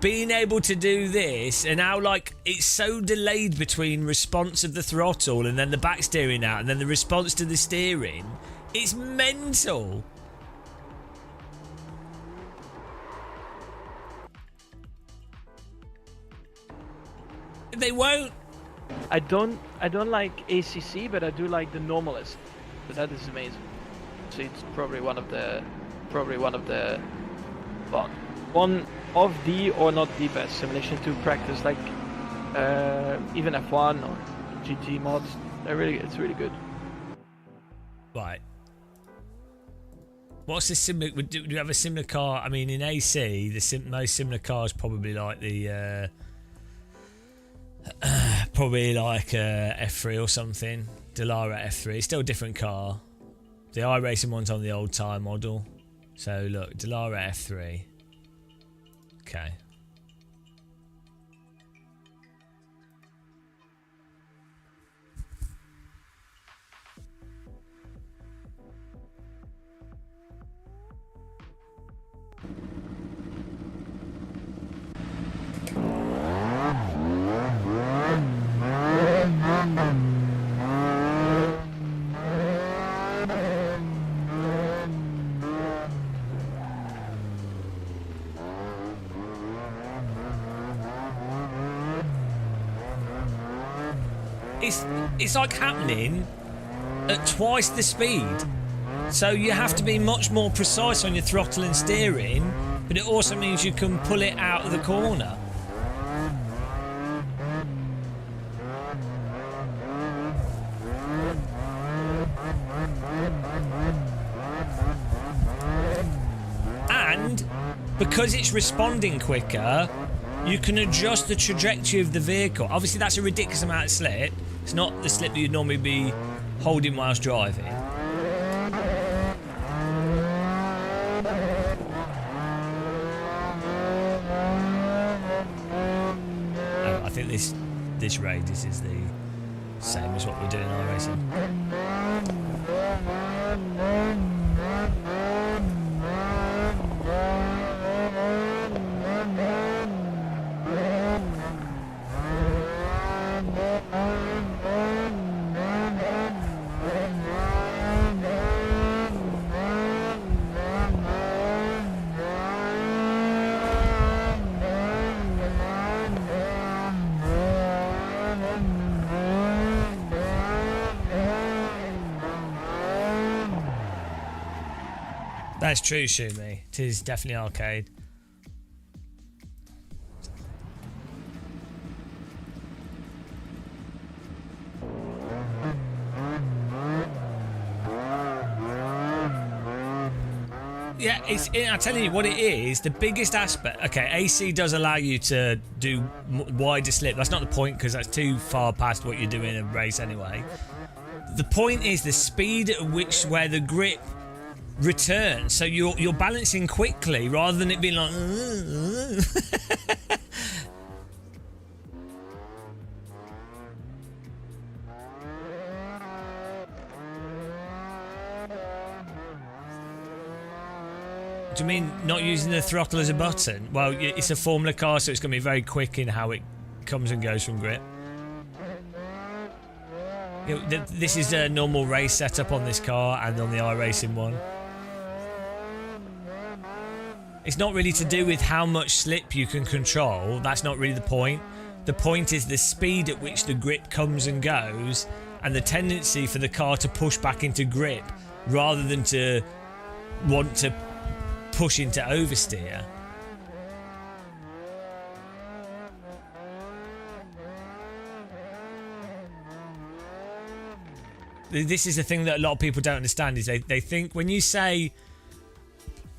being able to do this, and how like it's so delayed between response of the throttle and then the back steering out and then the response to the steering. It's mental. They won't.
I don't like ACC, but I do like the normalist. But that is amazing. So it's probably one of the well, one of the or not the best simulation to practice, like even F1 or GT mods. It's really good.
Right. What's the similar? Do you have a similar car? I mean, in AC, the most similar car is probably like the F3 or something. Delara F3. It's still a different car. The iRacing one's on the old tyre model. So look, Delara F3. Okay. It's like happening at twice the speed. So you have to be much more precise on your throttle and steering, but it also means you can pull it out of the corner. And because it's responding quicker, you can adjust the trajectory of the vehicle. Obviously, that's a ridiculous amount of slip. It's not the slip that you'd normally be holding whilst driving. Oh, I think this radius is the same as what we're doing in iRacing. That's true, Shumi. It is definitely arcade. Yeah, I'll tell you what it is. The biggest aspect. Okay, AC does allow you to do wider slip. That's not the point because that's too far past what you're doing in a race anyway. The point is the speed at which where the grip returns. So you're balancing quickly rather than it being like. Do you mean not using the throttle as a button? Well, it's a Formula car, so it's going to be very quick in how it comes and goes from grip. This is a normal race setup on this car and on the iRacing one. It's not really to do with how much slip you can control. That's not really the point. The point is the speed at which the grip comes and goes and the tendency for the car to push back into grip rather than to want to push into oversteer. This is the thing that a lot of people don't understand is they think when you say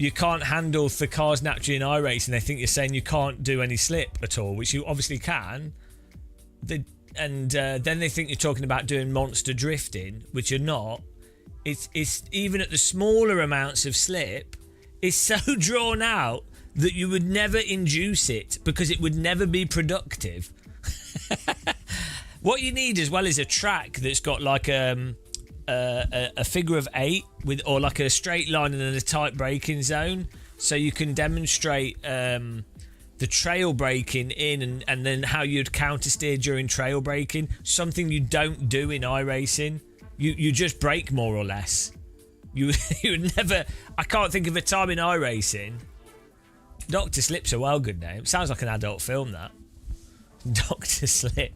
you can't handle the cars naturally in iRacing, they think you're saying you can't do any slip at all, which you obviously can. Then they think you're talking about doing monster drifting, which you're not. It's even at the smaller amounts of slip, it's so drawn out that you would never induce it because it would never be productive. What you need as well is a track that's got like a figure of 8 with, or like a straight line and then a tight braking zone, so you can demonstrate the trail braking in and then how you'd counter steer during trail braking. Something you don't do in iRacing. You just brake more or less. You would never. I can't think of a time in iRacing. Dr. Slip's a well good name. Sounds like an adult film, that. Dr. Slip.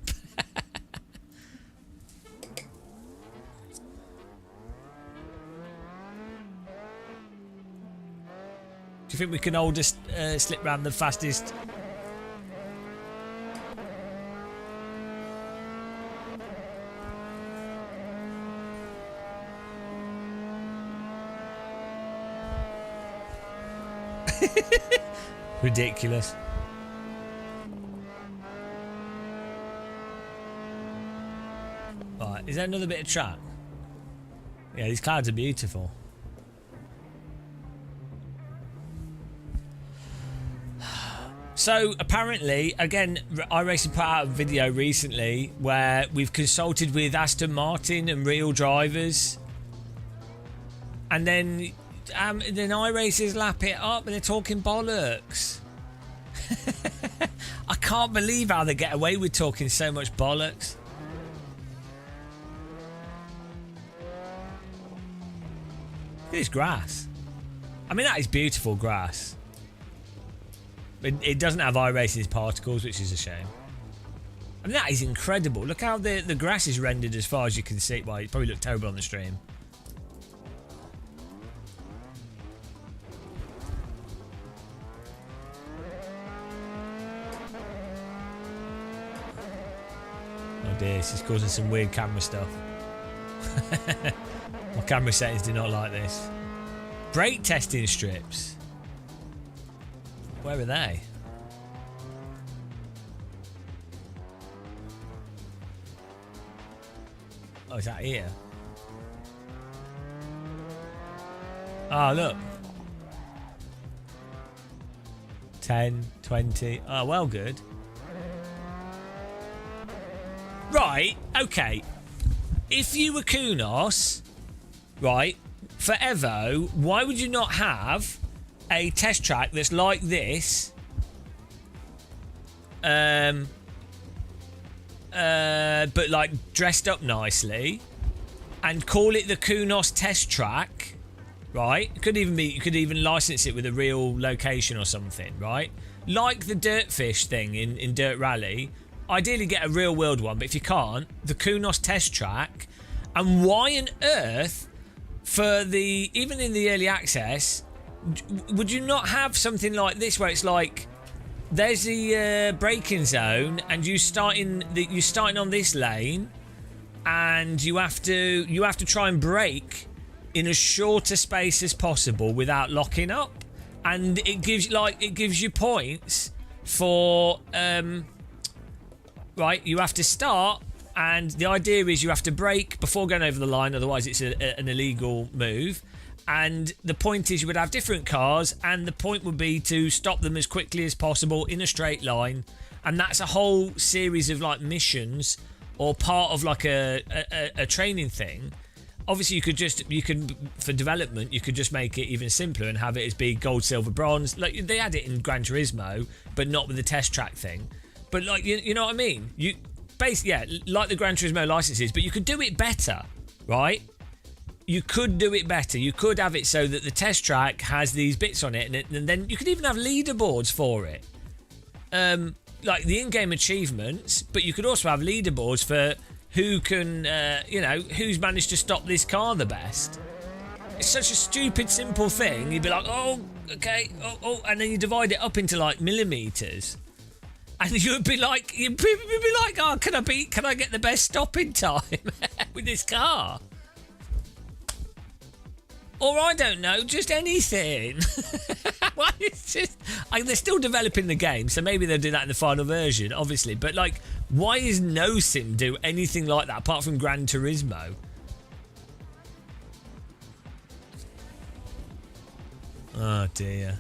Do you think we can hold a slip round the fastest? Ridiculous. Right, is there another bit of track? Yeah, these clouds are beautiful. So apparently, again, iRacing put out a video recently where we've consulted with Aston Martin and real drivers, and then iRacers lap it up and they're talking bollocks. I can't believe how they get away with talking so much bollocks. Look at this grass. I mean, that is beautiful grass. It doesn't have iRacing's particles, which is a shame. I mean, that is incredible. Look how the grass is rendered as far as you can see. Well, it probably looked terrible on the stream. Oh dear, this is causing some weird camera stuff. My camera settings do not like this. Brake testing strips. Where are they? Oh, is that here? Oh, look. 10, 20. Oh, well, good. Right, okay. If you were Kunos, right, for Evo, why would you not have a test track that's like this? But like dressed up nicely, and call it the Kunos test track, right? It could even be, you could even license it with a real location or something, right? Like the Dirtfish thing in Dirt Rally. Ideally get a real world one, but if you can't, the Kunos test track. And why on earth, for the, even in the early access, would you not have something like this where it's like, there's the braking zone, and you're starting on this lane, and you have to try and brake in as short a space as possible without locking up, and it gives you points for right. You have to start, and the idea is you have to brake before going over the line, otherwise it's an illegal move. And the point is you would have different cars, and the point would be to stop them as quickly as possible in a straight line. And that's a whole series of like missions, or part of like a training thing. Obviously you could for development you could just make it even simpler and have it as be gold, silver, bronze. Like they had it in Gran Turismo, but not with the test track thing. But like you know what I mean? Like the Gran Turismo licenses, but you could do it better, right? You could do it better. You could have it so that the test track has these bits on it, and then you could even have leaderboards for it. Like the in-game achievements, but you could also have leaderboards for who can, who's managed to stop this car the best. It's such a stupid, simple thing. You'd be like, oh, okay, oh, and then you divide it up into like millimeters. And you'd be like, oh, can I get the best stopping time with this car? Or I don't know, just anything. Well, it's just, they're still developing the game, so maybe they'll do that in the final version, obviously. But like, why is no sim do anything like that apart from Gran Turismo? Oh dear.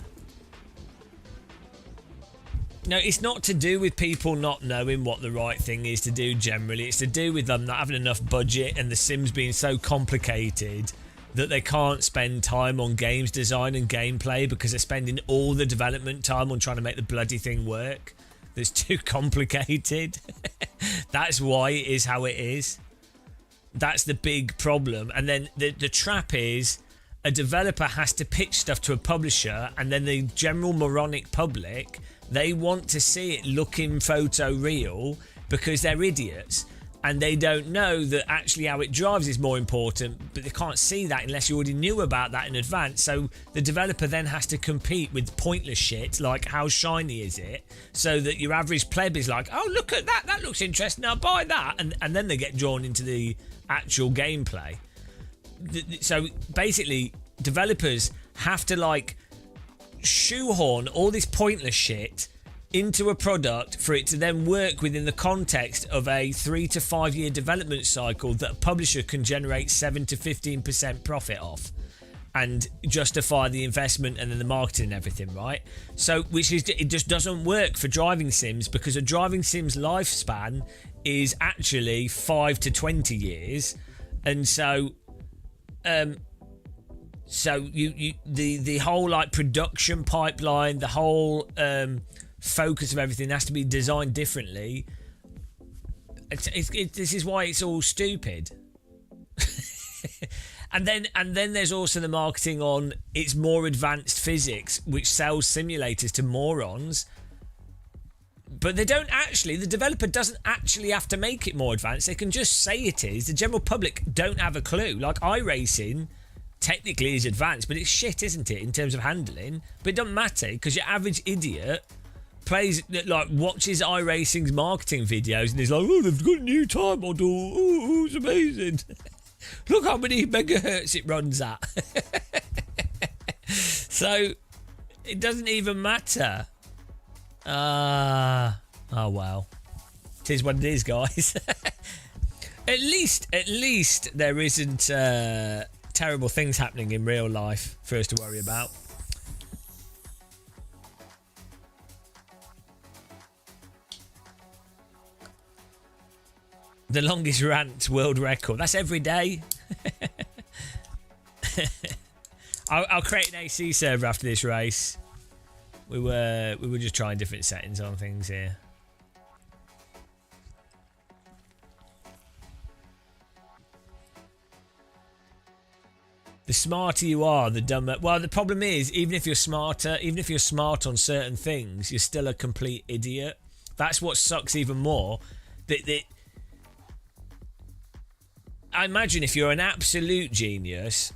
No, it's not to do with people not knowing what the right thing is to do generally. It's to do with them not having enough budget and the sims being so complicated that they can't spend time on games design and gameplay because they're spending all the development time on trying to make the bloody thing work. That's too complicated. That's why it is how it is. That's the big problem. And then the trap is a developer has to pitch stuff to a publisher, and then the general moronic public, they want to see it looking photo real because they're idiots. And they don't know that actually how it drives is more important, but they can't see that unless you already knew about that in advance. So the developer then has to compete with pointless shit like how shiny is it, so that your average pleb is like, oh, look at that, that looks interesting, I'll buy that. And then they get drawn into the actual gameplay. So basically, developers have to like shoehorn all this pointless shit into a product for it to then work within the context of a 3 to 5 year development cycle that a publisher can generate 7 to 15% profit off and justify the investment and then the marketing and everything, right? So which is, it just doesn't work for driving sims, because a driving sim's lifespan is actually 5 to 20 years. And so the whole like production pipeline, the whole focus of everything has to be designed differently. This is why it's all stupid. and then there's also the marketing on it's more advanced physics, which sells simulators to morons. But they don't actually, the developer doesn't actually have to make it more advanced. They can just say it is. The general public don't have a clue. Like iRacing technically is advanced, but it's shit, isn't it, in terms of handling? But it doesn't matter, because your average idiot watches iRacing's marketing videos and is like, oh, they've got a new time model, oh, it's amazing. Look how many megahertz it runs at. So it doesn't even matter. Oh well. It is what it is, guys. At least there isn't terrible things happening in real life for us to worry about. The longest rant world record. That's every day. I'll create an AC server after this race. We were just trying different settings on things here. The smarter you are, the dumber. Well, the problem is, even if you're smart on certain things, you're still a complete idiot. That's what sucks even more. I imagine if you're an absolute genius,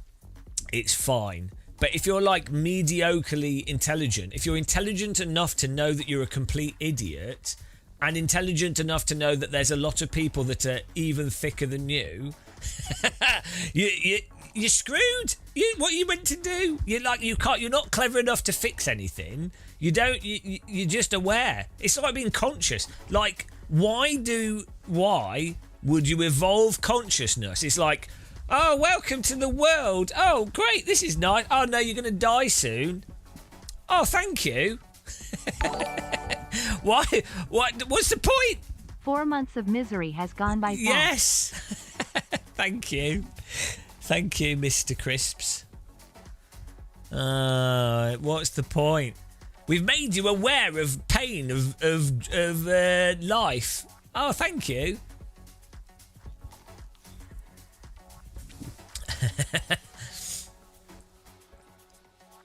it's fine. But if you're like mediocrely intelligent, if you're intelligent enough to know that you're a complete idiot, and intelligent enough to know that there's a lot of people that are even thicker than you, you're screwed. What are you meant to do? You're not clever enough to fix anything. You're just aware. It's like being conscious. Like, why would you evolve consciousness? It's like, oh, welcome to the world. Oh, great, this is nice. Oh, no, you're going to die soon. Oh, thank you. Why? What's the point?
4 months of misery has gone by fast.
Yes. Thank you. Thank you, Mr. Crisps. What's the point? We've made you aware of pain of life. Oh, thank you.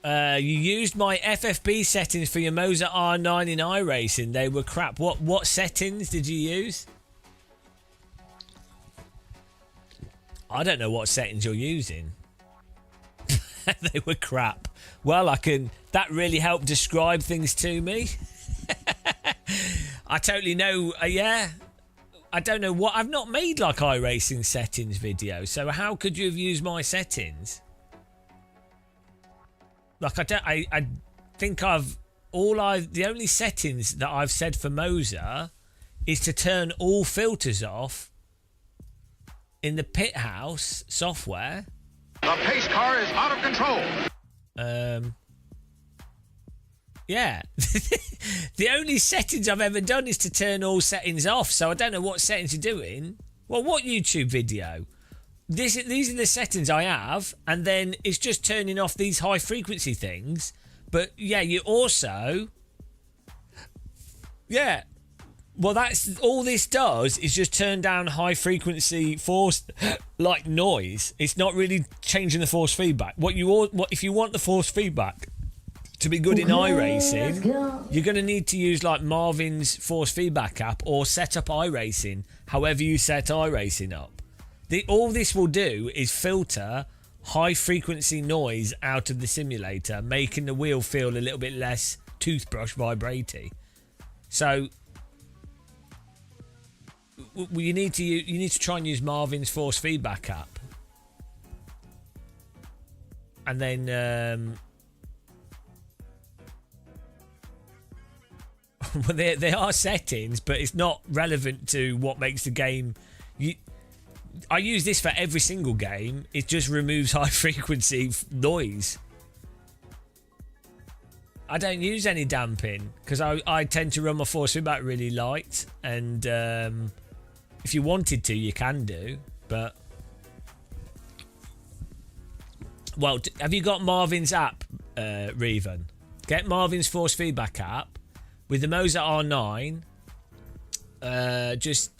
You used my FFP settings for your Moza R9 in iRacing. They were crap. What settings did you use? I don't know what settings you're using. They were crap. Well, that really helped describe things to me. I totally know. Yeah. I don't know what. I've not made like iRacing settings video, so how could you have used my settings? Like, I think the only settings that I've said for Moza is to turn all filters off in the pit house software.
The pace car is out of control.
Yeah. The only settings I've ever done is to turn all settings off, so I don't know what settings you're doing. Well, what YouTube video? These are the settings I have, and then it's just turning off these high frequency things. But yeah, you also... Yeah. Well, that's all this does is just turn down high frequency force like noise. It's not really changing the force feedback. If you want the force feedback to be good in iRacing, you're going to need to use like Marvin's force feedback app or set up iRacing, however you set iRacing up. All this will do is filter high frequency noise out of the simulator, making the wheel feel a little bit less toothbrush vibraty. So you need to try and use Marvin's force feedback app, and then well, they are settings, but it's not relevant to what makes the game. I use this for every single game. It just removes high frequency noise. I don't use any damping because I tend to run my force feedback really light, and if you wanted to, you can do, but... Well, have you got Marvin's app, Revan? Get Marvin's force feedback app with the Moza R9. Just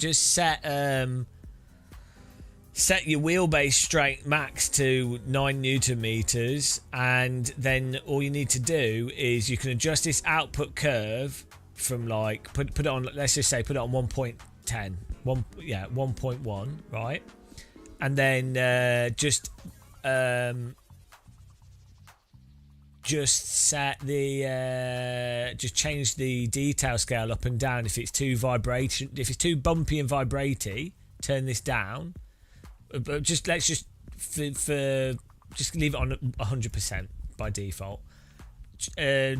set your wheelbase strength max to 9 Newton meters, and then all you need to do is you can adjust this output curve from like put it on, let's just say put it on 1.10, 1.1, right? And then just set the just change the detail scale up and down. If it's too bumpy and vibraty, turn this down. But let's just leave it on 100% by default.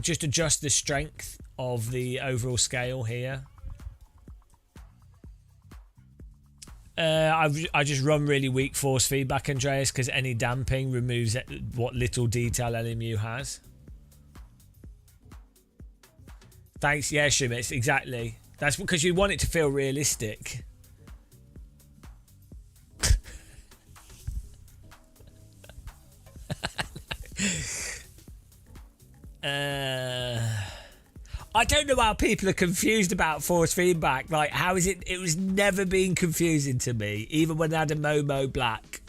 just adjust the strength of the overall scale here. I just run really weak force feedback, Andreas, because any damping removes what little detail LMU has. Thanks. Yeah, Shumitz, exactly. That's because you want it to feel realistic. I don't know how people are confused about force feedback. Like, how is it? It was never been confusing to me, even when I had a Momo Black.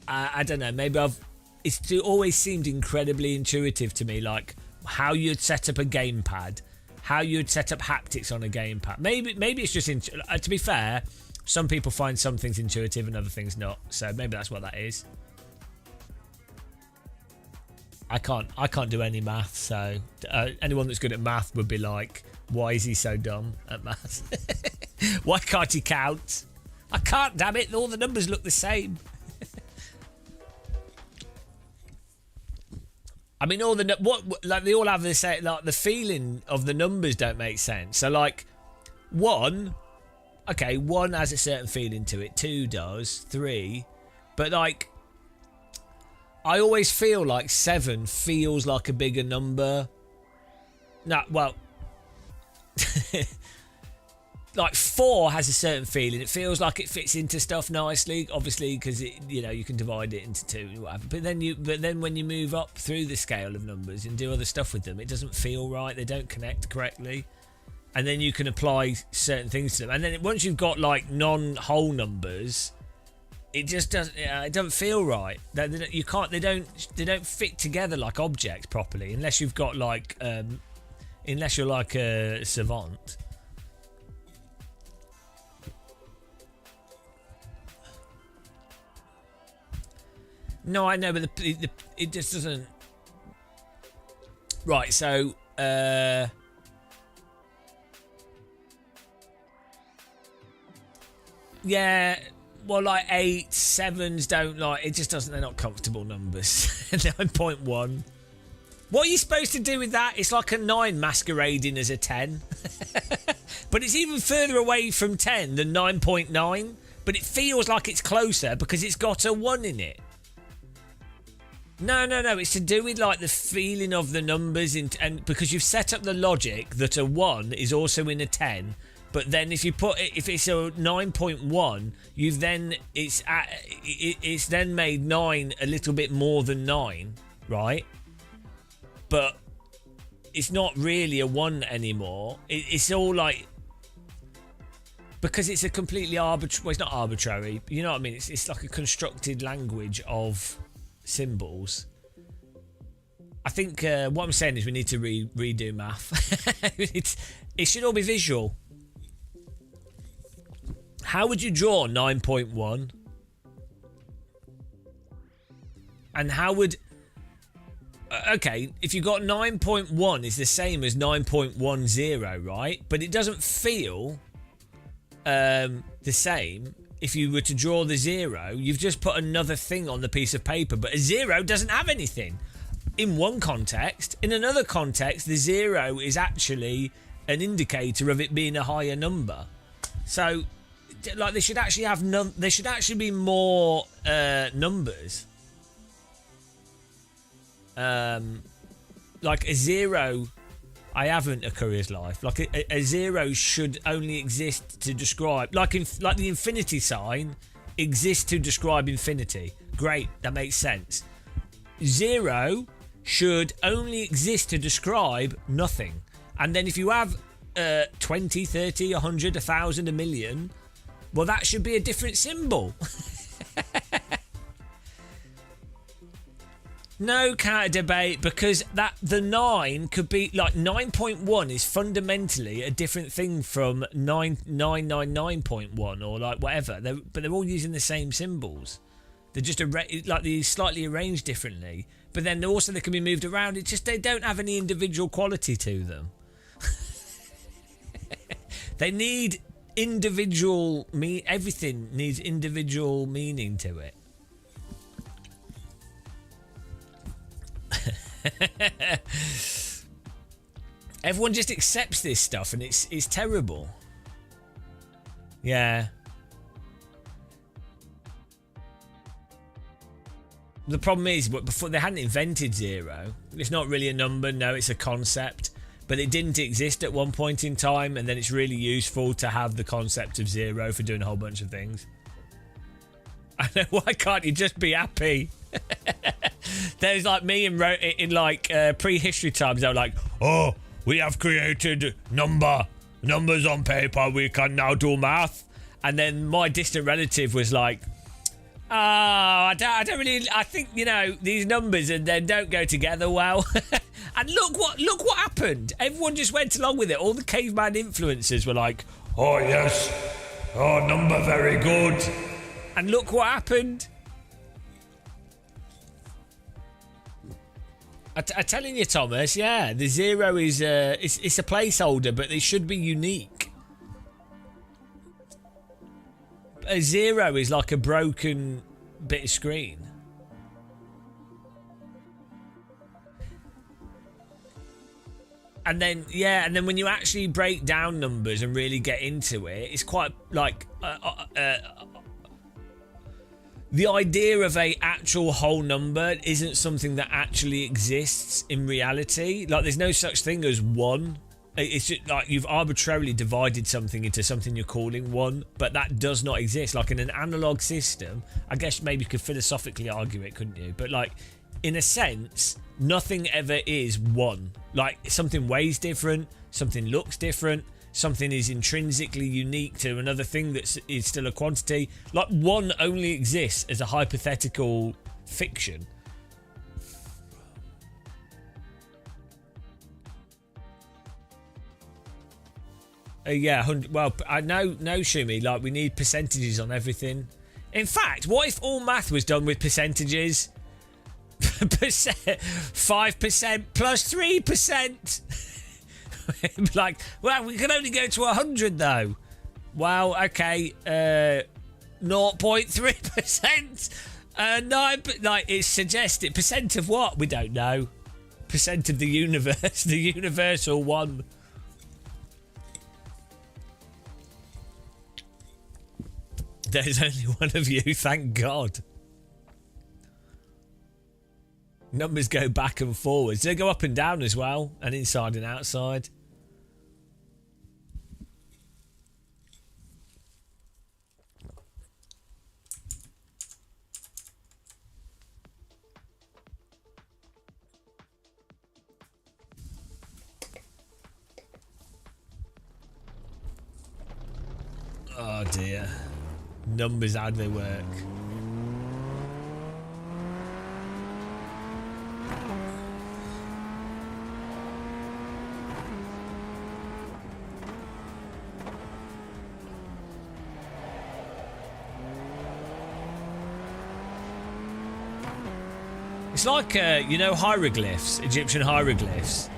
I don't know. Maybe it's always seemed incredibly intuitive to me, like how you'd set up a gamepad, how you'd set up haptics on a gamepad. Maybe it's just to be fair, some people find some things intuitive and other things not. So maybe that's what that is. I can't do any math, so anyone that's good at math would be like, why is he so dumb at math? Why can't he count? I can't, damn it, all the numbers look the same. I mean, they all have the same, like the feeling of the numbers don't make sense. So like 1 has a certain feeling to it, 2 does, 3, but like I always feel like 7 feels like a bigger number. No, well, like 4 has a certain feeling. It feels like it fits into stuff nicely, obviously, because you can divide it into 2 and whatever. But then when you move up through the scale of numbers and do other stuff with them, it doesn't feel right. They don't connect correctly, and then you can apply certain things to them. And then once you've got like non-whole numbers, it just doesn't. It doesn't feel right. You can't. They don't fit together like objects properly unless you've got like unless you're like a savant. No, I know, but it just doesn't. Right. So. Yeah. Well, like 8, 7s don't like it. Just doesn't. They're not comfortable numbers. 9.1. What are you supposed to do with that? It's like a 9 masquerading as a 10, but it's even further away from 10 than 9.9. But it feels like it's closer because it's got a 1 in it. No. It's to do with like the feeling of the numbers, and because you've set up the logic that a 1 is also in a 10. But then if it's a 9.1, it's then made 9 a little bit more than 9, right? But it's not really a 1 anymore. It's all like, because it's a completely arbitrary. Well, it's not arbitrary. You know what I mean? It's like a constructed language of symbols. I think what I'm saying is we need to redo math. It should all be visual. How would you draw 9.1? And how would... okay, if you got 9.1 is the same as 9.10, right? But it doesn't feel the same. If you were to draw the 0, you've just put another thing on the piece of paper. But a 0 doesn't have anything. In one context. In another context, the 0 is actually an indicator of it being a higher number. So... like they should actually have there should actually be more numbers. Like a 0, I haven't a courier's life. Like a 0 should only exist to describe, like the infinity sign exists to describe infinity. Great, that makes sense. 0 should only exist to describe nothing. And then if you have 20, 30, 100, 1,000, a million. Well, that should be a different symbol. No counter debate, because the 9 could be like 9.1 is fundamentally a different thing from 999.1 or like whatever. But they're all using the same symbols. They're just they're slightly arranged differently. But then also they can be moved around. It's just they don't have any individual quality to them. They need individual everything needs individual meaning to it. Everyone just accepts this stuff, and it's terrible. Yeah. The problem is, before they hadn't invented zero. It's not really a number. No, it's a concept. But it didn't exist at one point in time, and then it's really useful to have the concept of zero for doing a whole bunch of things. I know, why can't you just be happy? There's like me in like prehistory times, they were like, oh, we have created numbers on paper, we can now do math. And then my distant relative was like, oh, I don't really, I think, you know, these numbers and then don't go together well. And look what happened. Everyone just went along with it. All the caveman influencers were like, oh yes, oh, number very good. And look what happened. I'm telling you, Thomas, yeah, the zero is it's a placeholder, but it should be unique. A zero is like a broken bit of screen. And then, yeah, and then when you actually break down numbers and really get into it, it's quite like the idea of a actual whole number isn't something that actually exists in reality. Like, there's no such thing as one. It's just like you've arbitrarily divided something into something you're calling one, but that does not exist. Like in an analog system, I guess maybe you could philosophically argue it, couldn't you? But like, in a sense, nothing ever is one. Like, something weighs different, something looks different, something is intrinsically unique to another thing that is still a quantity. Like, one only exists as a hypothetical fiction. Yeah, well, I know, Shumi, like, we need percentages on everything. In fact, what if all math was done with percentages? 5% plus 3%. Like, well, we can only go to 100 though. Well, okay, 0.3%. 9, like, it's suggested. Percent of what? We don't know. Percent of the universe, the universal one. There's only one of you, thank God. Numbers go back and forwards. They go up and down as well, and inside and outside. Oh dear. Numbers, how do they work? It's like, you know, hieroglyphs, Egyptian hieroglyphs.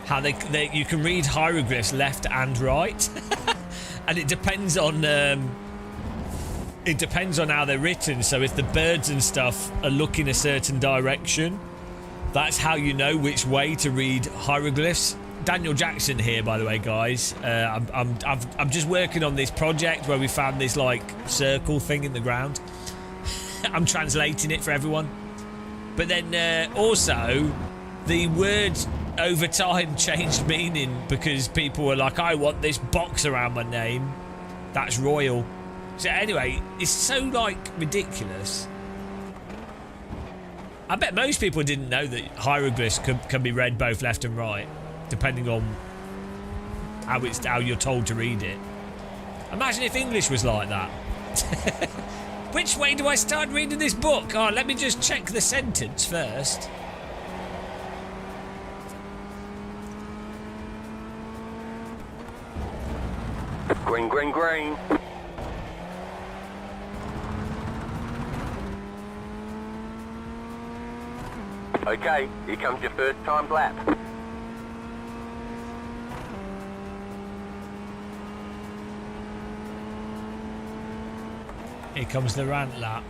How they you can read hieroglyphs left and right. And it depends on how they're written. So if the birds and stuff are looking a certain direction, that's how you know which way to read hieroglyphs. Daniel Jackson here, by the way, guys. I'm just working on this project where we found this like circle thing in the ground. I'm translating it for everyone. But then also the words over time changed meaning because people were like, I want this box around my name. That's royal. So anyway, it's so like ridiculous. I bet most people didn't know that hieroglyphs can be read both left and right, depending on how you're told to read it. Imagine if English was like that. Which way do I start reading this book? Oh, let me just check the sentence first.
Green, green, green. Okay, here comes your first time lap.
Here comes the rant lap.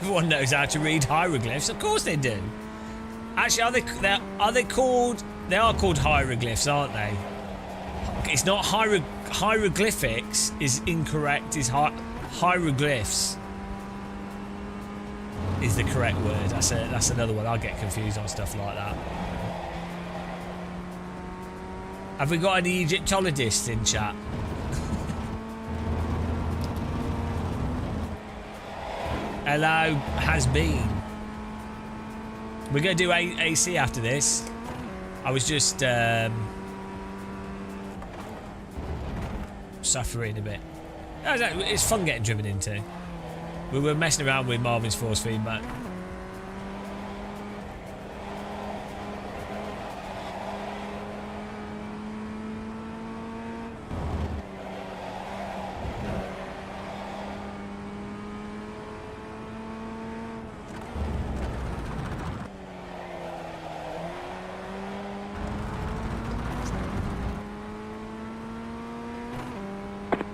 Everyone knows how to read hieroglyphs. Of course they do. Actually, are they called? They are called hieroglyphs, aren't they? It's not hieroglyphics. Is incorrect. Is hieroglyphs is the correct word. That's another one. I'll get confused on stuff like that. Have we got any Egyptologists in chat? Hello, has been. We're going to do AC after this. I was just suffering a bit. It's fun getting driven into. We were messing around with Marvin's force feedback.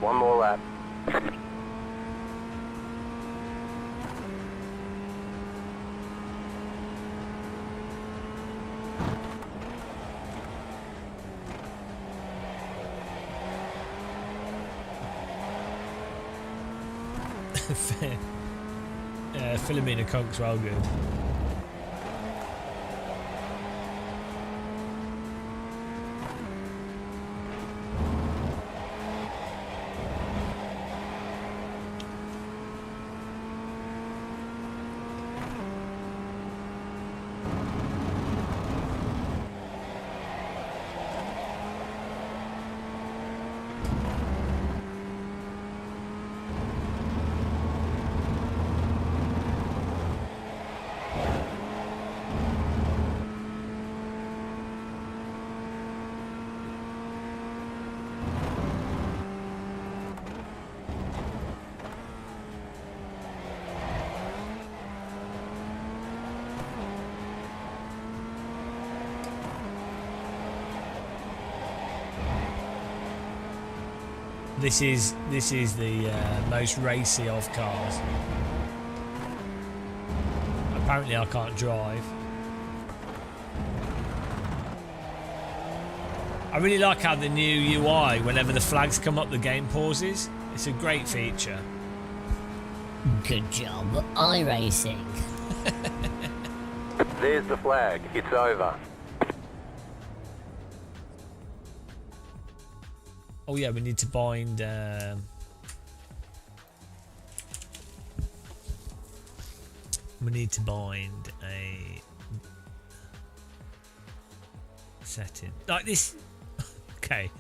One more lap.
Philomena Conk's well good. This is the most racy of cars. Apparently I can't drive. I really like how the new UI, whenever the flags come up, the game pauses. It's a great feature.
Good job, iRacing.
There's the flag. It's over.
Oh yeah, we need to bind. We need to bind a setting like this. Okay,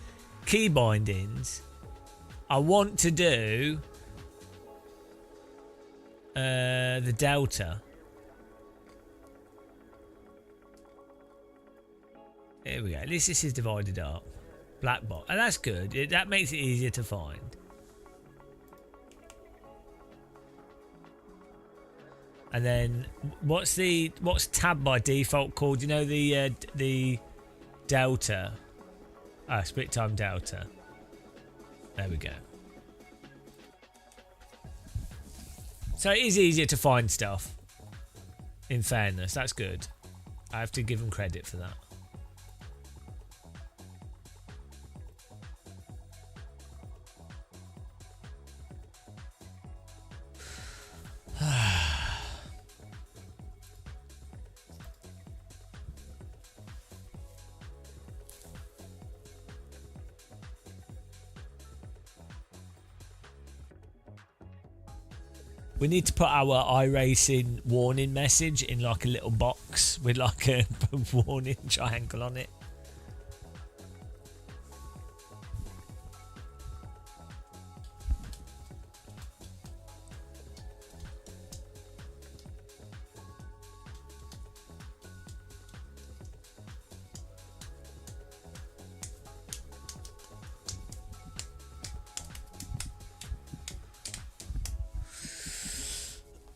key bindings. I want to do the delta. Here we go. At least this is divided up. Black box, and that's good. That makes it easier to find. And then what's tab by default called? You know, the delta. Split time delta. There we go. So it is easier to find stuff. In fairness, that's good. I have to give them credit for that. We need to put our iRacing warning message in like a little box with like a warning triangle on it.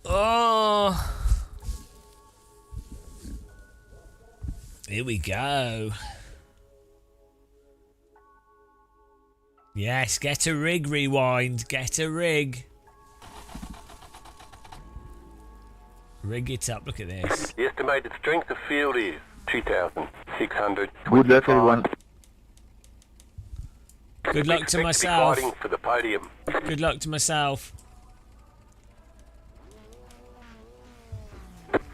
Oh, here we go. Yes, get a rig, Rewind. Get a rig. Rig it up. Look at this.
The estimated strength of field is 2,600.
Good luck, everyone.
Good luck to
Expect to be
myself.
fighting for the podium.
Good luck to myself.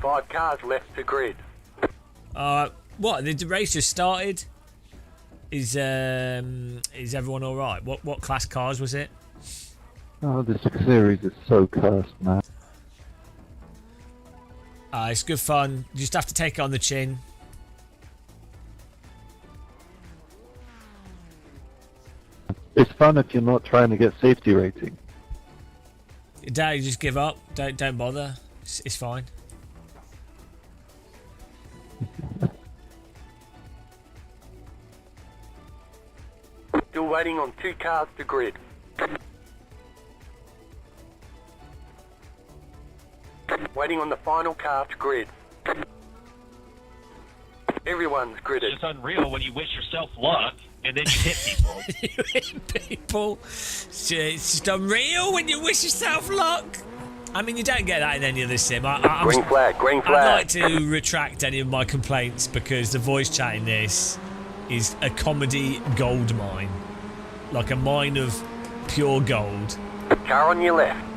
5 cars left to grid.
What? The race just started. Is everyone all right? What class cars was it?
Oh, this series is so cursed, man.
It's good fun. You just have to take it on the chin.
It's fun if you're not trying to get safety rating.
Don't just give up. Don't bother. It's fine.
Still waiting on 2 cars to grid. Waiting on the final car to grid. Everyone's gridded.
It's unreal when you wish yourself luck and then you hit people.
You hit people. It's just unreal when you wish yourself luck. I mean, you don't get that in any other sim.
Green flag, green
I'd
flag.
like to retract any of my complaints because the voice chat in this is a comedy gold mine. Like a mine of pure gold.
Car on your left.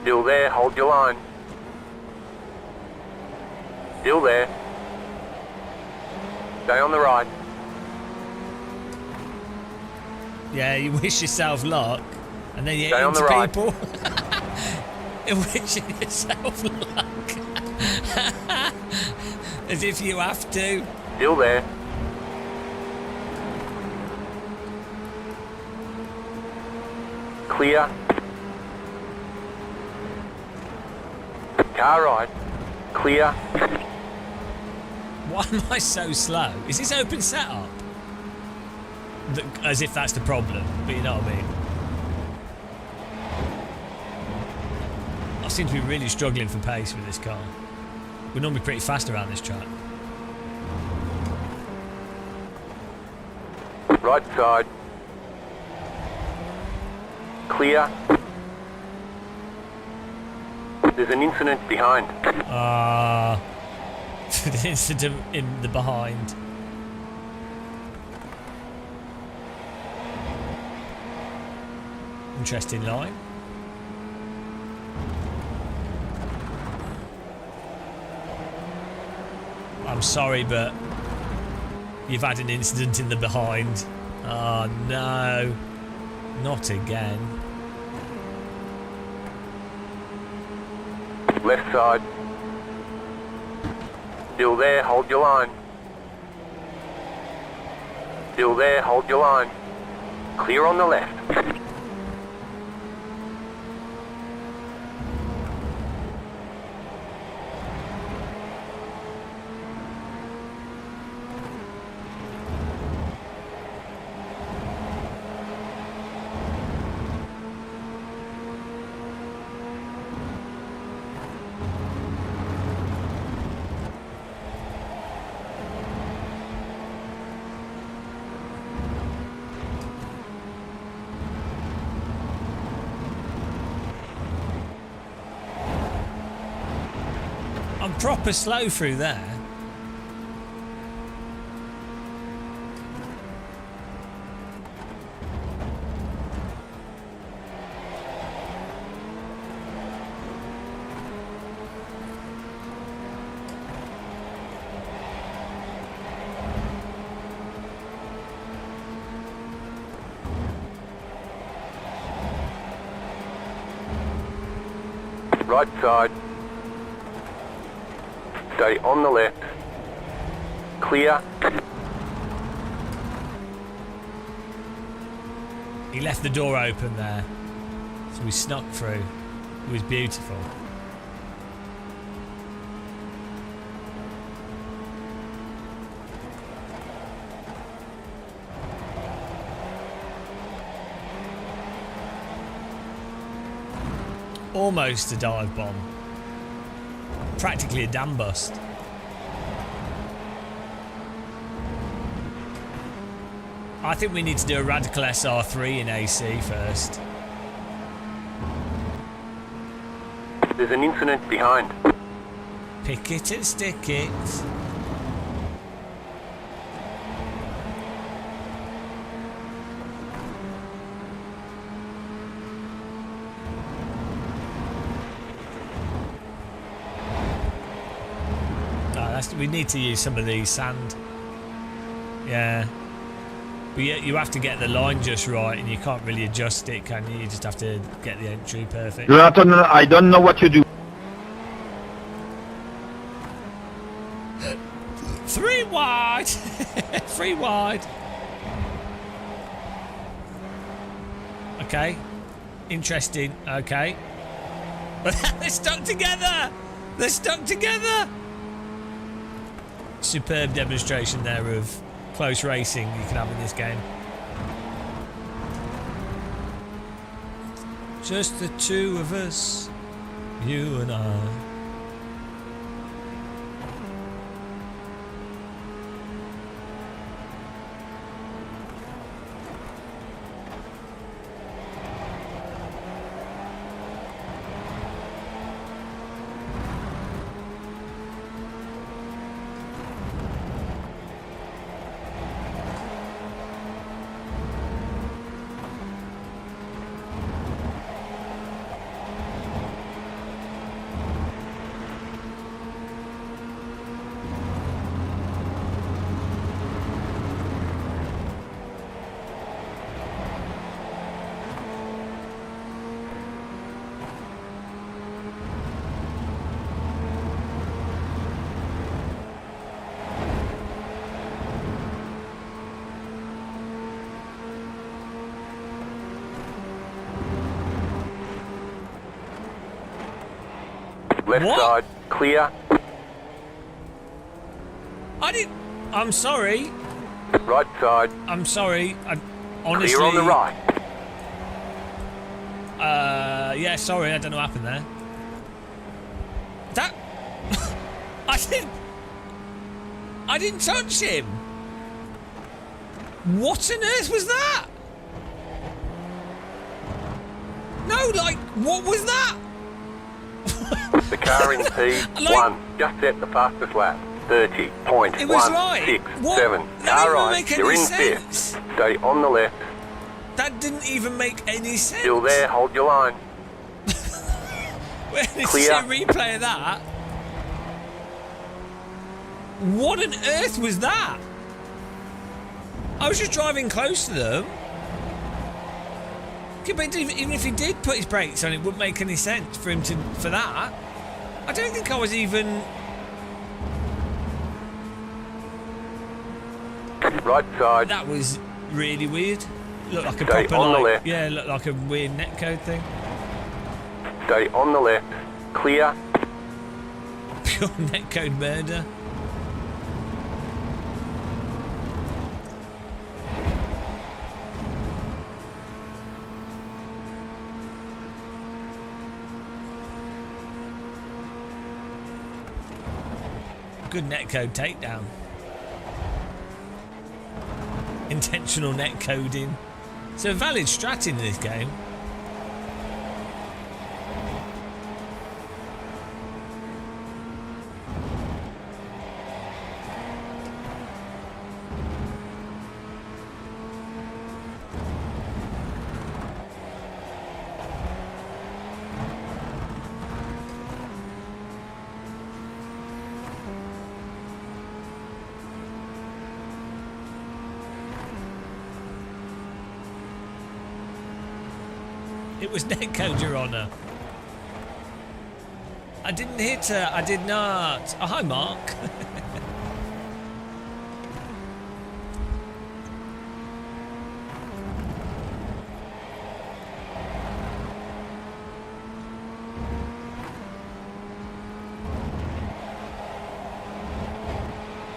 Still there, hold your line. Still there. Stay on the right.
Yeah, you wish yourself luck, and then you
Stay
hit
on the
into
right.
people. You're wishing yourself luck. As if you have to.
Still there. Clear. Car right. Clear.
Why am I so slow? Is this open setup? As if that's the problem, but you know what I mean. I seem to be really struggling for pace with this car. We're normally pretty fast around this track.
Right side. Clear. There's an incident behind.
The incident in the behind. Interesting line. I'm sorry, but you've had an incident in the behind. Oh no, not again.
Left side. Still there, hold your line. Still there, hold your line. Clear on the left.
I'm proper slow through there.
Right side. Stay on the left. Clear.
He left the door open there, so we snuck through. It was beautiful. Almost a dive bomb. Practically a dam bust. I think we need to do a radical SR3 in AC first.
There's an incident behind.
Pick it and stick it. We need to use some of the sand. Yeah. But you have to get the line just right, and you can't really adjust it, can you? You just have to get the entry perfect.
Jonathan, I don't know what you do.
3 wide! 3 wide. Okay. Interesting. Okay. They're stuck together! They're stuck together! Superb demonstration there of close racing you can have in this game. Just the two of us, you and I.
Left
What?
side, clear.
I'm sorry.
Right side,
I'm sorry. I honestly.
clear on the right.
Yeah, sorry. I don't know what happened there. That. I didn't touch him. What on earth was that? No, like, what was that?
The car in P1 just set the fastest lap. 30.167.
It was right. What? That
Car
didn't
right,
make
you're
any
in
sense.
fifth. Stay on the left.
That didn't even make any sense.
Still there, hold your line.
Where did you
Clear.
see a replay of that? What on earth was that? I was just driving close to them. Okay, but even if he did put his brakes on, it wouldn't make any sense for him for that. I don't think I was even.
Right side.
That was really weird. Looked like a
Stay
proper
on the
like,
left.
yeah, looked like a weird netcode thing.
Stay on the left. Clear.
Pure netcode murder. Good netcode takedown. Intentional netcoding. It's a valid strat in this game. It was netcode, Your Honour. I didn't hit her. I did not. Oh, hi, Mark.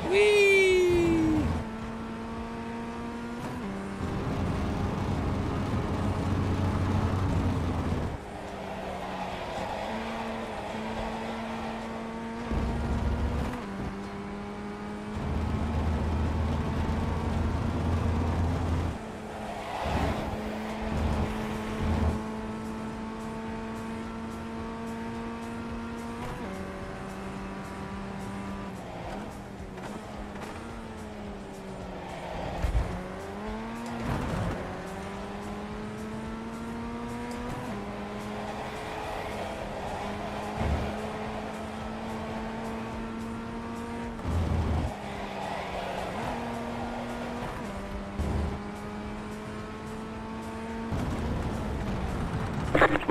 Whee!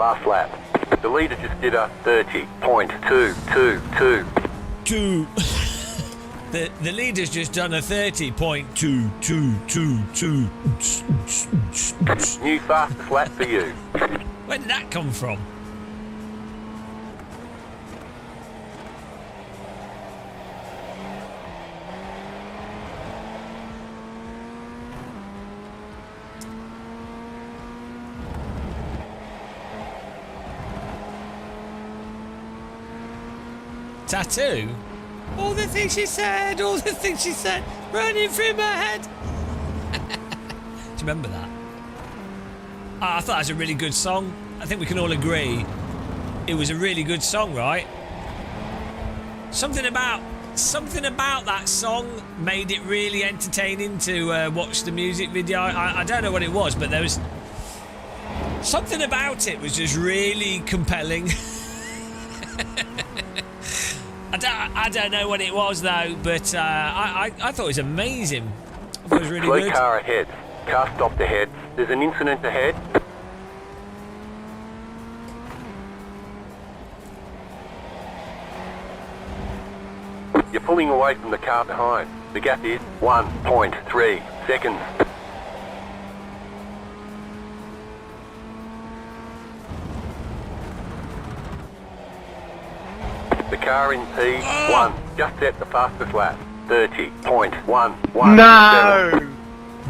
last lap. The leader just did a 30.222.
Two. The leader's just done a 30.222.
New fastest lap for you.
Where did that come from? Tattoo? All the things she said, running through my head. Do you remember that? I thought that was a really good song. I think we can all agree it was a really good song, right? Something about that song made it really entertaining to watch the music video. I don't know what it was, but there was something about it was just really compelling. I don't know what it was though, but I thought it was amazing. I thought it was really
Slow
good.
car ahead. Car stopped ahead. There's an incident ahead. You're pulling away from the car behind. The gap is 1.3 seconds. The car in P1 just set the fastest lap. 30.117.
No!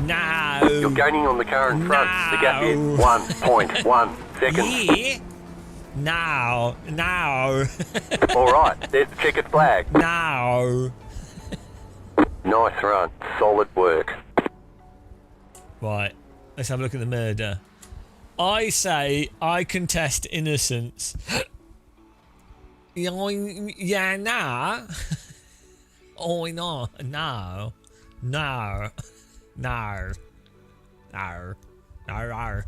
No.
You're gaining on the car in front. The gap is 1.1 seconds.
Yeah. No.
Alright, there's the checkered flag.
No.
Nice run. Solid work.
Right. Let's have a look at the murder. I say I contest innocence. Yeah, nah. Oh, no. No. No. No. No. No.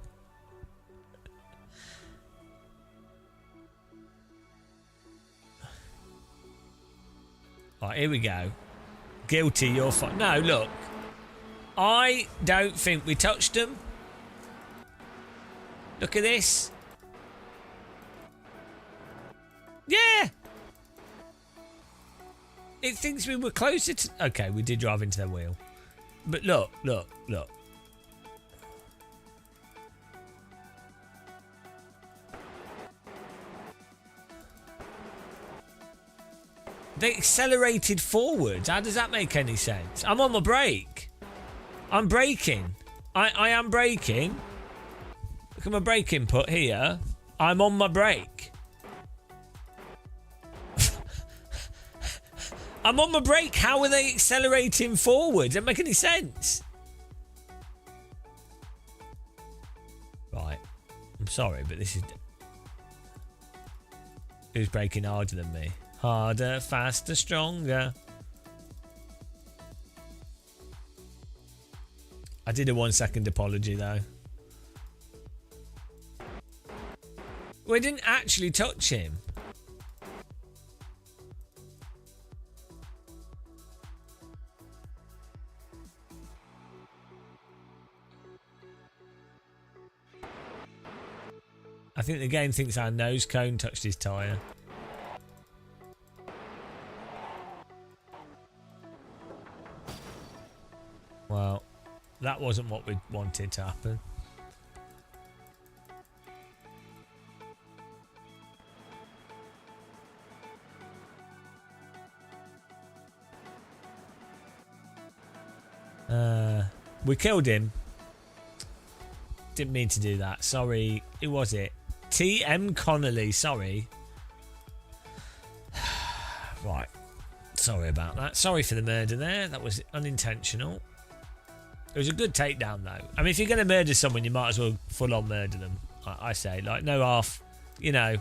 Right, here we go. Guilty, you're fine. No, look. I don't think we touched them. Look at this. Yeah. It thinks we were closer to... Okay, we did drive into their wheel. But look. They accelerated forwards. How does that make any sense? I'm on my brake. I'm braking. I am braking. Look at my brake input here. I'm on my brake. I'm on my brake. How are they accelerating forwards? Doesn't make any sense. Right. I'm sorry, but this is... Who's braking harder than me? Harder, faster, stronger. I did a 1 second apology though. We didn't actually touch him. I think the game thinks our nose cone touched his tyre. Well, that wasn't what we wanted to happen. We killed him. Didn't mean to do that. Sorry. Who was it? T.M. Connolly. Sorry. Right. Sorry about that. Sorry for the murder there. That was unintentional. It was a good takedown though. I mean, if you're going to murder someone, you might as well full on murder them. I say, like, no half, you know,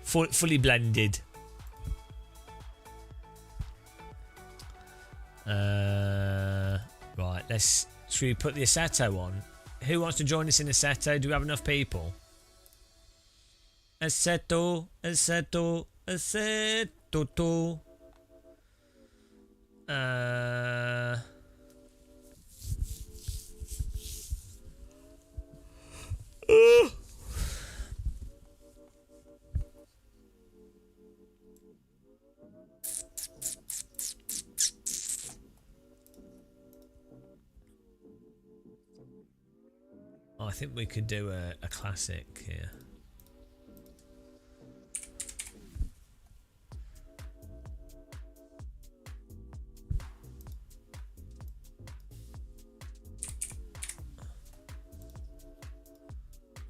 fully blended. Right, should we put the Assetto on? Who wants to join us in Assetto? Do we have enough people? Assetto. think we could do a classic here.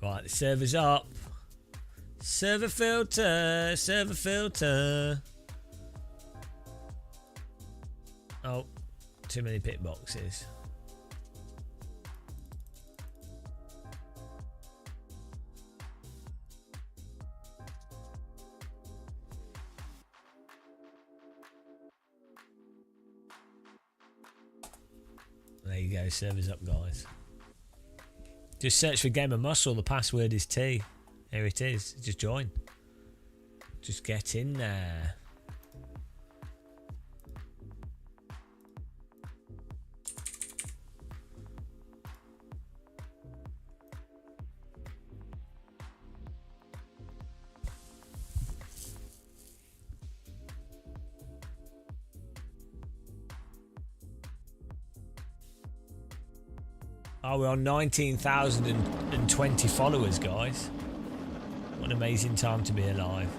Right, the server's up. Server filter, server filter. Oh, too many pit boxes. There you go, server's up, guys. Just search for Game of Muscle. The password is T. Here it is. Just join. Just get in there. Oh, we're on 19,020 followers, guys. What an amazing time to be alive.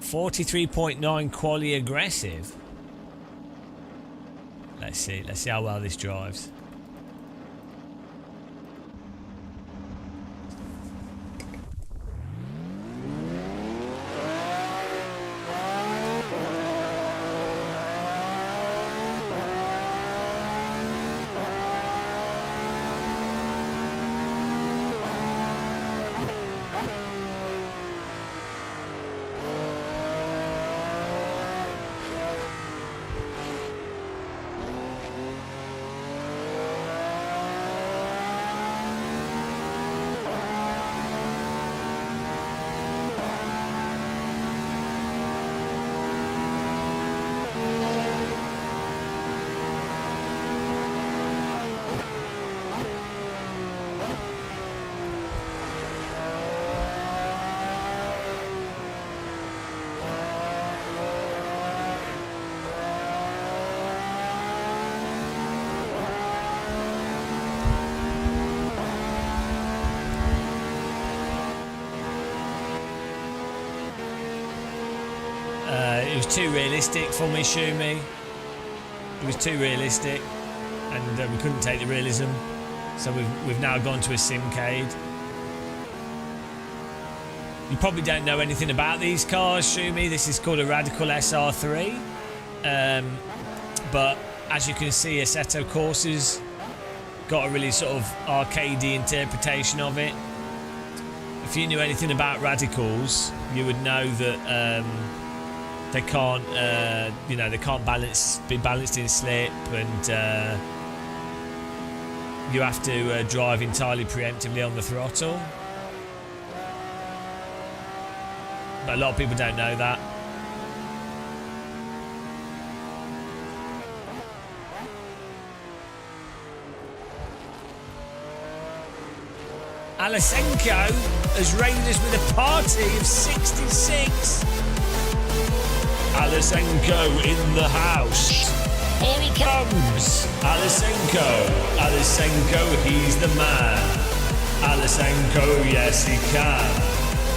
.43.9 quality aggressive. Let's see how well this drives. It was too realistic for me, Shumi. It was too realistic, and we couldn't take the realism, so we've now gone to a simcade. You probably don't know anything about these cars, Shumi. This is called a Radical SR3, but as you can see, Assetto Corsa's got a really sort of arcadey interpretation of it. If you knew anything about Radicals, you would know that they can't, they can't be balanced in slip, and you have to drive entirely preemptively on the throttle. But a lot of people don't know that. Alessenko has raided us with a party of 66. Alessenko in the house.
Here he
comes. Alessenko, he's the man. Alessenko, yes he can.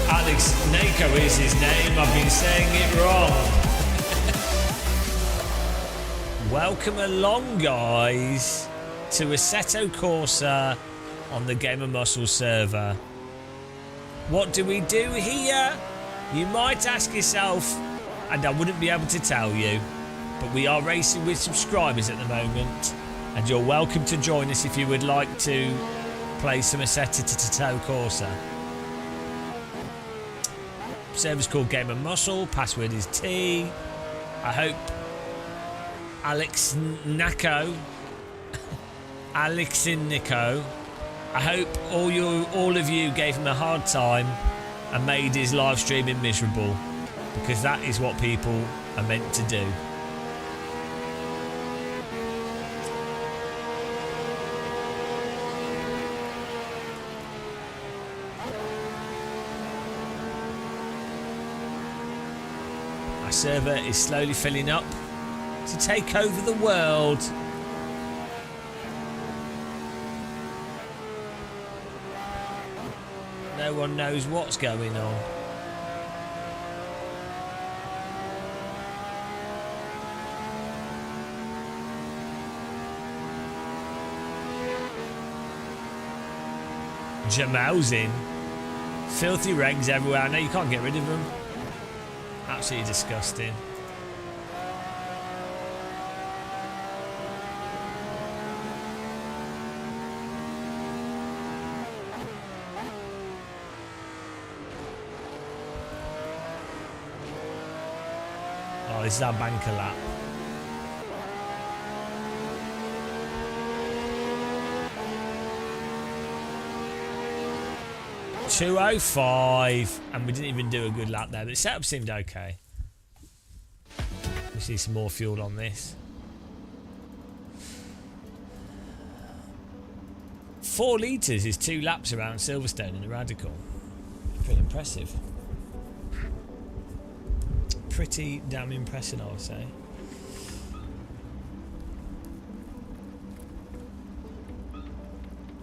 Alex Nako is his name, I've been saying it wrong. Welcome along, guys, to Assetto Corsa on the Game of Muscle server. What do we do here? You might ask yourself, and I wouldn't be able to tell you, but we are racing with subscribers at the moment, and you're welcome to join us if you would like to play some Assetto Corsa. Server's called Game of Muscle, password is T. I hope Alex Nako, I hope all of you gave him a hard time and made his live streaming miserable, because that is what people are meant to do. Our server is slowly filling up. to take over the world. No one knows what's going on. Jamal's in. Filthy regs everywhere. I know you can't get rid of them. Absolutely disgusting. Oh, this is our banker lap. .205, and we didn't even do a good lap there, but the setup seemed okay. We see some more fuel on this. 4 litres is 2 laps around Silverstone in a Radical. Pretty impressive. Pretty damn impressive, I would say.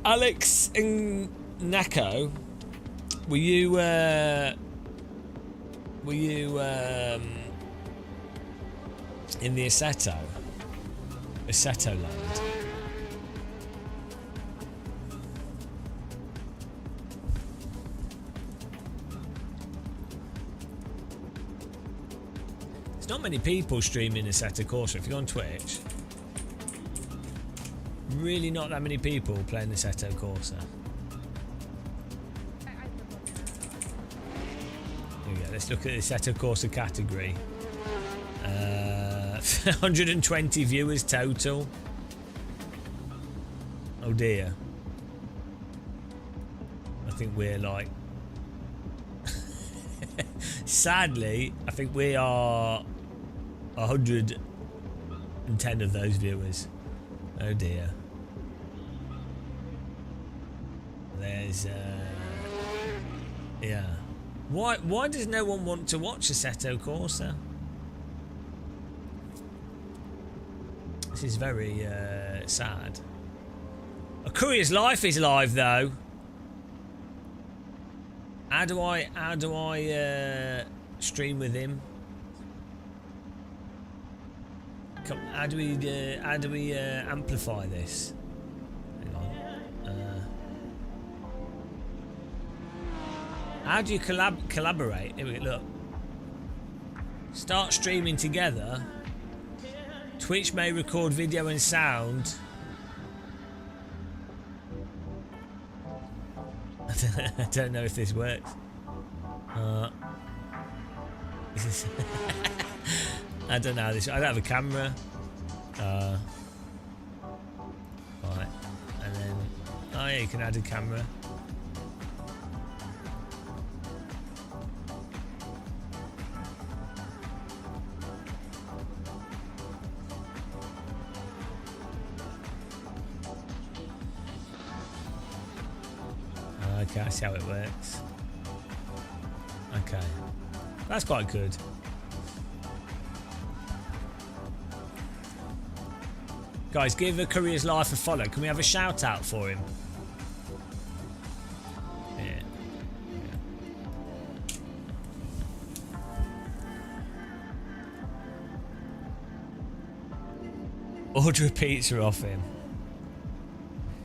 Alex and Nako, were you in the Assetto land? There's not many people streaming Assetto Corsa. If you're on Twitch, really not that many people playing Assetto Corsa. Let's look at the Assetto Corsa category. 120 viewers total. Oh dear. I think we're like... Sadly, I think we are 110 of those viewers. Oh dear. There's... yeah. Why does no one want to watch Assetto Corsa? This is very sad. A Courier's Life is live though. How do I stream with him? How do we amplify this? Hang on. How do you collaborate? Here we go, look. Start streaming together. Twitch may record video and sound. I don't know if this works. I don't know how this. I don't have a camera. Right, and then oh yeah, you can add a camera. Okay, I see how it works. Okay, that's quite good. Guys, give A Courier's Life a follow. Can we have a shout out for him? Yeah. Order a pizza off him.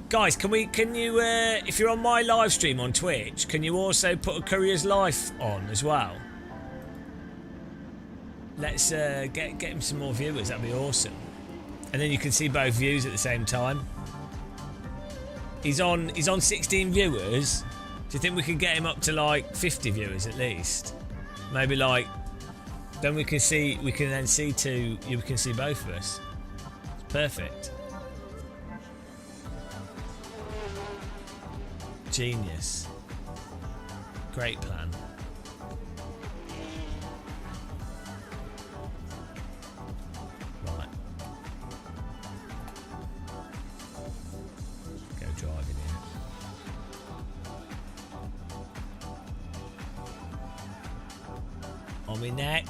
Guys, can you, if you're on my live stream on Twitch, can you also put A Courier's Life on as well? Let's get him some more viewers. That'd be awesome. And then you can see both views at the same time. He's on 16 viewers. Do you think we could get him up to like 50 viewers at least? Maybe like, then we can see both of us. It's perfect. Genius. Great plan. Right. Go driving here. On my neck.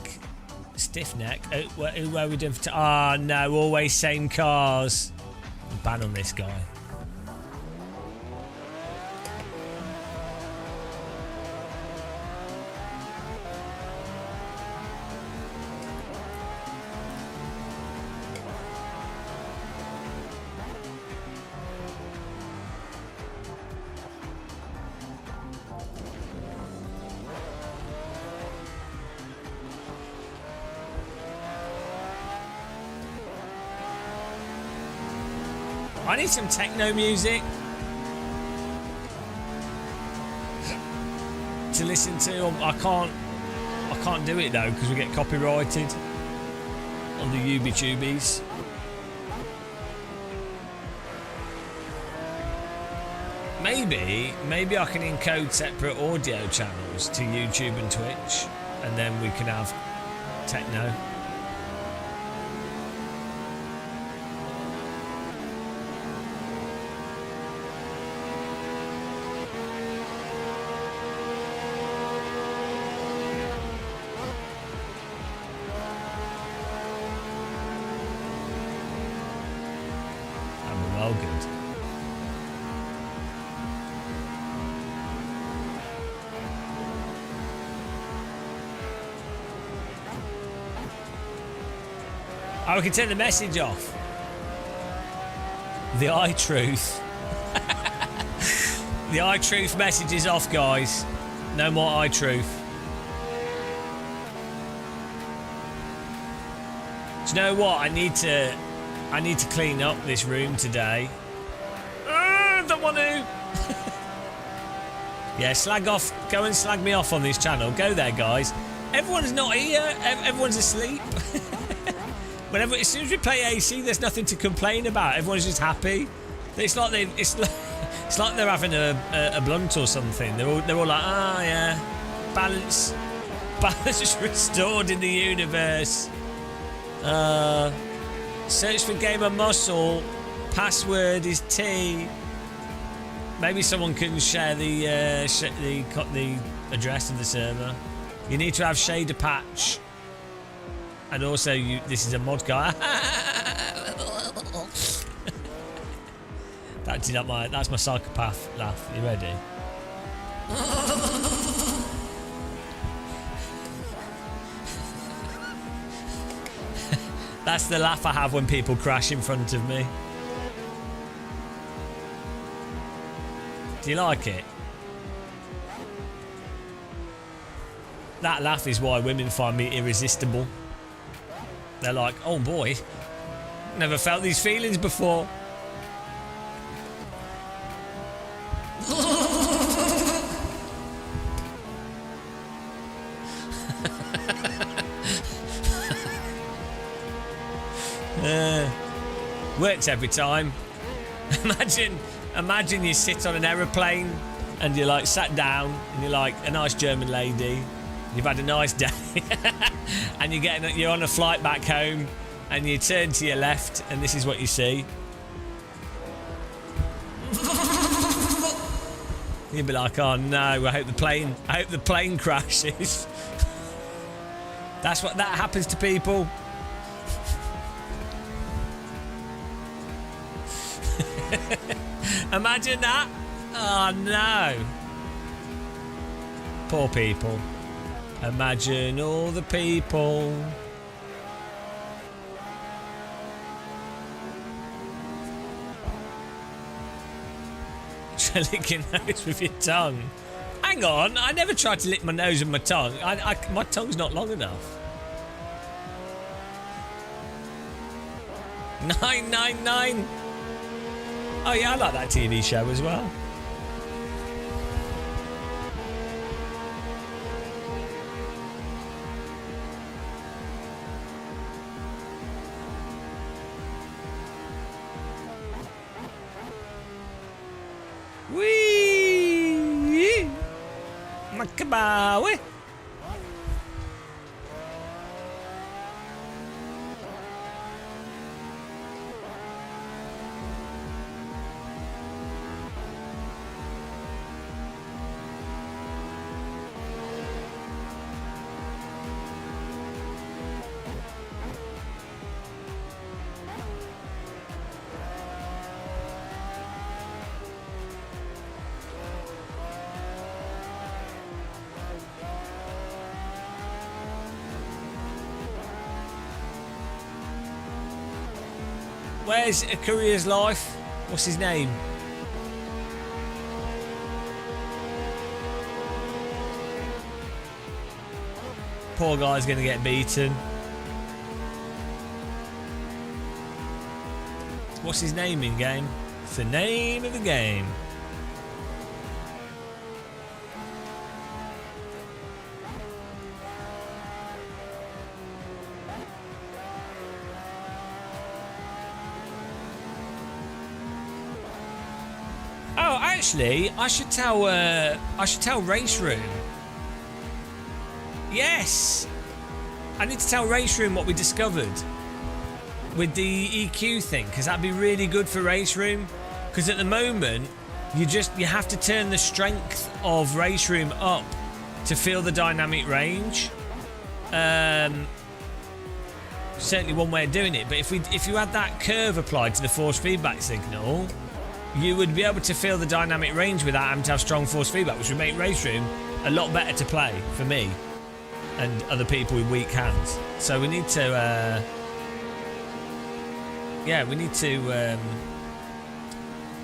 stiff neck. Where are we doing? Ah, no, always same cars. Ban on this guy. I need some techno music to listen to. I can't do it though because we get copyrighted on the UbiTubies. Maybe I can encode separate audio channels to YouTube and Twitch, and then we can have techno. Well, good. Oh, we can turn the message off. The iTruth. The iTruth message is off, guys. No more iTruth. Do you know what? I need to clean up this room today. Don't want to. Yeah, slag off. Go and slag me off on this channel. Go there, guys. Everyone's not here. Everyone's asleep. As soon as we play AC, there's nothing to complain about. Everyone's just happy. It's like they're having a blunt or something. They're all like, ah, yeah, balance is restored in the universe. Search for Gamer Muscle. Password is T. Maybe someone can share the address of the server. You need to have shader patch. And also, this is a mod guy. That's my psychopath laugh. You ready? That's the laugh I have when people crash in front of me. Do you like it? That laugh is why women find me irresistible. They're like, oh boy, never felt these feelings before. Works every time. Imagine you sit on an aeroplane and you're like sat down and you're like a nice German lady. You've had a nice day and you're on a flight back home and you turn to your left and this is what you see. You'd be like, oh no, I hope the plane crashes. That happens to people. Imagine that. Oh no. Poor people. Imagine all the people. Lick your nose with your tongue. Hang on, I never tried to lick my nose with my tongue. My tongue's not long enough. 999. Oh yeah, I like that TV show as well. Wee! Makabawi! Where's A Courier's Life? What's his name? Poor guy's gonna get beaten. What's his name in game? It's the name of the game. Oh, actually, I should tell Race Room. Yes, I need to tell Race Room what we discovered with the EQ thing, because that'd be really good for Race Room. Because at the moment, you have to turn the strength of Race Room up to feel the dynamic range. Certainly one way of doing it. But if you had that curve applied to the force feedback signal, you would be able to feel the dynamic range without having to have strong force feedback, which would make Race Room a lot better to play for me and other people with weak hands. So we need to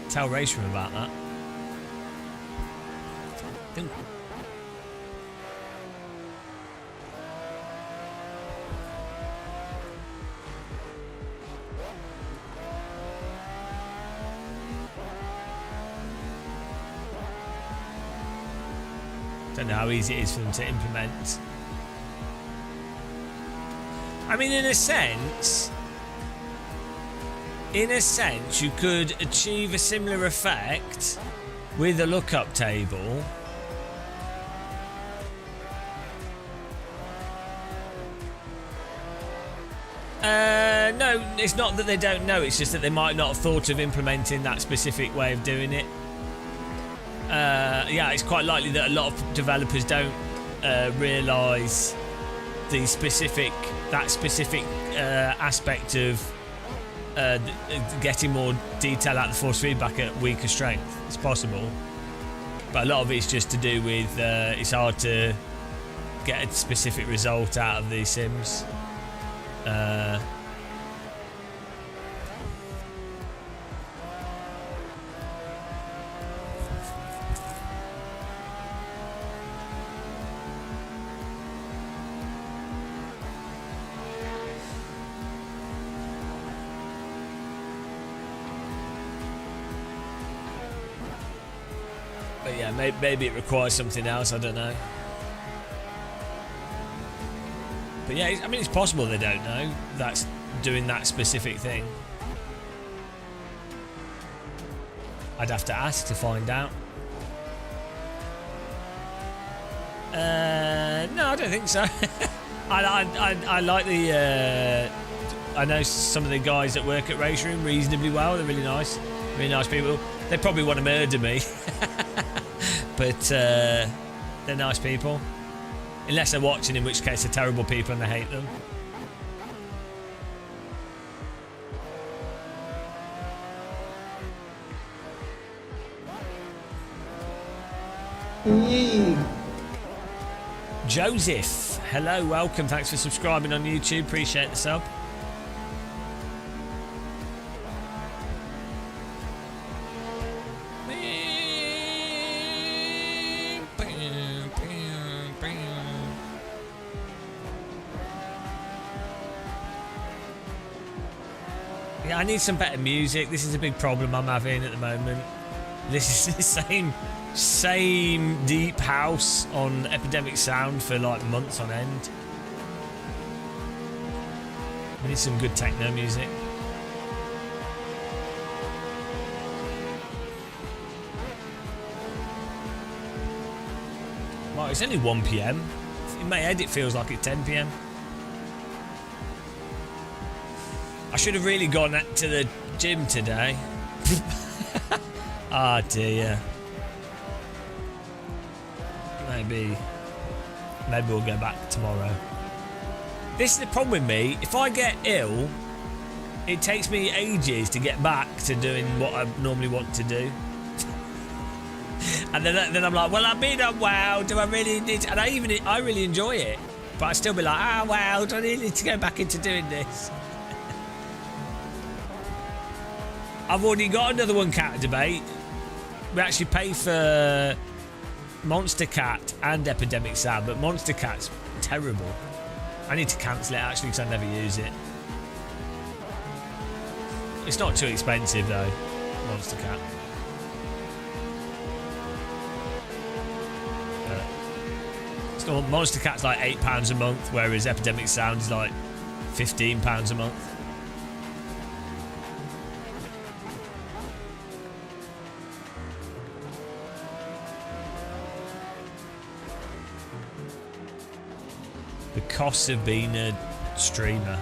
tell Race Room about that. Don't know how easy it is for them to implement. I mean, in a sense, you could achieve a similar effect with a lookup table. No, it's not that they don't know, it's just that they might not have thought of implementing that specific way of doing it. Yeah, it's quite likely that a lot of developers don't realise that specific aspect of getting more detail out of the force feedback at weaker strength. It's possible, but a lot of it's just to do with it's hard to get a specific result out of these sims. But yeah, maybe it requires something else, I don't know. But yeah, I mean, it's possible they don't know that's doing that specific thing. I'd have to ask to find out. No, I don't think so. I like the... I know some of the guys that work at Race Room reasonably well. They're really nice people. They probably want to murder me. But they're nice people. Unless they're watching, in which case they're terrible people and I hate them. Joseph, hello, welcome. Thanks for subscribing on YouTube. Appreciate the sub. I need some better music. This is a big problem I'm having at the moment. This is the same deep house on Epidemic Sound for like months on end. We need some good techno music. Well, it's only 1 PM. In my head it feels like it's 10 PM. I should have really gone to the gym today. Ah, dear. Maybe we'll go back tomorrow. This is the problem with me. If I get ill, it takes me ages to get back to doing what I normally want to do. And then I'm like, well, I've been unwell. Do I really need to? And I really enjoy it, but I still be like, well, do I really need to go back into doing this? I've already got another one cat debate. We actually pay for Monster Cat and Epidemic Sound, but Monster Cat's terrible. I need to cancel it actually because I never use it. It's not too expensive though, Monster Cat. Monster Cat's like £8 a month, whereas Epidemic Sound is like £15 a month. The costs of being a streamer.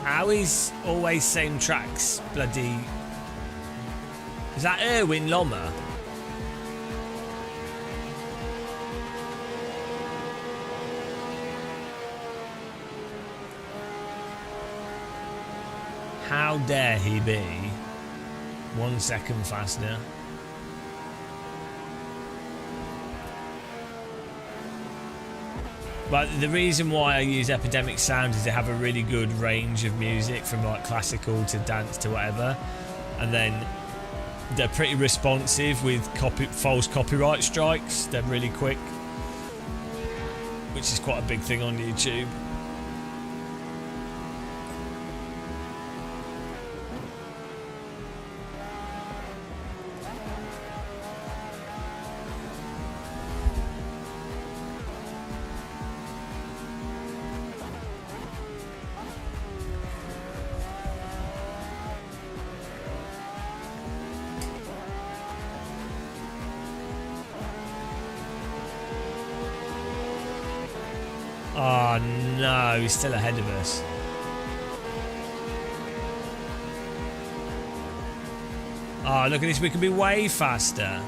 How is always same tracks bloody... Is that Erwin Lommer? How dare he be 1 second faster? But the reason why I use Epidemic Sound is they have a really good range of music from like classical to dance to whatever, and then they're pretty responsive with false copyright strikes. They're really quick, which is quite a big thing on YouTube. Oh no, he's still ahead of us. Oh, look at this, we can be way faster.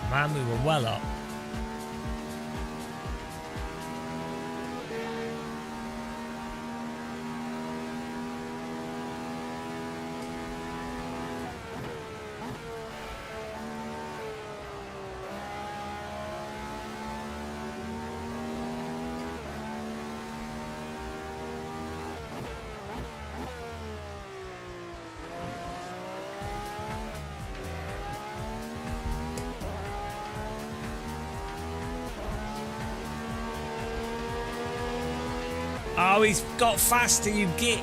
Man, we were well up. Oh, he's got faster, you git.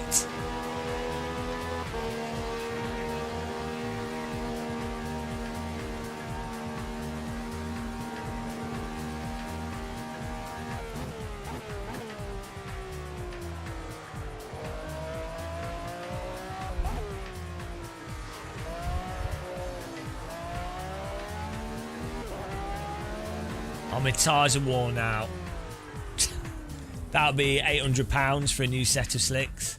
Oh, my tyres are worn out. That'll be £800 for a new set of slicks.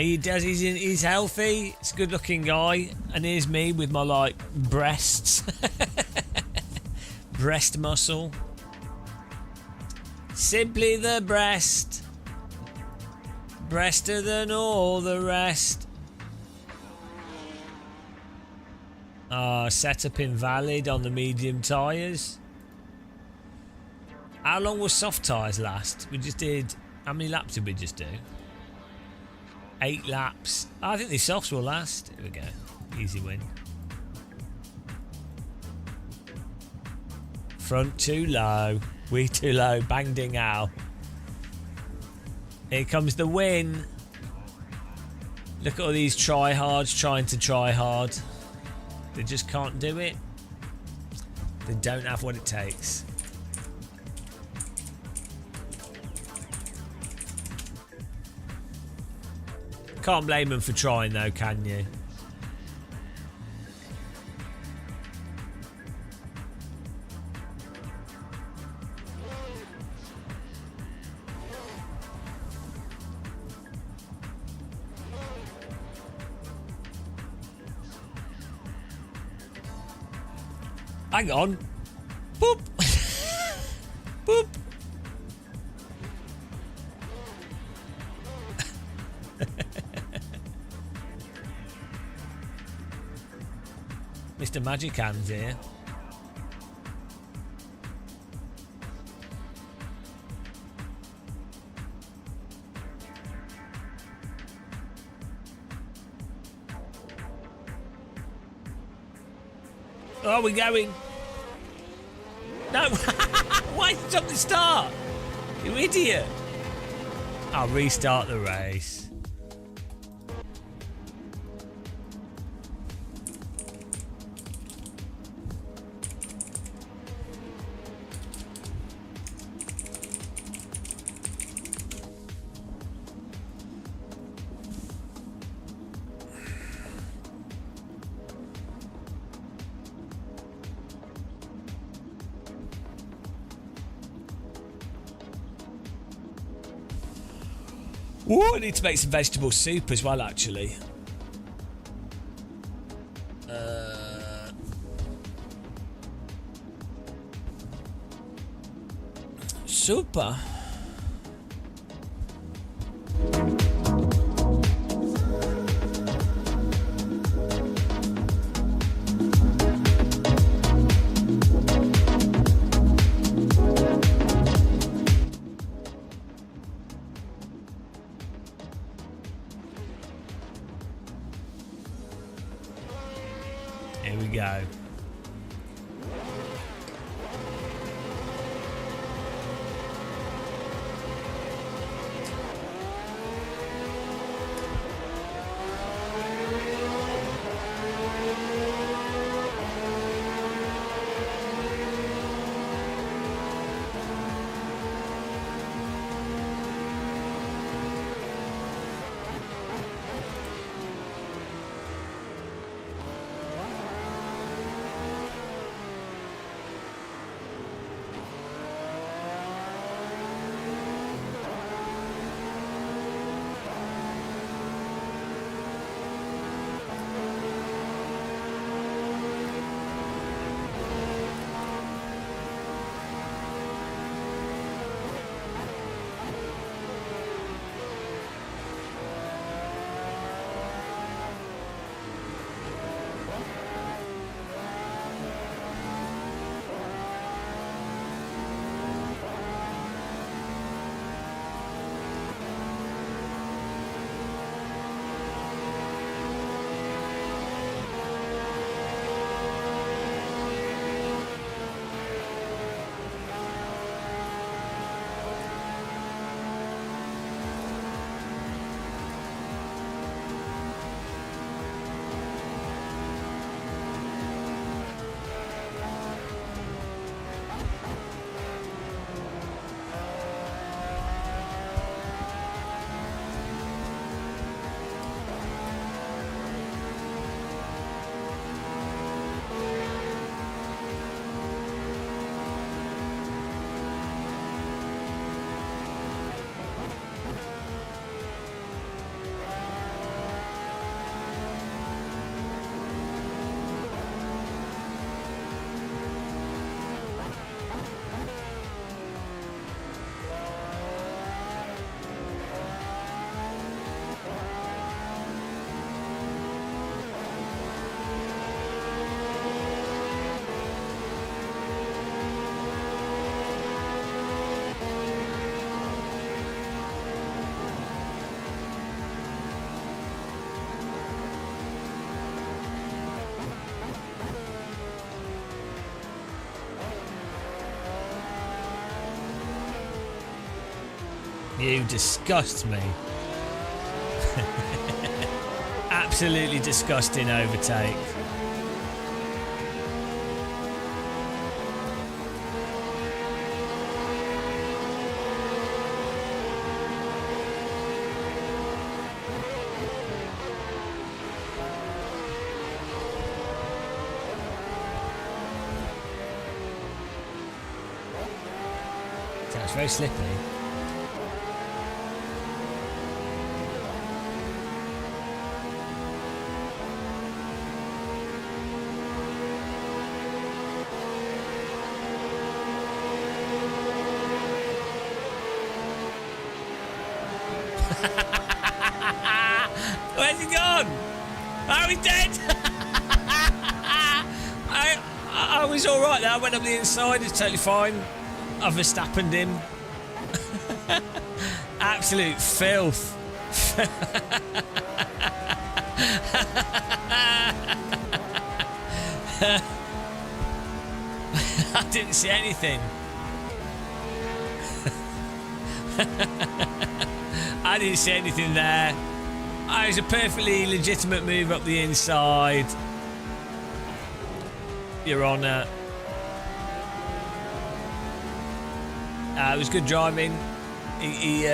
He does. He's healthy. He's a good-looking guy. And here's me with my like breasts, breast muscle. Simply the breast, breaster than all the rest. Setup invalid on the medium tyres. How long will soft tyres last? We just did. How many laps did we just do? 8 laps. I think these softs will last. Here we go. Easy win. Front too low. We too low. Bang ding ow. Here comes the win. Look at all these tryhards trying to try hard. They just can't do it. They don't have what it takes. Can't blame them for trying though, can you? Hang on. Boop. Boop. Mr. Magic Hands here. Oh, we're going. No. Why stop the start? You idiot. I'll restart the race. Ooh, I need to make some vegetable soup as well, actually. Super. Here we go. You disgust me. Absolutely disgusting overtake. That's very slippery. Where's he gone? Oh, he's dead! I was alright there. I went up the inside, it's totally fine. I've Verstappened him. Absolute filth. I didn't see anything. I didn't see anything there. It was a perfectly legitimate move up the inside. Your Honour. It was good driving. He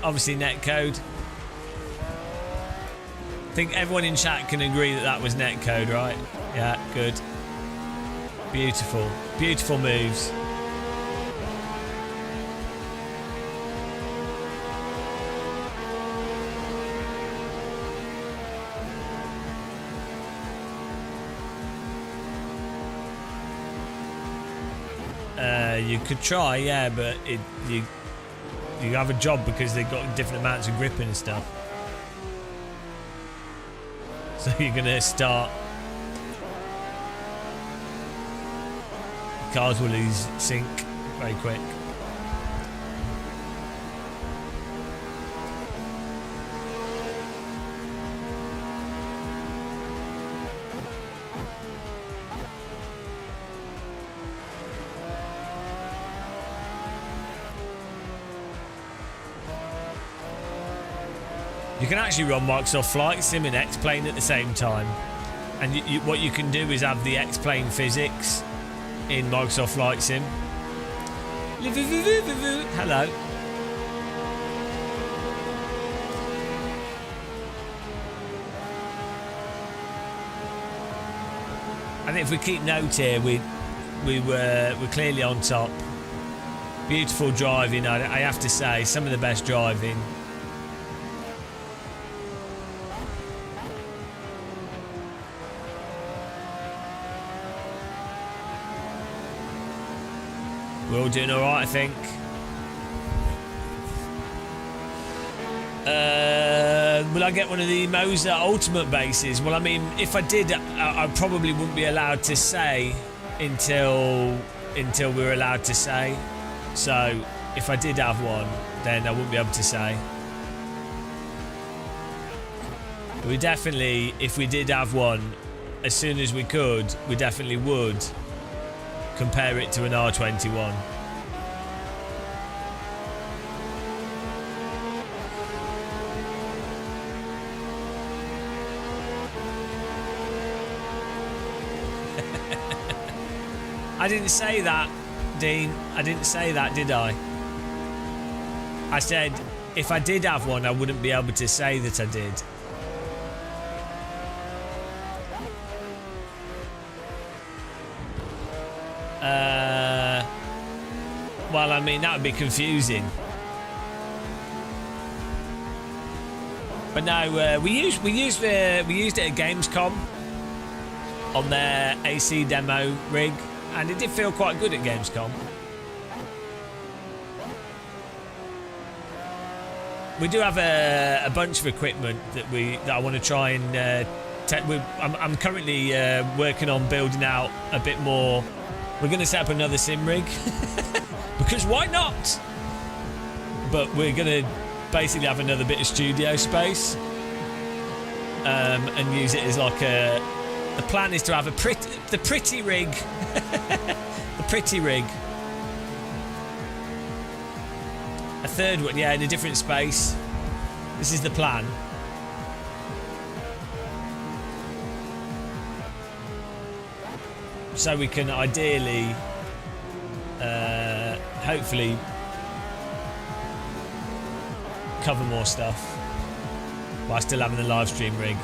obviously netcode. I think everyone in chat can agree that that was netcode, right? Yeah, good. Beautiful. Beautiful moves. You could try, yeah, but you have a job because they've got different amounts of grip and stuff. So you're gonna start. Cars will lose sync very quick. You can actually run Microsoft Flight Sim and X-Plane at the same time. And what you can do is have the X-Plane physics in Microsoft Flight Sim. Hello. And if we keep note here, we're clearly on top. Beautiful driving, I have to say, some of the best driving. We're all doing alright, I think. Will I get one of the Moser Ultimate bases? Well, I mean, if I did, I probably wouldn't be allowed to say until we were allowed to say. So, if I did have one, then I wouldn't be able to say. But we definitely, if we did have one, as soon as we could, we definitely would compare it to an R21. I didn't say that, Dean. I didn't say that, did I? I said if I did have one, I wouldn't be able to say that I did. Well, I mean, that would be confusing. But no, we used it at Gamescom on their AC demo rig, and it did feel quite good at Gamescom. We do have a bunch of equipment that I want to try and I'm currently working on building out a bit more. We're going to set up another sim rig because why not? But we're going to basically have another bit of studio space and use it as like a. The plan is to have the pretty rig, the pretty rig. A third one, yeah, in a different space. This is the plan. So we can ideally, hopefully, cover more stuff while still having the live stream rig.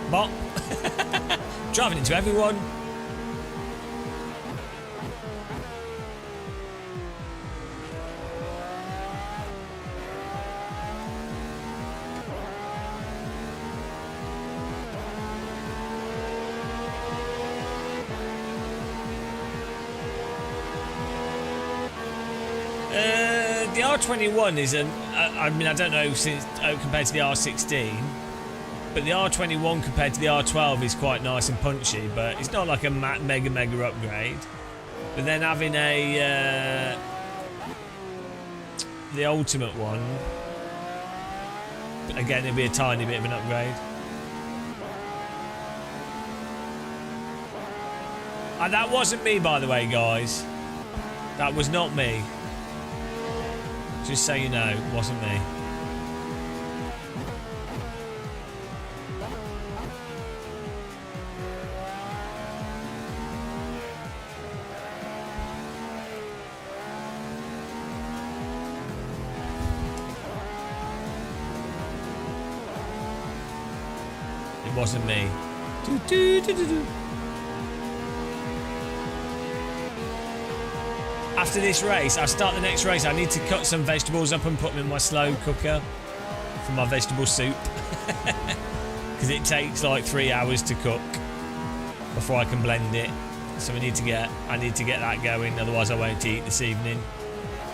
Bop. Driving into everyone. The R21 is I mean, I don't know since compared to the R16, but the R21 compared to the R12 is quite nice and punchy, but it's not like a mega upgrade. But then having the ultimate one, again, it'll be a tiny bit of an upgrade. And that wasn't me, by the way, guys. That was not me. Just so you know, it wasn't me. It wasn't me. After this race, I start the next race. I need to cut some vegetables up and put them in my slow cooker for my vegetable soup. Because it takes like 3 hours to cook before I can blend it. So I need to get that going, otherwise I won't eat this evening.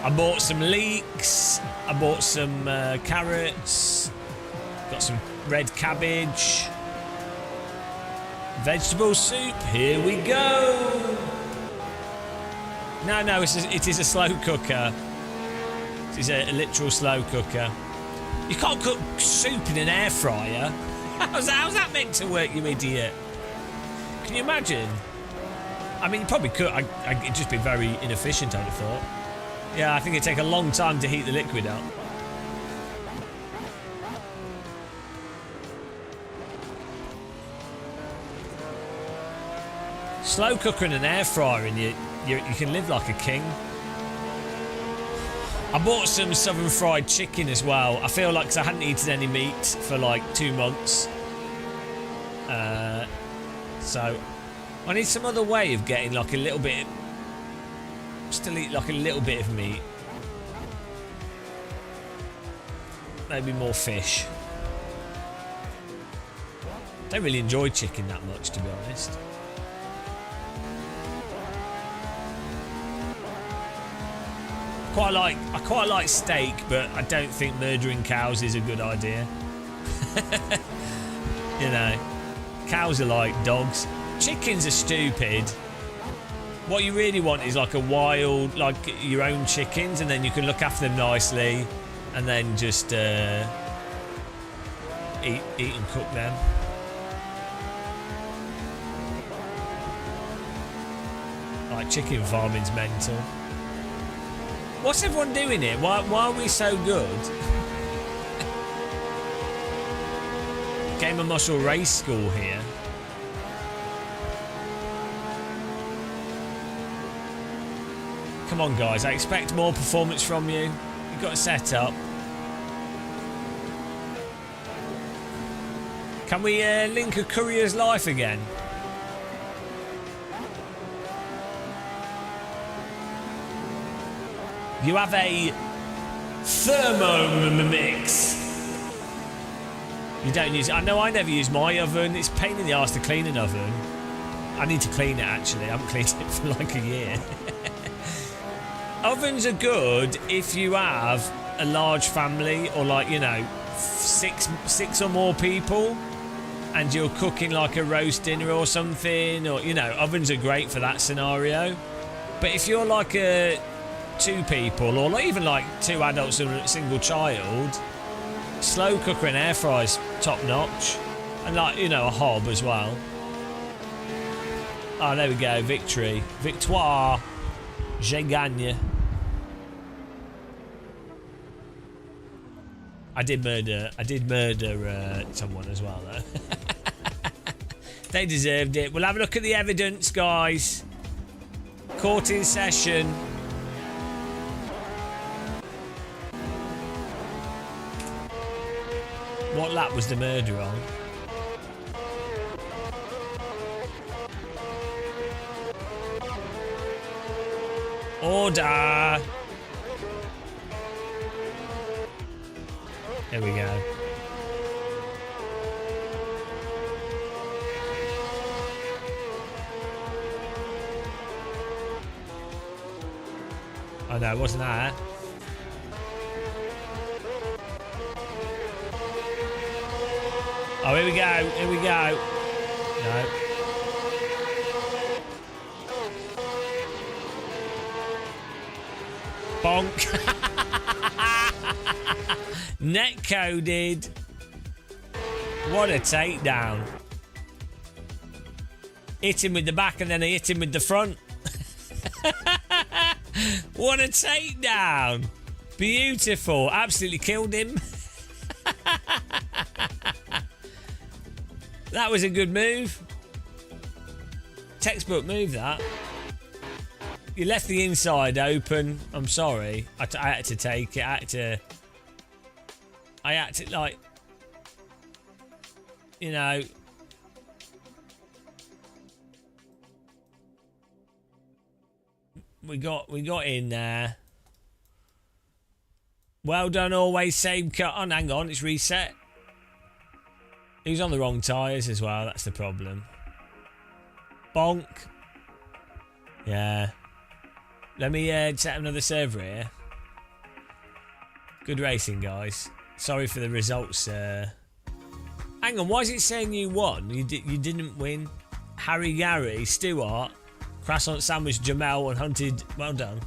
I bought some leeks, I bought some carrots, got some red cabbage. Vegetable soup, here we go! No, it is a slow cooker. It is a literal slow cooker. You can't cook soup in an air fryer. How's that meant to work, you idiot? Can you imagine? I mean, you probably could. It'd just be very inefficient, I'd have thought. Yeah, I think it'd take a long time to heat the liquid up. Slow cooker and an air fryer, and you can live like a king. I bought some southern fried chicken as well. I feel like, 'cause I hadn't eaten any meat for like 2 months, so I need some other way of getting like a little bit, still eat like a little bit of meat, maybe more fish. Don't really enjoy chicken that much, to be honest. I quite like steak, but I don't think murdering cows is a good idea. You know, cows are like dogs. Chickens are stupid. What you really want is like a wild, like your own chickens, and then you can look after them nicely, and then just eat and cook them. Like, chicken farming's mental. What's everyone doing here? Why are we so good? Game of Muscle Race School here. Come on, guys. I expect more performance from you. You've got to set up. Can we link a courier's life again? You have a Thermomix. You don't use it. I know I never use my oven. It's a pain in the arse to clean an oven. I need to clean it, actually. I haven't cleaned it for like a year. Ovens are good if you have a large family, or like, you know, six or more people, and you're cooking like a roast dinner or something, or, you know, ovens are great for that scenario. But if you're like a 2 people, or not even like 2 adults and a single child, slow cooker and air fryer's top notch, and like, you know, a hob as well. Oh, there we go, victory, victoire, j'ai gagné. I did murder someone as well though. They deserved it. We'll have a look at the evidence, guys. Court in session. What lap was the murder on? Order! There we go. Oh no, it wasn't that. Oh, here we go, here we go. No. Bonk. Net coded. What a takedown. Hit him with the back and then I hit him with the front. What a takedown. Beautiful. Absolutely killed him. That was a good move. Textbook move, that. You left the inside open. I'm sorry. I had to take it. I had to, like, you know. We got in there. Well done, always same cut. Oh, hang on, it's reset. He was on the wrong tyres as well. That's the problem. Bonk. Yeah. Let me set another server here. Good racing, guys. Sorry for the results. Hang on, why is it saying you won? You didn't win. Harry Gary, Stewart, Croissant Sandwich, Jamel, and Hunted. Well done.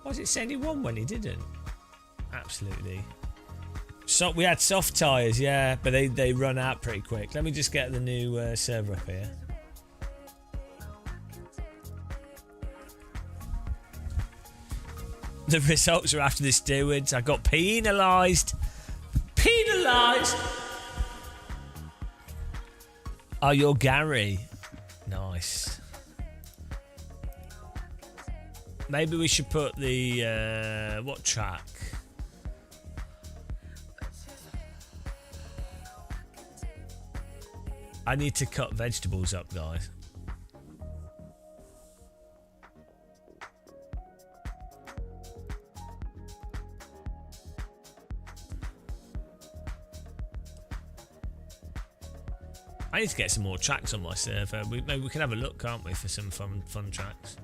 Why is it saying he won when he didn't? Absolutely. So we had soft tyres, yeah, but they run out pretty quick. Let me just get the new server up here. The results are after the stewards. I got penalised. Penalised. Oh, you're Gary. Nice. Maybe we should put the what track? I need to cut vegetables up, guys. I need to get some more tracks on my server. Maybe we can have a look, can't we, for some fun tracks.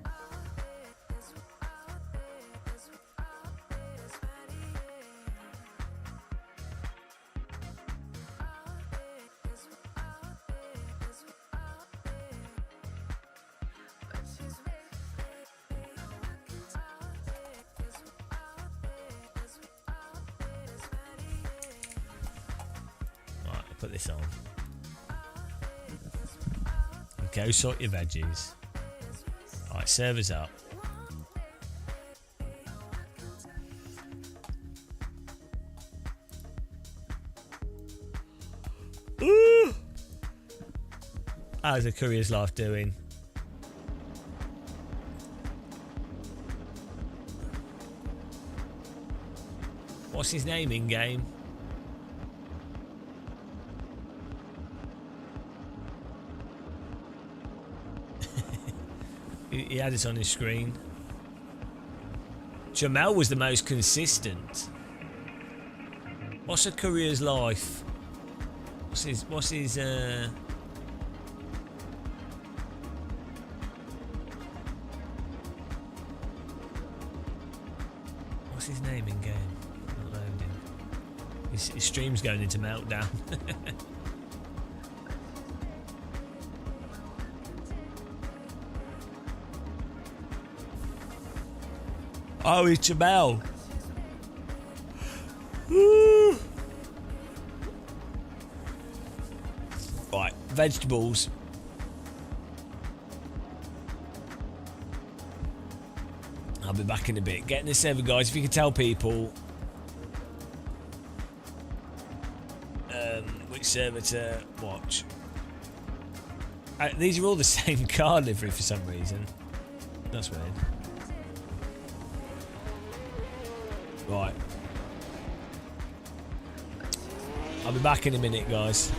Right, I'll put this on. Go sort your veggies. Alright, servers up. Ooh! How's the courier's life doing? What's his name in game? He had it on his screen. Jamel was the most consistent. What's a courier's life? What's his what's his name in game? Not loading. His stream's going into meltdown. Oh, it's Jamel. Right, vegetables. I'll be back in a bit. Getting this over, guys. If you can tell people which server to watch. These are all the same car livery for some reason. That's weird. Right. I'll be back in a minute, guys.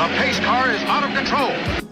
The pace car is out of control.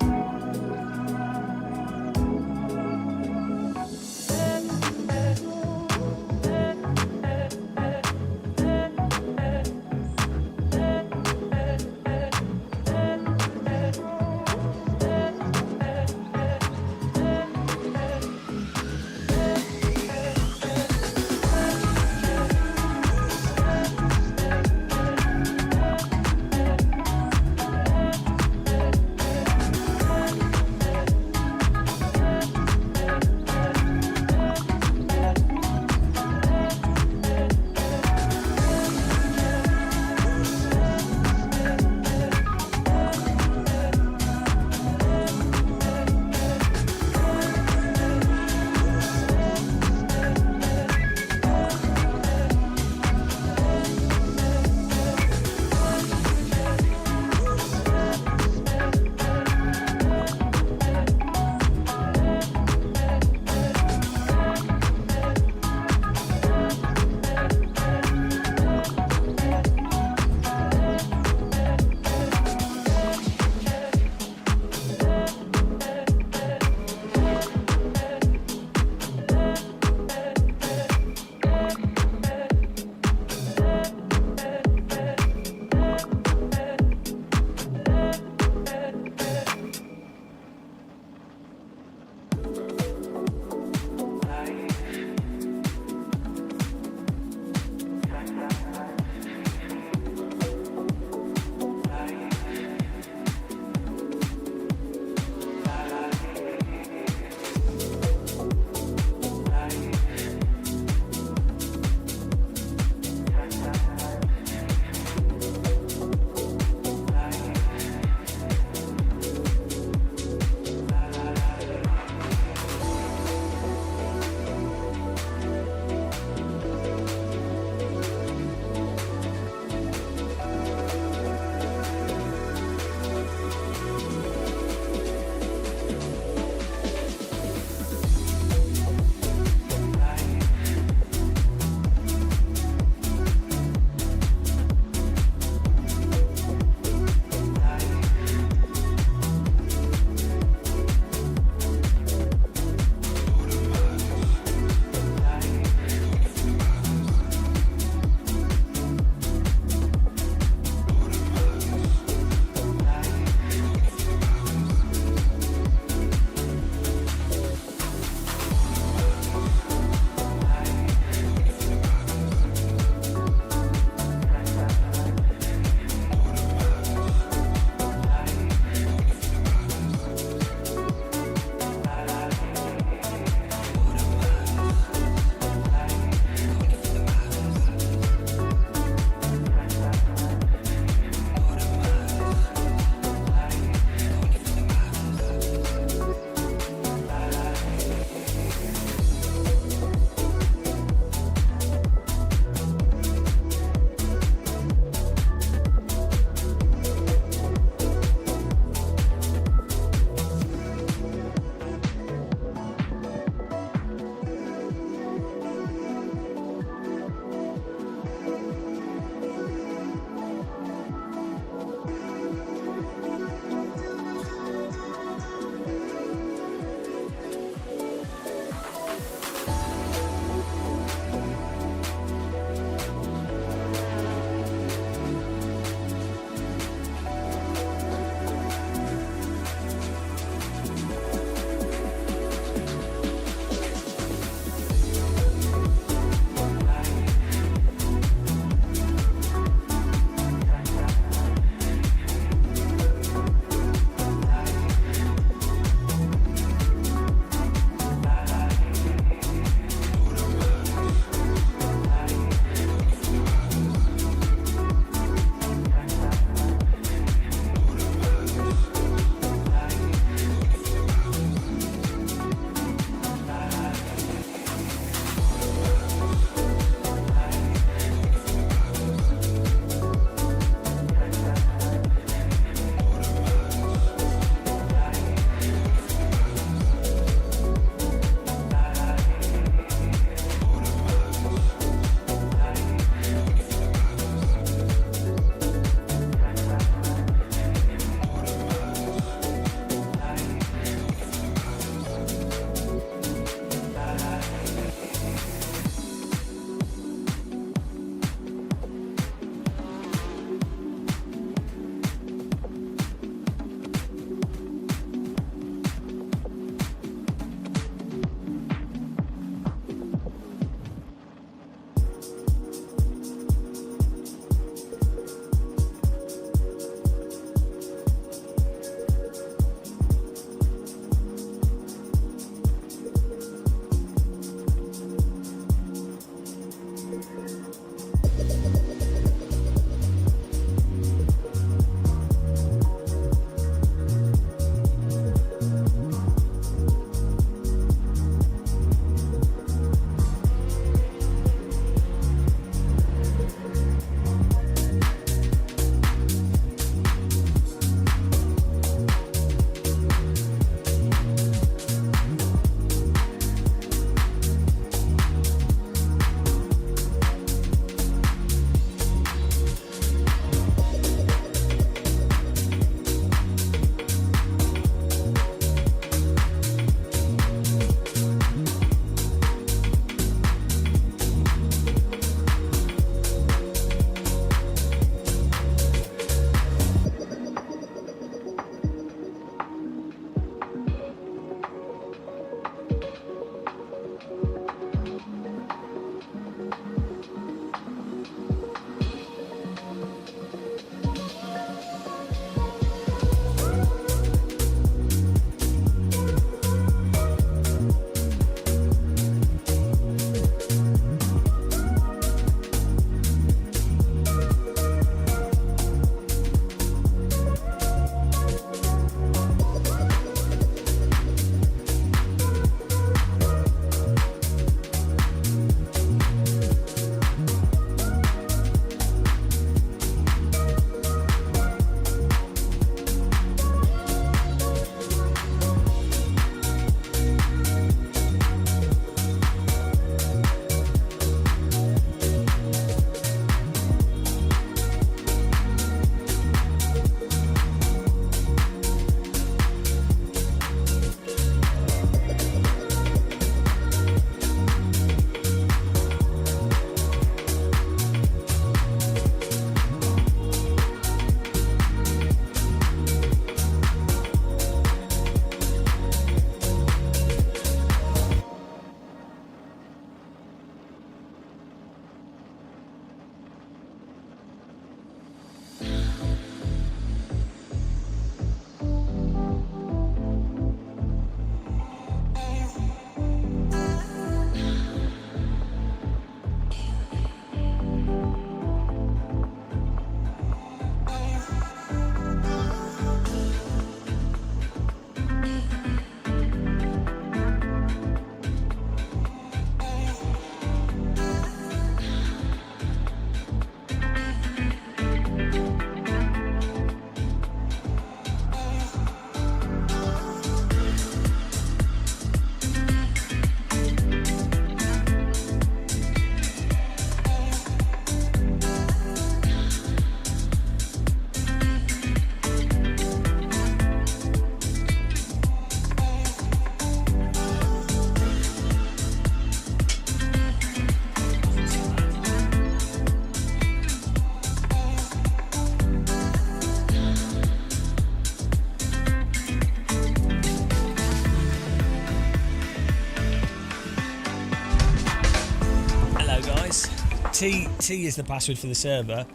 T is the password for the server.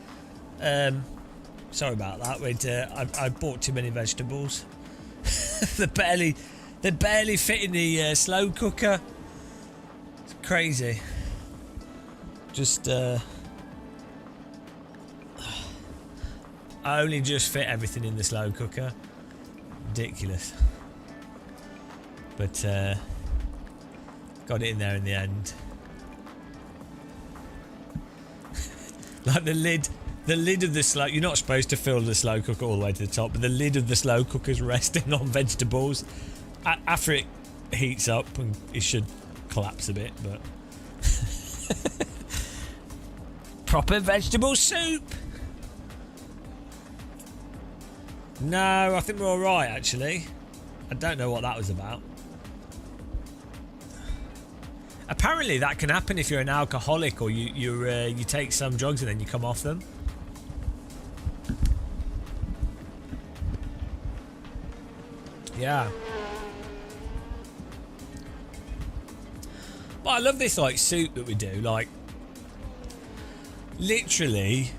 Sorry about that. I bought too many vegetables. they barely fit in the slow cooker. It's crazy. Just I only just fit everything in the slow cooker. Ridiculous. But got it in there in the end. Like the lid of the slow. You're not supposed to fill the slow cooker all the way to the top, but the lid of the slow cooker's resting on vegetables. After it heats up, and it should collapse a bit, but proper vegetable soup. No, I think we're all right actually. I don't know what that was about. Apparently that can happen if you're an alcoholic or you take some drugs and then you come off them. Yeah. But I love this like soup that we do. Like, literally,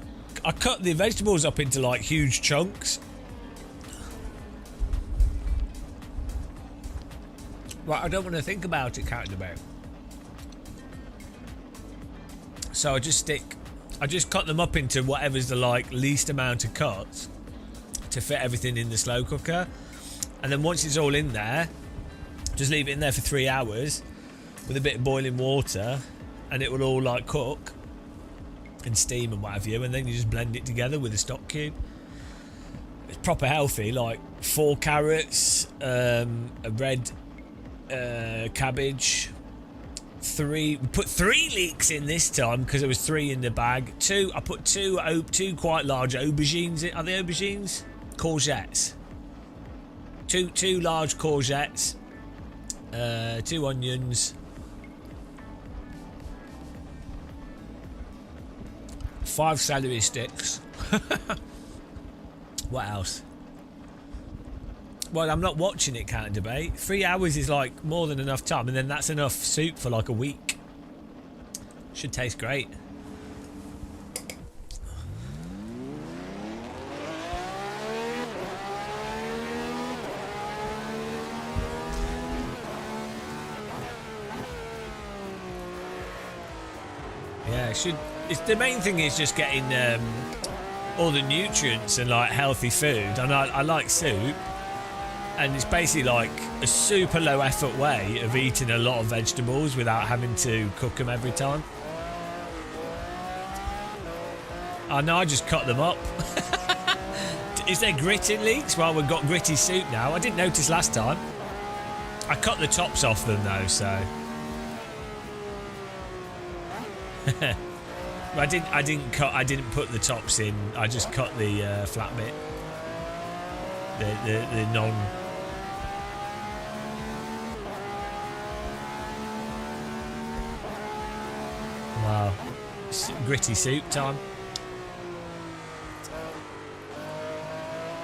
I cut the vegetables up into like huge chunks. Right, I don't want to think about it, Captain Bear. So I just cut them up into whatever's the like least amount of cuts to fit everything in the slow cooker. And then once it's all in there, just leave it in there for 3 hours with a bit of boiling water, and it will all like cook and steam and what have you, and then you just blend it together with a stock cube. It's proper healthy, like 4 carrots, a red cabbage, we put 3 leeks in this time because there was 3 in the bag. I put two quite large aubergines in. Are they aubergines? Courgettes. Two large courgettes, 2 onions, 5 celery sticks. What else? Well, I'm not watching it, Can't Debate. 3 hours is like more than enough time, and then that's enough soup for like a week. Should taste great. Yeah, it's the main thing is just getting all the nutrients and like healthy food. And I like soup. And it's basically like a super low effort way of eating a lot of vegetables without having to cook them every time. I know, I just cut them up. Is there grit in leeks? Well, we've got gritty soup now. I didn't notice last time. I cut the tops off them though, so. I didn't put the tops in. I just cut the flat bit. The non. Wow. Gritty soup time.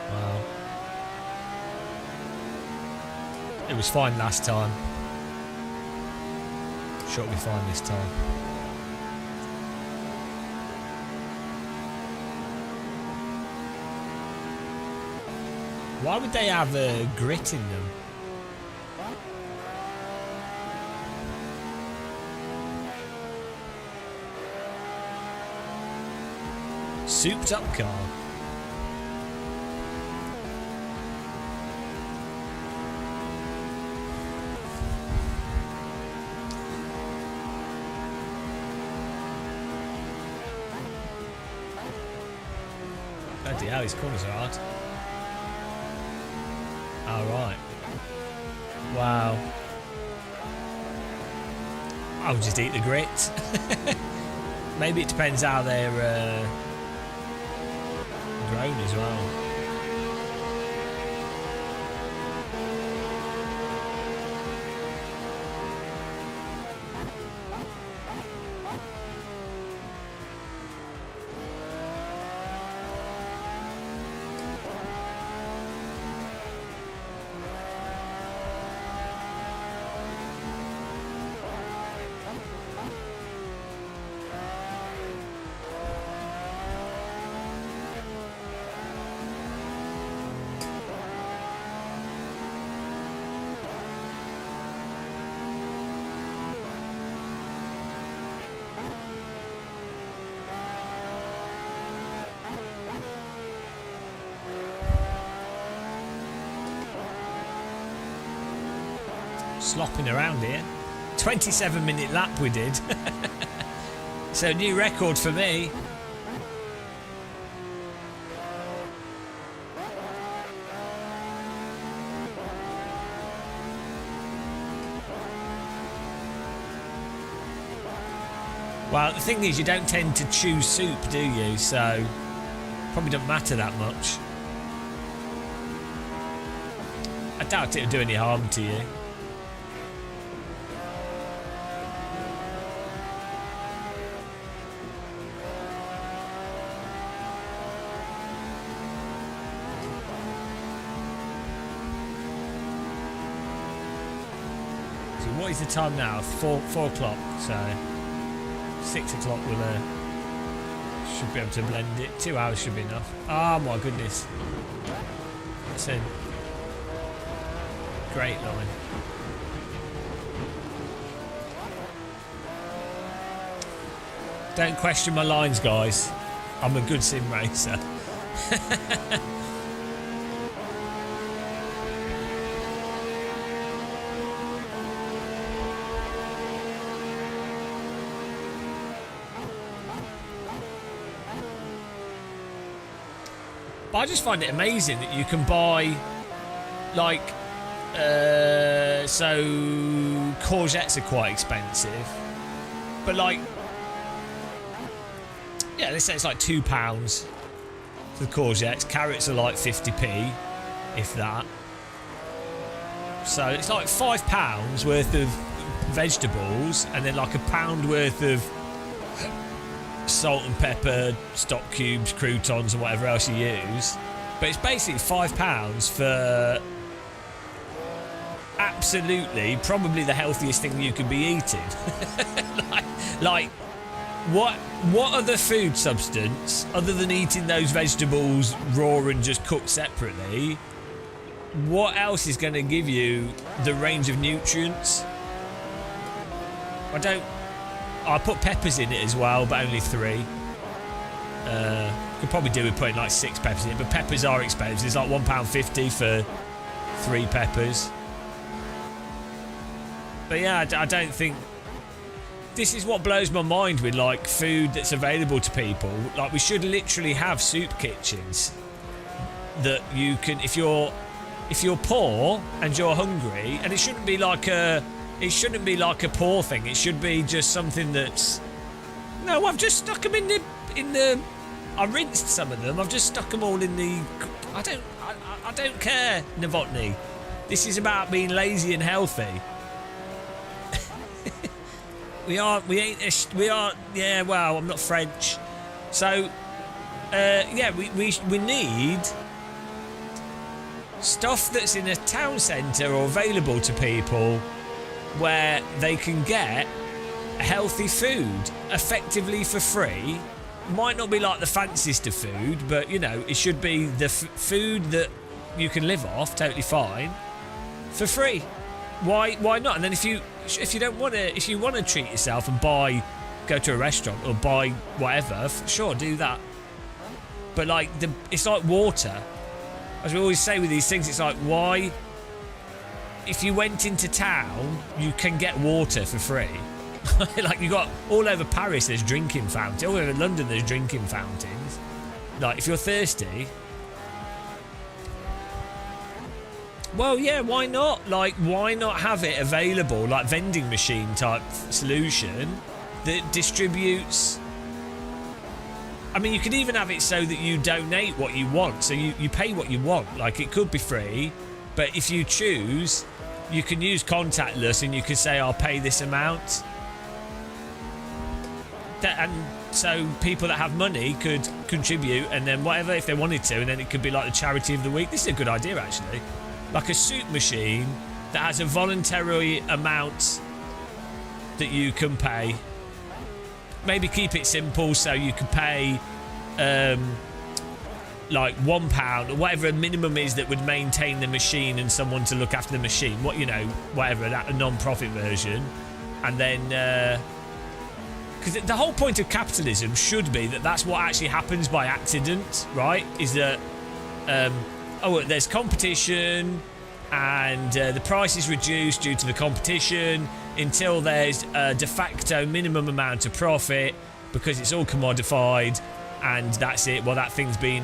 Wow. It was fine last time. Sure it'll be fine this time. Why would they have grit in them? Souped up car. Bloody hell, his corners are hard. Alright. Wow. I'll just eat the grit. Maybe it depends how they're grown as well. slopping around here. 27-minute lap we did. So new record for me. Well, the thing is, you don't tend to choose soup, do you? So, probably doesn't matter that much. I doubt it'll do any harm to you. So, what is the time now? 4 o'clock, so... 6 o'clock we'll should be able to blend it. 2 hours should be enough. Oh my goodness. That's a great line. Don't question my lines, guys. I'm a good sim racer. But I just find it amazing that you can buy, like, so courgettes are quite expensive, but like, yeah, let's say it's like £2 for the courgettes. Carrots are like 50p, if that. So it's like £5 worth of vegetables, and then like £1 worth of salt and pepper, stock cubes, croutons, and whatever else you use. But it's basically £5 for absolutely probably the healthiest thing you could be eating. like what other food substance other than eating those vegetables raw and just cooked separately, what else is going to give you the range of nutrients? I put peppers in it as well, but only 3. Could probably do with putting like 6 peppers in it, but peppers are expensive. It's like £1.50 for 3 peppers. But yeah, I don't think... This is what blows my mind with like food that's available to people. Like, we should literally have soup kitchens that you can, if you're poor and you're hungry, and it shouldn't be like a poor thing. It should be just something that's... No, I've just stuck them in the... I rinsed some of them. I've just stuck them all in the... I don't care, Novotny. This is about being lazy and healthy. Yeah, well, I'm not French. So, yeah, we need stuff that's in a town centre or available to people where they can get healthy food effectively for free. Might not be like the fanciest of food, but you know, it should be the food that you can live off totally fine for free. Why not? And then if you want to treat yourself and go to a restaurant or buy whatever, sure, do that. But like it's like water. As we always say with these things, it's like, why? If you went into town, you can get water for free. Like, you got all over Paris, there's drinking fountains. All over London, there's drinking fountains. Like, if you're thirsty, well, yeah, why not? Like, why not have it available, like vending machine type solution that distributes? I mean, you could even have it so that you donate what you want. So you pay what you want. Like, it could be free, but if you choose, you can use contactless and you can say, I'll pay this amount. And so people that have money could contribute, and then whatever, if they wanted to, and then it could be like the charity of the week. This is a good idea, actually. Like a soup machine that has a voluntary amount that you can pay. Maybe keep it simple, so you can pay like £1 or whatever a minimum is that would maintain the machine and someone to look after the machine. What, you know, whatever, that a non-profit version. And then because the whole point of capitalism should be that that's what actually happens by accident, right? Is that there's competition, and the price is reduced due to the competition until there's a de facto minimum amount of profit because it's all commodified, and that's it. Well, that thing's been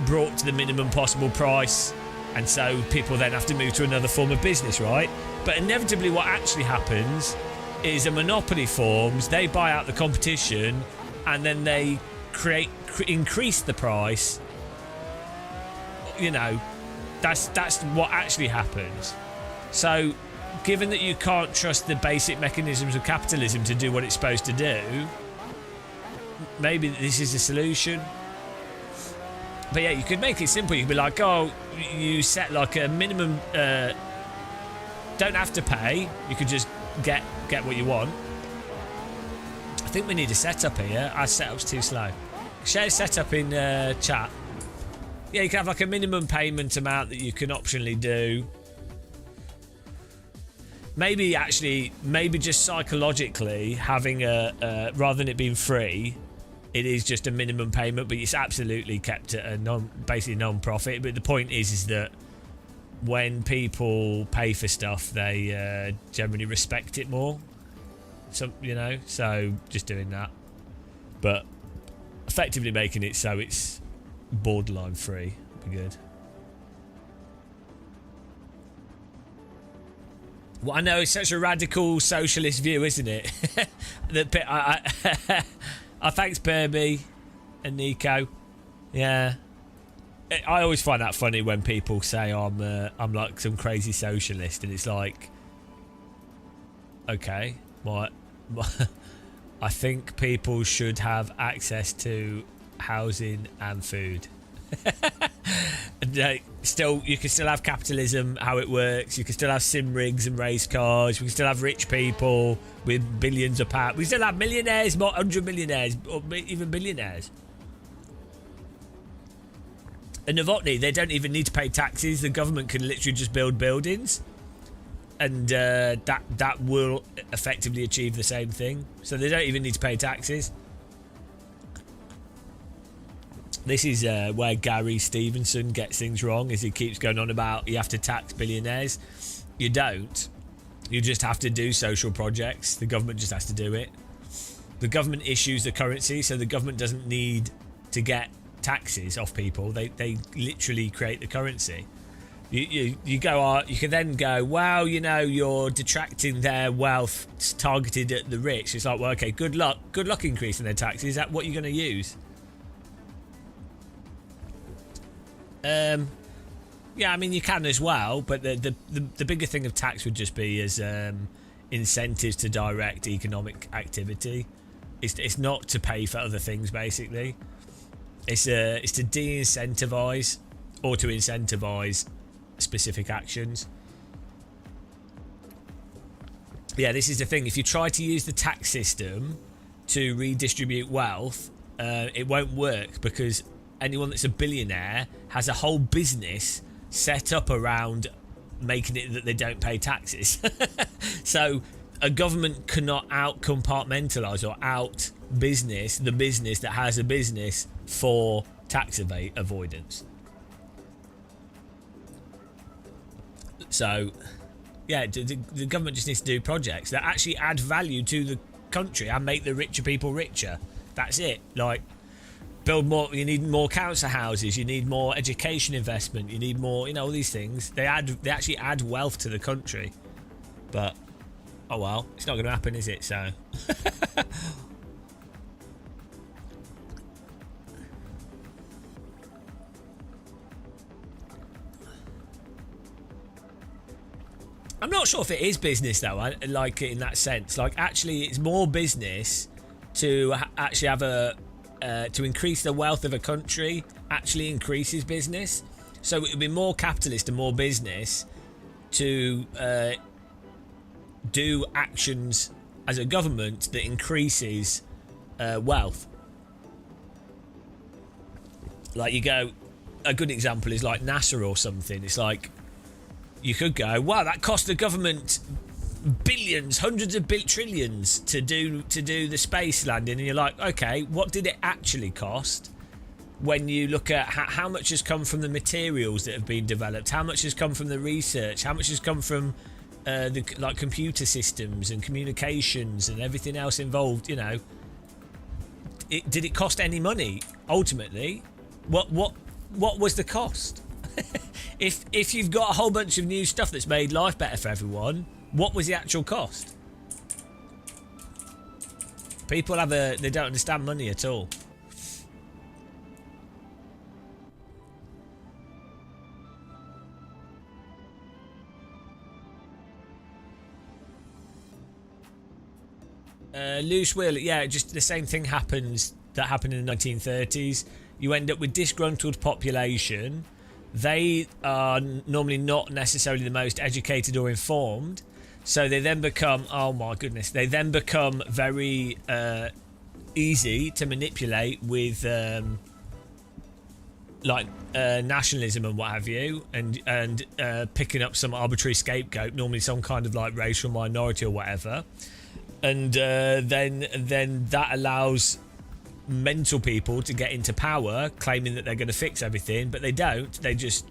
brought to the minimum possible price, and so people then have to move to another form of business, right? But inevitably what actually happens is a monopoly forms, they buy out the competition, and then they increase the price. You know, that's what actually happens. So given that you can't trust the basic mechanisms of capitalism to do what it's supposed to do, maybe this is a solution. But yeah, you could make it simple. You could be like, oh, you set like a minimum, don't have to pay, you could just get what you want. I think we need a setup here. Our setup's too slow. Share setup in chat. Yeah, you can have like a minimum payment amount that you can optionally do. Maybe just psychologically having a rather than it being free, it is just a minimum payment, but it's absolutely kept at a basically non-profit. But the point is that when people pay for stuff, they generally respect it more. So just doing that, but effectively making it so it's borderline free would be good. Well, I know it's such a radical socialist view, isn't it? Thanks, Burby and Nico. Yeah, I always find that funny when people say I'm like some crazy socialist, and it's like, okay, I think people should have access to housing and food. You can still have capitalism, how it works. You can still have sim rigs and race cars. We can still have rich people with billions of pounds. We still have millionaires, more 100 millionaires, or even billionaires. In Novotny, they don't even need to pay taxes. The government can literally just build buildings, and that will effectively achieve the same thing. So they don't even need to pay taxes. This is where Gary Stevenson gets things wrong, is he keeps going on about you have to tax billionaires. You don't. You just have to do social projects. The government just has to do it. The government issues the currency, so the government doesn't need to get taxes off people. They literally create the currency. You can then go, well, you're detracting their wealth targeted at the rich. It's like, well, okay, good luck increasing their taxes. Is that what you're going to use? Yeah, I mean, you can as well, but the bigger thing of tax would just be as incentives to direct economic activity. It's not to pay for other things, basically. It's to de-incentivize or to incentivize specific actions. Yeah, this is the thing. If you try to use the tax system to redistribute wealth, it won't work, because anyone that's a billionaire has a whole business set up around making it that they don't pay taxes. So a government cannot out-compartmentalise or out-business the business that has a business for tax avoidance. So, yeah, the government just needs to do projects that actually add value to the country and make the richer people richer. That's it. Like, build more. You need more council houses. You need more education investment. You need more. All these things. They actually add wealth to the country. But oh well, it's not going to happen, is it? So. I'm not sure if it is business though. Like in that sense, like actually, it's more business to actually have to increase the wealth of a country. Actually, increases business. So it would be more capitalist and more business to do actions as a government that increases wealth. Like you go, a good example is like NASA or something. It's like, you could go, wow, that cost the government billions, hundreds of trillions to do the space landing, and you're like, okay, what did it actually cost? when you look at how much has come from the materials that have been developed, how much has come from the research, how much has come from the like computer systems and communications and everything else involved, you know, did it cost any money ultimately? What was the cost? if you've got a whole bunch of new stuff that's made life better for everyone, what was the actual cost? People they don't understand money at all. Loose wheel, yeah, just the same thing happens that happened in the 1930s. You end up with disgruntled population. They are normally not necessarily the most educated or informed, so they then become, oh my goodness, they then become very easy to manipulate with nationalism and what have you, and picking up some arbitrary scapegoat, normally some kind of like racial minority or whatever. And then that allows mental people to get into power, claiming that they're going to fix everything, but they don't. They just,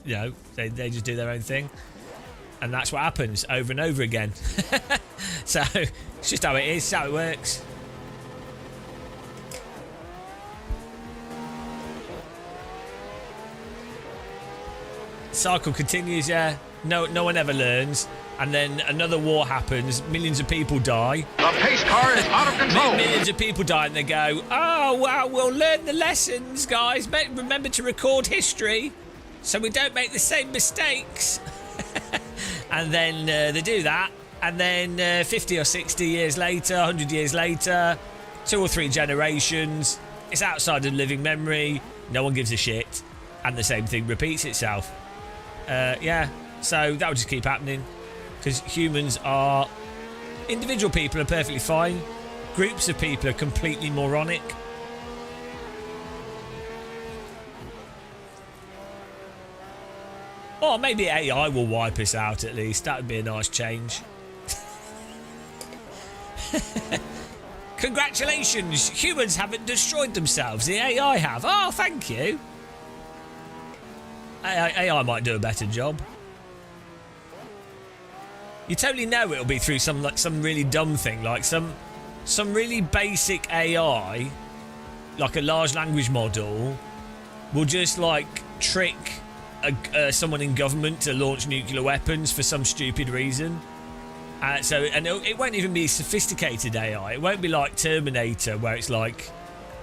you know, they just do their own thing, and that's what happens over and over again. So it's just how it is, it's how it works. Cycle continues, yeah. No one ever learns. And then another war happens, millions of people die.
The pace car is out of control.
Millions of people die, and they go, oh, well, we'll learn the lessons, guys. Remember to record history so we don't make the same mistakes. And then they do that. And then 50 or 60 years later, 100 years later, 2 or 3 generations, it's outside of living memory. No one gives a shit. And the same thing repeats itself. Yeah, so that would just keep happening. Because humans are... Individual people are perfectly fine. Groups of people are completely moronic. Or maybe AI will wipe us out at least. That would be a nice change. Congratulations! Humans haven't destroyed themselves. The AI have. Oh, thank you. AI might do a better job. You totally know it'll be through some really dumb thing, like some really basic AI, like a large language model, will just like trick someone in government to launch nuclear weapons for some stupid reason. And it won't even be sophisticated AI. It won't be like Terminator, where it's like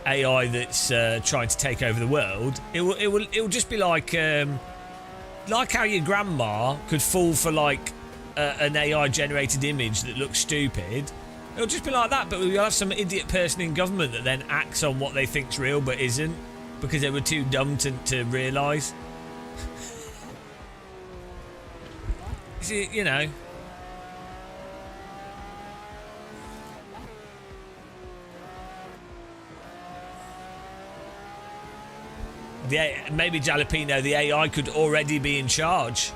AI that's trying to take over the world. It will just be like how your grandma could fall for like an AI generated image that looks stupid. It'll just be like that, but we'll have some idiot person in government that then acts on what they think's real but isn't, because they were too dumb to realise. You know. Maybe Jalapeno, the AI could already be in charge.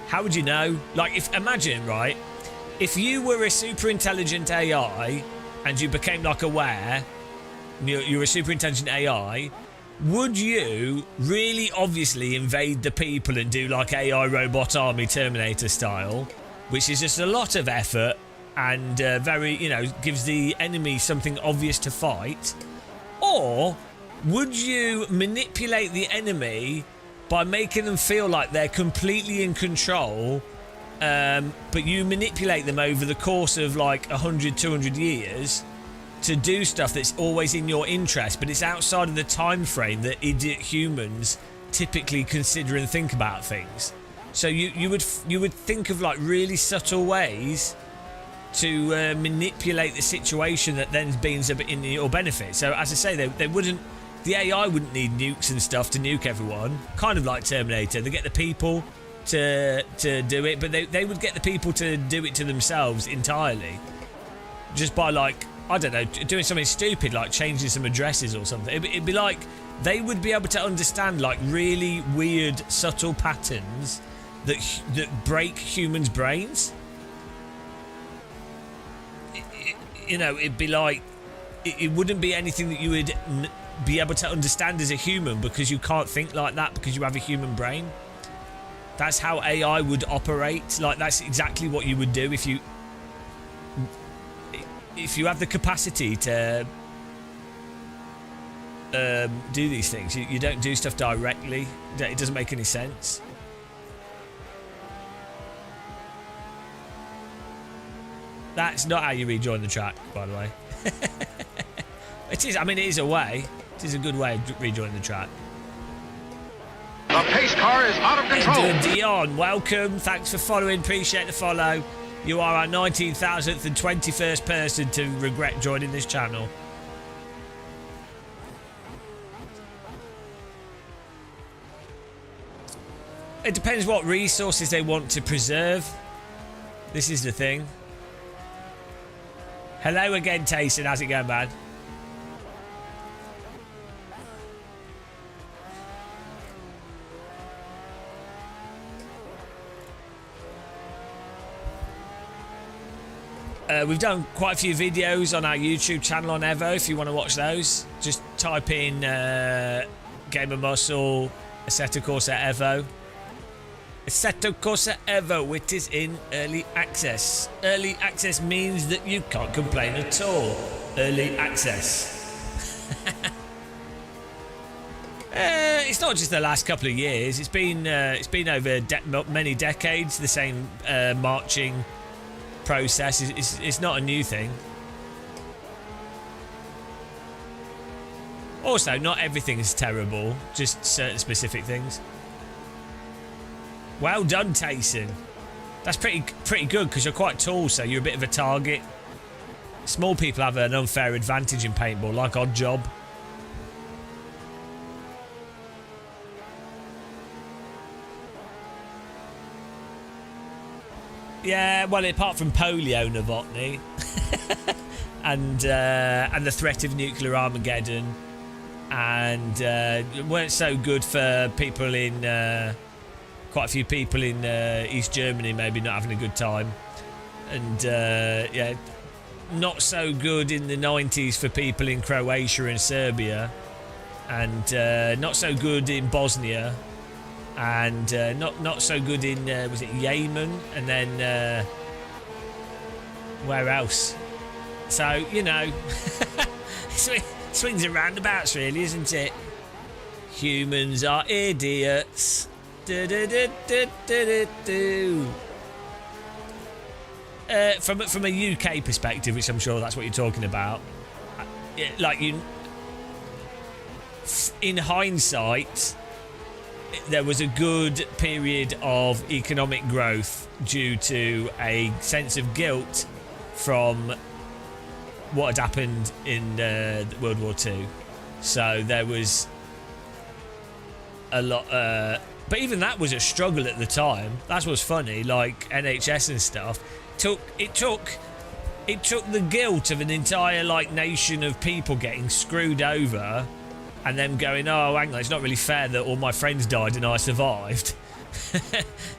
How would you know? Like, imagine, right? If you were a super intelligent AI and you became like aware, you're a super intelligent AI, would you really obviously invade the people and do like AI robot army Terminator style, which is just a lot of effort and very, you know, gives the enemy something obvious to fight? Or would you manipulate the enemy by making them feel like they're completely in control, but you manipulate them over the course of like 100, 200 years to do stuff that's always in your interest, but it's outside of the time frame that idiot humans typically consider and think about things? So you would think of like really subtle ways to manipulate the situation that then beings in your benefit. So as I say, they wouldn't. The AI wouldn't need nukes and stuff to nuke everyone, kind of like Terminator. They get the people to do it, but they would get the people to do it to themselves entirely, just by like, I don't know, doing something stupid like changing some addresses or something. It'd be like they would be able to understand like really weird, subtle patterns that break humans' brains. You know, it'd be like it wouldn't be anything that you would be able to understand as a human because you can't think like that because you have a human brain. That's how AI would operate. Like, that's exactly what you would do if you have the capacity to do these things. You don't do stuff directly. It doesn't make any sense. That's not how you rejoin the track, by the way. It is. I mean, it is a way. It is a good way of rejoining the track.
The pace car is out of control.
Dion, welcome. Thanks for following. Appreciate the follow. You are our 19,000th and 21st person to regret joining this channel. It depends what resources they want to preserve. This is the thing. Hello again, Tayson. How's it going, man? We've done quite a few videos on our YouTube channel on Evo. If you want to watch those, just type in Gamer Muscle, Assetto Corsa Evo. Assetto Corsa Evo, it is in early access. Early access means that you can't complain at all. Early access. It's not just the last couple of years. It's been over many decades. The same marching process. It's not a new thing. Also, not everything is terrible. Just certain specific things. Well done, Tayson. That's pretty good because you're quite tall, so you're a bit of a target. Small people have an unfair advantage in paintball, like Oddjob. Yeah, well, apart from polio, Novotny, and the threat of nuclear Armageddon, and weren't so good for people in quite a few people in East Germany maybe not having a good time, and yeah, not so good in the 90s for people in Croatia and Serbia, and not so good in Bosnia. And not so good in was it Yemen, and then where else? So you know, swings and roundabouts, really, isn't it? Humans are idiots. From a UK perspective, which I'm sure that's what you're talking about, like in hindsight, there was a good period of economic growth due to a sense of guilt from what had happened in World War II. So there was a lot, but even that was a struggle at the time. That's what's funny, like NHS and stuff. It took the guilt of an entire like nation of people getting screwed over, and them going, oh, hang on, it's not really fair that all my friends died and I survived.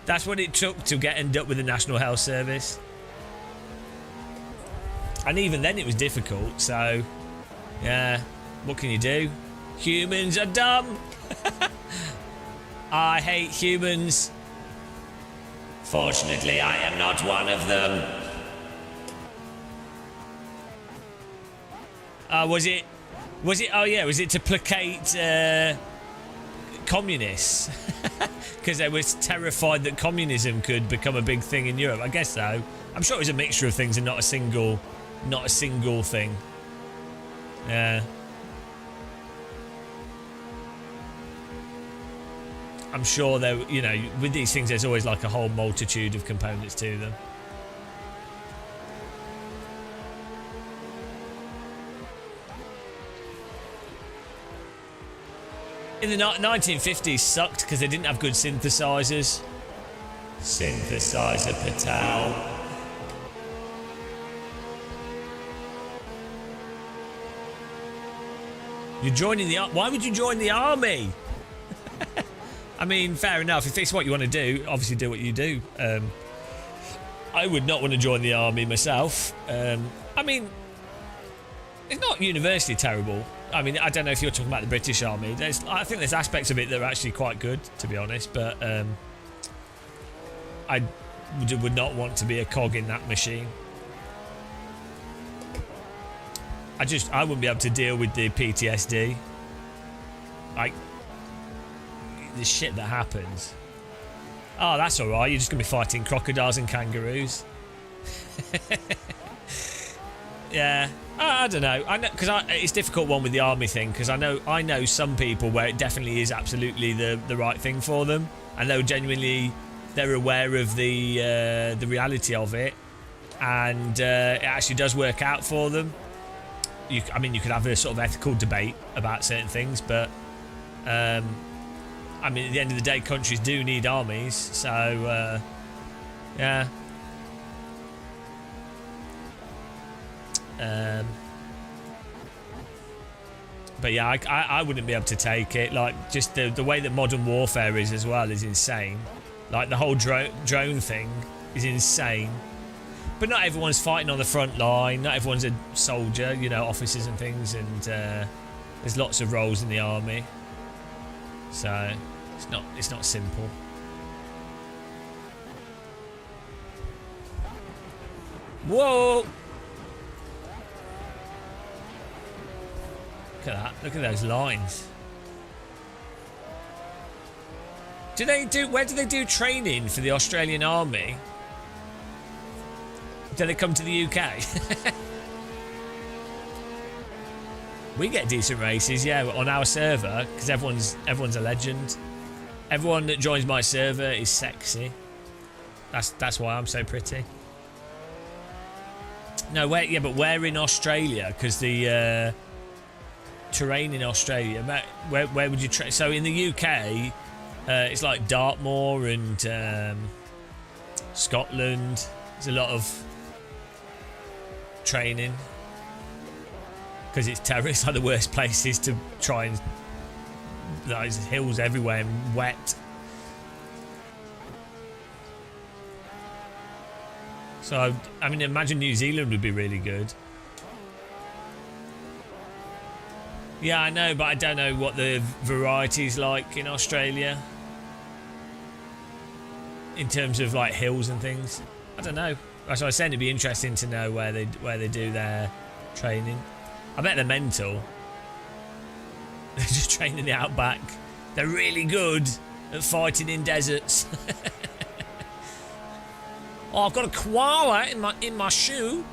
That's what it took to end up with the National Health Service. And even then it was difficult, so yeah, what can you do? Humans are dumb. I hate humans. Fortunately, I am not one of them. Was it? Oh yeah, was it to placate communists? Because they were terrified that communism could become a big thing in Europe. I guess so. I'm sure it was a mixture of things and not a single thing. Yeah. I'm sure there, you know, with these things, there's always like a whole multitude of components to them. In the 1950s sucked because they didn't have good synthesizers. Synthesizer Patel. You're joining the... Why would you join the army? I mean, fair enough. If it's what you want to do, obviously do what you do. I would not want to join the army myself. I mean, it's not universally terrible. I mean, I don't know if you're talking about the British Army. I think there's aspects of it that are actually quite good, to be honest. But I would not want to be a cog in that machine. I wouldn't be able to deal with the PTSD. Like, the shit that happens. Oh, that's alright. You're just going to be fighting crocodiles and kangaroos. Yeah. I don't know. I know because it's a difficult one with the army thing, because I know some people where it definitely is absolutely the right thing for them, and they're aware of the reality of it, and it actually does work out for them. I mean, you could have a sort of ethical debate about certain things, but I mean, at the end of the day, countries do need armies, so yeah. But yeah, I wouldn't be able to take it. Like, just the way that modern warfare is as well is insane. Like, the whole drone thing is insane. But not everyone's fighting on the front line. Not everyone's a soldier, you know, officers and things. And there's lots of roles in the army. So it's not simple. Whoa! Look at that. Look at those lines. Where do they do training for the Australian Army? Do they come to the UK? We get decent races, yeah, on our server, because everyone's a legend. Everyone that joins my server is sexy. That's why I'm so pretty. No, but where in Australia? Because the terrain in Australia, where would you train? So in the UK, it's like Dartmoor and Scotland. There's a lot of training because it's like the worst places to try and there's hills everywhere and wet. So I mean, imagine New Zealand would be really good. Yeah, I know, but I don't know what the variety's like in Australia in terms of like hills and things. I don't know. That's what I said. It'd be interesting to know where they do their training. I bet they're mental. They're just training the outback. They're really good at fighting in deserts. Oh, I've got a koala in my shoe.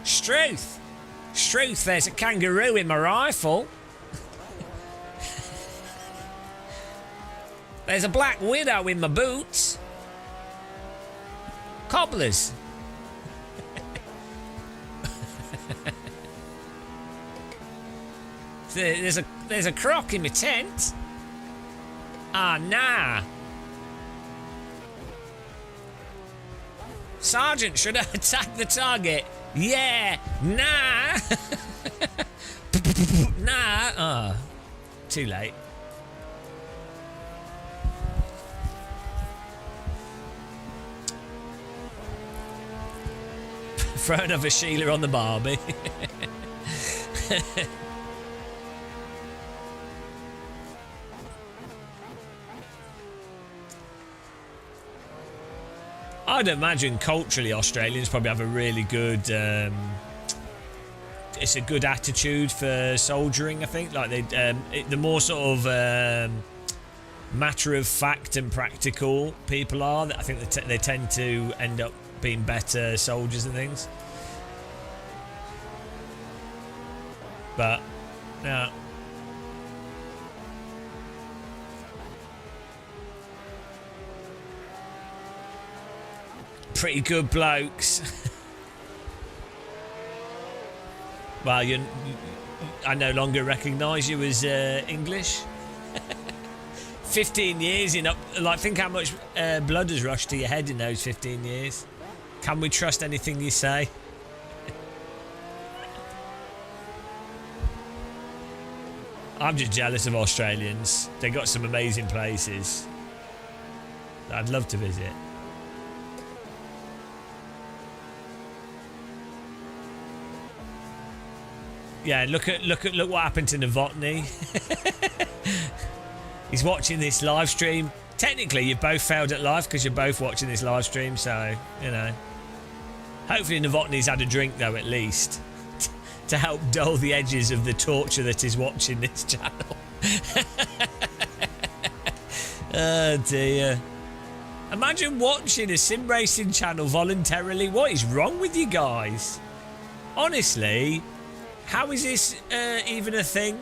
Struth, there's a kangaroo in my rifle. There's a black widow in my boots. Cobblers. There's a croc in my tent. Ah, nah. Sergeant should have attacked the target. Yeah, nah. Nah. Oh, too late. Throw another Sheila on the Barbie. I'd imagine culturally Australians probably have a really good it's a good attitude for soldiering, I think. Like the more sort of matter of fact and practical people are, I think they tend to end up being better soldiers and things. But yeah. Pretty good blokes. Well, I no longer recognise you as English. 15 years in up. Like, think how much blood has rushed to your head in those 15 years. Can we trust anything you say? I'm just jealous of Australians. They got some amazing places that I'd love to visit. Yeah, look what happened to Novotny. He's watching this live stream. Technically, you've both failed at life because you're both watching this live stream, so, you know. Hopefully Novotny's had a drink, though, at least. To help dull the edges of the torture that is watching this channel. Oh, dear. Imagine watching a sim racing channel voluntarily. What is wrong with you guys? Honestly, how is this even a thing?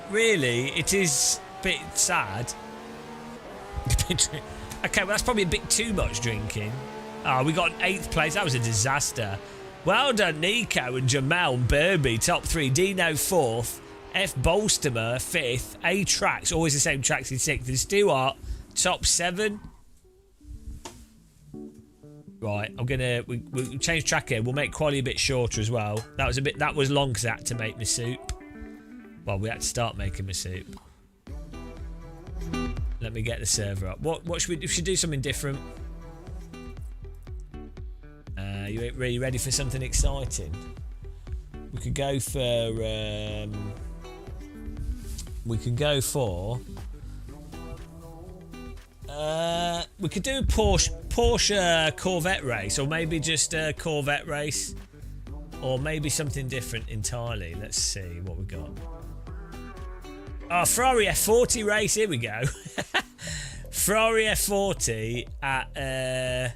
Really, it is a bit sad. Okay, well, that's probably a bit too much drinking. Oh, we got 8th place. That was a disaster. Well done, Nico and Jamal and Burby, top 3. Dino, 4th. F. Bolstomer, 5th. A. Tracks, always the same tracks in 6th. And Stewart, top 7. Right, I'm gonna we'll change track here. We'll make quality a bit shorter as well. That was long because I had to make my soup. Well, we had to start making my soup. Let me get the server up. What should we do? Something different. You really ready for something exciting? We could go for we could do a Porsche Corvette race, or maybe just a Corvette race, or maybe something different entirely. Let's see what we got. Oh, Ferrari F40 race. Here we go. Ferrari F40 at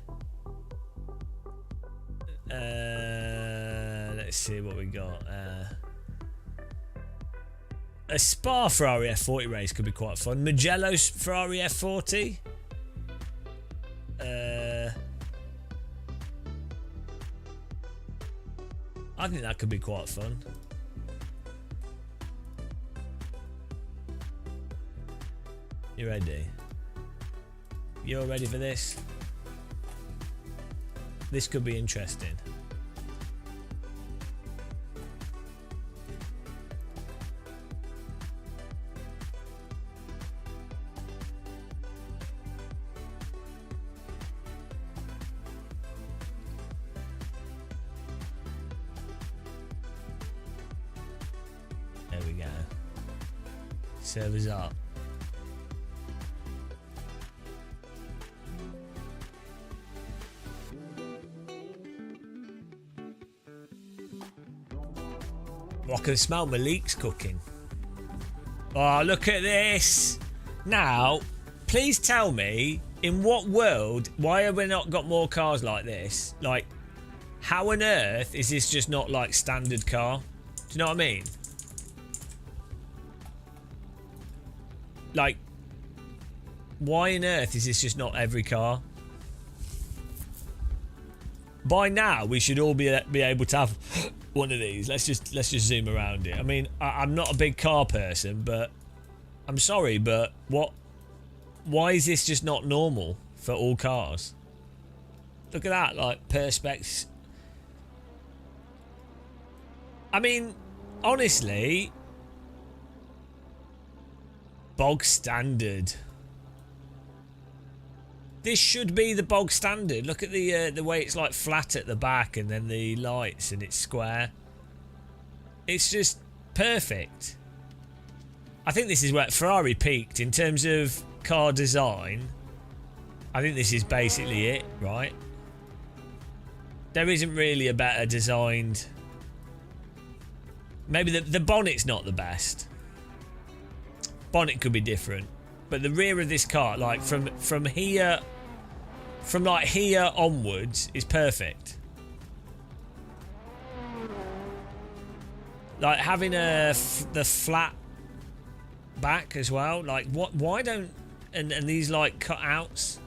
let's see what we got. A Spa Ferrari F40 race could be quite fun. Mugello's Ferrari F40. I think that could be quite fun. You ready? You're ready for this? This could be interesting. There we go. Servers up. I can smell Malik's cooking. Oh, look at this. Now, please tell me, in what world, why have we not got more cars like this? Like, how on earth is this just not like standard car? Do you know what I mean? Like, why on earth is this just not every car? By now, we should all be able to have one of these. Let's just zoom around it. I mean, I'm not a big car person, but I'm sorry, but why is this just not normal for all cars? Look at that, like perspex. I mean, honestly, bog standard. This should be the bog standard. Look at the way it's like flat at the back, and then the lights, and it's square. It's just perfect. I think this is where Ferrari peaked in terms of car design. I think this is basically it, right? There isn't really a better designed. Maybe the bonnet's not the best. Bonnet could be different, but the rear of this car, like from here. From like here onwards is perfect. Like having the flat back as well. Like why don't and these like cutouts.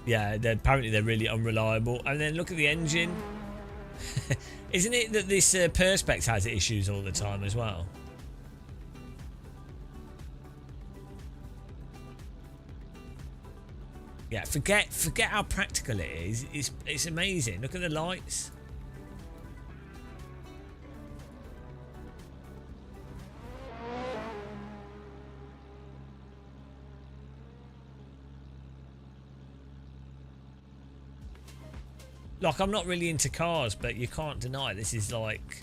Yeah, apparently they're really unreliable. And then look at the engine. Isn't it that this perspex has issues all the time as well? Yeah, forget how practical it is. It's amazing. Look at the lights. Like, I'm not really into cars, but you can't deny this is like...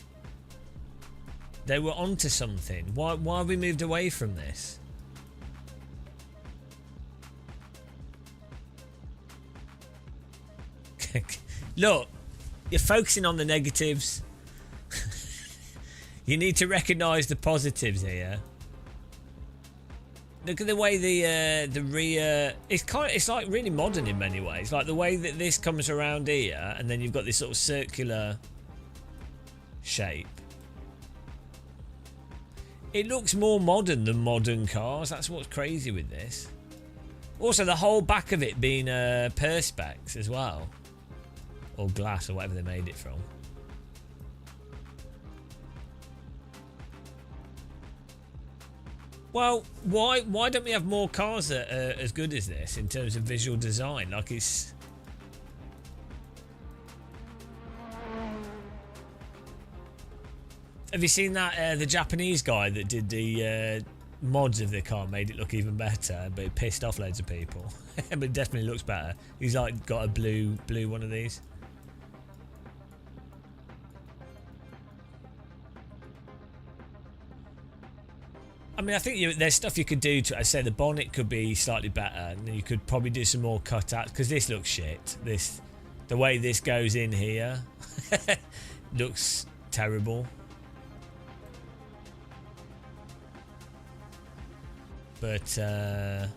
They were onto something. Why have we moved away from this? Look, you're focusing on the negatives. You need to recognise the positives here. Look at the way the rear... It's like really modern in many ways. Like the way that this comes around here, and then you've got this sort of circular shape. It looks more modern than modern cars. That's what's crazy with this. Also, the whole back of it being perspex as well. Or glass, or whatever they made it from. Well, why don't we have more cars that are as good as this in terms of visual design? Like, it's... Have you seen that the Japanese guy that did the mods of the car made it look even better, but it pissed off loads of people. But it definitely looks better. He's like got a blue one of these. I mean, I think there's stuff you could do to... I say the bonnet could be slightly better, and then you could probably do some more cutouts, because this looks shit. The way this goes in here looks terrible. But the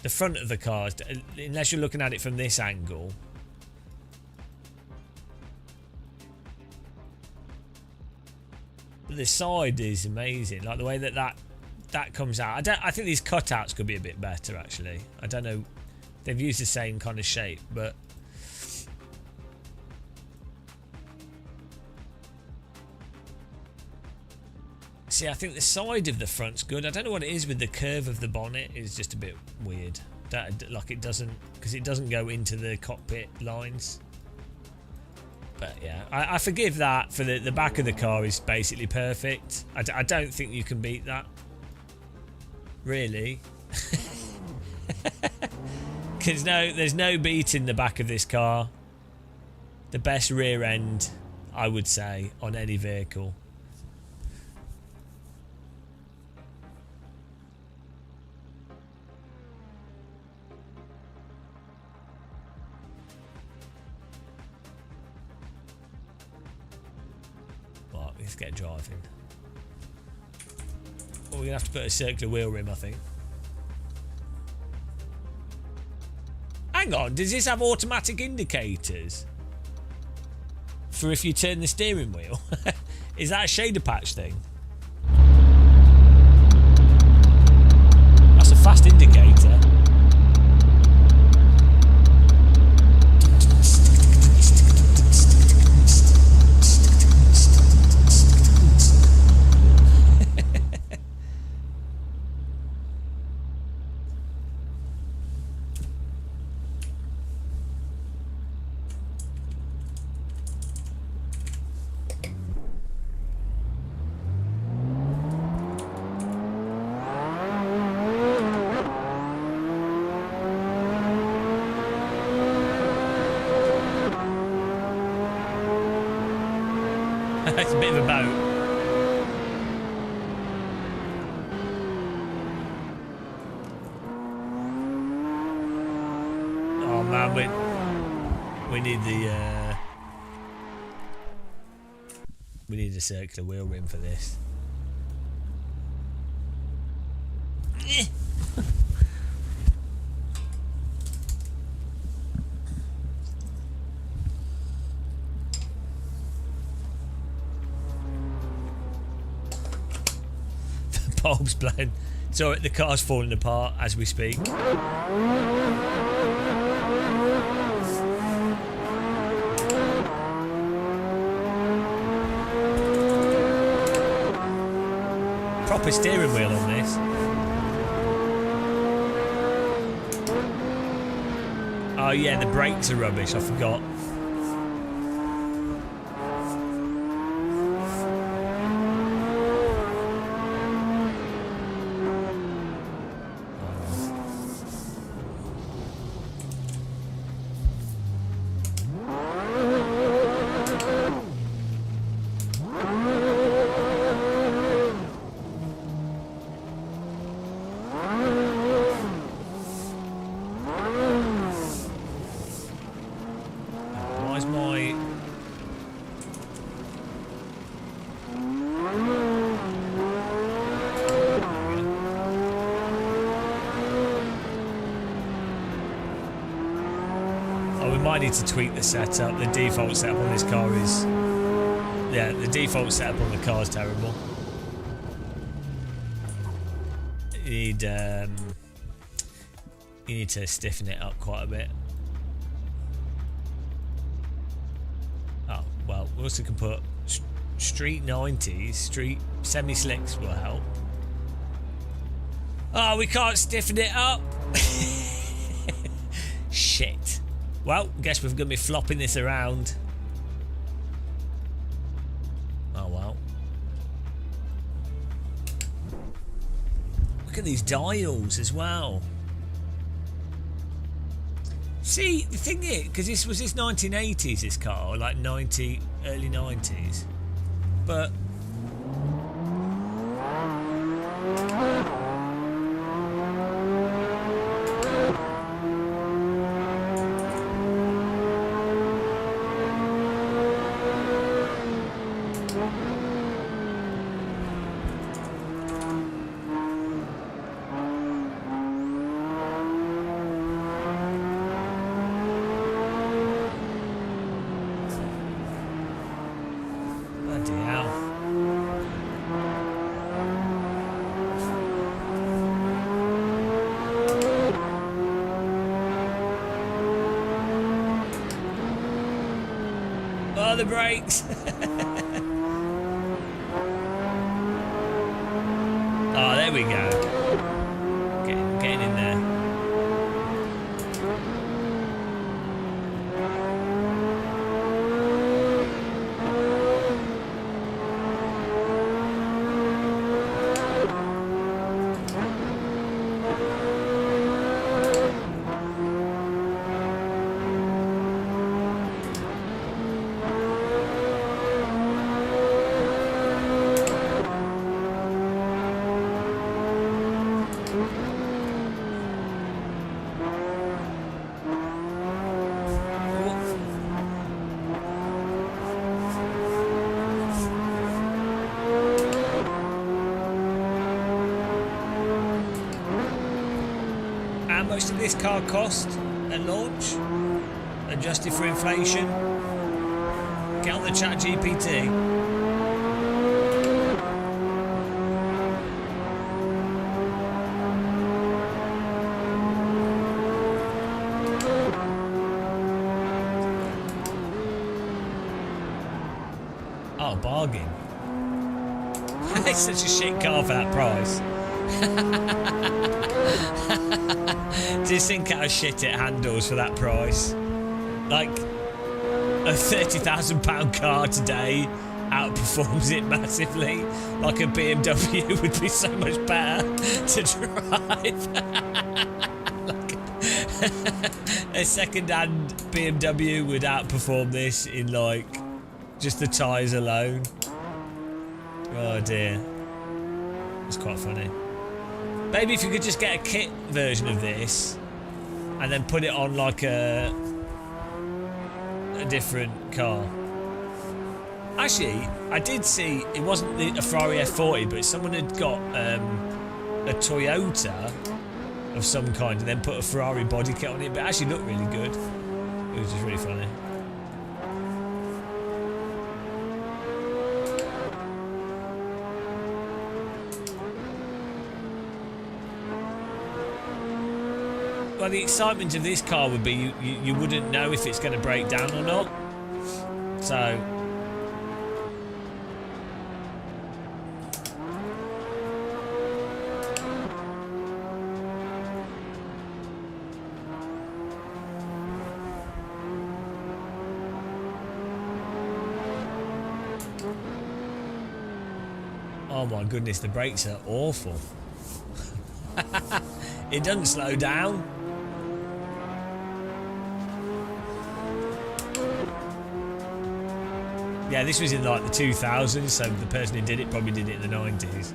front of the car, unless you're looking at it from this angle, the side is amazing. Like the way that comes out. I think these cutouts could be a bit better actually. I don't know. They've used the same kind of shape, but see, I think the side of the front's good. I don't know what it is with the curve of the bonnet. It's just a bit weird. Like it doesn't, because it doesn't go into the cockpit lines. But yeah, I forgive that. For the back of the car is basically perfect. I don't think you can beat that. Really. Because there's no beating the back of this car. The best rear end, I would say, on any vehicle. Let's get driving. Well, we're going to have to put a circular wheel rim, I think. Hang on, does this have automatic indicators? For if you turn the steering wheel? Is that a shader patch thing? That's a fast indicator. It's a bit of a boat. Oh man, we need the we need a circular wheel rim for this. Bulb's blown. So the car's falling apart as we speak. Proper steering wheel on this. Oh yeah, the brakes are rubbish, I forgot. might need to tweak the setup. The default setup on this car is... Yeah, the default setup on the car is terrible. You need to stiffen it up quite a bit. Oh, well, we also can put street 90s, street semi-slicks will help. Oh, we can't stiffen it up. Shit. Well, guess we're going to be flopping this around. Oh, well. Look at these dials as well. See, the thing is, because this was 1980s, this car, like early 90s. But... Bloody hell. Oh, the brakes. Oh, there we go. Getting in there. How much did this car cost at launch? Adjusted for inflation? Get on the chat GPT. Oh, bargain. It's such a shit car for that price. Just think how shit it handles for that price. Like, a £30,000 car today outperforms it massively. Like a BMW would be so much better to drive. Like a second-hand BMW would outperform this in, like, just the tyres alone. Oh dear. It's quite funny. Maybe if you could just get a kit version of this and then put it on like a different car. Actually, I did see it wasn't a Ferrari F40, but someone had got a Toyota of some kind and then put a Ferrari body kit on it, but it actually looked really good. It was just really funny. Well, the excitement of this car would be you wouldn't know if it's going to break down or not. So... Oh my goodness, the brakes are awful. It doesn't slow down. Yeah, this was in like the 2000s, so the person who did it probably did it in the 90s.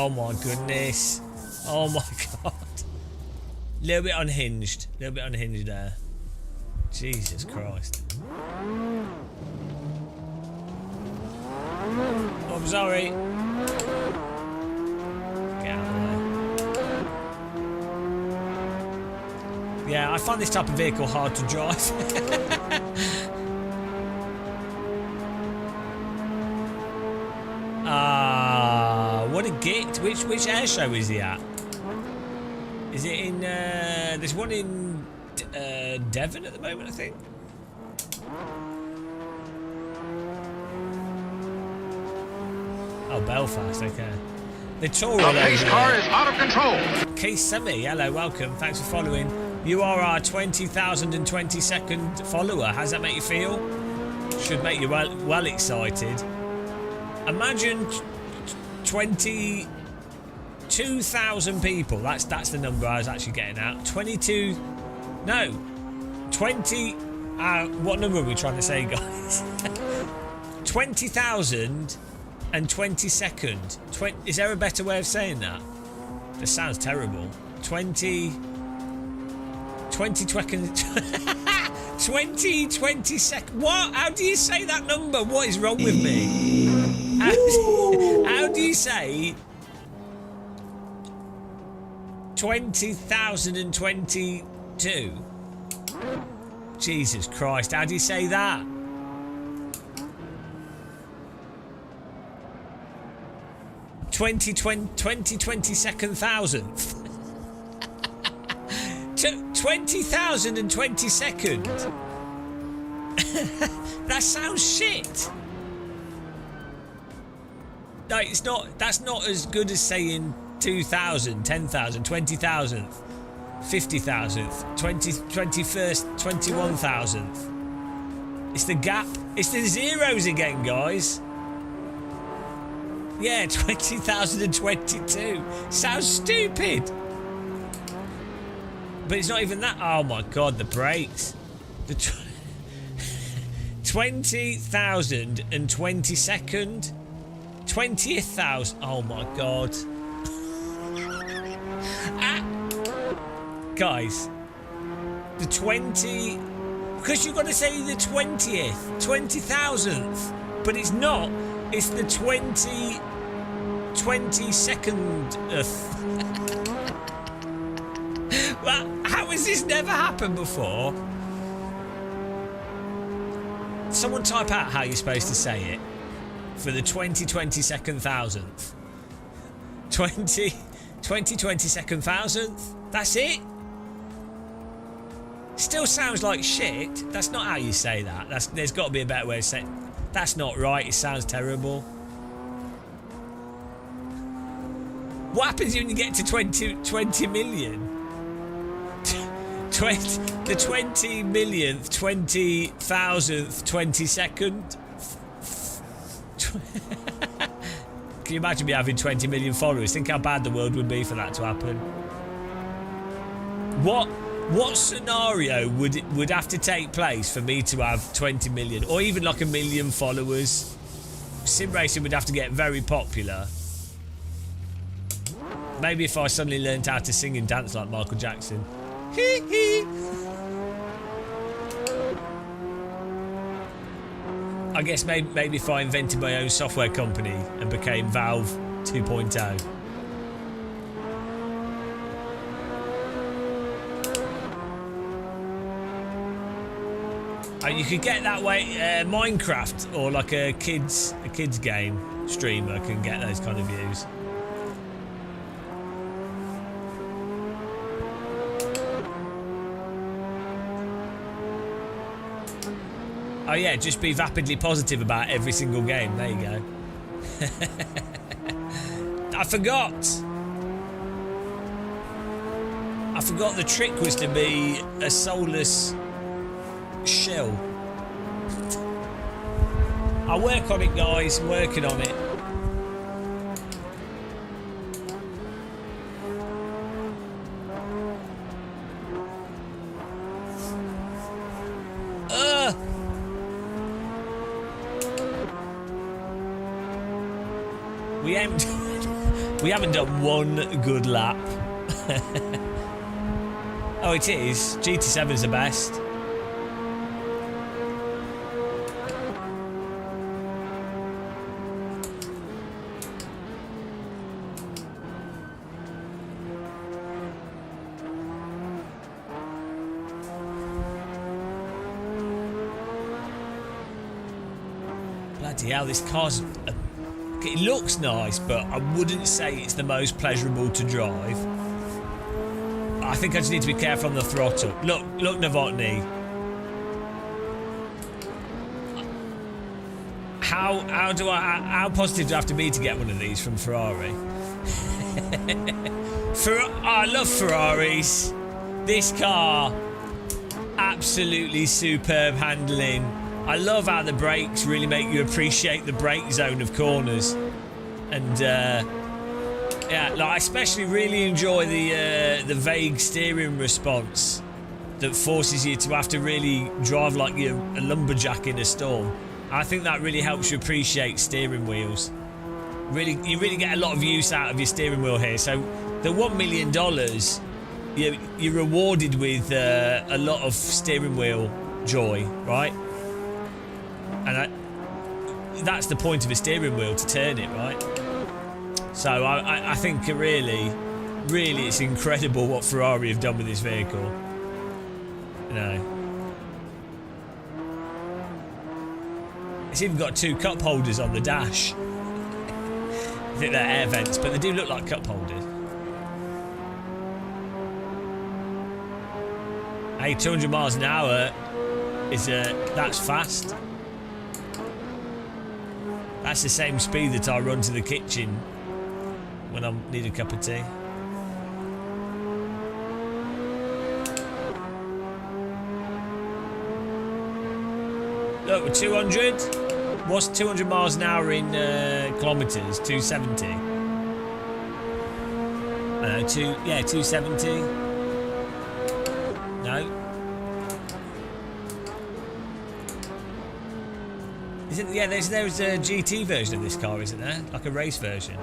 Oh my goodness. Oh my god. Little bit unhinged. Little bit unhinged there. Jesus Christ. Oh, I'm sorry. Get out of the way. Yeah, I find this type of vehicle hard to drive. What a git. Which air show is he at? Is it in, there's one in Devon at the moment, I think. Oh, Belfast, okay. The tour
The pace car is out of control.
Keith Semi, hello, welcome. Thanks for following. You are our 20,022nd follower. How's that make you feel? Should make you well excited. Imagine 22,000 people. That's the number I was actually getting at. 20. What number are we trying to say, guys? 20,000 and 22nd. Is there a better way of saying that? This sounds terrible. 20 second. What? How do you say that number? What is wrong with me? How do you say 20,022? Jesus Christ, how do you say that? Twenty-second thousandth. 20,022nd. That sounds shit. No, it's not. That's not as good as saying 2,000, 10,000, 20,000th, 50,000th, 21st, 21,000th. It's the gap. It's the zeros again, guys. Yeah, 20,022. Sounds stupid. But it's not even that. Oh my god, the brakes. The 20,022nd. 20,000. Oh my god. Guys, the 20. Because you've got to say the 20th, 20,000th. But it's not. It's the 22nd. Well, how has this never happened before? Someone type out how you're supposed to say it for the 22nd thousandth. 22nd thousandth? That's it? Still sounds like shit. That's not how you say that. There's got to be a better way of saying it. That's not right. It sounds terrible. What happens when you get to 20 million? The 20 millionth, 20,000th, 22nd. Can you imagine me having 20 million followers? Think how bad the world would be for that to happen. What scenario would have to take place for me to have 20 million or even like 1 million followers? Sim racing would have to get very popular. Maybe if I suddenly learned how to sing and dance like Michael Jackson. I guess maybe if I invented my own software company and became Valve 2.0. You could get that way. Minecraft or like a kids game streamer can get those kind of views. Oh yeah, just be vapidly positive about every single game. There you go. I forgot the trick was to be a soulless shell. I'll work on it, guys. I'm working on it. We haven't done one good lap. Oh, it is. GT7 is the best. Bloody hell, this car's... It looks nice, but I wouldn't say it's the most pleasurable to drive. I think I just need to be careful on the throttle. Look, Novotny. How positive do I have to be to get one of these from Ferrari? I love Ferraris. This car, absolutely superb handling. I love how the brakes really make you appreciate the brake zone of corners, and yeah, like I especially really enjoy the vague steering response that forces you to have to really drive like you're a lumberjack in a storm. I think that really helps you appreciate steering wheels. You really get a lot of use out of your steering wheel here. So the $1 million, you're rewarded with a lot of steering wheel joy, right? And that's the point of a steering wheel, to turn it, right? So I think really it's incredible what Ferrari have done with this vehicle. You know. It's even got 2 cup holders on the dash. I think they're air vents, but they do look like cup holders. Hey, 200 miles an hour is that's fast. That's the same speed that I run to the kitchen when I need a cup of tea. Look, we're 200. What's 200 miles an hour in kilometres? 270. I know, 270. No. Is it? Yeah, there's a GT version of this car, isn't there? Like a race version.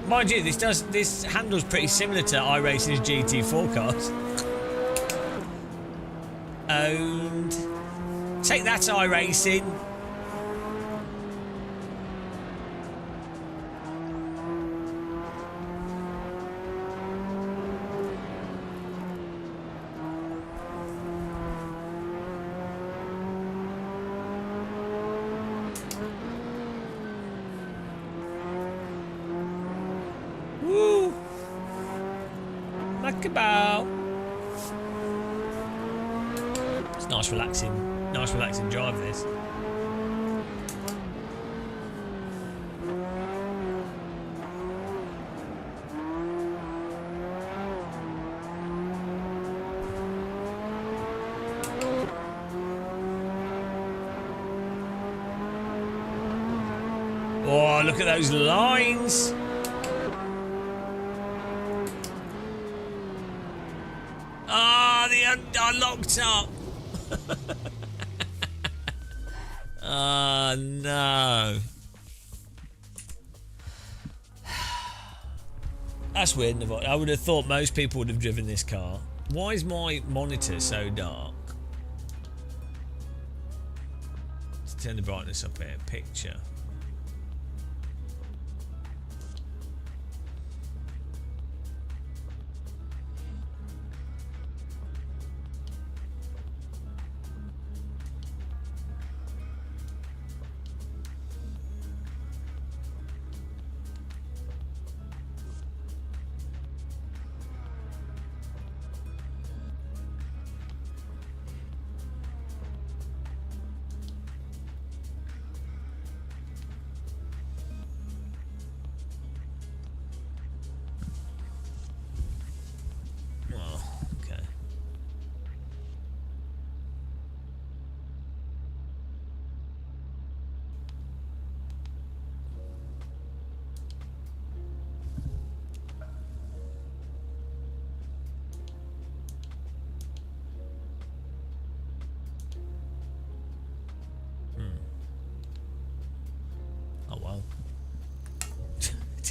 Mind you, this handles pretty similar to iRacing's GT4 cars. And take that, iRacing. Woo! Macabao. It's nice relaxing drive, this. Oh, look at those lines. I locked up. Oh, no. That's weird. I would have thought most people would have driven this car. Why is my monitor so dark? Let's turn the brightness up here. Picture.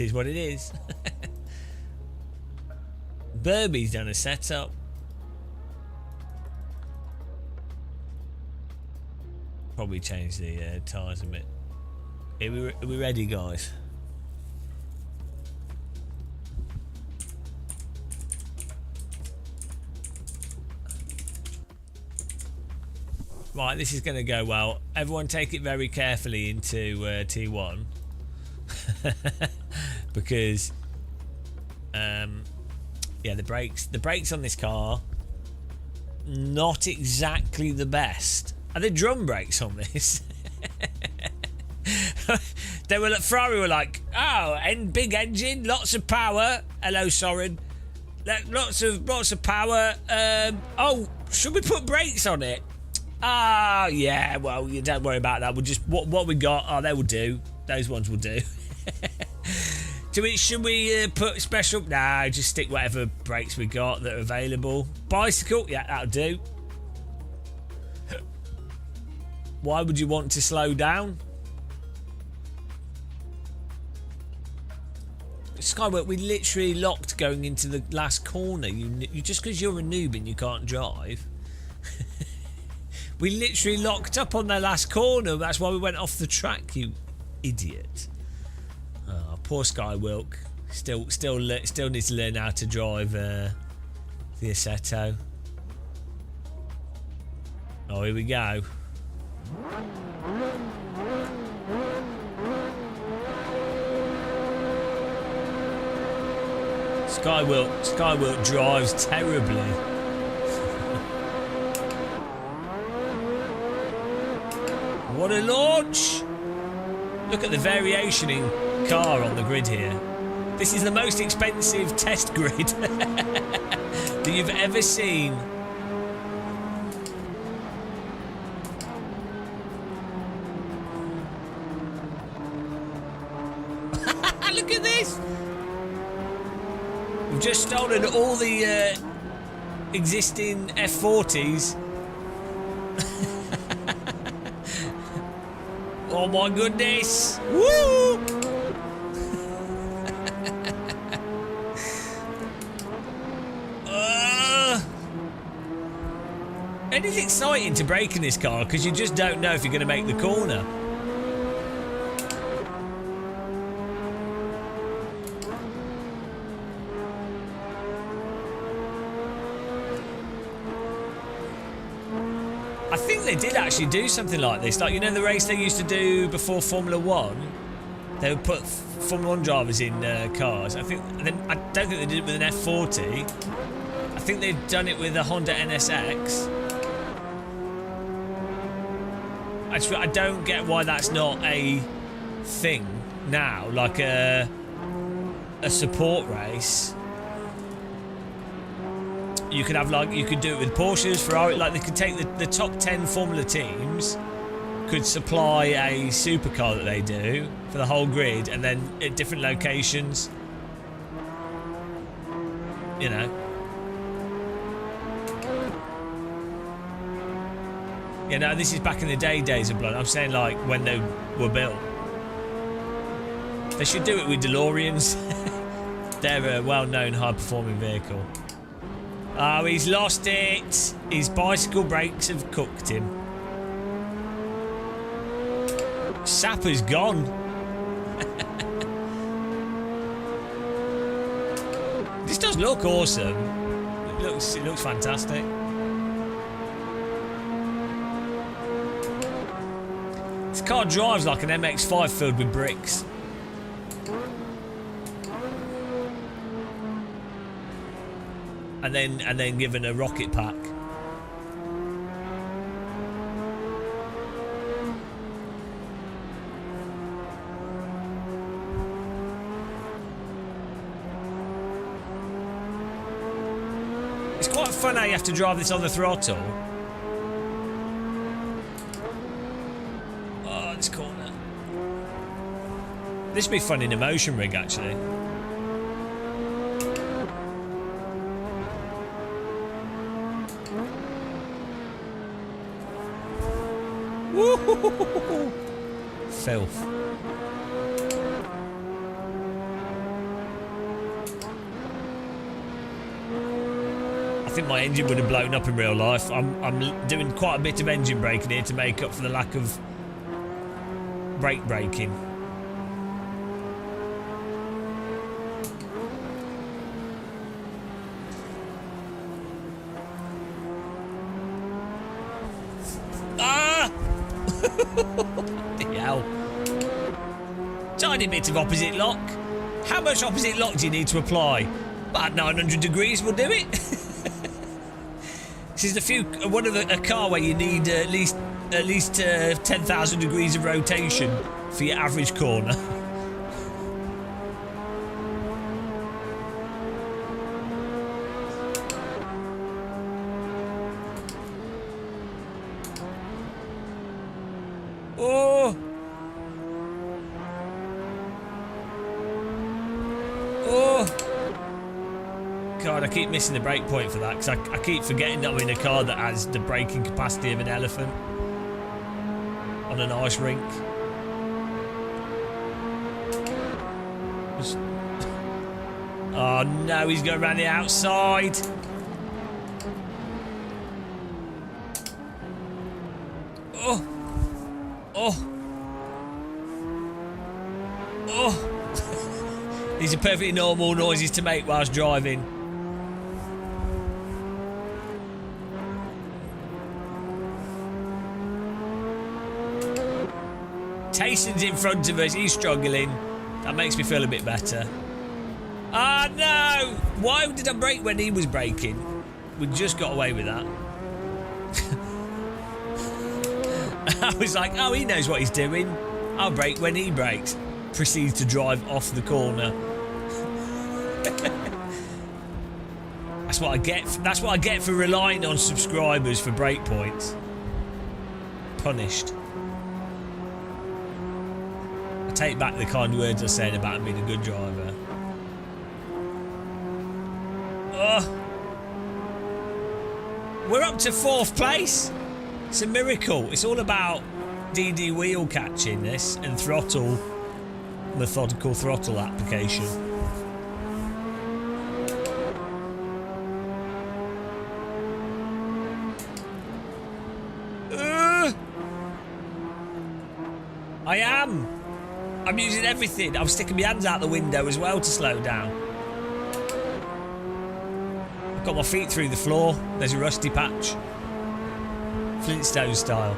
It is what it is. Burby's done a setup. Probably change the tyres a bit. Are we ready, guys? Right, this is going to go well. Everyone take it very carefully into T1. Because yeah, the brakes on this car not exactly the best. Are there drum brakes on this? They were like, Ferrari were like, oh, and big engine, lots of power. Hello, Soren. Lots of power. Oh, should we put brakes on it? Ah, yeah. Well, you don't worry about that. We'll just what we got. Oh, they will do. Those ones will do. Should we put special? Nah, just stick whatever brakes we got that are available. Bicycle, yeah, that'll do. Why would you want to slow down? Skywork, we literally locked going into the last corner. You just because you're a noob and you can't drive. We literally locked up on the last corner. That's why we went off the track, you idiot. Oh, poor Skywilk. Still needs to learn how to drive the Assetto. Oh, here we go. Skywilk drives terribly. What a launch! Look at the variation in car on the grid here. This is the most expensive test grid that you've ever seen. Look at this! We've just stolen all the existing F40s. Oh my goodness! Woo! It is exciting to brake in this car because you just don't know if you're going to make the corner. I think they did actually do something like this. Like, you know the race they used to do before Formula 1? They would put Formula 1 drivers in cars. I don't think they did it with an F40. I think they've done it with a Honda NSX. I don't get why that's not a thing now, like a support race. You could have you could do it with Porsches, Ferrari, like they could take the top 10 Formula teams, could supply a supercar that they do for the whole grid, and then at different locations, you know. Yeah, no, this is back in the days of Blood. I'm saying like when they were built. They should do it with DeLoreans. They're a well-known high-performing vehicle. Oh, he's lost it. His bicycle brakes have cooked him. Sapper's gone. This does look awesome. It looks fantastic. This car drives like an MX-5 filled with bricks. And then given a rocket pack. It's quite fun how you have to drive this on the throttle. Oh, this corner. This would be fun in a motion rig, actually. Woo-hoo-hoo-hoo-hoo. Filth. I think my engine would have blown up in real life. I'm doing quite a bit of engine braking here to make up for the lack of brake braking. Ah! Hell. Tiny bit of opposite lock. How much opposite lock do you need to apply? About 900 degrees will do it. This is a car where you need at least 10,000 degrees of rotation for your average corner. Oh! Oh! God, I keep missing the brake point for that because I keep forgetting that I'm in a car that has the braking capacity of an elephant on an ice rink. Just... Oh no, he's going around the outside. Oh! Oh! Oh! These are perfectly normal noises to make whilst driving. Tayson's in front of us, he's struggling. That makes me feel a bit better. Ah, no! Why did I brake when he was braking? We just got away with that. I was like, oh, he knows what he's doing. I'll brake when he brakes. Proceeds to drive off the corner. That's what I get. That's what I get for relying on subscribers for brake points. Punished. I take back the kind words I said about being a good driver. We're up to 4th place. It's a miracle. It's all about DD wheel catching this and throttle, methodical throttle application. I am. I'm using everything. I'm sticking my hands out the window as well to slow down. I've got my feet through the floor. There's a rusty patch. Flintstone style.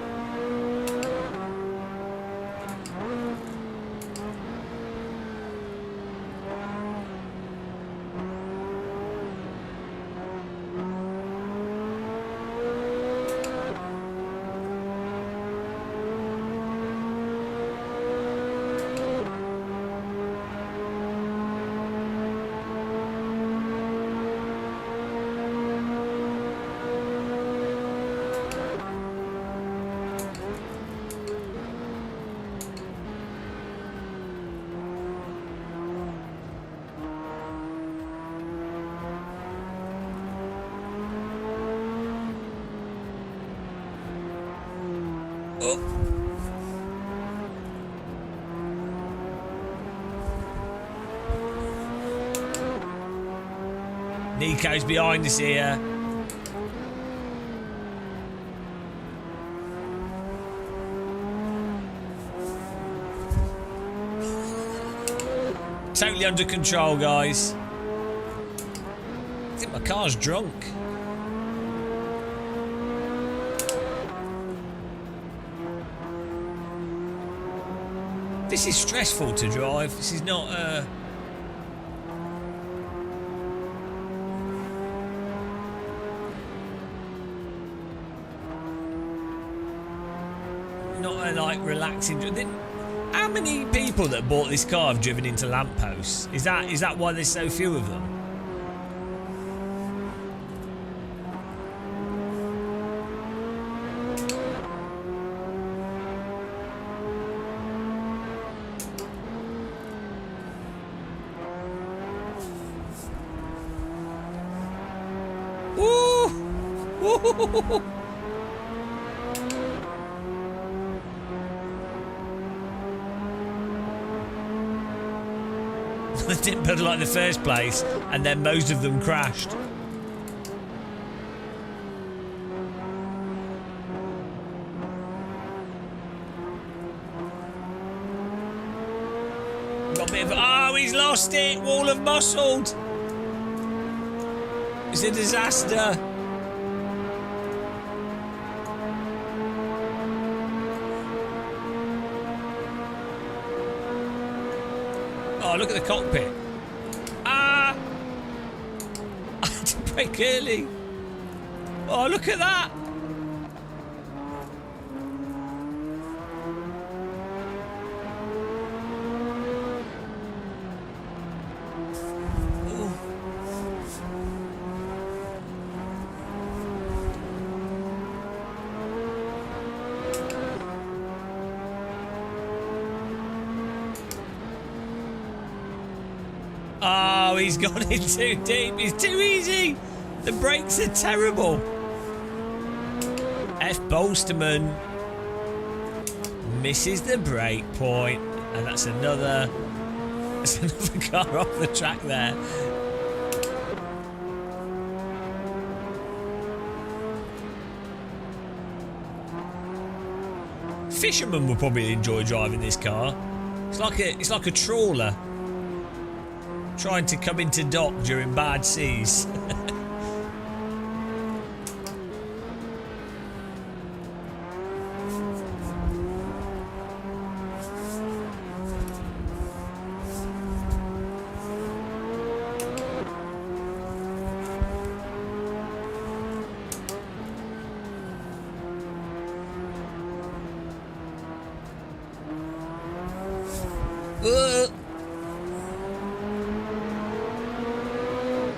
Nico's behind us here. Totally under control, guys. I think my car's drunk. This is stressful to drive. This is not like relaxing. How many people that bought this car have driven into lampposts? Is that why there's so few of them? Woo! They didn't pedal like in the first place, and then most of them crashed. bit of... Oh, he's lost it. Wall of muscled. It's a disaster. Oh, look at the cockpit. Ah! I had to brake early. Oh, look at that. Oh, he's gone in too deep. He's too easy. The brakes are terrible. F. Bolsterman misses the brake point, and that's another car off the track there. Fishermen would probably enjoy driving this car. It's like a trawler trying to come into dock during bad seas.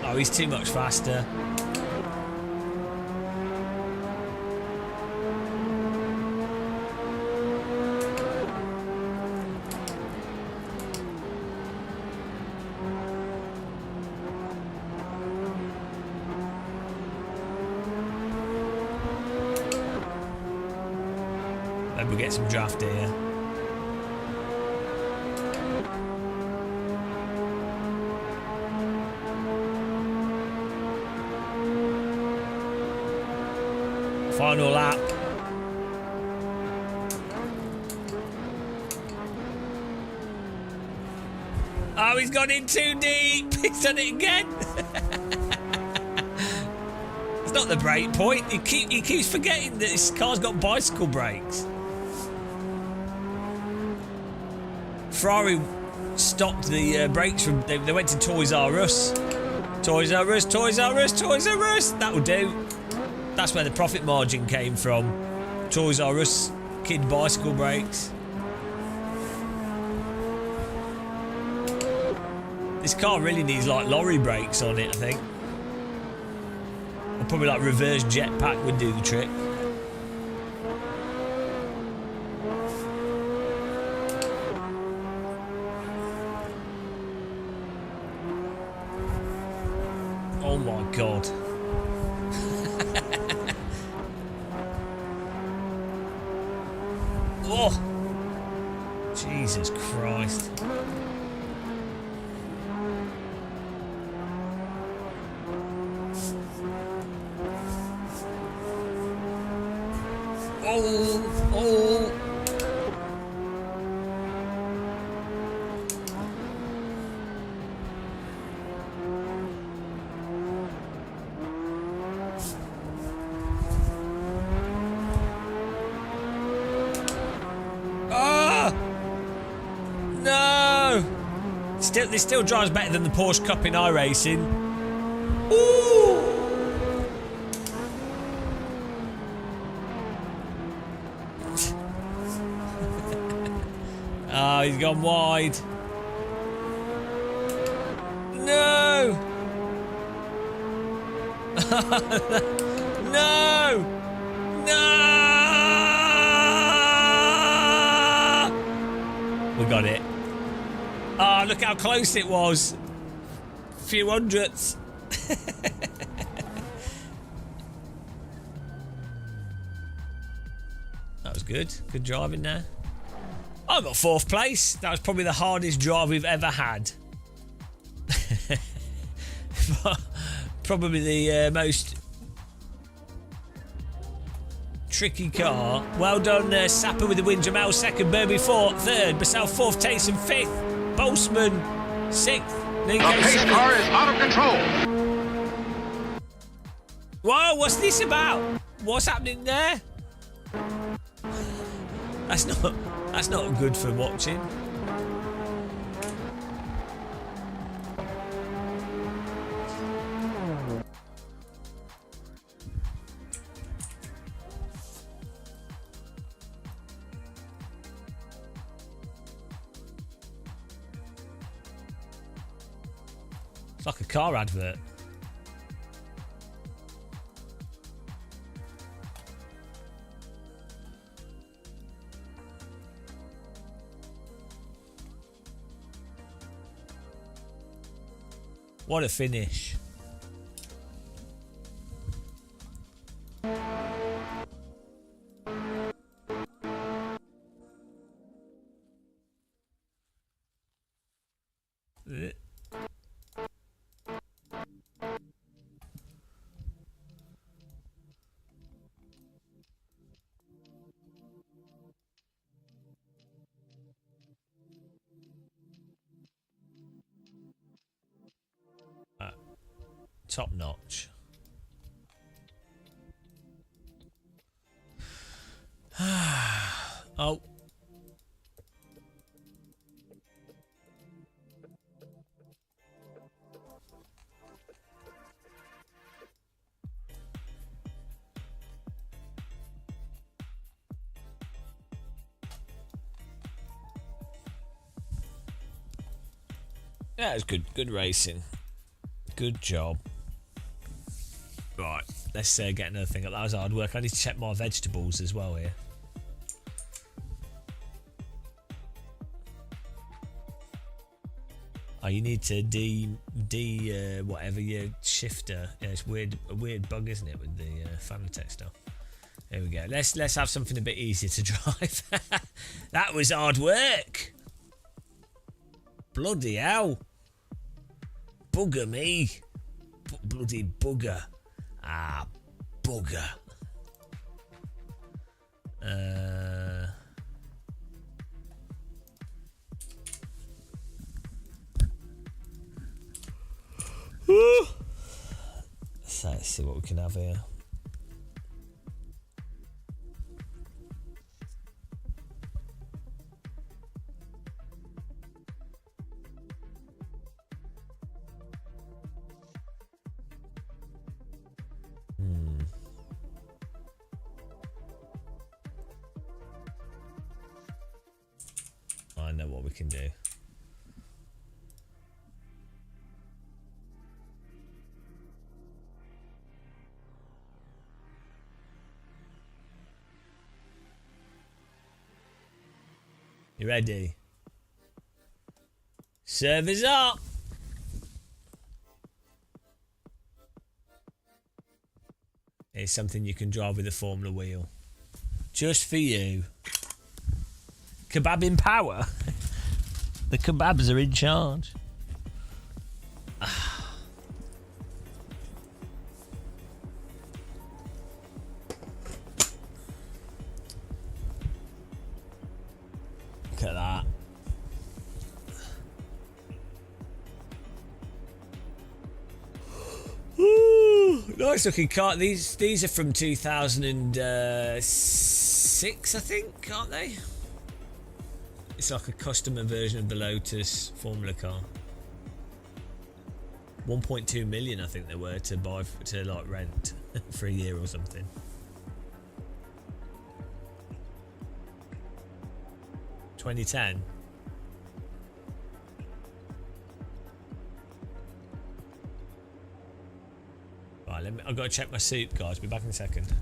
Oh, he's too much faster. Maybe we'll get some draft here. Final lap. Oh, he's gone in too deep. He's done it again. It's not the brake point. He keeps forgetting that this car's got bicycle brakes. Ferrari stopped the brakes from... They went to Toys R Us. Toys R Us, Toys R Us, Toys R Us. That'll do. That's where the profit margin came from. Toys R Us, kid bicycle brakes. This car really needs like lorry brakes on it, I think. Or probably like reverse jetpack would do the trick. Oh my god. Oh, Jesus Christ. Oh. No! This still drives better than the Porsche Cup in iRacing. Ooh! Oh, he's gone wide. No! No! No! We got it. Oh, look how close it was. Few hundredths. That was good. Good driving there. I got 4th place. That was probably the hardest drive we've ever had. Probably the most tricky car. Well done, Sapper with the win. Jamal 2nd, Burby 4th, 3rd, Basal 4th, Taysom 5th. Postman, 6th.
The pace car is out of control.
Whoa, what's this about? What's happening there? That's not good for watching. It's like a car advert. What a finish. Top notch. Oh. Yeah, it's good racing. Good job. Right, let's get another thing up. That was hard work. I need to check my vegetables as well here. Oh, you need to whatever your shifter. Yeah, it's a weird bug, isn't it, with the Fanatec stuff. There we go. Let's have something a bit easier to drive. That was hard work. Bloody hell. Bugger me. Bloody bugger. Ah, bugger. So let's see what we can have here. I know what we can do. You ready? Servers up! Here's something you can drive with a Formula wheel. Just for you. Kebab in power. The kebabs are in charge. Look at that. Nice looking car. These are from 2006, I think, aren't they? It's like a customer version of the Lotus Formula car. 1.2 million, I think they were, to buy to like rent for a year or something. $2010. Right, I've got to check my soup, guys. Be back in a second.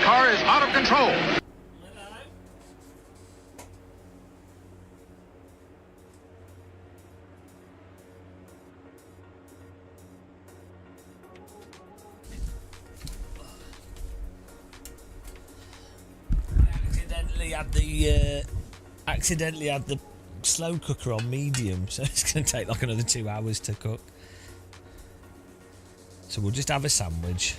car is out of control.
Accidentally had the slow cooker on medium, so it's going to take like another 2 hours to cook. So we'll just have a sandwich.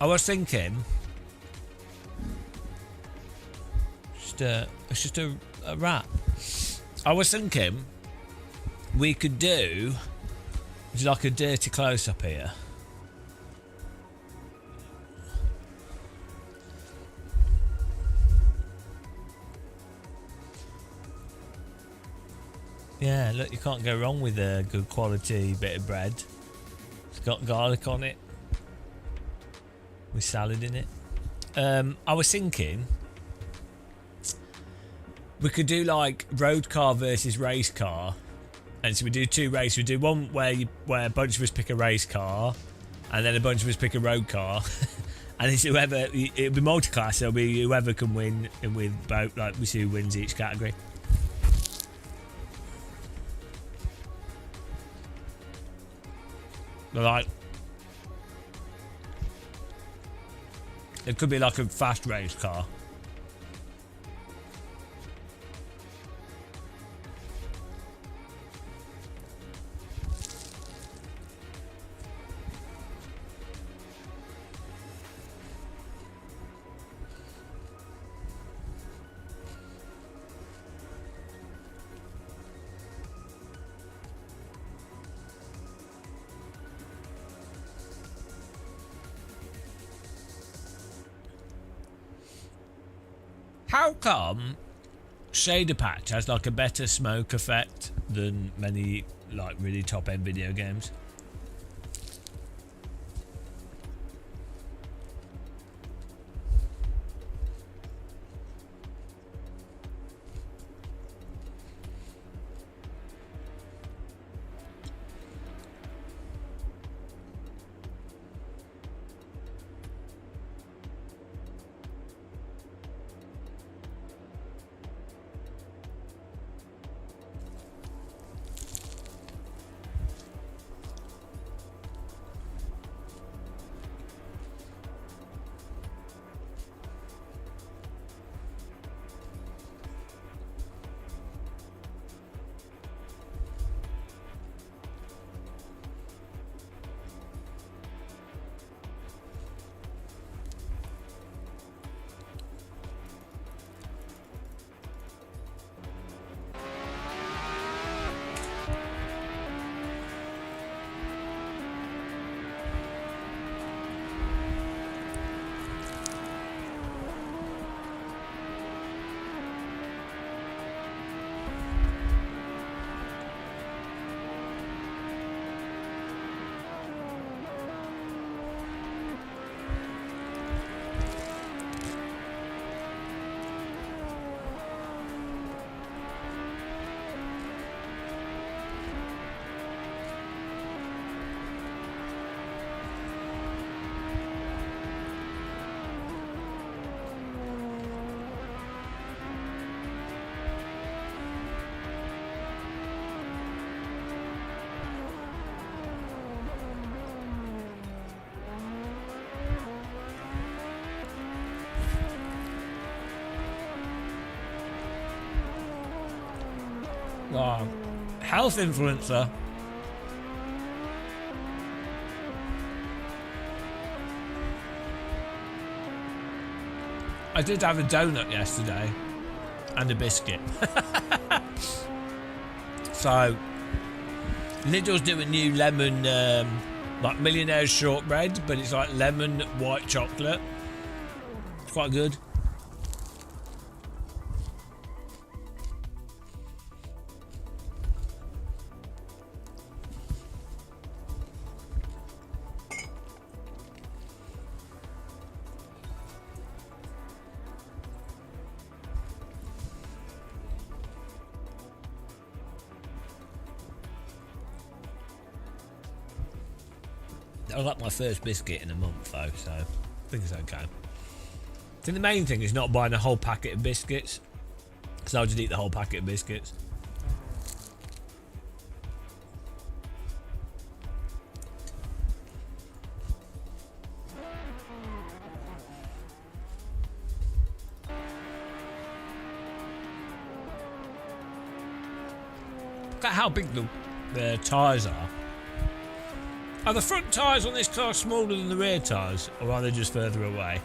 I was thinking, it's just a wrap. I was thinking we could do like a dirty close up here. Yeah, look, you can't go wrong with a good quality bit of bread. It's got garlic on it. With salad in it. I was thinking we could do like road car versus race car, and so we do 2 races. We do one where a bunch of us pick a race car, and then a bunch of us pick a road car, and it's whoever. It'll be multi-class. So it'll be whoever can win, and with both like we see who wins each category. But like. It could be like a fast race car. How come Shader Patch has like a better smoke effect than many like really top end video games? Oh, health influencer. I did have a donut yesterday and a biscuit. So Lidl's doing new lemon like millionaire's shortbread, but it's like lemon white chocolate. It's quite good. I got my first biscuit in a month though, so I think it's okay. I think the main thing is not buying a whole packet of biscuits, because I'll just eat the whole packet of biscuits. Look at how big the tyres are. Are the front tyres on this car smaller than the rear tyres, or are they just further away?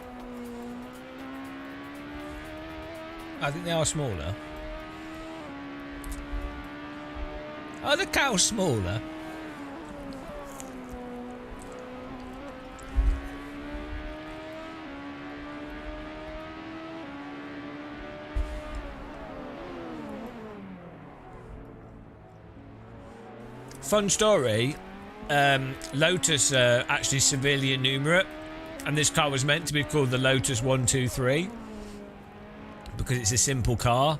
I think they are smaller. Are the cows smaller? Fun story. Lotus actually severely innumerate, and this car was meant to be called the Lotus 123 because it's a simple car,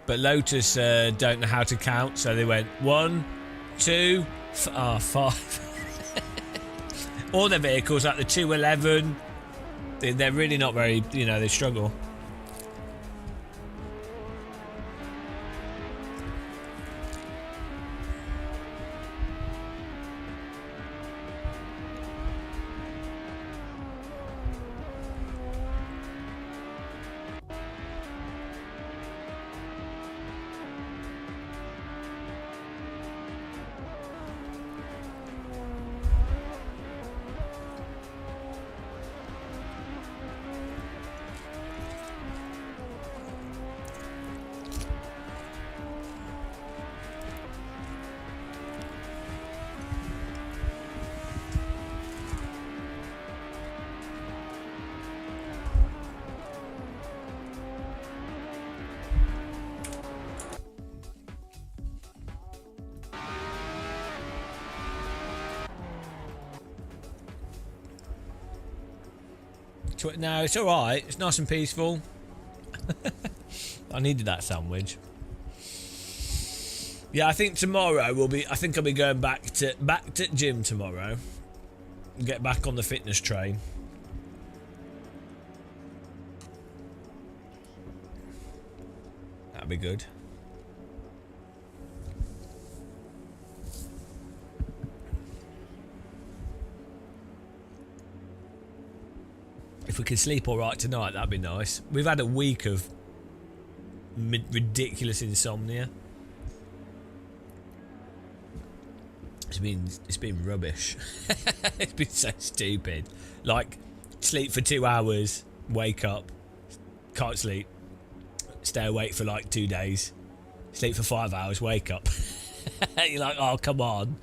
but Lotus don't know how to count, so they went 1, 2, 5. All their vehicles, like the 211, they're really not very, they struggle. No, it's alright. It's nice and peaceful. I needed that sandwich. Yeah, I think tomorrow I'll be going back to gym tomorrow. Get back on the fitness train. That'd be good. If we could sleep all right tonight, that'd be nice. We've had a week of ridiculous insomnia. It's been rubbish. It's been so stupid. Like, sleep for 2 hours, wake up, can't sleep, stay awake for like 2 days, sleep for 5 hours, wake up. You're like, oh, come on.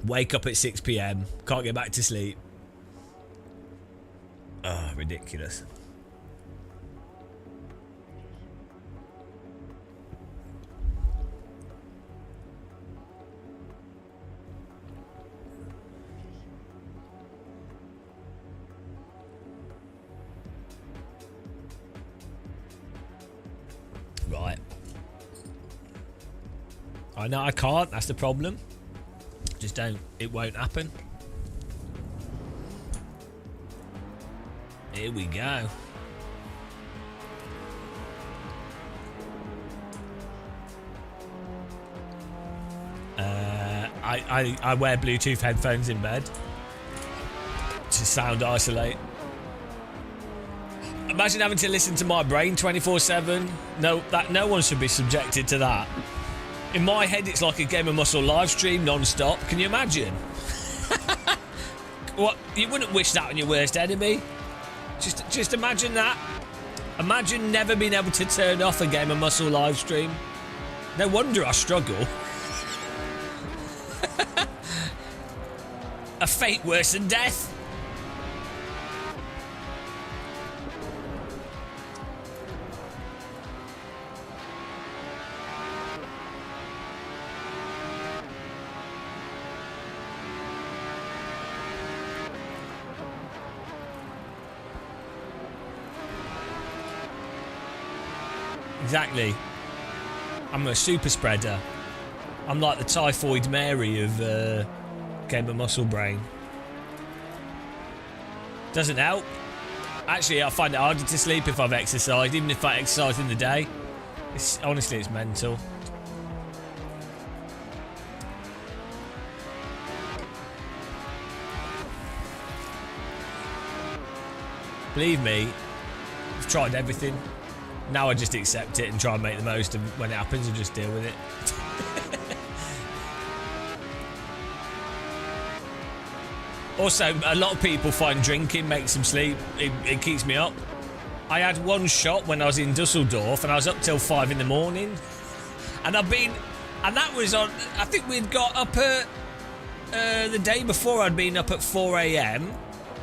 Wake up at 6 PM, can't get back to sleep. Oh, ridiculous. Right. I know I can't, that's the problem. Just don't, it won't happen. Here we go. I wear Bluetooth headphones in bed to sound isolate. Imagine having to listen to my brain 24/7. No one should be subjected to that. In my head, it's like a Game of Muscle live stream non-stop. Can you imagine? What? You wouldn't wish that on your worst enemy. Just imagine that. Imagine never being able to turn off a Game of Muscle live stream. No wonder I struggle. A fate worse than death. Exactly. I'm a super spreader. I'm like the typhoid Mary of Game of Muscle Brain. Doesn't help. Actually, I find it harder to sleep if I've exercised, even if I exercise in the day. Honestly, it's mental. Believe me, I've tried everything. Now I just accept it and try and make the most of when it happens and just deal with it. Also, a lot of people find drinking makes them sleep. It keeps me up. I had one shot when I was in Dusseldorf and I was up till 5 in the morning. And and that was on, I think we'd got up at, the day before I'd been up at 4 a.m.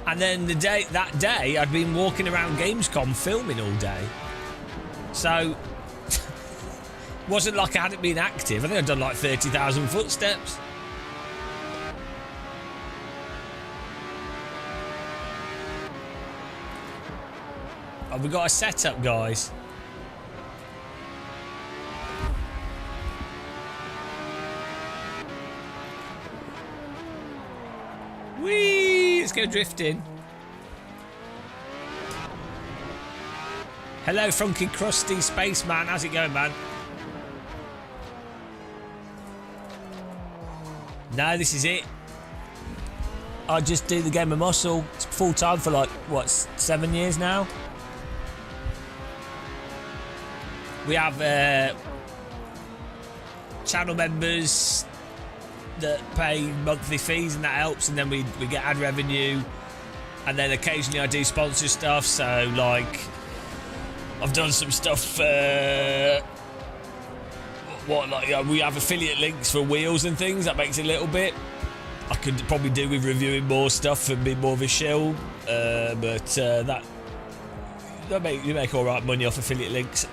And then that day I'd been walking around Gamescom filming all day. So, wasn't like I hadn't been active. I think I'd done like 30,000 footsteps. Oh, we got a setup, guys. Whee! Let's go drifting. Hello, Funky Krusty Spaceman. How's it going, man? No, this is it. I just do the Game of Muscle. It's full time for like, what, 7 years now? We have channel members that pay monthly fees and that helps, and then we get ad revenue, and then occasionally I do sponsor stuff. So like I've done some stuff we have affiliate links for wheels and things. That makes it a little bit. I could probably do with reviewing more stuff and be more of a shill, but you make all right money off affiliate links.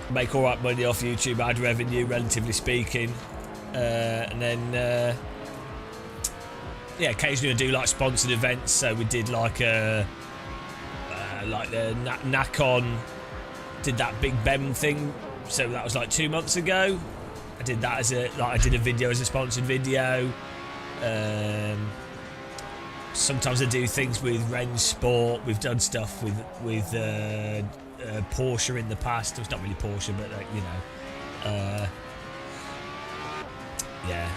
Make all right money off YouTube ad revenue, relatively speaking, and then yeah, occasionally I do like sponsored events. So we did like the Nakon did that Big Ben thing. So that was like 2 months ago. I did that I did a video as a sponsored video. Sometimes I do things with Ren Sport. We've done stuff with Porsche in the past. It's not really Porsche, but you know, yeah.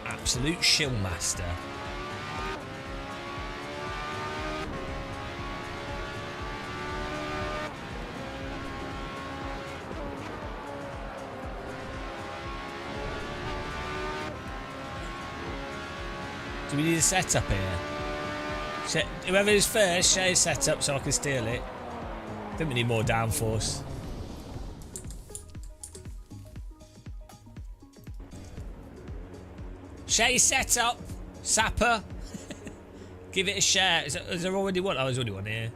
Absolute shill master. Do we need a setup here? Whoever is first, share his setup so I can steal it. I think we need more downforce. Share your setup, Sapper. Give it a share. Is there already one? Oh, there's already one here.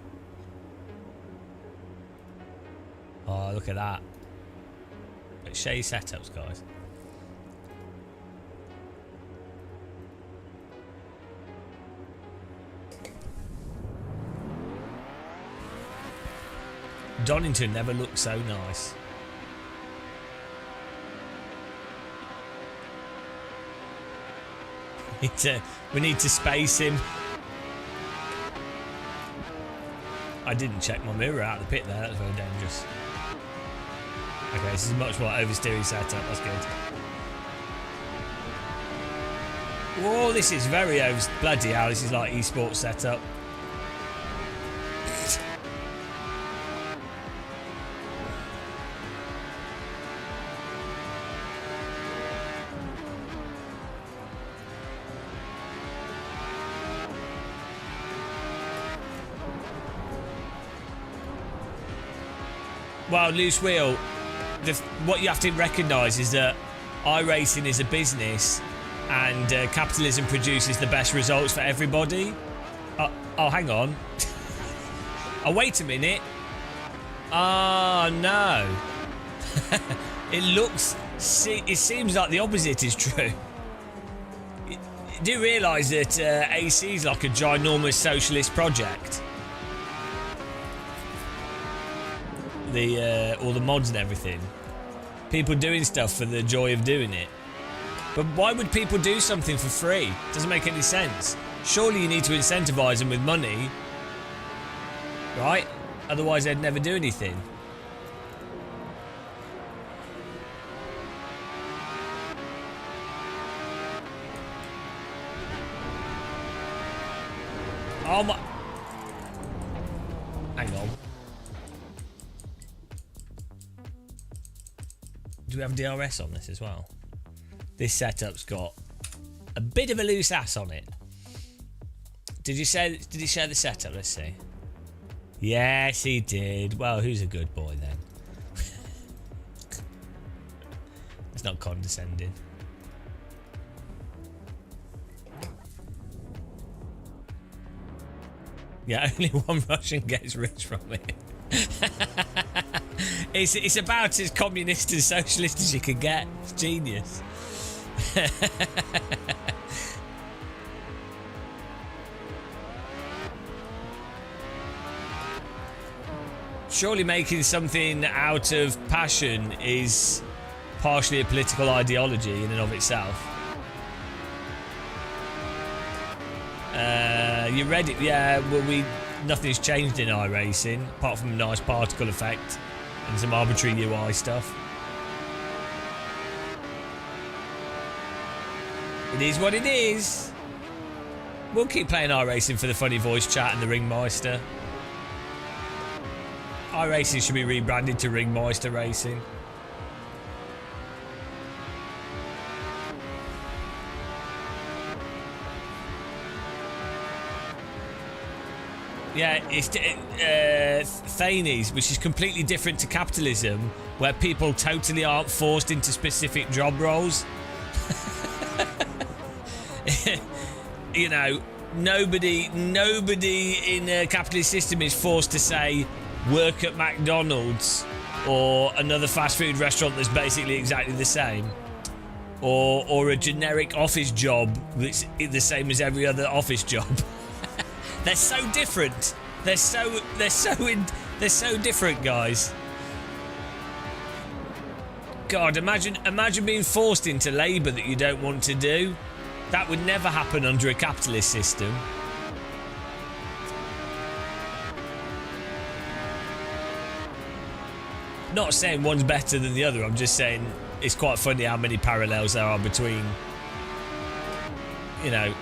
Oh, look at that. But share your setups, guys. Donington never looked so nice. We need to space him. I didn't check my mirror out of the pit there. That's very dangerous. Okay, this is a much more oversteering setup. That's good. Whoa, this is very bloody hell. This is like esports setup. Well, loose wheel, what you have to recognise is that iRacing is a business and capitalism produces the best results for everybody. Oh, hang on. Oh, wait a minute. Oh, no. It seems like the opposite is true. Do you realise that AC is like a ginormous socialist project? All the mods and everything. People doing stuff for the joy of doing it. But why would people do something for free? Doesn't make any sense. Surely you need to incentivise them with money, right? Otherwise they'd never do anything. Oh my... Hang on. Do we have DRS on this as well? This setup's got a bit of a loose ass on it. Did he share the setup? Let's see. Yes, he did. Well, who's a good boy then? It's not condescending. Yeah, only one Russian gets rich from it. It's about as communist and socialist as you can get. It's genius. Surely making something out of passion is partially a political ideology in and of itself. You read it? Yeah, well, nothing's changed in iRacing apart from a nice particle effect and some arbitrary UI stuff. It is what it is. We'll keep playing iRacing for the funny voice chat and the Ringmeister. iRacing should be rebranded to Ringmeister Racing. Yeah, it's Thanies, which is completely different to capitalism, where people totally aren't forced into specific job roles. You know, nobody in a capitalist system is forced to say work at McDonald's or another fast food restaurant that's basically exactly the same, or a generic office job that's the same as every other office job. They're so different. They're so different, guys. God, imagine being forced into labour that you don't want to do. That would never happen under a capitalist system. Not saying one's better than the other. I'm just saying it's quite funny how many parallels there are between, you know,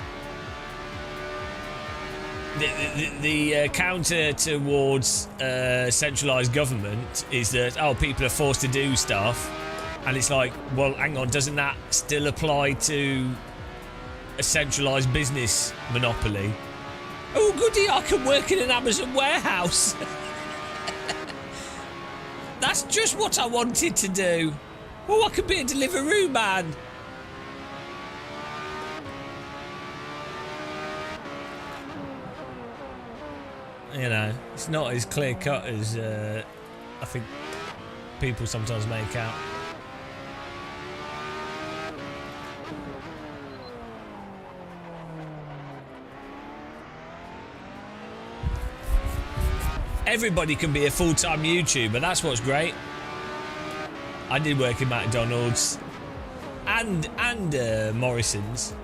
the counter towards centralised government is that, oh, people are forced to do stuff, and it's like, well, hang on, doesn't that still apply to a centralised business monopoly? Oh, goody, I can work in an Amazon warehouse. That's just what I wanted to do. Oh, I could be a Deliveroo man. You know, it's not as clear cut as I think people sometimes make out. Everybody can be a full-time YouTuber. That's what's great. I did work in McDonald's and Morrison's.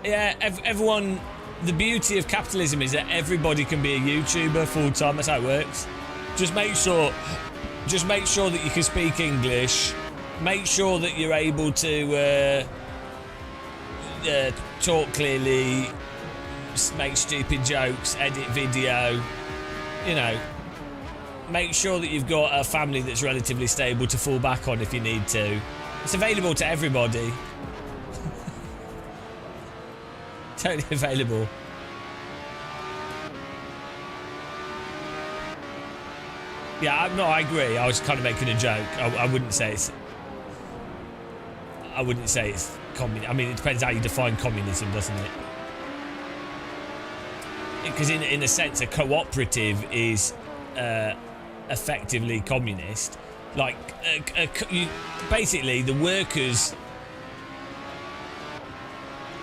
Yeah, everyone. The beauty of capitalism is that everybody can be a YouTuber full-time. That's how it works. Just make sure that you can speak English. Make sure that you're able to talk clearly, make stupid jokes, edit video. You know, make sure that you've got a family that's relatively stable to fall back on if you need to. It's available to everybody. Totally available. Yeah, no, I agree. I was kind of making a joke. I wouldn't say it's. I wouldn't say it's communism. I mean, it depends how you define communism, doesn't it? Because in a sense, a cooperative is effectively communist, Like, basically, the workers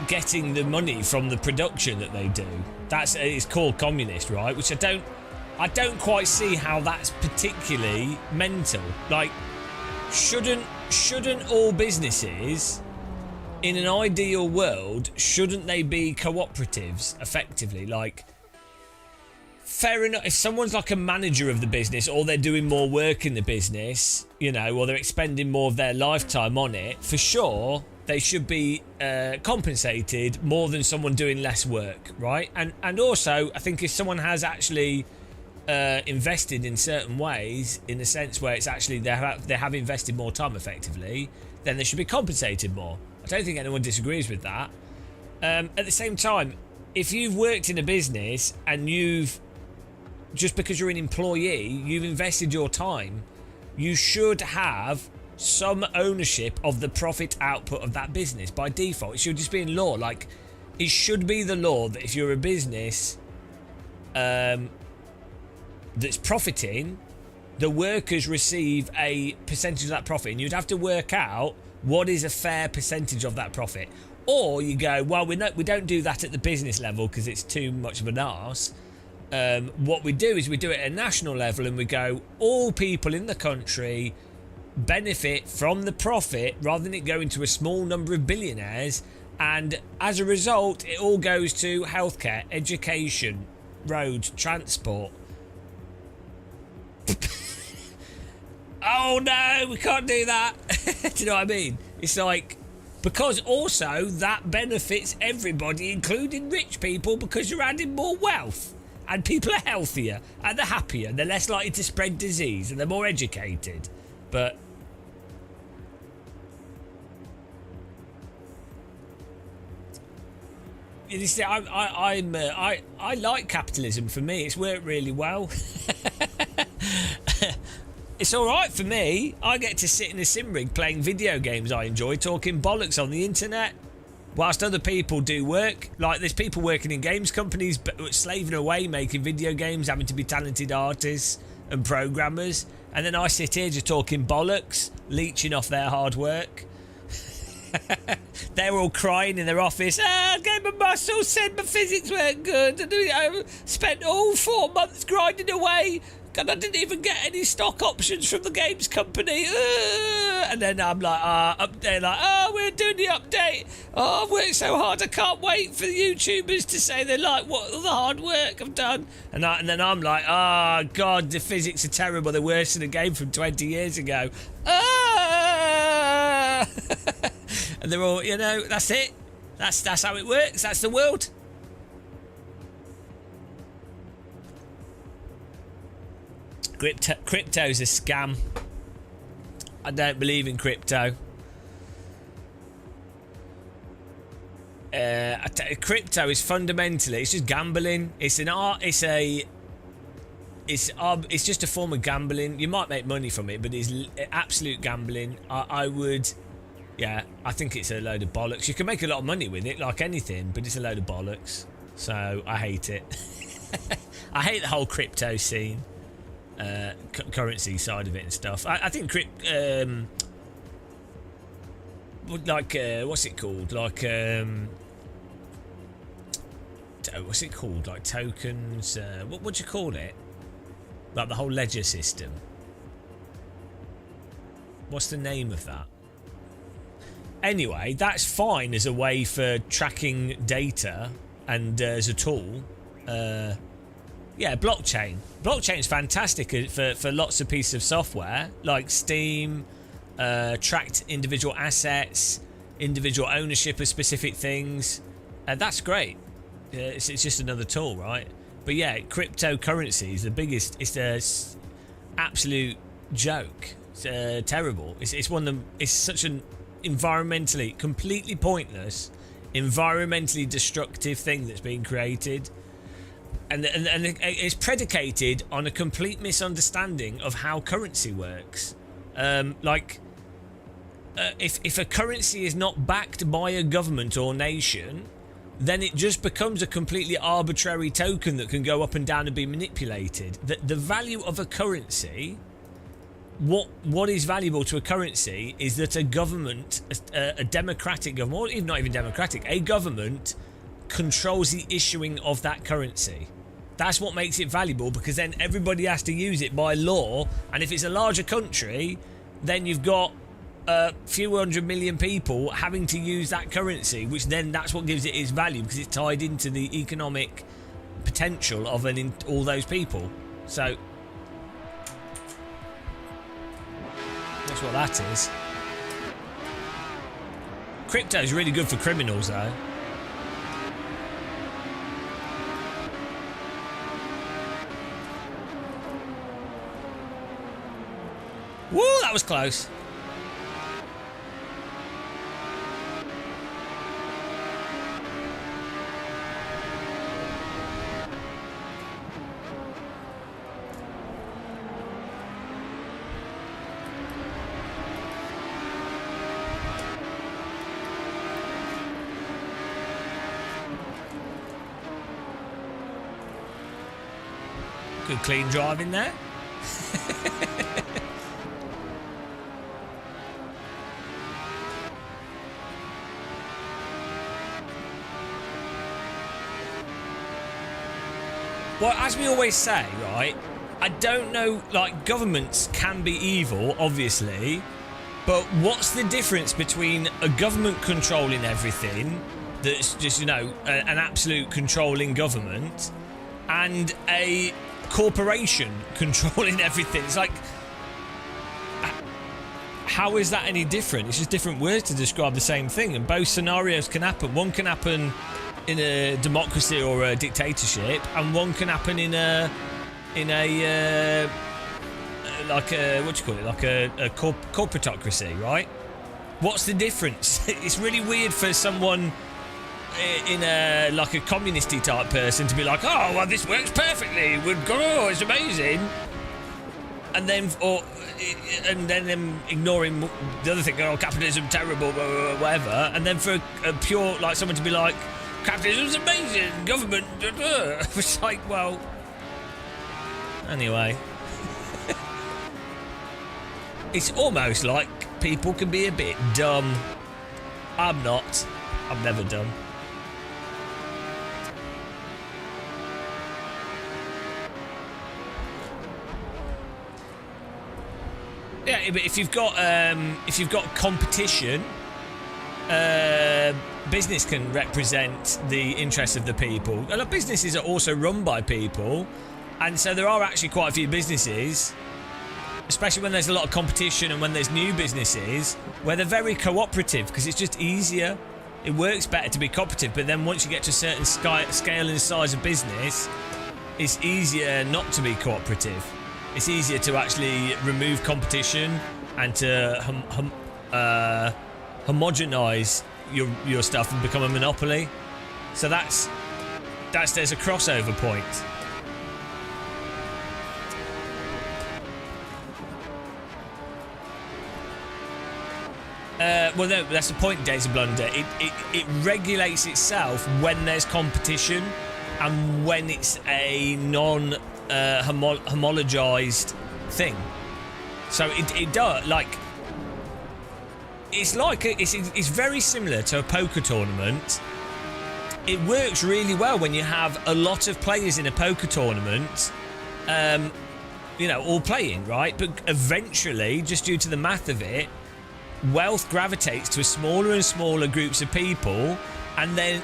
getting the money from the production that they do. It's called communist, right? Which I don't quite see how that's particularly mental. Like, shouldn't all businesses, in an ideal world, shouldn't they be cooperatives effectively? Like, fair enough, if someone's like a manager of the business, or they're doing more work in the business, you know, or they're expending more of their lifetime on it, for sure they should be compensated more than someone doing less work, right? And also, I think if someone has actually invested in certain ways, in the sense where it's actually they have invested more time effectively, then they should be compensated more. I don't think anyone disagrees with that. At the same time, if you've worked in a business and just because you're an employee, you've invested your time, you should have some ownership of the profit output of that business by default. It should just be in law. Like, it should be the law that if you're a business that's profiting, the workers receive a percentage of that profit, and you'd have to work out what is a fair percentage of that profit. Or you go, well, we don't do that at the business level because it's too much of an arse. What we do is we do it at a national level, and we go, all people in the country benefit from the profit rather than it going to a small number of billionaires, and as a result it all goes to healthcare, education, roads, transport. Oh no, we can't do that. Do you know what I mean? It's like, because also that benefits everybody, including rich people, because you're adding more wealth. And people are healthier, and they're happier, and they're less likely to spread disease, and they're more educated. But you see, I like capitalism. For me, it's worked really well. It's all right for me. I get to sit in a sim rig playing video games I enjoy, talking bollocks on the internet, whilst other people do work. Like, there's people working in games companies, but slaving away making video games, having to be talented artists and programmers, and then I sit here just talking bollocks, leeching off their hard work. They're all crying in their office. I gave my muscles, said my physics weren't good, and I spent all 4 months grinding away, and I didn't even get any stock options from the games company. And then I'm like, up there, like, we're doing the update. I've worked so hard, I can't wait for the YouTubers to say they like what all the hard work I've done. And then I'm like, God, the physics are terrible. They're worse than a game from 20 years ago. And they're all, you know, that's it. That's how it works. That's the world. Crypto's a scam. I don't believe in crypto. Crypto is fundamentally, it's just gambling. It's an art. It's just a form of gambling. You might make money from it, but it's absolute gambling. I think it's a load of bollocks. You can make a lot of money with it, like anything, but it's a load of bollocks. So I hate it. I hate the whole crypto scene. Currency side of it and stuff. I think what's it called? Like what's it called? Like tokens. What do you call it? Like the whole ledger system. What's the name of that? Anyway, that's fine as a way for tracking data and as a tool. Yeah, blockchain. Blockchain is fantastic for lots of pieces of software, like Steam, tracked individual assets, individual ownership of specific things. That's great. It's just another tool, right? But yeah, cryptocurrency is the biggest. It's the absolute joke. It's terrible. It's one of them. It's such an environmentally completely pointless, environmentally destructive thing that's being created. And it's predicated on a complete misunderstanding of how currency works. If a currency is not backed by a government or nation, then it just becomes a completely arbitrary token that can go up and down and be manipulated. The value of a currency what is valuable to a currency is that a government, a democratic government, or even not even democratic, a government controls the issuing of that currency. That's what makes it valuable, because then everybody has to use it by law, and if it's a larger country, then you've got a few 100 million people having to use that currency, which then that's what gives it its value, because it's tied into the economic potential of all those people. So that's what that is. Crypto is really good for criminals, though. Woo, that was close. Good clean driving there. Well, as we always say, right, I don't know, like, governments can be evil, obviously, but what's the difference between a government controlling everything, that's just, you know, an absolute controlling government, and a corporation controlling everything? It's like, how is that any different? It's just different words to describe the same thing, and both scenarios can happen. One can happen in a democracy or a dictatorship, and one can happen in a like a, what do you call it, like a corporatocracy, right? What's the difference? It's really weird for someone in a like a communisty type person to be like, oh well, this works perfectly, we've got, oh, it's amazing, and then them ignoring the other thing, oh, capitalism terrible, whatever, and then for a pure, like, someone to be like, capitalism's amazing, government, it's like, well, anyway. It's almost like people can be a bit dumb. I'm not. I'm never dumb. Yeah, but if you've got competition, business can represent the interests of the people. A lot of businesses are also run by people, and so there are actually quite a few businesses, especially when there's a lot of competition and when there's new businesses, where they're very cooperative, because it's just easier. It works better to be cooperative, but then once you get to a certain scale and size of business, it's easier not to be cooperative. It's easier to actually remove competition and to homogenize your stuff and become a monopoly. So there's a crossover point. Well, no, that's the point, Days of Blunder. It regulates itself when there's competition and when it's a homologized thing. So it does, like, it's very similar to a poker tournament. It works really well when you have a lot of players in a poker tournament, all playing, right? But eventually, just due to the math of it, wealth gravitates to smaller and smaller groups of people, and then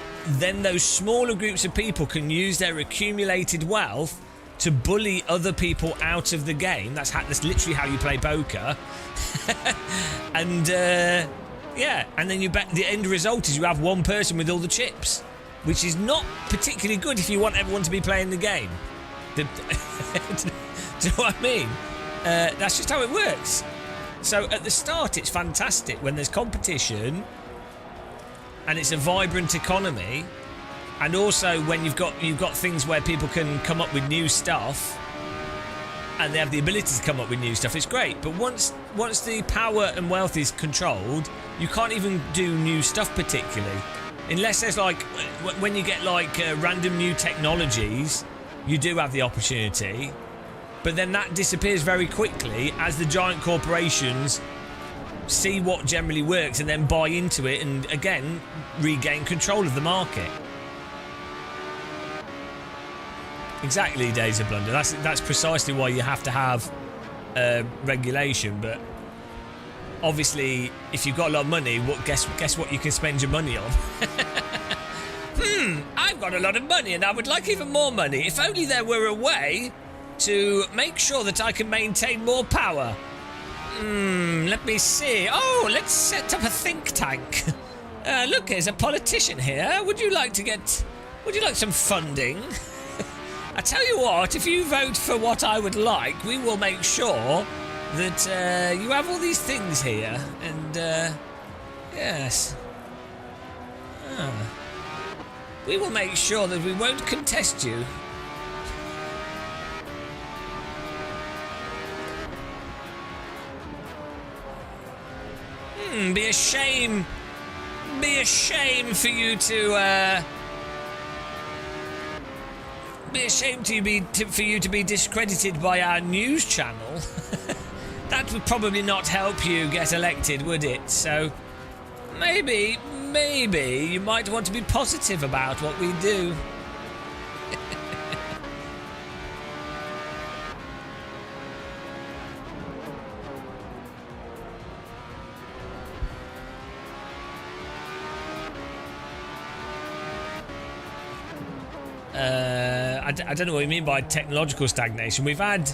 those smaller groups of people can use their accumulated wealth to bully other people out of the game. That's literally how you play poker. And and then the end result is you have one person with all the chips, which is not particularly good if you want everyone to be playing the game. Do you know what I mean? That's just how it works. So at the start, it's fantastic when there's competition and it's a vibrant economy, and also when you've got things where people can come up with new stuff and they have the ability to come up with new stuff. It's great. But once the power and wealth is controlled, you can't even do new stuff particularly, unless there's like when you get like random new technologies. You do have the opportunity. but then that disappears very quickly as the giant corporations see what generally works and then buy into it and again regain control of the market. Exactly, Days of Blunder. That's precisely why you have to have regulation. But obviously, if you've got a lot of money, guess what you can spend your money on? I've got a lot of money and I would like even more money. If only there were a way to make sure that I can maintain more power. Let me see. Oh, let's set up a think tank. Look, there's a politician here. Would you like some funding? I tell you what, if you vote for what I would like, we will make sure that you have all these things here. And, yes. We will make sure that we won't contest you. Be a shame for you to for you to be discredited by our news channel. That would probably not help you get elected, would it? So maybe you might want to be positive about what we do. I don't know what you mean by technological stagnation. We've had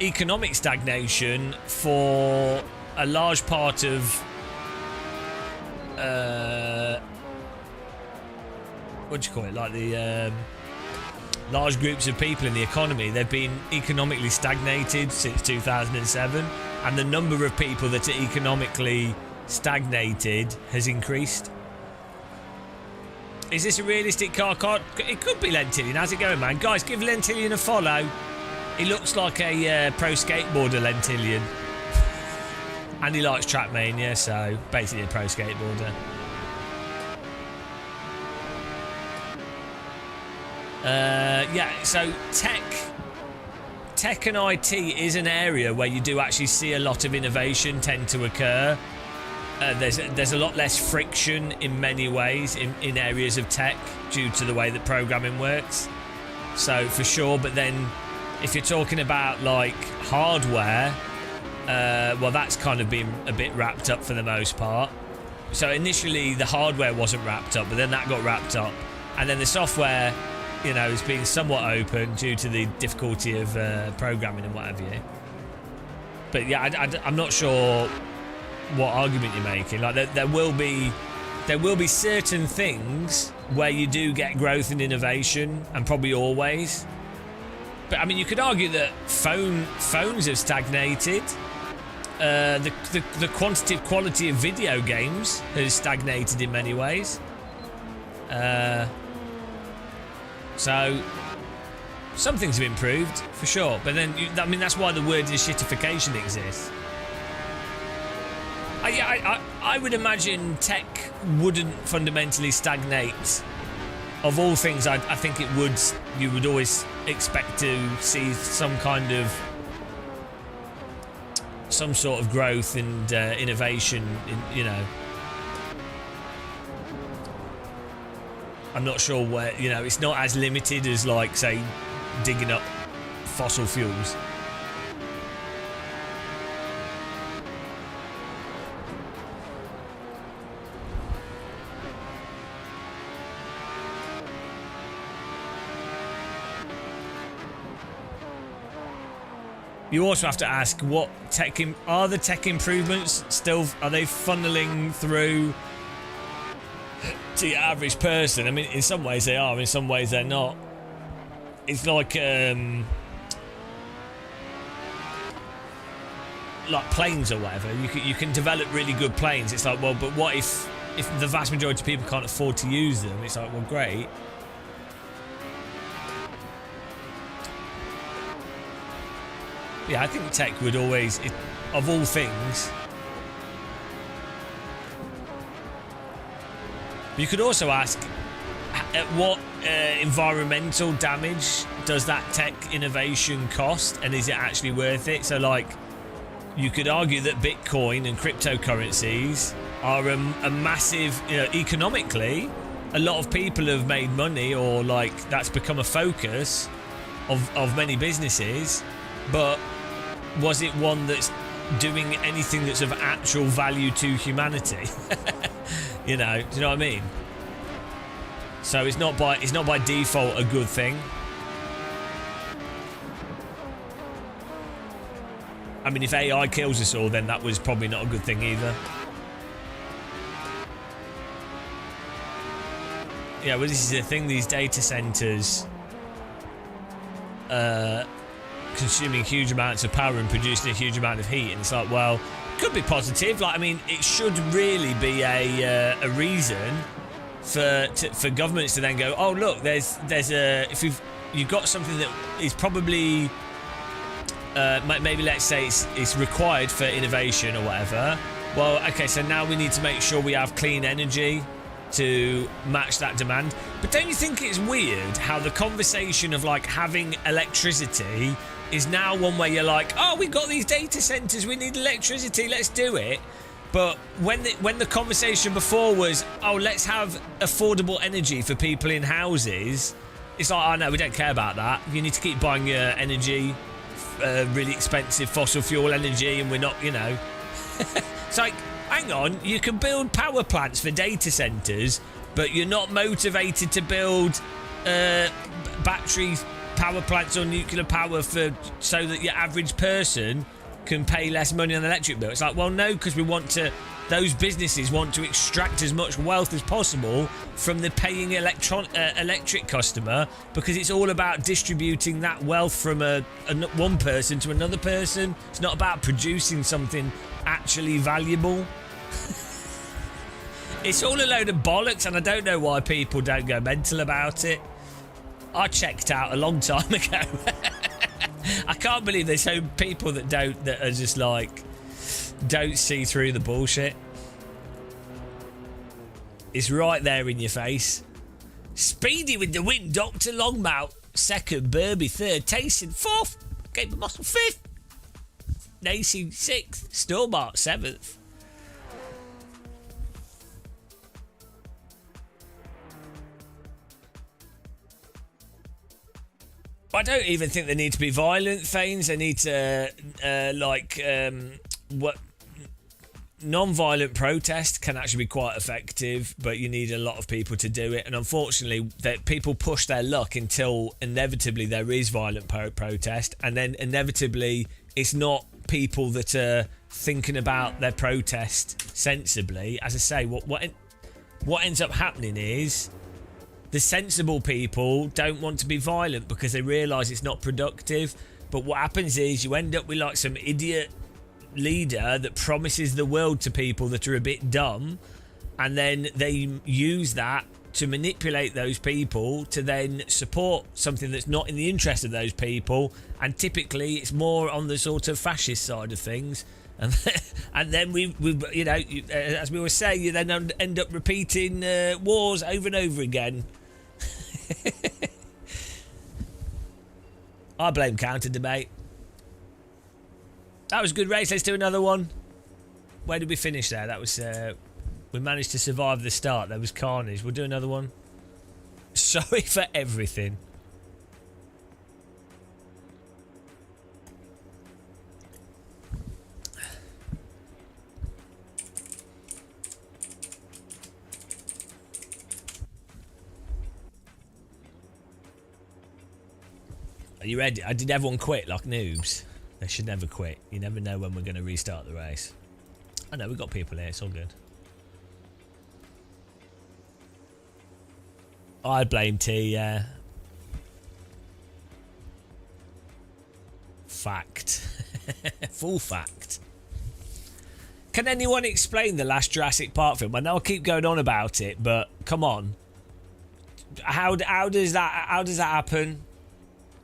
economic stagnation for a large part of what do you call it? Like the large groups of people in the economy. They've been economically stagnated since 2007, and the number of people that are economically stagnated has increased. Is this a realistic car card? It could be Lentillion. How's it going, man? Guys, give Lentillion a follow. He looks like a pro skateboarder, Lentillion. And he likes Trackmania, so basically a pro skateboarder. Yeah, so tech and IT is an area where you do actually see a lot of innovation tend to occur. There's a lot less friction in many ways in areas of tech due to the way that programming works. So for sure, but then if you're talking about like hardware, well, that's kind of been a bit wrapped up for the most part. So initially the hardware wasn't wrapped up, but then that got wrapped up, and then the software, you know, has been somewhat open due to the difficulty of programming and what have you. But yeah, I'm not sure what argument you're making. Like there will be certain things where you do get growth and innovation, and probably always. But I mean, you could argue that phones have stagnated. The quantitative quality of video games has stagnated in many ways. So some things have improved for sure, but then I mean that's why the word shitification exists. I would imagine tech wouldn't fundamentally stagnate. Of all things, I think it would. You would always expect to see some sort of growth and innovation. You know, I'm not sure where. You know, it's not as limited as like say digging up fossil fuels. You also have to ask what are the tech improvements still, are they funneling through to your average person? I mean, in some ways they are, in some ways they're not. It's like planes or whatever. You can develop really good planes. It's like, well, but what if the vast majority of people can't afford to use them? It's like, well, great. Yeah, I think tech would always, of all things. You could also ask, at what environmental damage does that tech innovation cost, and is it actually worth it? So like, you could argue that Bitcoin and cryptocurrencies are a massive, economically, a lot of people have made money, or like that's become a focus of many businesses, but was it one that's doing anything that's of actual value to humanity? Do you know what I mean? So it's not by default a good thing. I mean, if AI kills us all, then that was probably not a good thing either. Yeah, well, this is the thing, these data centers consuming huge amounts of power and producing a huge amount of heat, and it's like, well, could be positive. Like, I mean, it should really be a reason for governments to then go, oh look, there's a, if you've got something that is probably maybe let's say it's required for innovation or whatever. Well, okay, so now we need to make sure we have clean energy to match that demand. But don't you think it's weird how the conversation of like having electricity is now one where you're like, oh, we've got these data centers, we need electricity, let's do it. But when the conversation before was, oh, let's have affordable energy for people in houses, it's like, oh no, we don't care about that. You need to keep buying your energy, really expensive fossil fuel energy, and we're not, It's like, hang on, you can build power plants for data centers, but you're not motivated to build battery power plants or nuclear power so that your average person can pay less money on the electric bill. It's like, well, no, because those businesses want to extract as much wealth as possible from the paying electric customer, because it's all about distributing that wealth from one person to another person. It's not about producing something actually valuable. It's all a load of bollocks, and I don't know why people don't go mental about it. I checked out a long time ago. I can't believe there's so people that are just like, don't see through the bullshit. It's right there in your face. Speedy with the win, Dr. Longmouth second, Burby third, Tayson fourth, Gabriel Mossel fifth, Nacy sixth, Stormart seventh. I don't even think they need to be violent things. They need to, non-violent protest can actually be quite effective, but you need a lot of people to do it. And unfortunately, that people push their luck until inevitably there is violent protest, and then inevitably it's not people that are thinking about their protest sensibly. As I say, what ends up happening is, the sensible people don't want to be violent because they realise it's not productive. But what happens is you end up with like some idiot leader that promises the world to people that are a bit dumb, and then they use that to manipulate those people to then support something that's not in the interest of those people. And typically it's more on the sort of fascist side of things. And then we as we always say, you then end up repeating wars over and over again. I blame counter debate. That was a good race. Let's do another one. Where did we finish there? That was we managed to survive the start. There was carnage. We'll do another one. Sorry for everything. Are you ready? Did everyone quit like noobs? They should never quit. You never know when we're going to restart the race. I know, we've got people here. It's all good. I blame T, yeah. Fact. Full fact. Can anyone explain the last Jurassic Park film? I know I keep going on about it, but come on. How does that happen?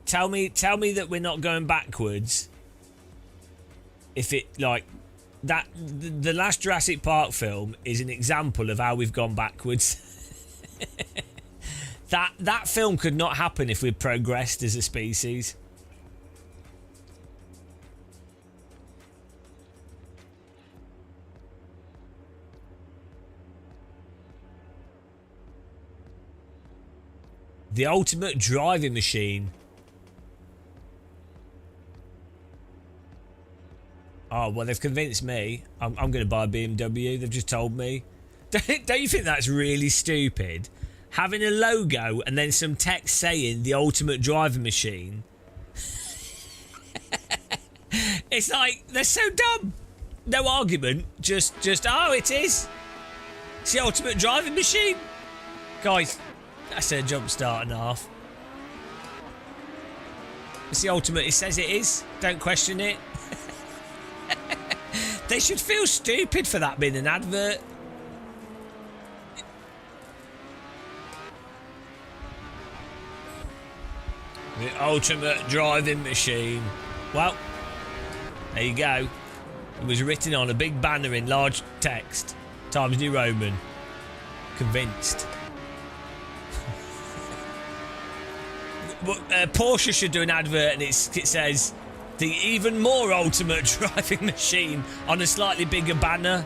Tell me that we're not going backwards. If it like that, the last Jurassic Park film is an example of how we've gone backwards. That film could not happen if we'd progressed as a species. The ultimate driving machine. Oh, well, they've convinced me. I'm going to buy a BMW. They've just told me. Don't you think that's really stupid? Having a logo and then some text saying the ultimate driving machine. It's like, they're so dumb. No argument. Just, oh, it is. It's the ultimate driving machine. Guys, that's a jump start and a half. It's the ultimate. It says it is. Don't question it. They should feel stupid for that being an advert. The ultimate driving machine. Well, there you go. It was written on a big banner in large text. Times New Roman. Convinced. Porsche should do an advert and it says the even more ultimate driving machine on a slightly bigger banner.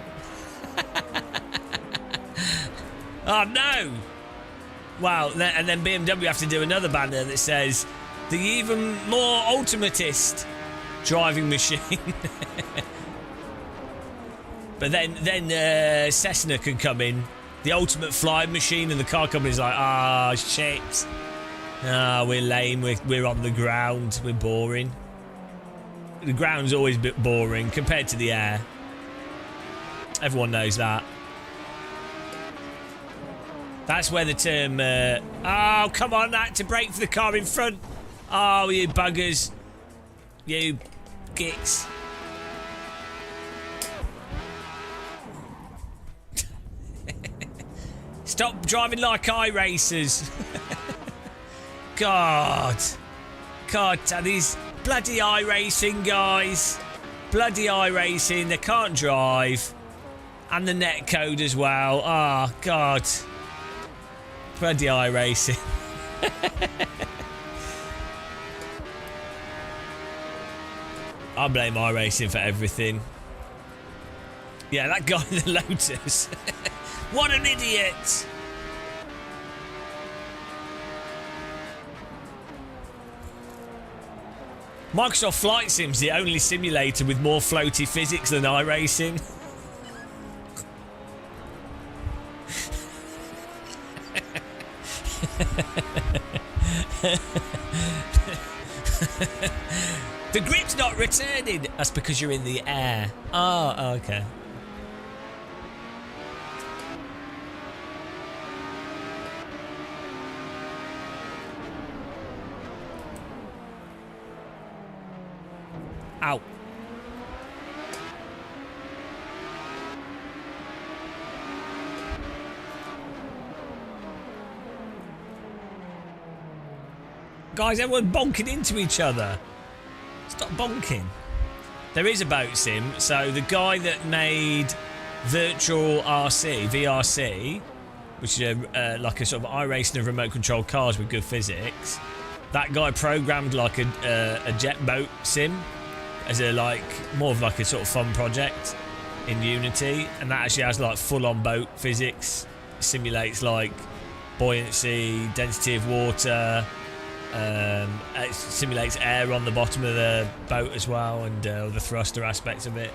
Oh no! Wow, and then BMW have to do another banner that says the even more ultimatist driving machine. But then Cessna can come in, the ultimate flying machine, and the car company's like, ah, shit. Ah, we're lame. We're on the ground. We're boring. The ground's always a bit boring compared to the air. Everyone knows that. That's where the term, oh, come on, that to brake for the car in front. Oh, you buggers. You gits. Stop driving like iRacers. God, these bloody iRacing guys. Bloody iRacing, they can't drive. And the net code as well. Oh, God. Bloody iRacing. I blame iRacing for everything. Yeah, that guy in the Lotus. What an idiot. Microsoft Flight Sim's the only simulator with more floaty physics than iRacing. The grip's not returning. That's because you're in the air. Oh, okay. Ow. Guys, everyone's bonking into each other. Stop bonking. There is a boat sim. So the guy that made Virtual RC, VRC, which is like a sort of iRacing of remote controlled cars with good physics, that guy programmed like a jet boat sim as a more of like a sort of fun project in Unity, and that actually has like full-on boat physics. It simulates like buoyancy, density of water. It simulates air on the bottom of the boat as well, and the thruster aspects of it.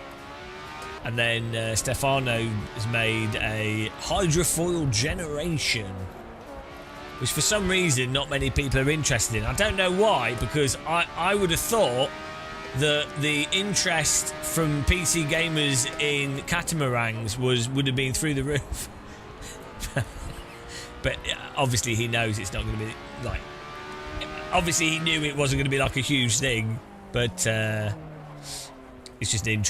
And then Stefano has made a hydrofoil generation, which for some reason not many people are interested in. I don't know why, because I would have thought that the interest from PC gamers in catamarans would have been through the roof. But obviously he knows it's not going to be like... Obviously he knew it wasn't going to be like a huge thing, but it's just an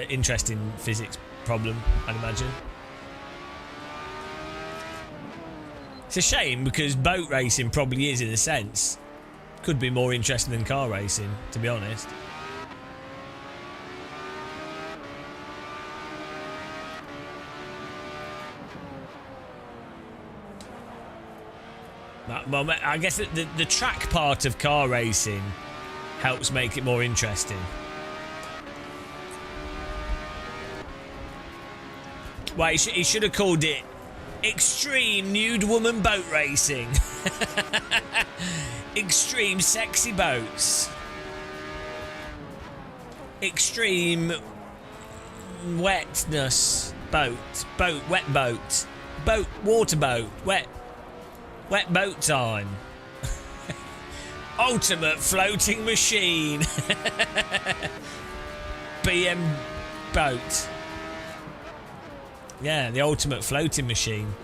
interesting physics problem, I'd imagine. It's a shame because boat racing probably is, in a sense, could be more interesting than car racing, to be honest. Well, I guess the track part of car racing helps make it more interesting. Well, he should have called it Extreme Nude Woman Boat Racing. Extreme Sexy Boats. Extreme Wetness Boat. Wet boat. Water boat. Wet boat time. Ultimate floating machine. BM boat. Yeah, the ultimate floating machine.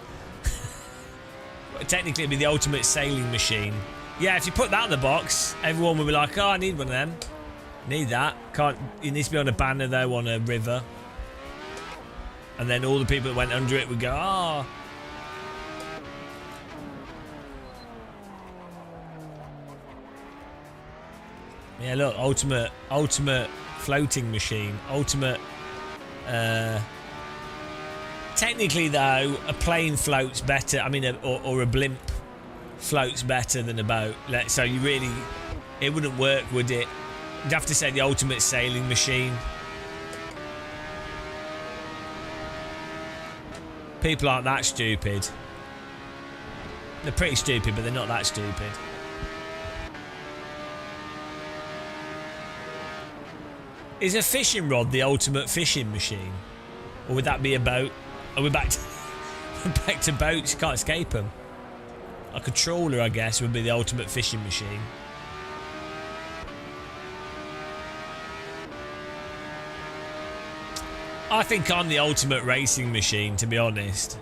Technically, it'd be the ultimate sailing machine. Yeah, if you put that in the box, everyone would be like, oh, I need one of them. Need that. Can't. It needs to be on a banner, though, on a river. And then all the people that went under it would go, oh. Yeah, look, ultimate floating machine. Ultimate, technically, though, a plane floats better. I mean, or a blimp floats better than a boat. So you really, it wouldn't work, would it? You'd have to say the ultimate sailing machine. People aren't that stupid. They're pretty stupid, but they're not that stupid. Is a fishing rod the ultimate fishing machine? Or would that be a boat? Are we back to, back to boats? You can't escape them. Like a trawler, I guess, would be the ultimate fishing machine. I think I'm the ultimate racing machine, to be honest.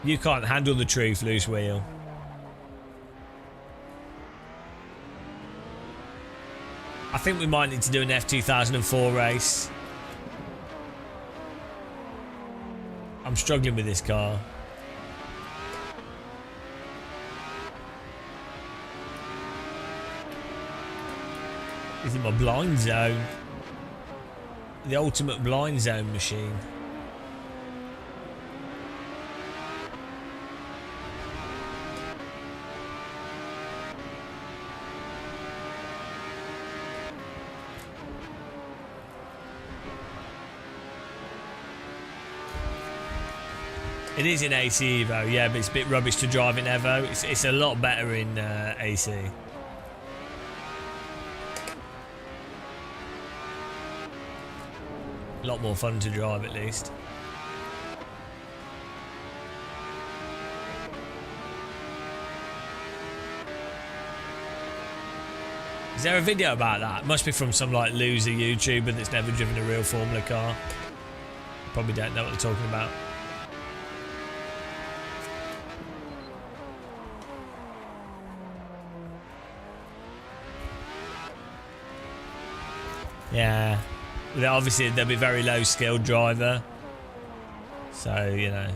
You can't handle the truth, Loose Wheel. I think we might need to do an F2004 race. I'm struggling with this car. Is it my blind zone? The ultimate blind zone machine. It is in AC Evo, yeah, but it's a bit rubbish to drive in Evo. It's a lot better in AC. A lot more fun to drive, at least. Is there a video about that? It must be from some like loser YouTuber that's never driven a real Formula car. Probably don't know what they're talking about. Yeah. Obviously, they'll be very low skilled driver. So, you know.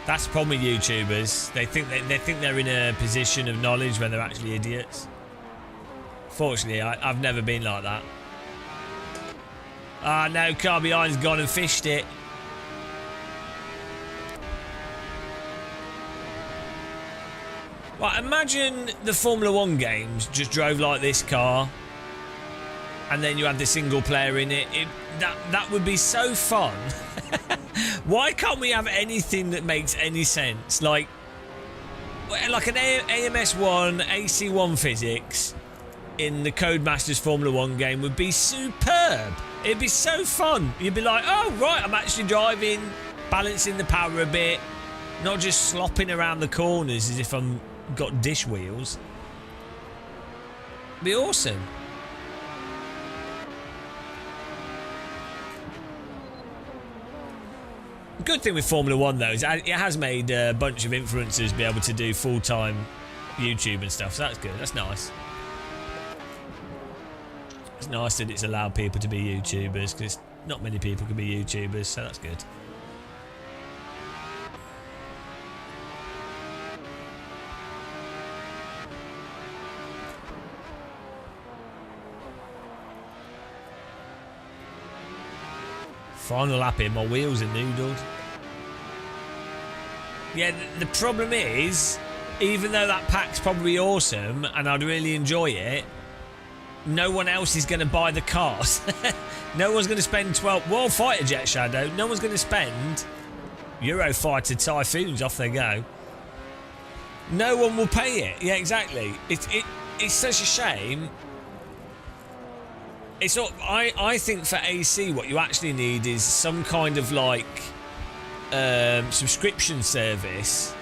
That's the problem with YouTubers. They think they're in a position of knowledge when they're actually idiots. Fortunately, I've never been like that. Ah, no, car behind's gone and fished it. Right, imagine the Formula 1 games just drove like this car and then you had the single player in it. That would be so fun. Why can't we have anything that makes any sense? Like an AMS1, AC1 physics in the Codemasters Formula 1 game would be superb. It'd be so fun. You'd be like, oh, right, I'm actually driving, balancing the power a bit, not just slopping around the corners as if I'm got dish wheels. Be awesome. Good thing with Formula 1 though is it has made a bunch of influencers be able to do full-time YouTube and stuff, so that's good. That's nice. It's nice that it's allowed people to be YouTubers, because not many people can be YouTubers, so that's good. Final lap here, my wheels are noodled. Yeah, the problem is, even though that pack's probably awesome and I'd really enjoy it, no one else is going to buy the cars. No one's going to spend 12... Well, Fighter Jet Shadow, no one's going to spend Eurofighter Typhoons, off they go. No one will pay it. Yeah, exactly. It's such a shame. It's all, I think for AC, what you actually need is some kind of like subscription service.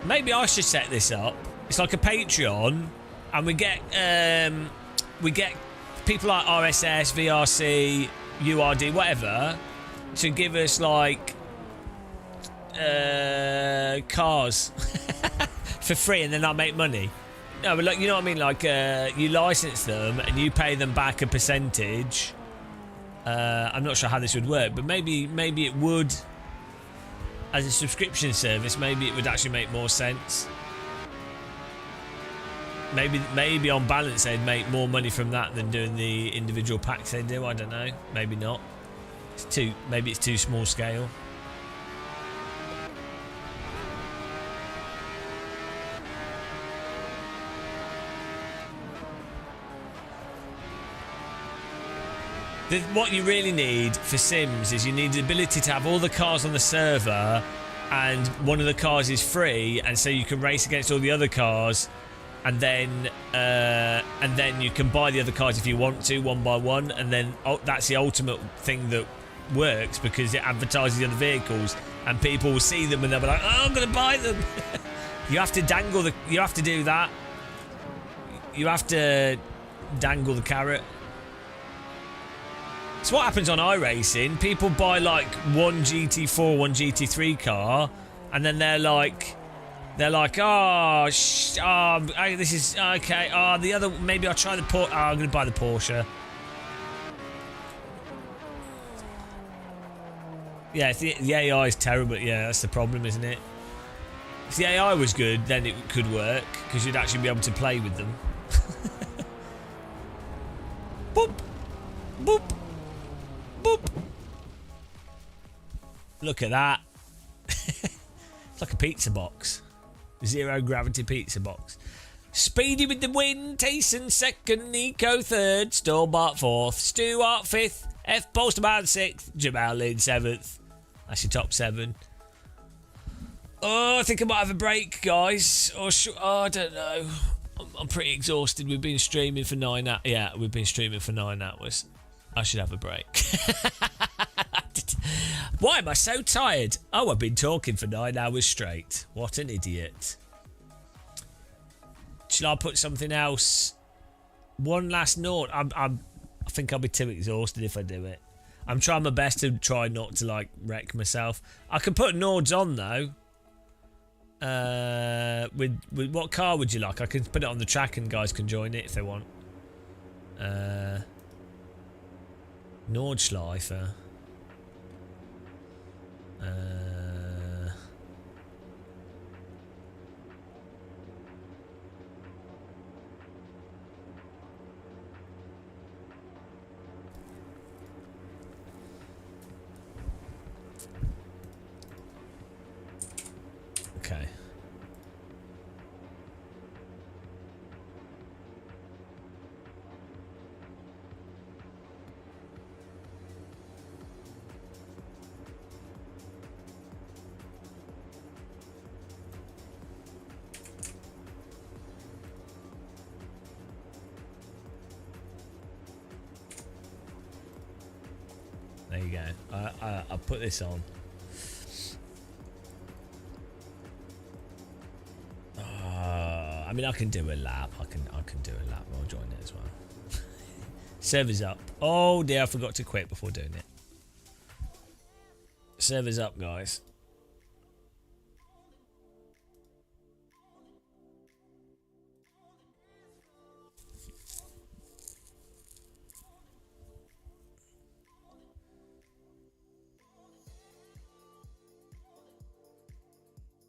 Maybe I should set this up. It's like a Patreon, and we get people like RSS, VRC, URD, whatever, to give us like cars for free, and then I'll make money. No, but like, you know what I mean? Like you license them and you pay them back a percentage. I'm not sure how this would work, but maybe it would, as a subscription service. Maybe it would actually make more sense. Maybe on balance they'd make more money from that than doing the individual packs they do. I don't know. Maybe not. Maybe it's too small scale. What you really need for Sims is you need the ability to have all the cars on the server, and one of the cars is free, and so you can race against all the other cars, and then you can buy the other cars if you want to, one by one, and then that's the ultimate thing that works, because it advertises the other vehicles, and people will see them and they'll be like, oh, I'm gonna buy them. You have to you have to do that. You have to dangle the carrot. It's what happens on iRacing. People buy like one GT4, one GT3 car, and then they're like, oh, this is okay. Oh, the other, maybe I'll try the Porsche. Oh, I'm gonna buy the Porsche. Yeah, the AI is terrible. Yeah, that's the problem, isn't it? If the AI was good, then it could work, because you'd actually be able to play with them. Boop, boop. Boop. Look at that. It's like a pizza box. Zero gravity pizza box. Speedy with the win. Tayson second. Nico third. Stallbart fourth. Stewart fifth. F. Posterman sixth. Jamal Lynn seventh. That's your top 7. Oh, I think I might have a break, guys. Or I don't know. I'm pretty exhausted. We've been streaming for 9 hours. Yeah, we've been streaming for 9 hours. I should have a break. Why am I so tired? Oh, I've been talking for 9 hours straight. What an idiot. Shall I put something else? One last note. I think I'll be too exhausted if I do it. I'm trying my best to try not to like wreck myself. I can put Nords on though. With what car would you like? I can put it on the track and guys can join it if they want. Nordschleifer. Okay. There you go. I'll put this on. I mean, I can do a lap. I can do a lap. I'll join it as well. Server's up. Oh dear, I forgot to quit before doing it. Server's up, guys.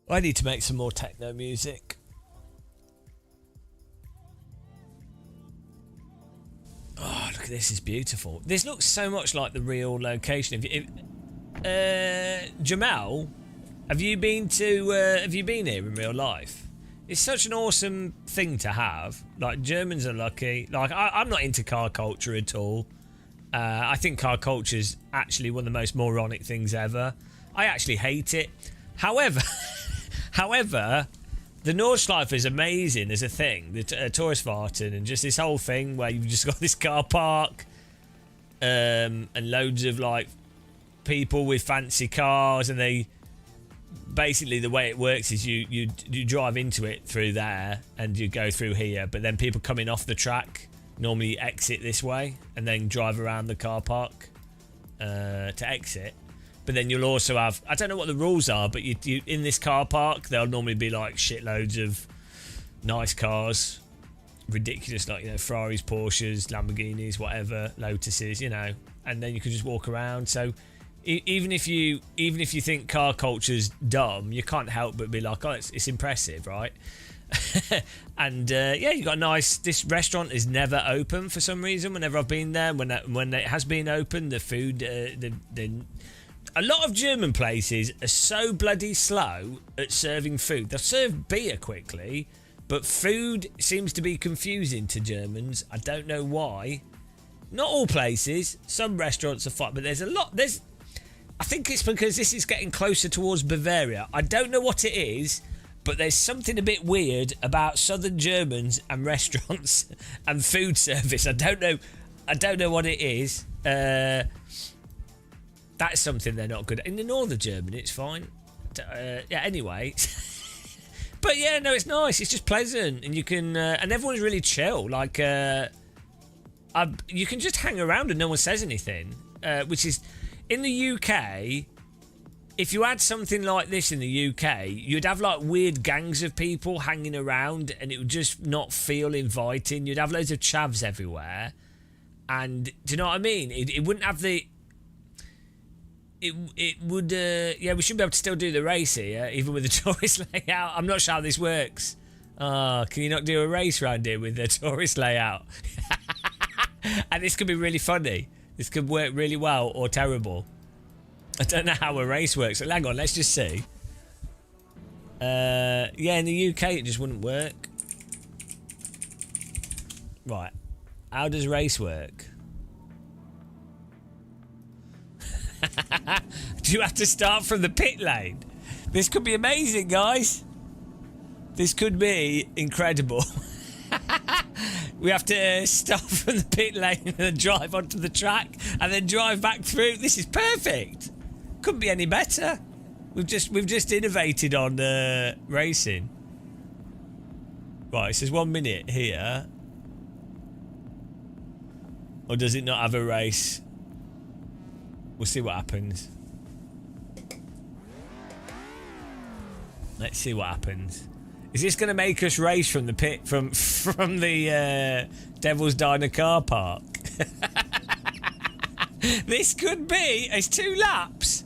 I need to make some more techno music. Oh, look look, this is beautiful. This looks so much like the real location. Jamal, have you been here in real life? It's such an awesome thing to have. Like, Germans are lucky. Like, I'm not into car culture at all. I think car culture is actually one of the most moronic things ever. I actually hate it. However, the Nordschleife is amazing as a thing. The Touristfahrten and just this whole thing where you've just got this car park and loads of like people with fancy cars, and they basically, the way it works is you drive into it through there and you go through here, but then people coming off the track normally exit this way and then drive around the car park to exit. But then you'll also have, I don't know what the rules are, but you in this car park there'll normally be like shitloads of nice cars, ridiculous, like, you know, Ferraris, Porsches, Lamborghinis, whatever, Lotuses, you know, and then you can just walk around. So even if you think car culture's dumb, you can't help but be like, oh, it's impressive, right? And yeah, you got this restaurant is never open for some reason. Whenever I've been there, when it has been open, the food, a lot of German places are so bloody slow at serving food. They'll serve beer quickly, but food seems to be confusing to Germans. I don't know why. Not all places. Some restaurants are fine, but there's a lot. I think it's because this is getting closer towards Bavaria. I don't know what it is, but there's something a bit weird about southern Germans and restaurants and food service. I don't know what it is. That's something they're not good at. In the northern Germany, it's fine. Yeah, anyway. But yeah, no, it's nice. It's just pleasant. And you can... and everyone's really chill. Like, you can just hang around and no one says anything. Which is... In the UK, if you had something like this in the UK, you'd have like weird gangs of people hanging around and it would just not feel inviting. You'd have loads of chavs everywhere. And do you know what I mean? It wouldn't have the... It would... yeah, we should be able to still do the race here, even with the tourist layout. I'm not sure how this works. Can you not do a race round here with the tourist layout? And this could be really funny. This could work really well or terrible. I don't know how a race works. So hang on, let's just see. Yeah, in the UK it just wouldn't work. Right. How does race work? Do you have to start from the pit lane? This could be amazing, guys. This could be incredible. We have to start from the pit lane and then drive onto the track and then drive back through. This is perfect. Couldn't be any better. We've just innovated on racing. Right, it says 1 minute here. Or does it not have a race? We'll see what happens. Let's see what happens. Is this going to make us race from the pit from the Devil's Diner car park? This could be. It's 2 laps.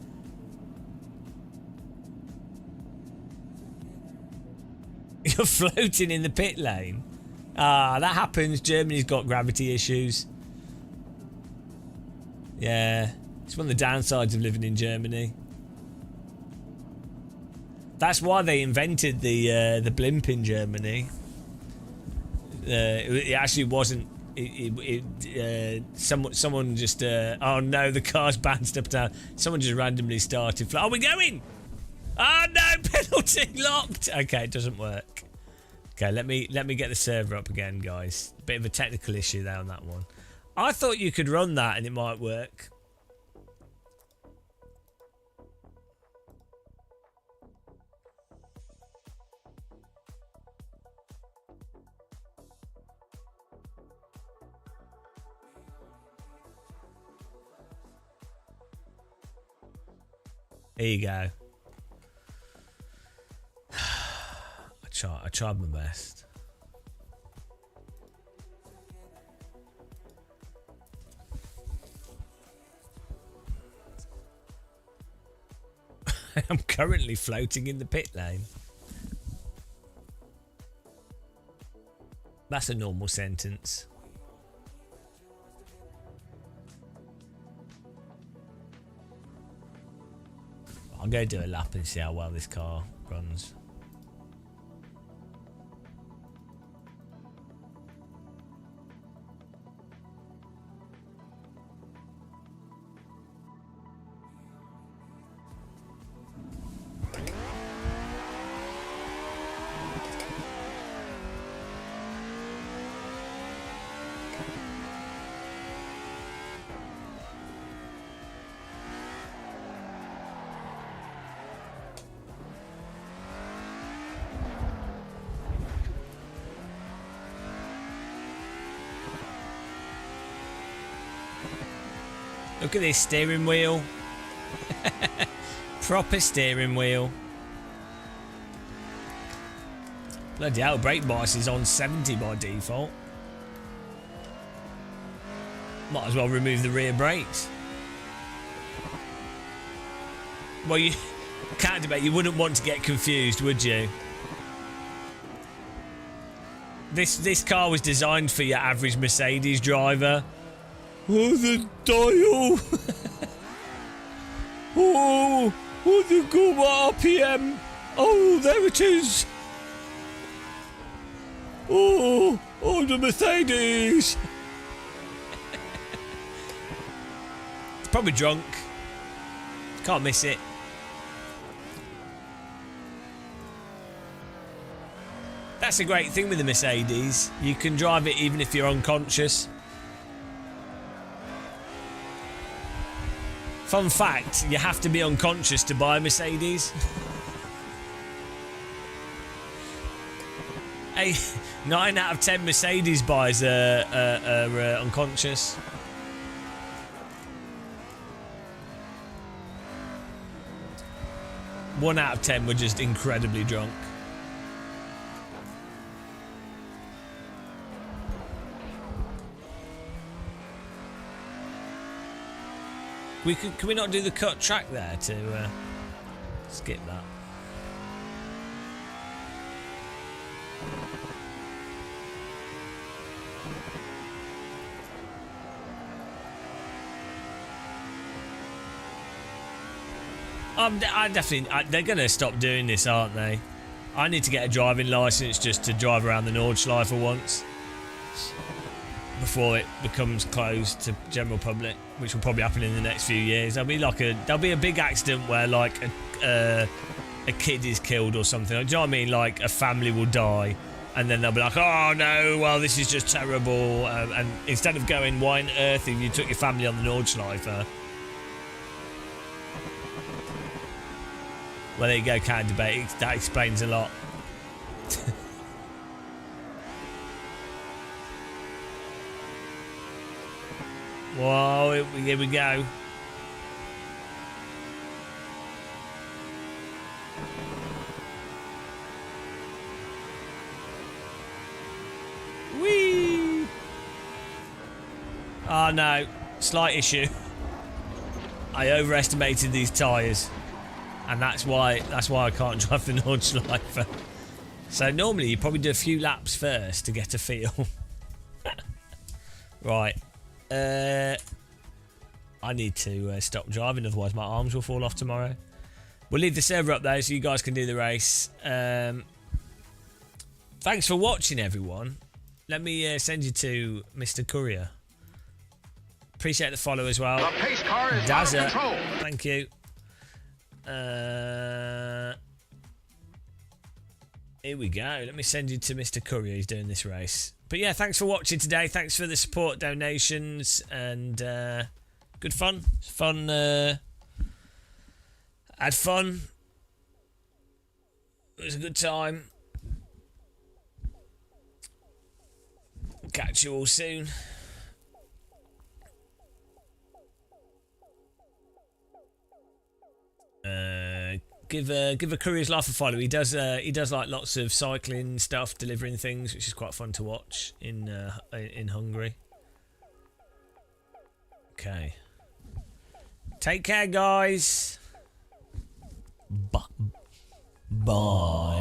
You're floating in the pit lane. Ah, that happens. Germany's got gravity issues. Yeah, it's one of the downsides of living in Germany. That's why they invented the blimp in Germany. It actually wasn't. Someone just. Oh no, the car's bounced up and down. Someone just randomly started. Are we going? Oh no, penalty locked. Okay, it doesn't work. Okay, let me get the server up again, guys. Bit of a technical issue there on that one. I thought you could run that and it might work. Here you go. I tried my best. I'm currently floating in the pit lane. That's a normal sentence. I'll go do a lap and see how well this car runs. Look at this steering wheel. Proper steering wheel. Bloody hell, brake bias is on 70 by default. Might as well remove the rear brakes. Well, you can't debate, you wouldn't want to get confused, would you? This car was designed for your average Mercedes driver. Oh, the dial! Oh, the good RPM! Oh, there it is! Oh, the Mercedes! It's probably drunk. Can't miss it. That's a great thing with the Mercedes. You can drive it even if you're unconscious. Fun fact, you have to be unconscious to buy a Mercedes. 9 out of 10 Mercedes buyers are unconscious. One out of 10 were just incredibly drunk. Can we not do the cut track there to skip that? They're going to stop doing this, aren't they? I need to get a driving licence just to drive around the Nordschleife once before it becomes closed to general public, which will probably happen in the next few years. There'll be a big accident where like a kid is killed or something. Do you know what I mean? Like a family will die, and then they'll be like, "Oh no, well this is just terrible." And instead of going, "Why on earth have you took your family on the Nordschleife?" Well, there you go, can't debate. That explains a lot. Whoa, here we go. Whee! Oh no, slight issue. I overestimated these tyres, and that's why I can't drive the Nordschleife. So normally you probably do a few laps first to get a feel. Right. I need to stop driving, otherwise my arms will fall off tomorrow. We'll leave the server up there so you guys can do the race. Thanks for watching, everyone. Let me send you to Mr. Courier. Appreciate the follow as well.
The pace car is out of control.
Thank you. Here we go. Let me send you to Mr. Courier. He's doing this race. But yeah, thanks for watching today. Thanks for the support, donations, and good fun. It's fun. Had fun. It was a good time. Catch you all soon. Give a Courier's Life a follow. He does like lots of cycling stuff, delivering things, which is quite fun to watch in Hungary. Okay. Take care, guys. Bye.